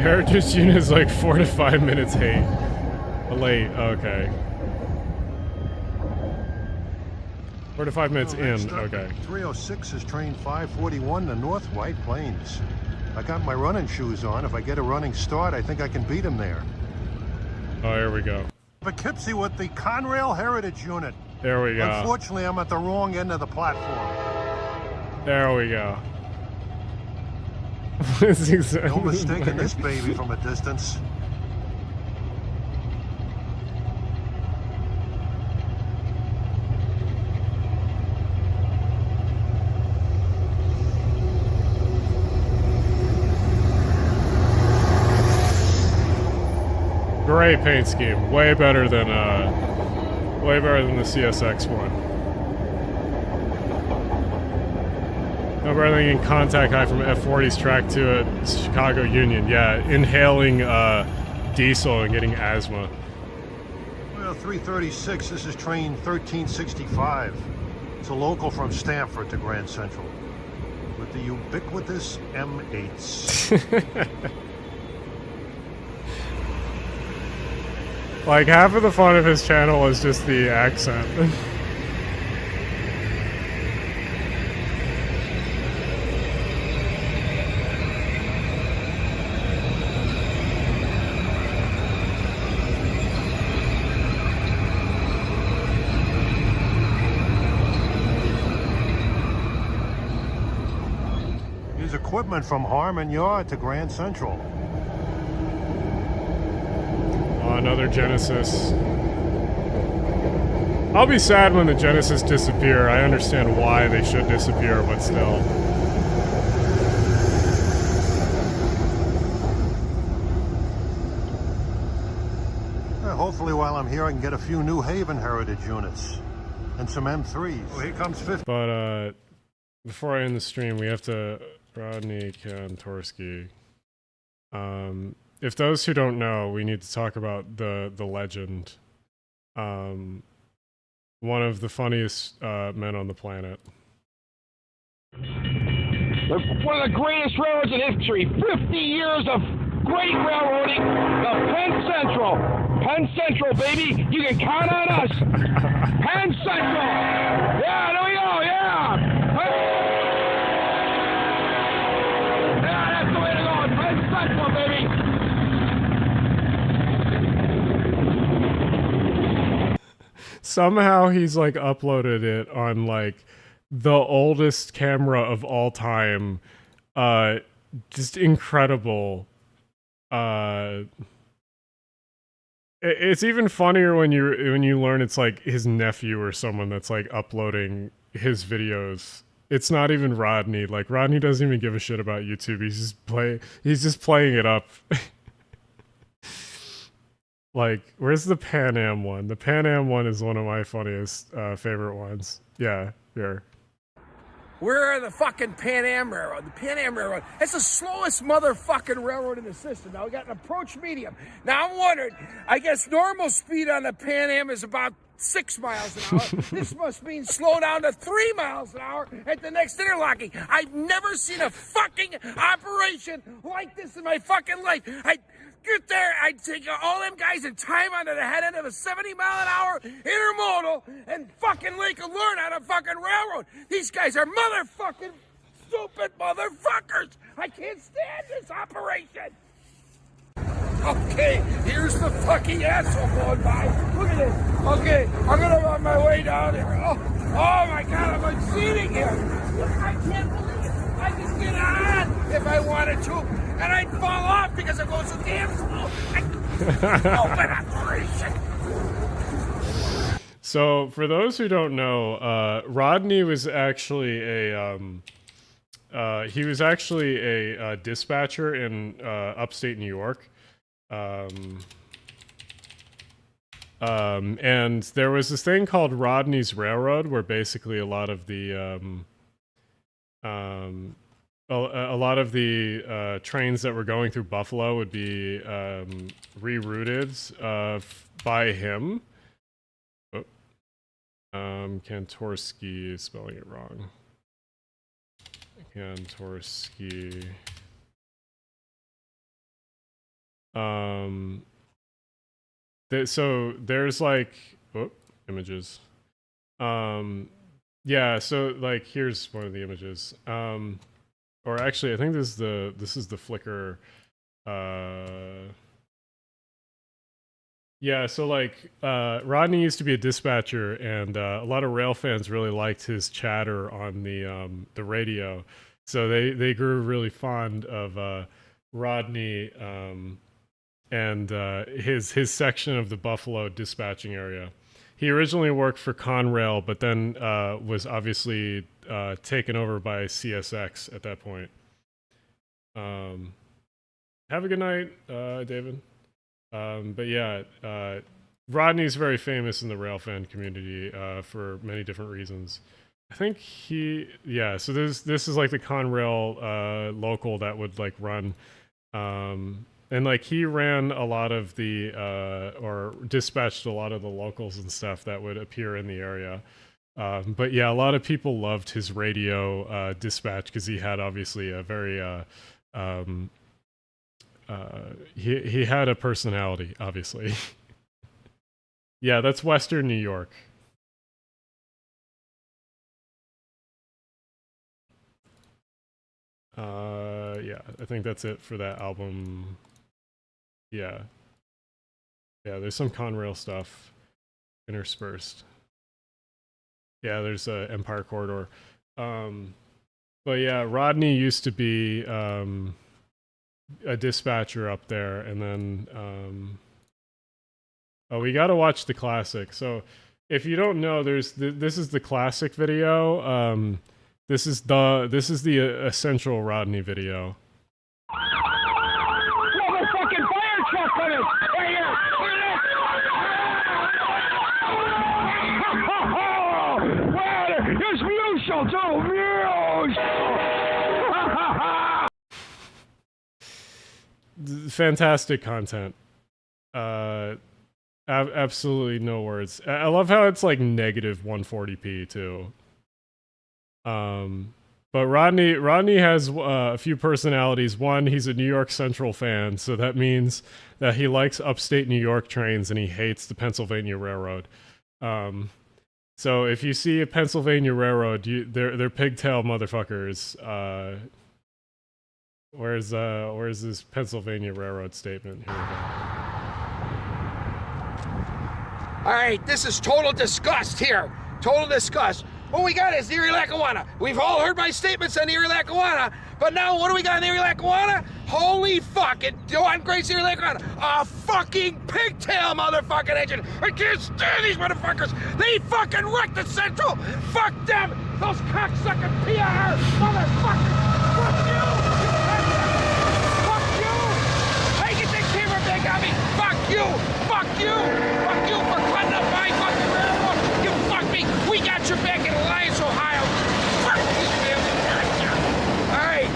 Heritage unit is like 4 to 5 minutes late. Okay. 4 to 5 minutes in, okay. 306 is train 541 to North White Plains. I got my running shoes on. If I get a running start, I think I can beat him there. Oh, here we go. Poughkeepsie with the Conrail Heritage unit. There we go. Unfortunately, I'm at the wrong end of the platform. There we go. No mistaking this baby from a distance. Great paint scheme. Way better than the CSX one. No better than getting contact high from F40's track to a Chicago Union. Yeah, inhaling diesel and getting asthma. Well, 336, this is train 1365. It's a local from Stamford to Grand Central. With the ubiquitous M8s. Like, half of the fun of his channel is just the accent. Here's equipment from Harmon Yard to Grand Central. Another Genesis. I'll be sad when the Genesis disappear. I understand why they should disappear, but still. Hopefully while I'm here I can get a few New Haven Heritage units. And some M3s. Oh, here comes 50. But before I end the stream, we have to... Rodney Kantorsky. If those who don't know, we need to talk about the legend. One of the funniest men on the planet. One of the greatest railroads in history. 50 years of great railroading. The Penn Central. Penn Central, baby. You can count on us. Penn Central. Yeah, there we go. Yeah. Yeah, that's the way to go. Penn Central, baby. Somehow he's like uploaded it on like the oldest camera of all time. Just incredible. It's even funnier when you learn it's like his nephew or someone that's like uploading his videos. It's not even Rodney. Like Rodney doesn't even give a shit about YouTube. He's just playing it up. Like, where's the Pan Am one? The Pan Am one is one of my funniest favorite ones. Yeah, here. We're the fucking Pan Am Railroad. The Pan Am Railroad. That's the slowest motherfucking railroad in the system. Now we got an approach medium. Now I'm wondering, I guess normal speed on the Pan Am is about 6 miles an hour. This must mean slow down to 3 miles an hour at the next interlocking. I've never seen a fucking operation like this in my fucking life. I get there, I'd take all them guys and time onto the head end of a 70-mile-an-hour intermodal and fucking Lake of learn how to fucking railroad. These guys are motherfucking stupid motherfuckers. I can't stand this operation. Okay, here's the fucking asshole going by. Look at this. Okay, I'm gonna on my way down here. Oh my God, I'm exceeding here. I can't believe it. I can get on if I wanted to, and I'd fall off because it goes so damn slow. Open operation. So, for those who don't know, Rodney was actually a dispatcher in upstate New York. And there was this thing called Rodney's Railroad, where basically a lot of the trains that were going through Buffalo would be rerouted by him. Kantorsky is spelling it wrong. Kantorsky. So there's like images. Yeah, so like here's one of the images. Or actually, I think this is the Flickr. Yeah, so like Rodney used to be a dispatcher, and a lot of rail fans really liked his chatter on the radio. So they grew really fond of Rodney and his section of the Buffalo dispatching area. He originally worked for Conrail, but then was obviously taken over by CSX at that point. Have a good night, David. But yeah, Rodney's very famous in the railfan community for many different reasons. I think so this is like the Conrail local that would like run, and like he ran a lot of the or dispatched a lot of the locals and stuff that would appear in the area. But yeah, a lot of people loved his radio dispatch because he had obviously a very he had a personality, obviously. Yeah, that's Western New York. Yeah, I think that's it for that album. Yeah. Yeah, there's some Conrail stuff interspersed. Yeah, there's a Empire Corridor. But yeah, Rodney used to be a dispatcher up there, and then we got to watch the classic. So if you don't know, this is the classic video. This is the essential Rodney video. Motherfucking fire truck coming! Right here! Look at this! It's mutual too! Fantastic content. Absolutely no words. I love how it's like negative 140p too. But Rodney has a few personalities. One, he's a New York Central fan, so that means that he likes upstate New York trains and he hates the Pennsylvania Railroad. So if you see a Pennsylvania Railroad, they're pigtail motherfuckers. Where's this Pennsylvania Railroad statement? Here we go. All right, this is total disgust here. Total disgust. What we got is Erie Lackawanna. We've all heard my statements on Erie Lackawanna, but now what do we got in Erie Lackawanna? Holy fuck, it on Grace Erie Lackawanna. A fucking pigtail motherfucking engine. I can't stand these motherfuckers. They fucking wrecked the Central. Fuck them. Those cocksucking PR motherfuckers. Fuck you. Fuck you. Hey, get that camera back on me. Fuck you. Fuck you. Fuck you for cutting up my fucking railroad. You fuck me. We got your back in Alliance, Ohio. Fuck you, man. All right.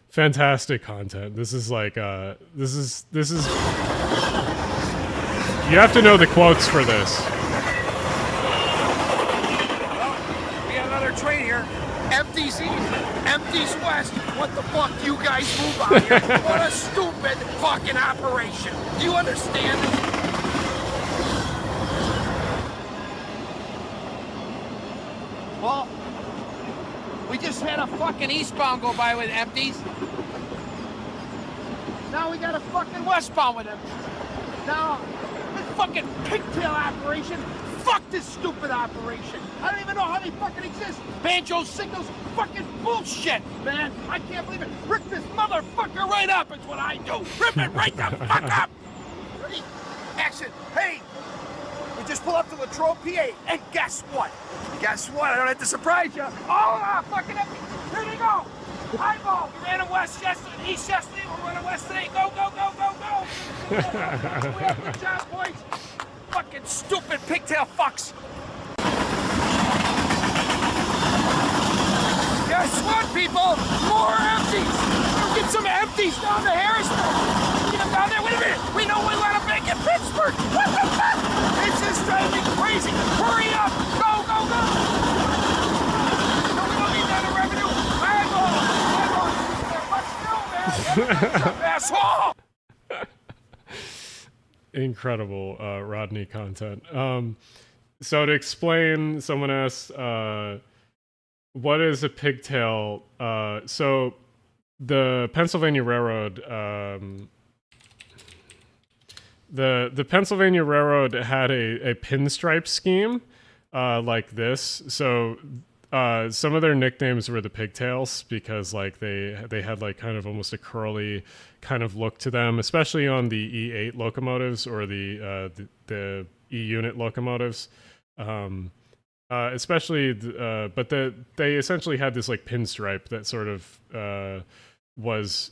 Fantastic content. This is like this is you have to know the quotes for this. Well, we got another train here. Empties east, empties west. What the fuck you guys move out here? What a stupid fucking operation. Do you understand? Well, we just had a fucking eastbound go by with empties. Now we got a fucking westbound with empties. Now, this fucking pigtail operation, fuck this stupid operation. I don't even know how they fucking exist. Banjo signals, fucking bullshit, man. I can't believe it. Rip this motherfucker right up is what I do. Rip it right the fuck up. Ready? Action. Hey, we just pulled up to Latrobe, PA, and guess what? Guess what? I don't have to surprise you. Oh, fucking empty. Here they go. Eyeball. We ran them west yesterday, east yesterday. We're running west today. Go, go, go, go, go. We have good job, boys. Fucking stupid pigtail fucks. Guess what, people? More empties. We'll get some empties down to Harrisburg. Get them down there. Wait a minute. We know we want to make it Pittsburgh. What the fuck? It's just driving me crazy. Hurry up. Go, go, go. No, we don't need that in revenue. Eyeball. Eyeball. Let's go, man. Asshole! Incredible Rodney content. So to explain, someone asked, what is a pigtail? So the Pennsylvania Railroad, the Pennsylvania Railroad had a pinstripe scheme like this. So some of their nicknames were the pigtails because like they had like kind of almost a curly kind of look to them, especially on the E8 locomotives or the E unit locomotives. Especially, but they essentially had this like pinstripe that sort of was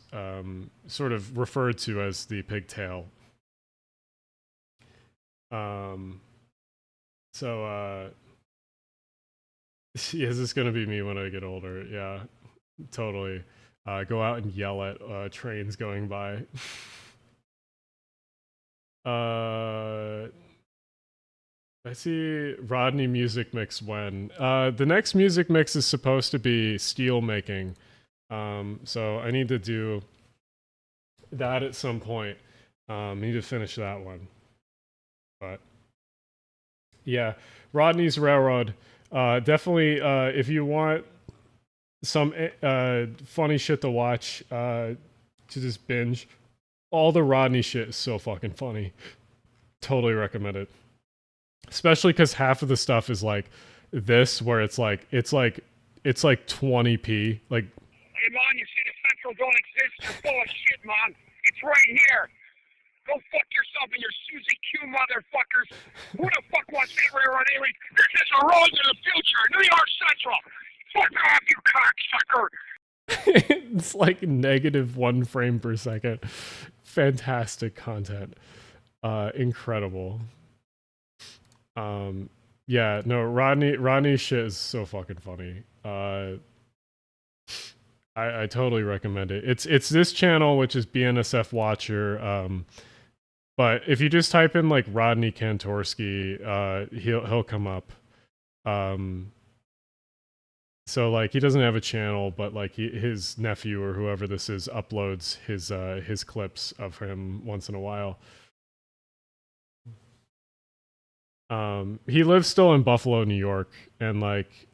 sort of referred to as the pigtail. So yeah, this is gonna be me when I get older. Yeah, totally. Go out and yell at trains going by. I see Rodney music mix when. The next music mix is supposed to be steel making. So I need to do that at some point. Need to finish that one. But yeah, Rodney's Railroad. Definitely, if you want some funny shit to watch, to just binge, all the Rodney shit is so fucking funny. Totally recommend it. Especially because half of the stuff is like this, where it's like 20p. Like, Hey, man, you see the Central don't exist? You're full of shit, man. It's right here. Go fuck yourself and your Susie Q motherfuckers. Who the fuck wants that railroad anyway? This is a road to the future. New York Central. Fuck off, you cocksucker. it's like -1 frame per second. Fantastic content. Incredible. Yeah, no, Rodney shit is so fucking funny. I totally recommend it. It's this channel, which is BNSF Watcher. But if you just type in like Rodney Kantorsky, he'll come up. So like he doesn't have a channel, but like his nephew or whoever this is uploads his clips of him once in a while. He lives still in Buffalo, New York, and like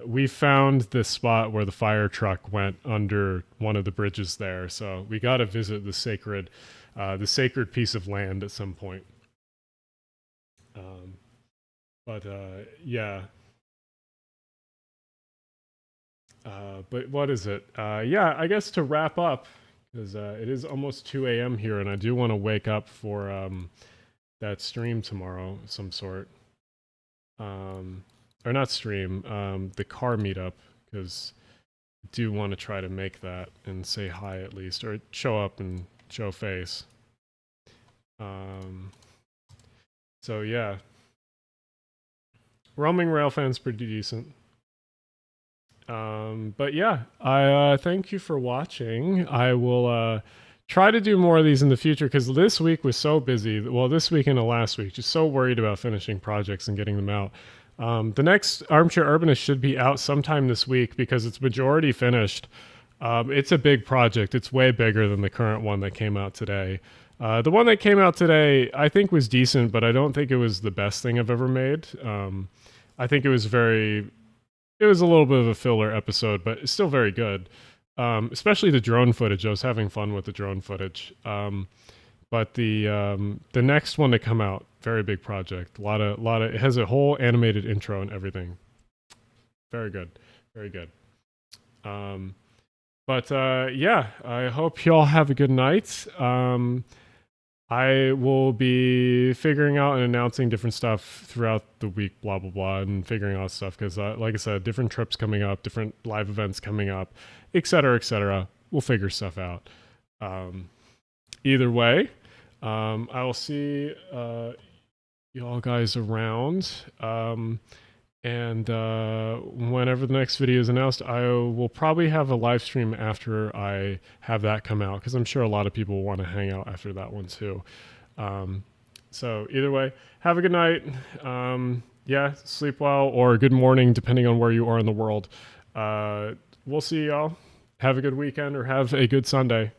we found this spot where the fire truck went under one of the bridges there, so we got to visit the sacred piece of land at some point. Yeah. But what is it? Yeah, I guess to wrap up, because it is almost 2 a.m. here, and I do want to wake up for that stream tomorrow of some sort. Or not stream, the car meetup, because I do want to try to make that and say hi at least, or show up and show face. So yeah. Roaming Railfan's pretty decent. But yeah, I thank you for watching. I will try to do more of these in the future, because this week was so busy. Well, this week and the last week, just so worried about finishing projects and getting them out. The next Armchair Urbanist should be out sometime this week because it's majority finished. It's a big project. It's way bigger than the current one that came out today. The one that came out today, I think, was decent, but I don't think it was the best thing I've ever made. I think it was a little bit of a filler episode, but it's still very good. Especially the drone footage. I was having fun with the drone footage. But the next one to come out, very big project. A lot of it has a whole animated intro and everything. Very good. Very good. Yeah, I hope y'all have a good night. I will be figuring out and announcing different stuff throughout the week, blah, blah, blah, and figuring out stuff because, like I said, different trips coming up, different live events coming up, etc., etc. We'll figure stuff out. Either way, I will see y'all guys around. And whenever the next video is announced, I will probably have a live stream after I have that come out, because I'm sure a lot of people want to hang out after that one too. So either way, have a good night. Yeah, sleep well, or good morning, depending on where you are in the world. We'll see y'all. Have a good weekend, or have a good Sunday.